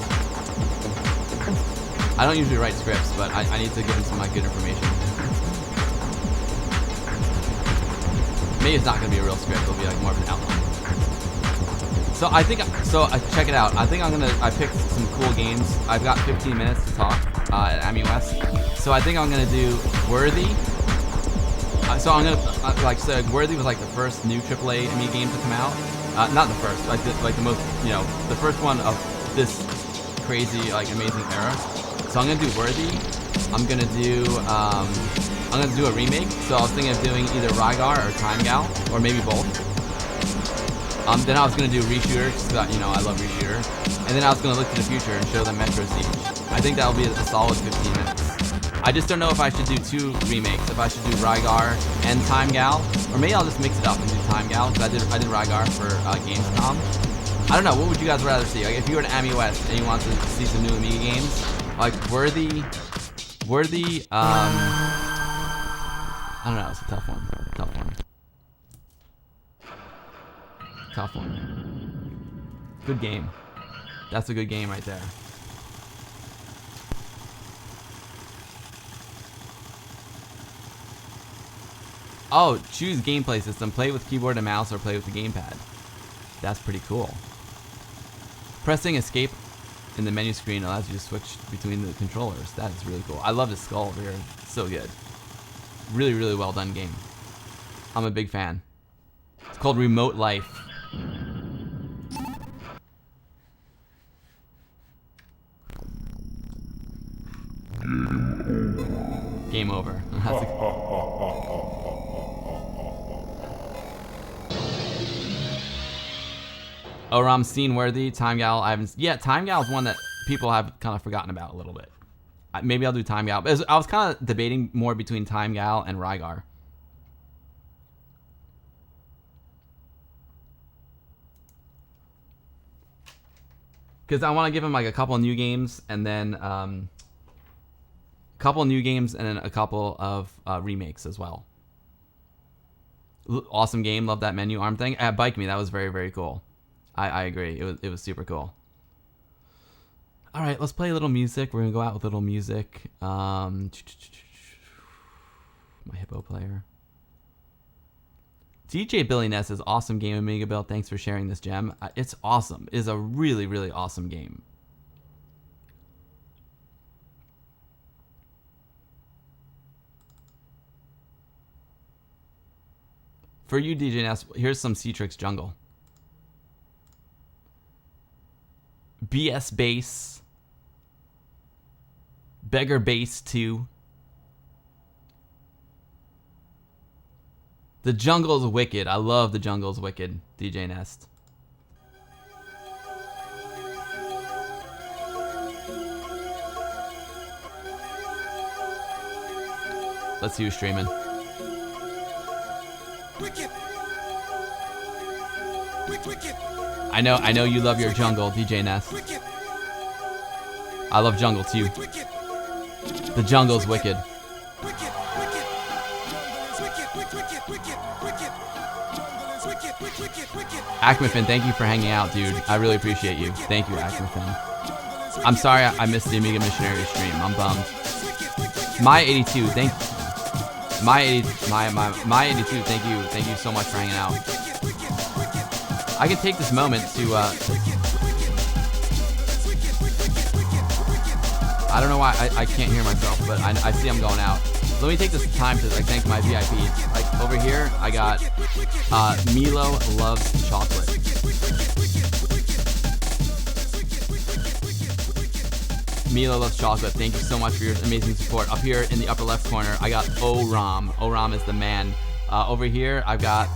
I don't usually write scripts, but I need to give him some good information. Maybe it's not gonna be a real script. It'll be like more of an outline. So I think check it out. I think I picked some cool games. I've got 15 minutes to talk at Ami West. So I think I'm gonna do Worthy. So I'm gonna Worthy was like the first new AAA Amiga game to come out. Not the first, like the most, the first one of this crazy amazing era. So I'm gonna do Worthy. I'm gonna do a remake. So I was thinking of doing either Rygar or Time Gal, or maybe both. Then I was gonna do Reshooter, because I love Reshooter. And then I was gonna look to the future and show them Metro Siege. I think that'll be a solid 15 minutes. I just don't know if I should do 2 remakes. If I should do Rygar and Time Gal, or maybe I'll just mix it up and do Time Gal, because I did Rygar for Gamescom. I don't know. What would you guys rather see? Like, if you were to Ami West and you want to see some new Amiga games, like Worthy. I don't know. It's a tough one. Tough one. Good game. That's a good game right there. Oh, choose gameplay system. Play with keyboard and mouse or play with the gamepad. That's pretty cool. Pressing escape in the menu screen allows you to switch between the controllers. That is really cool. I love the skull over here. It's so good. Really, really well done game. I'm a big fan. It's called Remote Life. Game over. Oram seen Worthy, Time Gal. I haven't. Yeah, Time Gal is one that people have kind of forgotten about a little bit. Maybe I'll do Time Gal. I was kind of debating more between Time Gal and Rygar. Because I want to give him like a couple of new games and then a couple of remakes as well. Awesome game. Love that menu arm thing. Bike Me. That was very, very cool. I agree. It was super cool. All right, let's play a little music. We're gonna go out with a little music. My hippo player. DJ Billy Ness is awesome game, Amiga Bill. Thanks for sharing this gem. It's awesome. It is a really, really awesome game. For you, DJ Ness, here's some Citrix Jungle. BS Bass. Beggar Bass 2. The Jungle is wicked. I love The Jungle is wicked, DJ Nest. Let's see who's streaming. Wicked. I know you love your Jungle, DJ Nest. I love Jungle too. The Jungle's wicked. Acmafin, thank you for hanging out, dude. I really appreciate you. Thank you, Acmafin. I'm sorry I missed the Amiga Missionary stream. I'm bummed. My82, thank you. My82, thank you so much for hanging out. I can take this moment to I don't know why I can't hear myself, but I see I'm going out. Let me take this time to thank my VIPs. Like over here, I got Milo Loves Chocolate. Milo Loves Chocolate. Thank you so much for your amazing support. Up here in the upper left corner, I got Oram. Oram is the man. Over here, I've got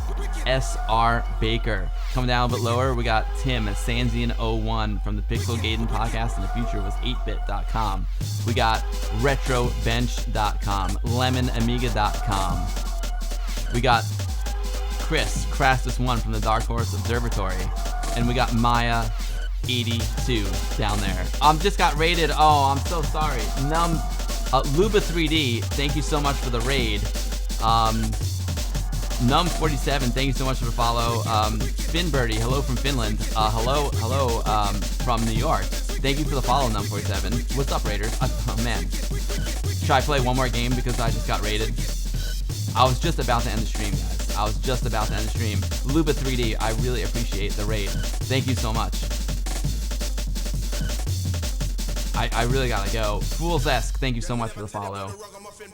SR Baker. Coming down a bit lower, we got Tim, Sanzian01 from the Pixel Gaiden podcast in the future was 8bit.com. We got RetroBench.com, LemonAmiga.com. We got Chris, Crastus1 from the Dark Horse Observatory. And we got Maya82 down there. Just got raided. Oh, I'm so sorry. Luba3D, thank you so much for the raid. Num47, thank you so much for the follow. Finbirdie, hello from Finland. Hello from New York. Thank you for the follow, Num47. What's up, Raiders? Oh man. Should I play one more game because I just got raided? I was just about to end the stream, guys. I was just about to end the stream. Luba3D, I really appreciate the raid. Thank you so much. I really gotta go. Foolsesque, thank you so much for the follow.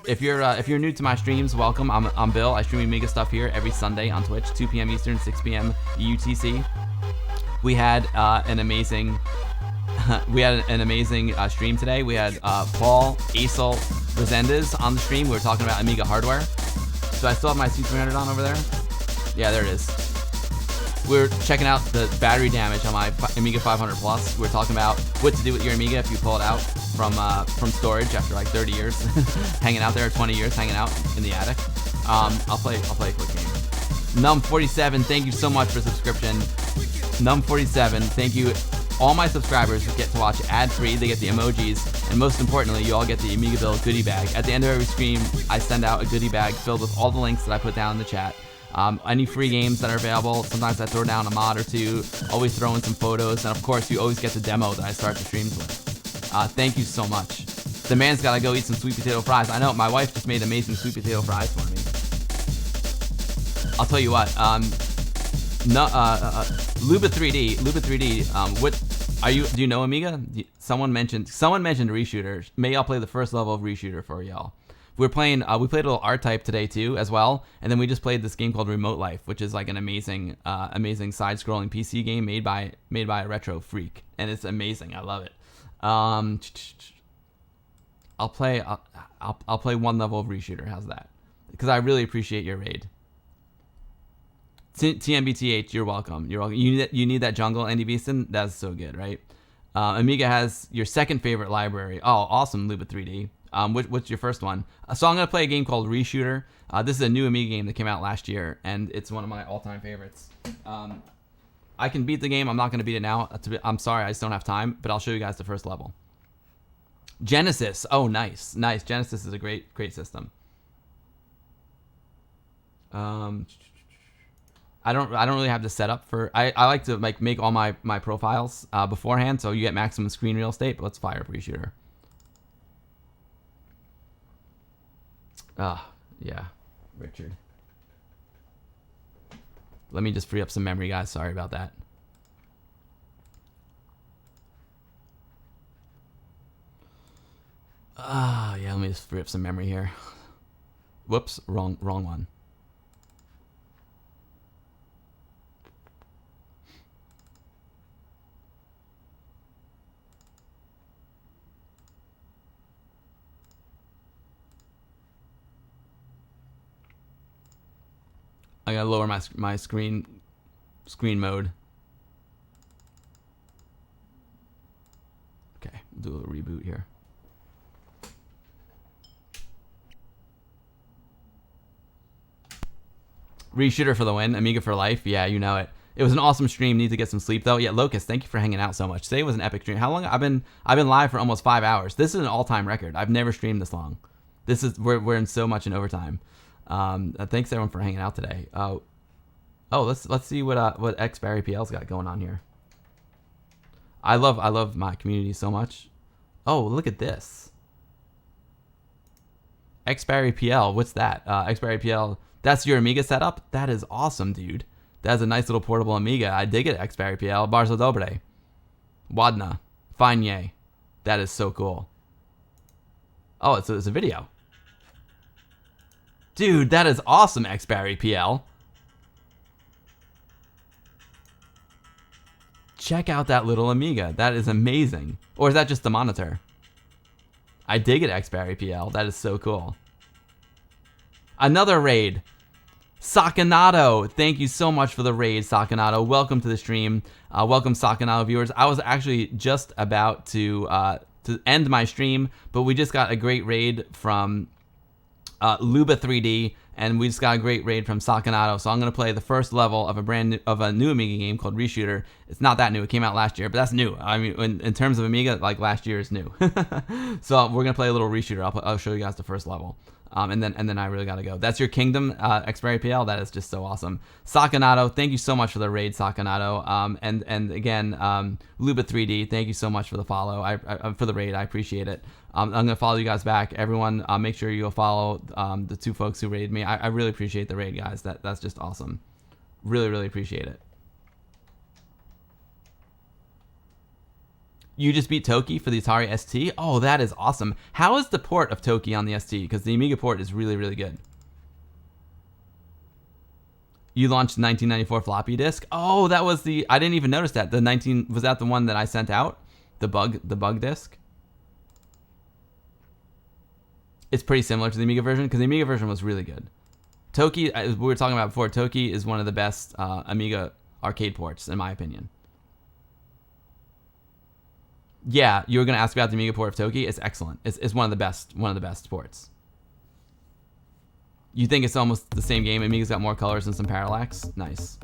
If you're new to my streams, welcome. I'm Bill. I stream Amiga stuff here every Sunday on Twitch, 2 p.m. Eastern, 6 p.m. UTC. We had an amazing stream today. We had Paul, Acill, Rezendes on the stream. We were talking about Amiga hardware. So I still have my C300 on over there. Yeah, there it is. We're checking out the battery damage on my Amiga 500 Plus. We're talking about what to do with your Amiga if you pull it out from storage after like 30 years hanging out there, 20 years hanging out in the attic. I'll play a quick game. Num47, thank you so much for subscription. Num47, thank you. All my subscribers get to watch ad-free. They get the emojis, and most importantly, you all get the Amiga Bill goodie bag. At the end of every stream, I send out a goodie bag filled with all the links that I put down in the chat. Any free games that are available. Sometimes I throw down a mod or two. Always throw in some photos, and of course, you always get the demo that I start the streams with. Thank you so much. The man's gotta go eat some sweet potato fries. I know my wife just made amazing sweet potato fries for me. I'll tell you what. Luba3D. What are you? Do you know Amiga? Someone mentioned Reshooter. Maybe I'll play the first level of Reshooter for y'all. We're playing. We played a little R-Type today too, as well, and then we just played this game called Remote Life, which is like an amazing side-scrolling PC game made by a retro freak, and it's amazing. I love it. I'll play one level of Reshooter. How's that? Because I really appreciate your raid. TMBTH, you're welcome. You're welcome. You need that jungle, Andy Beeston. That's so good, right? Amiga has your second favorite library. Oh, awesome, Luba3D. What's your first one? So I'm gonna play a game called Reshooter. This is a new Amiga game that came out last year, and it's one of my all-time favorites. I can beat the game. I'm not gonna beat it now. I'm sorry, I just don't have time. But I'll show you guys the first level. Genesis. Oh, nice. Genesis is a great system. I don't really have to set up for. I like to make all my profiles beforehand, so you get maximum screen real estate. But let's fire up Reshooter. Yeah, Richard. Let me just free up some memory, guys. Sorry about that. Yeah, let me just free up some memory here. Whoops, wrong one. I gotta lower my screen mode. Okay, we'll do a little reboot here. Reshooter for the win. Amiga for life. Yeah, you know it. It was an awesome stream. Need to get some sleep though. Yeah, Locust, thank you for hanging out so much. Today was an epic stream. How long? I've been live for almost 5 hours. This is an all-time record. I've never streamed this long. This is we're in so much in overtime. Thanks everyone for hanging out today. Let's see what X Barry PL's got going on here. I love my community so much. Oh, look at this. X Barry PL, what's that? X Barry PL, that's your Amiga setup? That is awesome, dude. That's a nice little portable Amiga. I dig it, X Barry PL. Bardzo dobre. Ładna. Fajnie. That is so cool. Oh, it's a video. Dude, that is awesome, X Barry PL. Check out that little Amiga. That is amazing. Or is that just the monitor? I dig it, X Barry PL. That is so cool. Another raid. Sakanato. Thank you so much for the raid, Sakanato. Welcome to the stream. Welcome, Sakanato viewers. I was actually just about to end my stream, but we just got a great raid from Luba3D. and we just got a great raid from Sakanato. So I'm gonna play the first level of a new Amiga game called Reshooter. It's not that new. It came out last year, but that's new. I mean, in terms of Amiga, like last year is new. So we're gonna play a little Reshooter. I'll show you guys the first level. And then I really gotta go. That's your Kingdom, Xperia PL. That is just so awesome. Sakanato, thank you so much for the raid, Sakanato. And again, Luba3D, thank you so much for the follow. For the raid, I appreciate it. I'm gonna follow you guys back. Everyone, make sure you go follow the 2 folks who raided me. I really appreciate the raid, guys. That's just awesome. Really, really appreciate it. You just beat Toki for the Atari ST? Oh, that is awesome. How is the port of Toki on the ST? Because the Amiga port is really, really good. You launched 1994 floppy disk? Oh, that was the... I didn't even notice that. Was that the one that I sent out? The bug disk? It's pretty similar to the Amiga version, because the Amiga version was really good. Toki, as we were talking about before, Toki is one of the best Amiga arcade ports, in my opinion. Yeah, you were gonna ask about the Amiga port of Toki. It's excellent. It's one of the best ports. You think it's almost the same game? Amiga's got more colors and some parallax. Nice.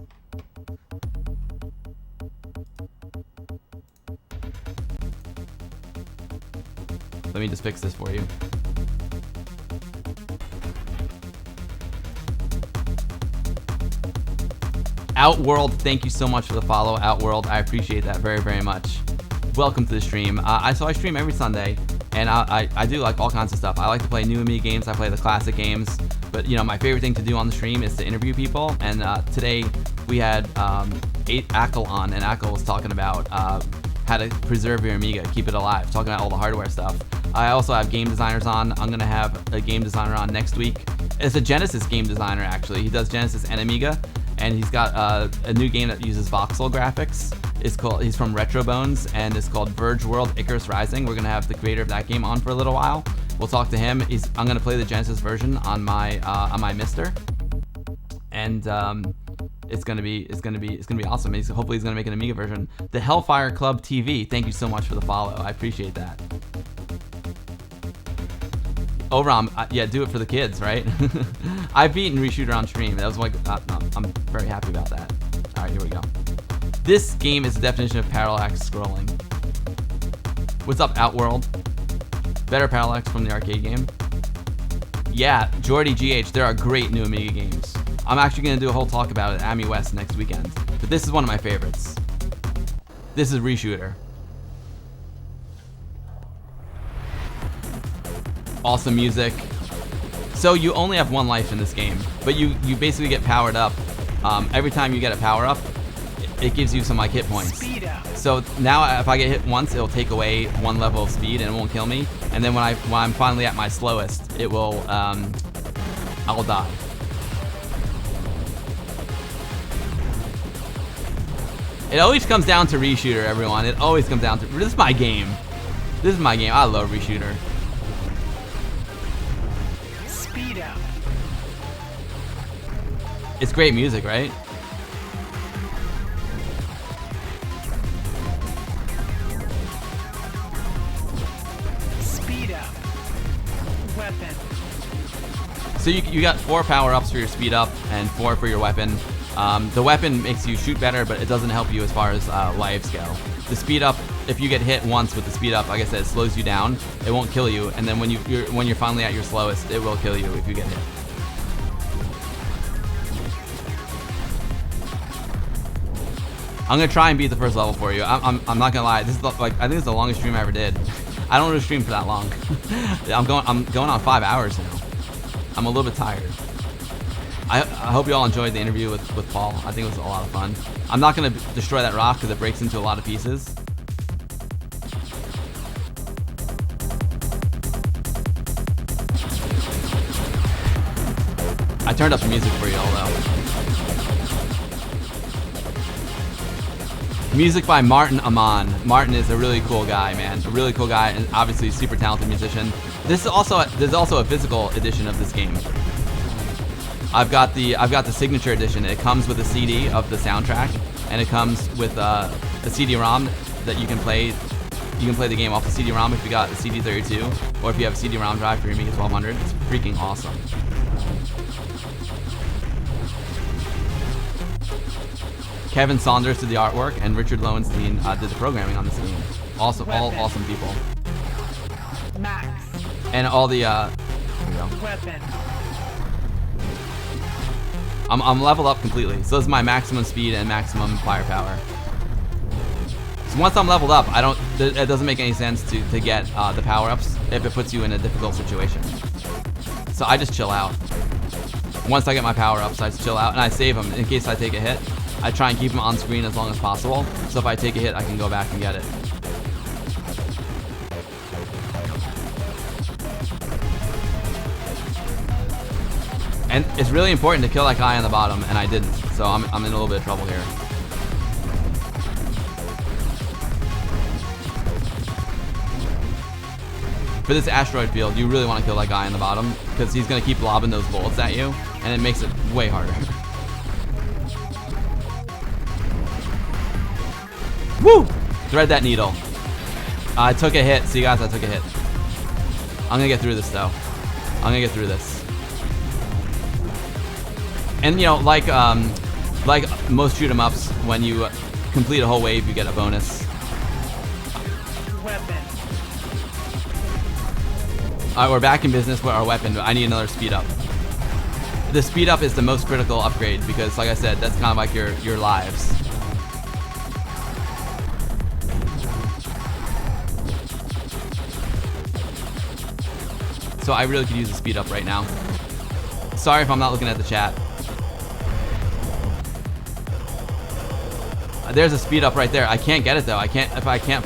Let me just fix this for you. Outworld, thank you so much for the follow, Outworld. I appreciate that very, very much. Welcome to the stream. So I stream every Sunday, and I do like all kinds of stuff. I like to play new Amiga games. I play the classic games, but you know, my favorite thing to do on the stream is to interview people. And today we had Acill on, and Acill was talking about how to preserve your Amiga, keep it alive, talking about all the hardware stuff. I also have game designers on. I'm gonna have a game designer on next week. It's a Genesis game designer, actually. He does Genesis and Amiga, and he's got a new game that uses voxel graphics. He's from Retrobones, and it's called Verge World Icarus Rising. We're gonna have the creator of that game on for a little while. We'll talk to him. I'm gonna play the Genesis version on my Mister, and it's gonna be awesome. Hopefully he's gonna make an Amiga version. The Hellfire Club TV, thank you so much for the follow. I appreciate that. Oh, Rom, yeah, do it for the kids, right? I've beaten Reshooter on stream. That was like, I'm very happy about that. All right, here we go. This game is the definition of parallax scrolling. What's up, Outworld? Better parallax from the arcade game? Yeah, Jordy GH, there are great new Amiga games. I'm actually going to do a whole talk about it at Ami West next weekend. But this is one of my favorites. This is Reshooter. Awesome music. So you only have 1 life in this game, but you basically get powered up. Every time you get a power up, it gives you some like hit points. So now if I get hit once, it'll take away 1 level of speed and it won't kill me. And then when I'm finally at my slowest, it will I'll die. It always comes down to Reshooter, everyone. It always comes down to... This is my game. This is my game. I love Reshooter. Speed up. It's great music, right? Speed up. Weapon. So you got 4 power-ups for your speed up and 4 for your weapon. The weapon makes you shoot better, but it doesn't help you as far as lives go. The speed up, if you get hit once with the speed up, like I said, it slows you down. It won't kill you, and then when you're finally at your slowest, it will kill you if you get hit. I'm gonna try and beat the first level for you. I'm not gonna lie. This is I think it's the longest stream I ever did. I don't really stream for that long. I'm going on 5 hours now. I'm a little bit tired. I hope you all enjoyed the interview with Paul. I think it was a lot of fun. I'm not gonna destroy that rock because it breaks into a lot of pieces. I turned up the music for you all though. Music by Martin Aman. Martin is a really cool guy, man. A really cool guy, and obviously a super talented musician. There's also a physical edition of this game. I've got the signature edition. It comes with a CD of the soundtrack, and it comes with a CD-ROM that you can play. You can play the game off the CD-ROM if you got a CD32, or if you have a CD-ROM drive for your Amiga 1200. It's freaking awesome. Kevin Saunders did the artwork, and Richard Lowenstein did the programming on this game. Awesome, all awesome people. Max. And all the here we go. Weapon. I'm leveled up completely. So this is my maximum speed and maximum firepower. So once I'm leveled up, it doesn't make any sense to get the power-ups if it puts you in a difficult situation. So I just chill out. Once I get my power-ups, I just chill out and I save them in case I take a hit. I try and keep them on screen as long as possible. So if I take a hit, I can go back and get it. And it's really important to kill that guy on the bottom, and I didn't. So I'm in a little bit of trouble here. For this asteroid field, you really want to kill that guy on the bottom, because he's going to keep lobbing those bullets at you, and it makes it way harder. Woo! Thread that needle. I took a hit. See, guys, I took a hit. I'm going to get through this, though. I'm going to get through this. And, you know, like most shoot-em-ups, when you complete a whole wave, you get a bonus. Weapon. Alright, we're back in business with our weapon, but I need another speed up. The speed up is the most critical upgrade because, like I said, that's kind of like your lives. So I really could use a speed up right now. Sorry if I'm not looking at the chat. There's a speed up right there. I can't get it though. I can't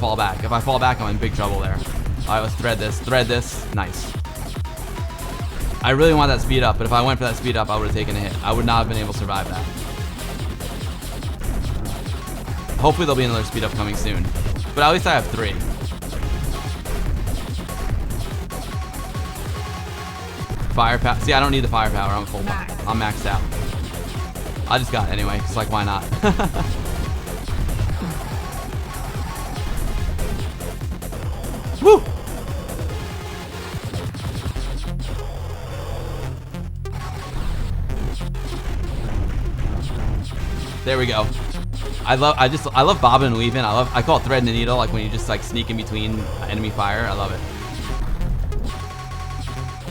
fall back. If I fall back, I'm in big trouble there. Alright, let's thread this. Thread this. Nice. I really want that speed up, but if I went for that speed up, I would have taken a hit. I would not have been able to survive that. Hopefully there'll be another speed up coming soon. But at least I have 3. Firepower. See, I don't need the firepower. I'm full. I'm maxed out. I just got it anyway. It's like, why not? Woo! There we go. I love bobbing and weaving. I call it threading the needle, like when you just like sneak in between enemy fire. I love it.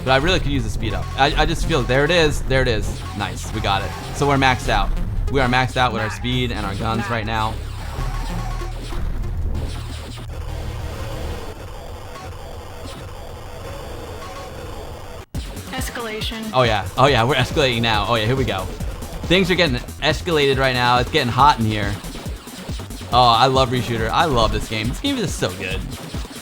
But I really could use the speed up. I just feel, there it is. There it is. Nice, we got it. So we're maxed out. We are maxed out with our speed and our guns right now. Escalation. Oh yeah, we're escalating now. Oh yeah, here we go. Things are getting escalated right now. It's getting hot in here. Oh, I love Reshooter. I love this game. This game is so good.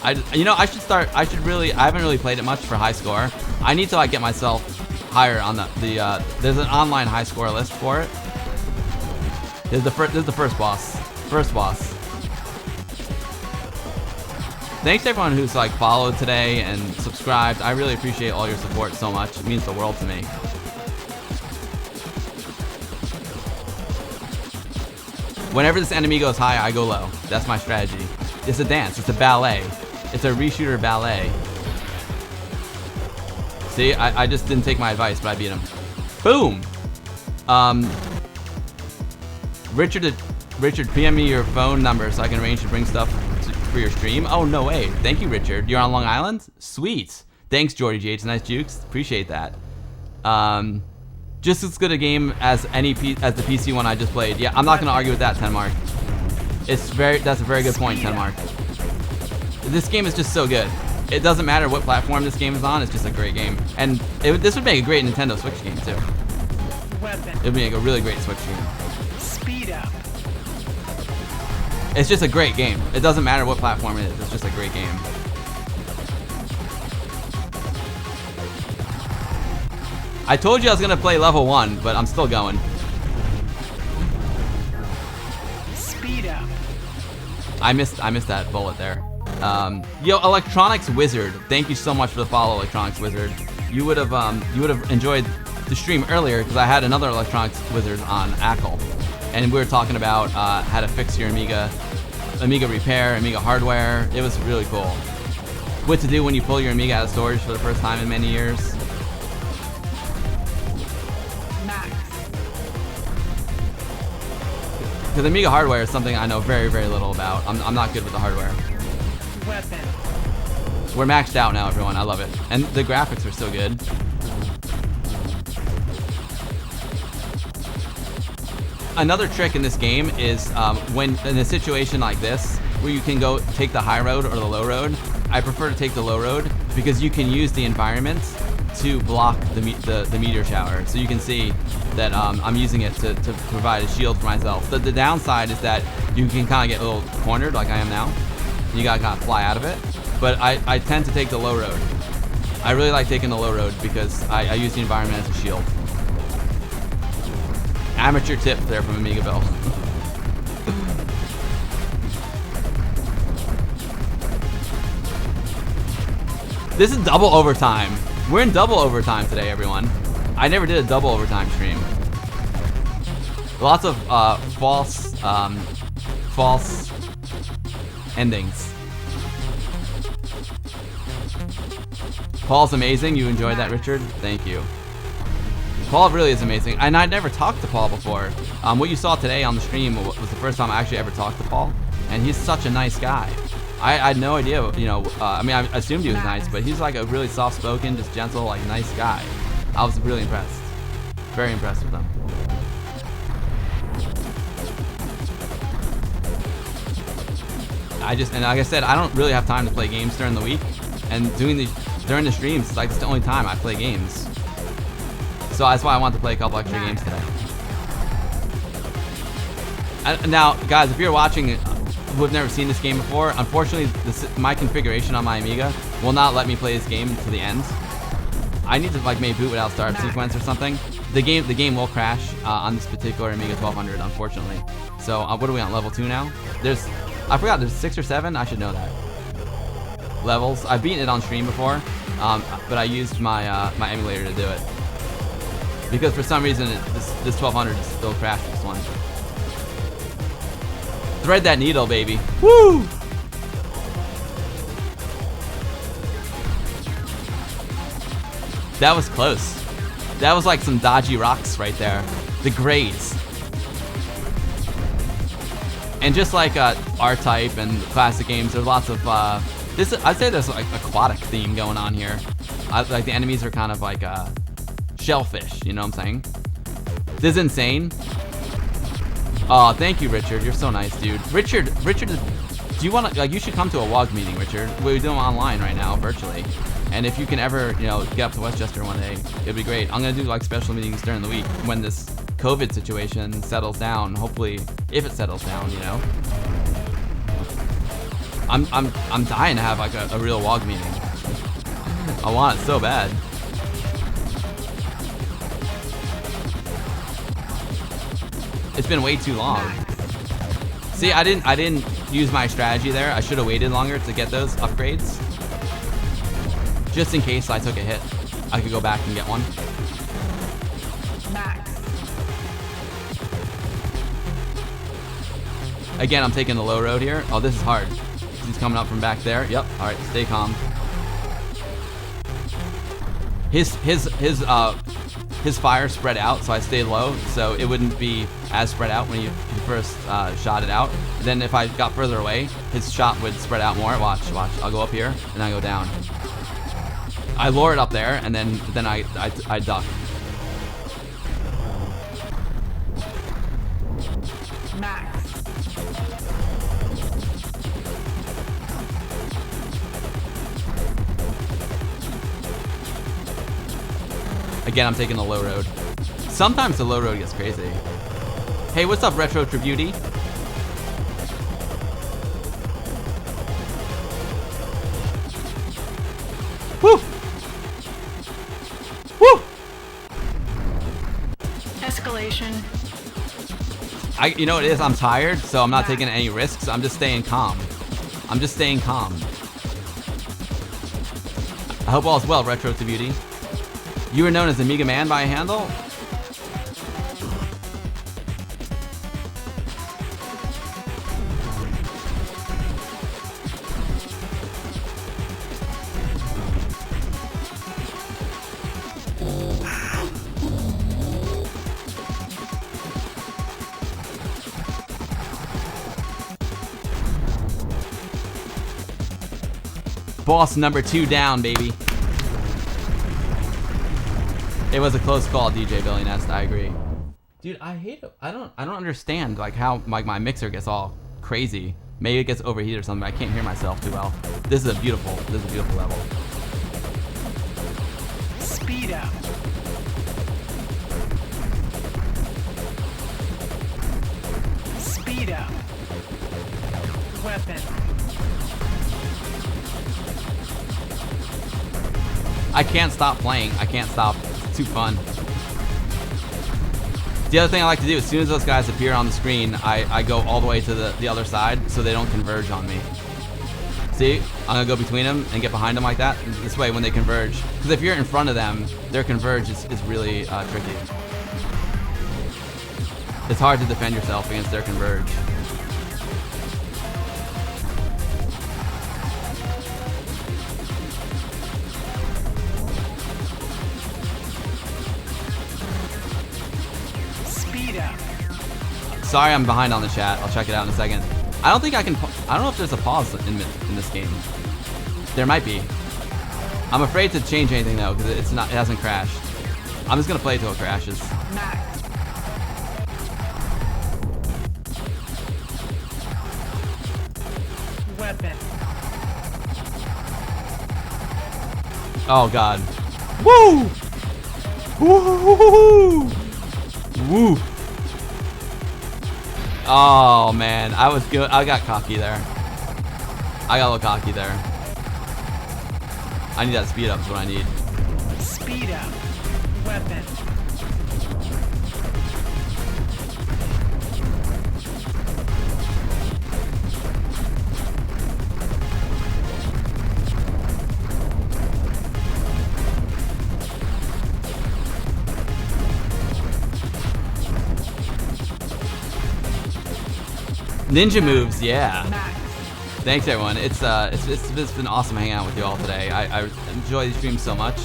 I haven't really played it much for high score. I need to like get myself higher on there's an online high score list for it. This is the first boss. First boss. Thanks to everyone who's like followed today and subscribed. I really appreciate all your support so much. It means the world to me. Whenever this enemy goes high, I go low. That's my strategy. It's a dance. It's a ballet. It's a Reshooter ballet. See, I just didn't take my advice, but I beat him. Boom! Richard, PM me your phone number so I can arrange to bring stuff for your stream. Oh, no way. Thank you, Richard. You're on Long Island? Sweet. Thanks, Jordy J. It's nice jukes. Appreciate that. Just as good a game as the PC one I just played. Yeah, I'm not gonna argue with that, Tenmark. That's a very good point, Tenmark. This game is just so good. It doesn't matter what platform this game is on, it's just a great game. And this would make a great Nintendo Switch game too. Weapon. It would make a really great Switch game. Speed up. It's just a great game. It doesn't matter what platform it is, it's just a great game. I told you I was gonna play level 1, but I'm still going. Speed up. I missed that bullet there. Yo, Electronics Wizard, thank you so much for the follow, Electronics Wizard. You would have enjoyed the stream earlier because I had another Electronics Wizard on Acill, and we were talking about how to fix your Amiga repair, Amiga hardware. It was really cool. What to do when you pull your Amiga out of storage for the first time in many years. Because Amiga hardware is something I know very, very little about. I'm not good with the hardware. Weapon. We're maxed out now, everyone. I love it. And the graphics are so good. Another trick in this game is when in a situation like this, where you can go take the high road or the low road, I prefer to take the low road because you can use the environment to block the meteor shower. So you can see that I'm using it to provide a shield for myself. The downside is that you can kind of get a little cornered like I am now. You gotta kind of fly out of it. But I tend to take the low road. I really like taking the low road because I use the environment as a shield. Amateur tip there from Amiga Bill. This is double overtime. We're in double overtime today, everyone. I never did a double overtime stream. Lots of false endings. Paul's amazing. You enjoyed that, Richard? Thank you. Paul really is amazing. And I'd never talked to Paul before. What you saw today on the stream was the first time I actually ever talked to Paul. And he's such a nice guy. I had no idea, you know, I mean, I assumed he was nice, but he's like a really soft-spoken, just gentle, like, nice guy. I was really impressed. Very impressed with him. And like I said, I don't really have time to play games during the week. And during the streams, it's like it's the only time I play games. So that's why I wanted to play a couple extra games today. Now, guys, if you're watching who have never seen this game before, unfortunately, my configuration on my Amiga will not let me play this game to the end. I need to like maybe boot without startup sequence or something. The game will crash on this particular Amiga 1200, unfortunately. So what are we on, level 2 now? I forgot, there's 6 or 7. I should know that. Levels. I've beaten it on stream before, but I used my my emulator to do it because for some reason this 1200 is still crashed. This one. Thread that needle, baby. Woo! That was close. That was like some dodgy rocks right there. The grades. And just like R-Type and classic games, there's lots of I'd say there's like aquatic theme going on here. Like the enemies are kind of like shellfish. You know what I'm saying? This is insane. Oh, thank you, Richard. You're so nice, dude. Richard, do you want to, like, you should come to a WOG meeting, Richard. We're doing online right now, virtually. And if you can ever, you know, get up to Westchester one day, it'd be great. I'm going to do, like, special meetings during the week when this COVID situation settles down. Hopefully, if it settles down, you know. I'm dying to have, like, a real WOG meeting. I want it so bad. It's been way too long. See, I didn't use my strategy there. I should have waited longer to get those upgrades. Just in case I took a hit, I could go back and get one. Max. Again, I'm taking the low road here. Oh, this is hard. He's coming up from back there. Yep. All right, stay calm. His fire spread out, so I stayed low, so it wouldn't be as spread out when you first shot it out. Then if I got further away, his shot would spread out more. Watch. I'll go up here, and I go down. I lure it up there, and then I duck. Max. Again, I'm taking the low road. Sometimes the low road gets crazy. Hey, what's up, Retro Tributi? Woo! Woo! Escalation. You know what it is? I'm tired, so I'm not taking any risks. I'm just staying calm. I hope all's well, Retro Tributi. You were known as Amiga Man by a handle? Boss number 2 down, baby. It was a close call, DJ Billy Nest. I agree. Dude, I hate it. I don't understand like how my mixer gets all crazy. Maybe it gets overheated or something. I can't hear myself too well. This is a beautiful level. Speed up. Speed up. Weapon. I can't stop playing. I can't stop. It's too fun. The other thing I like to do, as soon as those guys appear on the screen, I go all the way to the other side so they don't converge on me. See? I'm going to go between them and get behind them like that. This way when they converge. Because if you're in front of them, their converge is really tricky. It's hard to defend yourself against their converge. Sorry I'm behind on the chat. I'll check it out in a second. I don't think I can... I don't know if there's a pause in this game. There might be. I'm afraid to change anything though, because it hasn't crashed. I'm just going to play until it crashes. Max. Weapon. Oh god. Woo! Woo! Woo! Oh man, I was good. I got cocky there. I got a little cocky there. I need that speed up is what I need. Speed up. Weapon. Ninja moves, yeah. Max. Thanks everyone. It's been awesome hanging out with you all today. I enjoy these streams so much.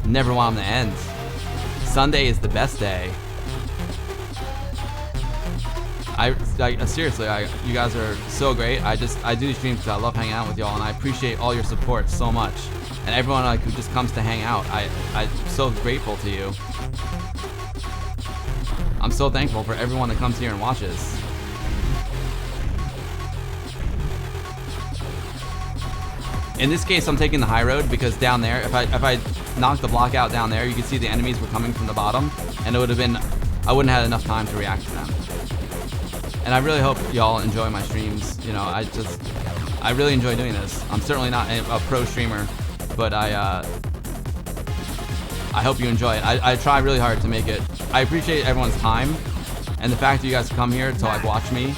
Never want them to end. Sunday is the best day. Seriously, you guys are so great. I do these streams because I love hanging out with y'all, and I appreciate all your support so much. And everyone like who just comes to hang out, I'm so grateful to you. I'm so thankful for everyone that comes here and watches. In this case, I'm taking the high road because down there, if I knocked the block out down there, you can see the enemies were coming from the bottom, and it would have been, I wouldn't have had enough time to react to them. And I really hope y'all enjoy my streams. You know, I really enjoy doing this. I'm certainly not a pro streamer, but I hope you enjoy it. I try really hard to make it. I appreciate everyone's time, and the fact that you guys come here to like watch me.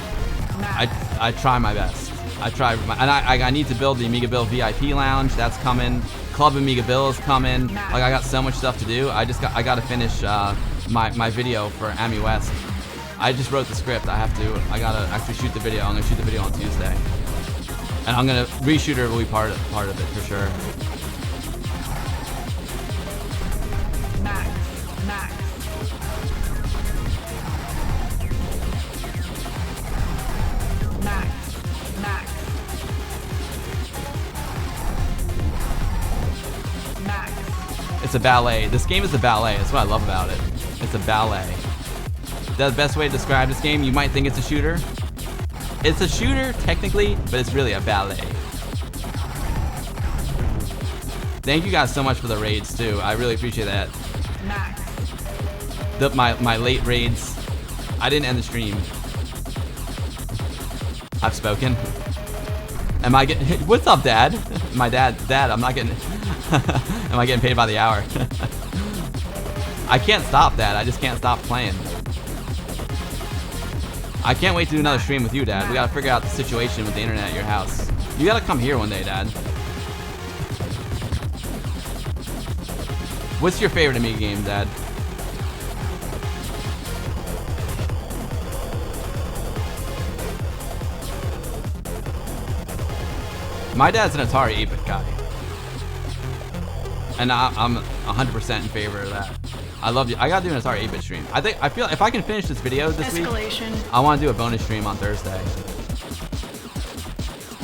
I try my best. I need to build the Amiga Bill VIP lounge. That's coming. Club Amiga Bill is coming. Like I got so much stuff to do. I got to finish my video for Ami West. I just wrote the script. I gotta actually shoot the video. I'm gonna shoot the video on Tuesday, and I'm gonna reshoot it. Will be part of it for sure. Max. It's a ballet. This game is a ballet. That's what I love about it. It's a ballet. The best way to describe this game, you might think it's a shooter. It's a shooter, technically, but it's really a ballet. Thank you guys so much for the raids, too. I really appreciate that. Max. My late raids. I didn't end the stream. I've spoken. Am I getting... What's up, Dad? My dad, I'm not getting... Am I getting paid by the hour? I can't stop, Dad. I just can't stop playing. I can't wait to do another stream with you, Dad. We gotta figure out the situation with the internet at your house. You gotta come here one day, Dad. What's your favorite Amiga game, Dad? My dad's an Atari 8-bit guy. And I'm 100% in favor of that. I love you. I gotta do an Atari 8-bit stream. I feel if I can finish this video this week, I want to do a bonus stream on Thursday.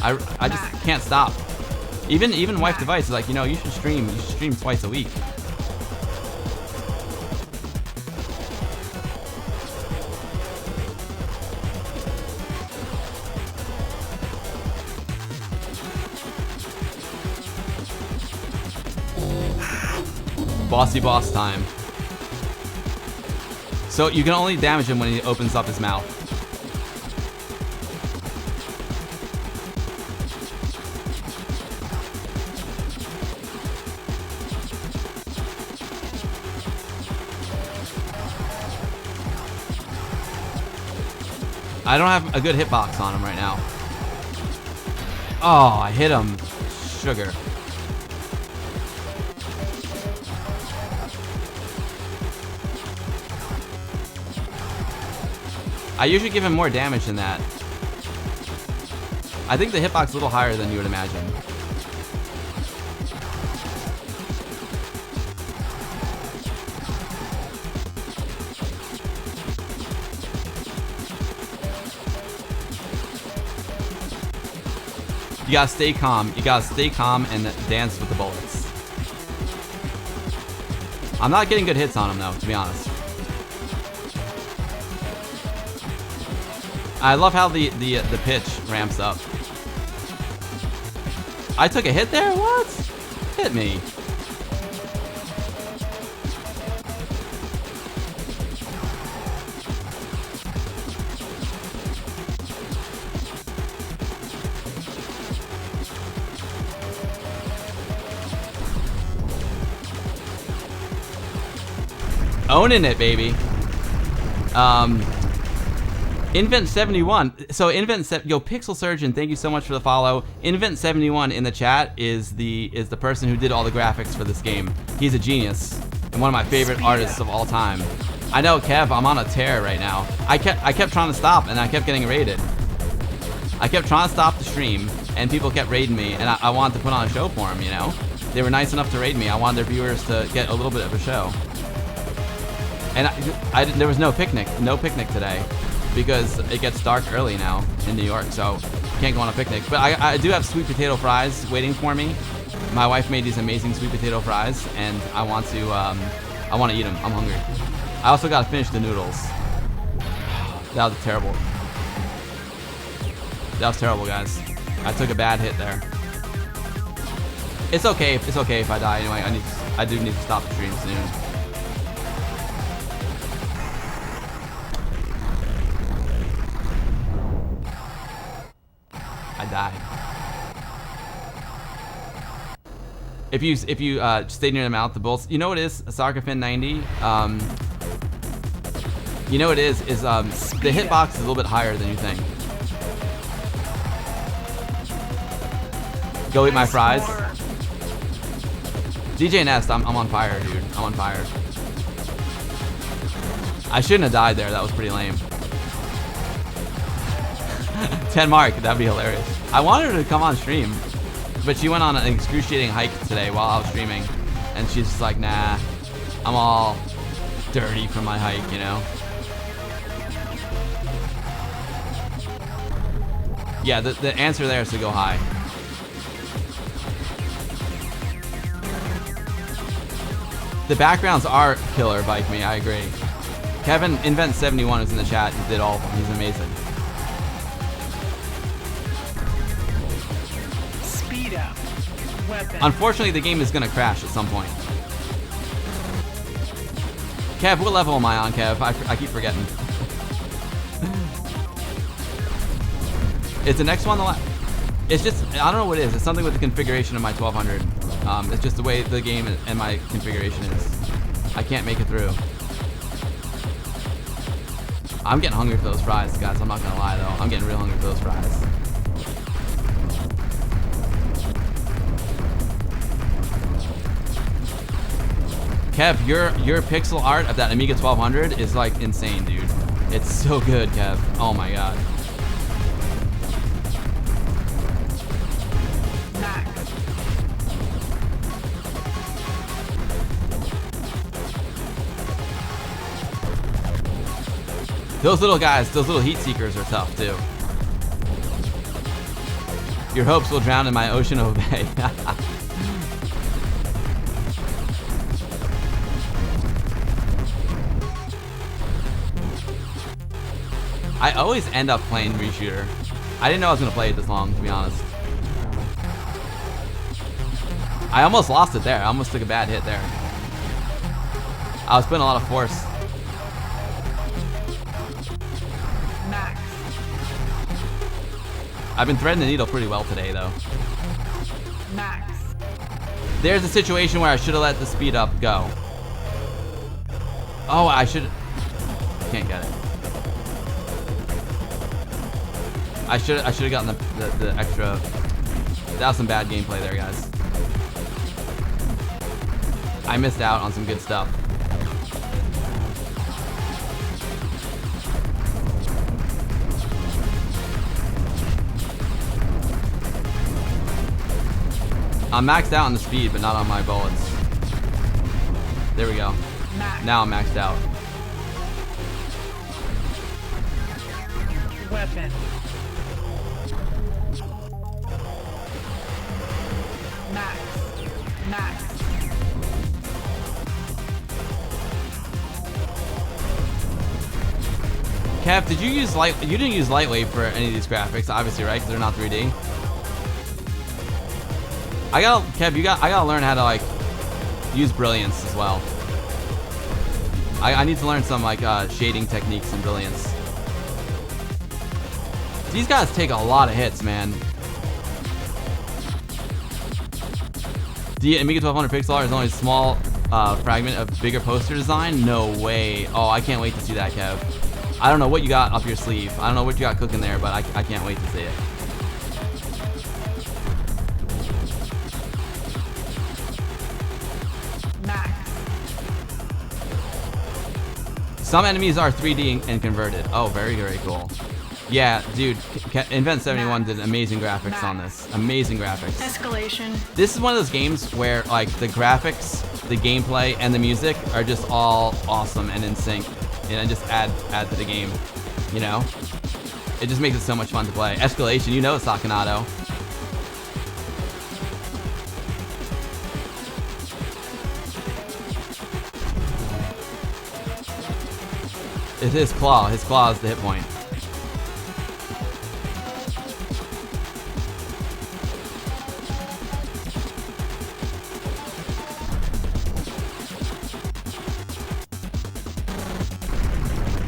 I just can't stop. Even wife device is like, you know, you should stream twice a week. Bossy boss time. So you can only damage him when he opens up his mouth. I don't have a good hitbox on him right now. Oh, I hit him. Sugar. I usually give him more damage than that. I think the hitbox is a little higher than you would imagine. You gotta stay calm. You gotta stay calm and dance with the bullets. I'm not getting good hits on him though, to be honest. I love how the pitch ramps up. I took a hit there? What? Hit me. Owning it, baby. Invent71. So yo, Pixel Surgeon, thank you so much for the follow. Invent71 in the chat is the person who did all the graphics for this game. He's a genius and one of my favorite artists of all time. I know, Kev, I'm on a tear right now. I kept trying to stop and I kept getting raided. I kept trying to stop the stream and people kept raiding me, and I wanted to put on a show for them, you know? They were nice enough to raid me. I wanted their viewers to get a little bit of a show. And there was no picnic today, because it gets dark early now in New York, so can't go on a picnic. But I do have sweet potato fries waiting for me. My wife made these amazing sweet potato fries, and I want to eat them. I'm hungry. I also got to finish the noodles. That was terrible. That was terrible, guys. I took a bad hit there. It's okay. It's okay if I die anyway. I do need to stop the stream soon. I died. If you stay near the mouth, the bolts. You know what it is? Sarkafin90. You know what it is the hitbox is a little bit higher than you think. Go eat my fries. DJ Nest, I'm on fire, dude. I'm on fire. I shouldn't have died there. That was pretty lame. 10 Mark, that'd be hilarious. I wanted her to come on stream, but she went on an excruciating hike today while I was streaming, and she's just like, nah, I'm all dirty from my hike, you know? Yeah, the answer there is to go high. The backgrounds are killer, Bike Me, I agree. Kevin Invent71 is in the chat, he did all of them, he's amazing. Speed up. Weapon. Unfortunately, the game is gonna crash at some point. Kev, what level am I on, Kev? I keep forgetting. Is the next one the last? It's just, I don't know what it is. It's something with the configuration of my 1200. It's just the way the game and my configuration is. I can't make it through. I'm getting hungry for those fries, guys. I'm not gonna lie though. I'm getting real hungry for those fries. Kev, your pixel art of that Amiga 1200 is like insane, dude. It's so good, Kev. Oh my god. Those little guys, those little heat seekers are tough too. Your hopes will drown in my ocean of obey. I always end up playing Reshooter. I didn't know I was gonna play it this long, to be honest. I almost lost it there. I almost took a bad hit there. I was putting a lot of force. Max. I've been threading the needle pretty well today, though. Max. There's a situation where I should have let the speed up go. Oh, I should. Can't get it. I should have gotten the extra. That was some bad gameplay there, guys. I missed out on some good stuff. I'm maxed out on the speed, but not on my bullets. There we go. Max. Now I'm maxed out. Weapon. Max. Max. Kev, did you use light? You didn't use lightweight for any of these graphics, obviously, right? Because they're not 3D. Kev, I gotta learn how to like use brilliance as well. I need to learn some like shading techniques in brilliance. These guys take a lot of hits, man. The Amiga 1200 pixel art is only a small fragment of bigger poster design? No way. Oh, I can't wait to see that, Kev. I don't know what you got up your sleeve. I don't know what you got cooking there, but I can't wait to see it. Max. Some enemies are 3D and converted. Oh, very, very cool. Yeah, dude, Invent71 did amazing graphics on this. Amazing graphics. Escalation. This is one of those games where like the graphics, the gameplay, and the music are just all awesome and in sync. And just add to the game, you know? It just makes it so much fun to play. Escalation, you know it's Sakanato. It's his claw. His claw is the hit point.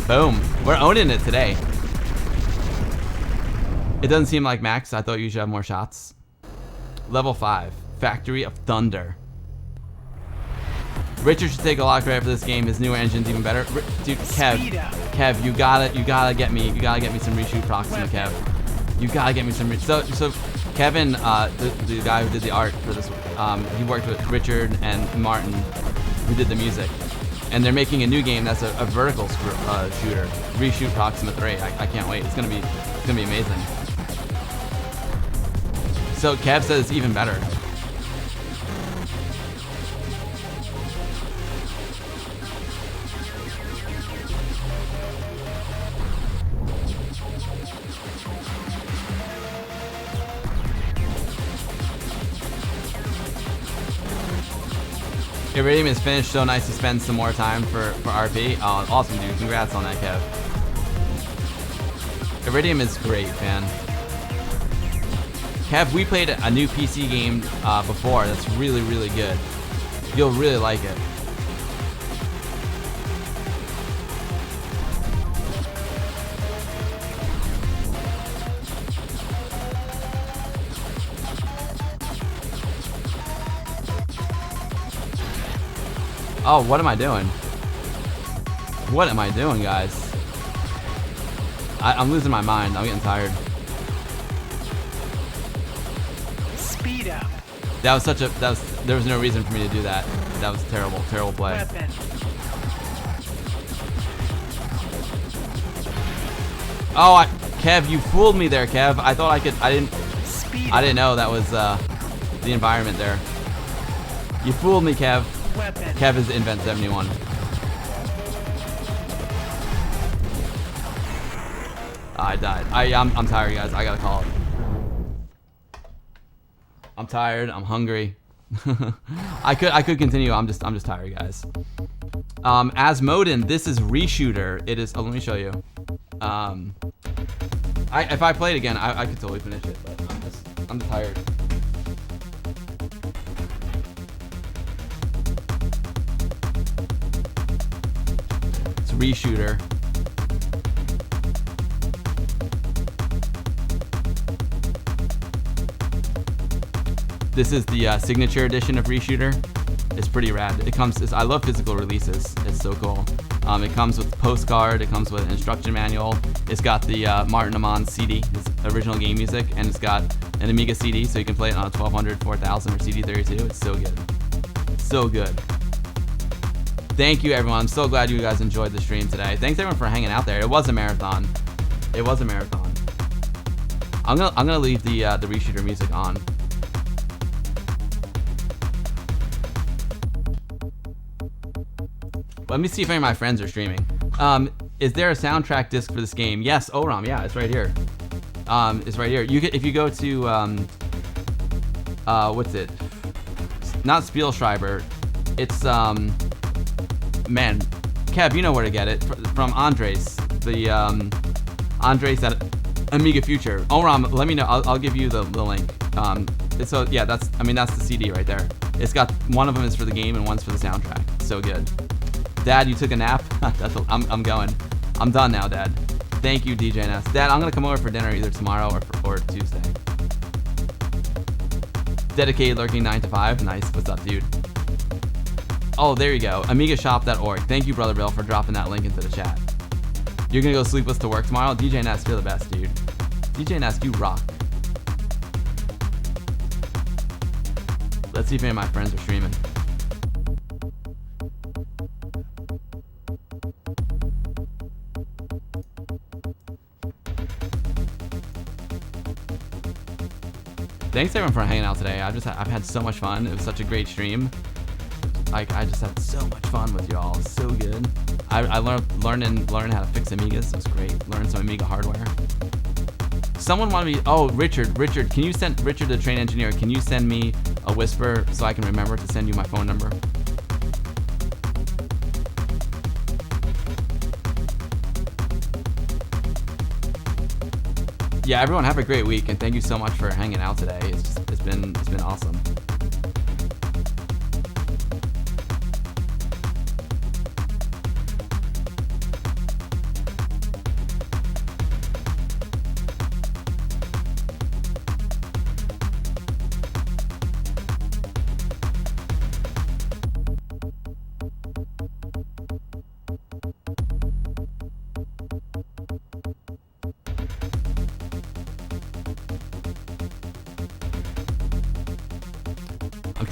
Boom. We're owning it today. It doesn't seem like Max. I thought you should have more shots. Level 5. Factory of Thunder. Richard should take a lot of credit for this game. His newer engine's even better. Dude, Kev, you gotta get me some reshoot Proxima, Kev. You gotta get me some. So Kevin, the guy who did the art for this, he worked with Richard and Martin, who did the music. And they're making a new game that's a vertical shooter. Reshoot Proxima 3. I can't wait. It's gonna be amazing. So Kev says it's even better. Iridium is finished, so nice to spend some more time for RP. Oh, awesome, dude. Congrats on that, Kev. Iridium is great, man. Kev, we played a new PC game before that's really, really good. You'll really like it. Oh, what am I doing? What am I doing, guys? I'm losing my mind. I'm getting tired. Speed up. There was no reason for me to do that. That was terrible play. Weapon. Oh, Kev, you fooled me there, Kev. I thought I didn't know that was the environment there. You fooled me, Kev. Weapon. Kev is Invent71. I died. I'm tired, guys. I gotta call it. I'm tired. I'm hungry. I could continue. I'm just tired, guys. Asmodin, this is Reshooter. It is. Oh, let me show you. If I play it again, I could totally finish it, but I'm tired. It's Reshooter. This is the signature edition of Reshooter. It's pretty rad. I love physical releases. It's so cool. It comes with postcard. It comes with an instruction manual. It's got the Martin Amon CD, his original game music, and it's got an Amiga CD, so you can play it on a 1200, 4000, or CD32. It's so good. So good. Thank you, everyone. I'm so glad you guys enjoyed the stream today. Thanks, everyone, for hanging out there. It was a marathon. It was a marathon. I'm gonna leave the Reshooter music on. Let me see if any of my friends are streaming. Is there a soundtrack disc for this game? Yes, Oram. Yeah, it's right here. It's right here. If you go to what's it? Not Spielschreiber. It's man, Kev, you know where to get it from Andres. The Andres at Amiga Future. Oram, let me know. I'll give you the link. So yeah, that's the CD right there. It's got one of them is for the game and one's for the soundtrack. So good. Dad, you took a nap? I'm going. I'm done now, Dad. Thank you, DJ Ness. Dad, I'm gonna come over for dinner either tomorrow or Tuesday. Dedicated lurking 9 to 5. Nice. What's up, dude? Oh, there you go. AmigaShop.org. Thank you, Brother Bill, for dropping that link into the chat. You're gonna go sleepless to work tomorrow? DJ Ness, you're the best, dude. DJ Ness, you rock. Let's see if any of my friends are streaming. Thanks everyone for hanging out today. I've had so much fun. It was such a great stream. Like I just had so much fun with y'all. So good. I learned how to fix Amigas. It was great. Learned some Amiga hardware. Someone wanted me. Oh, Richard, can you send Richard, the train engineer? Can you send me a whisper so I can remember to send you my phone number? Yeah, everyone have a great week, and thank you so much for hanging out today. It's been awesome.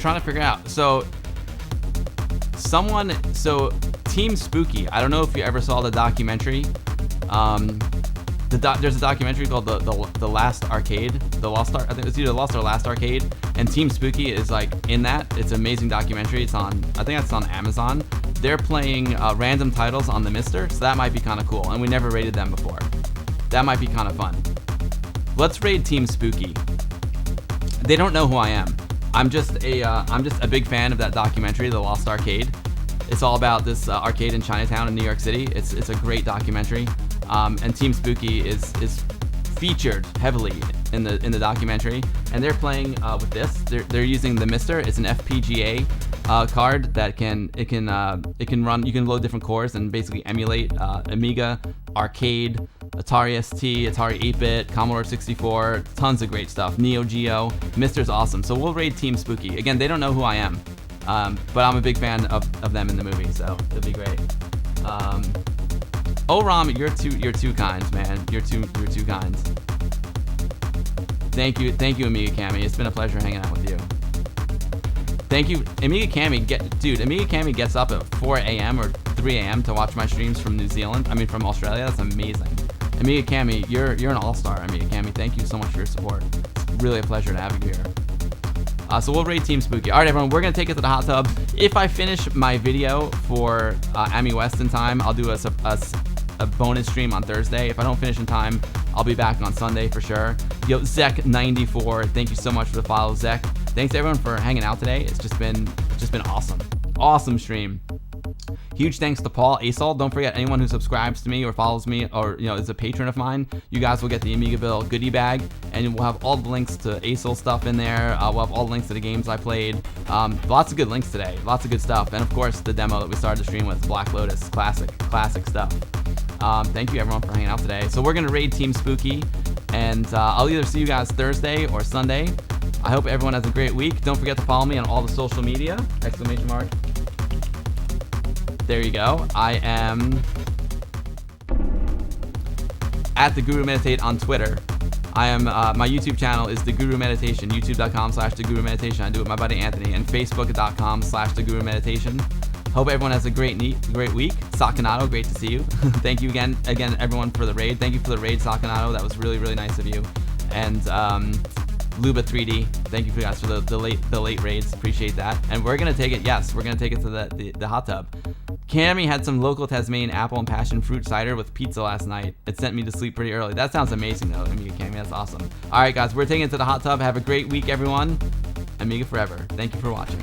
Trying to figure out. So Team Spooky, I don't know if you ever saw the documentary. There's a documentary called the Last Arcade, I think it's either Lost or Last Arcade, and Team Spooky is like in that. It's an amazing documentary. It's on, I think that's on Amazon. They're playing random titles on the Mister, so that might be kind of cool, and we never rated them before. That might be kind of fun. Let's raid Team Spooky. They don't know who I am. I'm just a big fan of that documentary, The Lost Arcade. It's all about this arcade in Chinatown in New York City. It's a great documentary, and Team Spooky is featured heavily in the documentary. And they're playing with this. They're using the Mister. It's an FPGA card that can run. You can load different cores and basically emulate Amiga, arcade, Atari ST, Atari 8-bit, Commodore 64, tons of great stuff. Neo Geo, Mister's awesome. So we'll raid Team Spooky. Again, they don't know who I am, but I'm a big fan of them in the movie, so it'll be great. Oh, Ram, you're too kind, man. You're too kind. Thank you, Amiga Cami. It's been a pleasure hanging out with you. Thank you, Amiga Cami. Amiga Cami gets up at 4 a.m. or 3 a.m. to watch my streams from from Australia. That's amazing. Amiga Cami, you're an all-star, Amiga Cami. Thank you so much for your support. It's really a pleasure to have you here. So we'll raid Team Spooky. All right, everyone, we're going to take it to the hot tub. If I finish my video for Ami West in time, I'll do a a bonus stream on Thursday. If I don't finish in time, I'll be back on Sunday for sure. Yo, Zek94, thank you so much for the follow, Zek. Thanks everyone for hanging out today. It's just been awesome. Awesome stream. Huge thanks to Paul Acill. Don't forget, anyone who subscribes to me or follows me or is a patron of mine, you guys will get the Amiga Bill goodie bag, and we'll have all the links to Acill stuff in there. We'll have all the links to the games I played. Lots of good links today. Lots of good stuff. And of course, the demo that we started the stream with, Black Lotus. Classic stuff. Thank you everyone for hanging out today. So we're going to raid Team Spooky, and I'll either see you guys Thursday or Sunday. I hope everyone has a great week. Don't forget to follow me on all the social media. ! There you go. I am at The Guru Meditate on Twitter. I am my YouTube channel is The Guru Meditation, youtube.com/The Guru Meditation. I do it with my buddy Anthony, and facebook.com/The Guru Meditation. Hope everyone has a great week. Sakanato, great to see you. Thank you again everyone for the raid. Thank you for the raid, Sakanato. That was really, really nice of you. And Luba 3D, thank you guys for the late raids. Appreciate that. And we're gonna take it. Yes, we're gonna take it to the hot tub. Cammy had some local Tasmanian apple and passion fruit cider with pizza last night. It sent me to sleep pretty early. That sounds amazing though, Amiga Cammy. That's awesome. All right, guys, we're taking it to the hot tub. Have a great week, everyone. Amiga forever. Thank you for watching.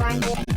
Just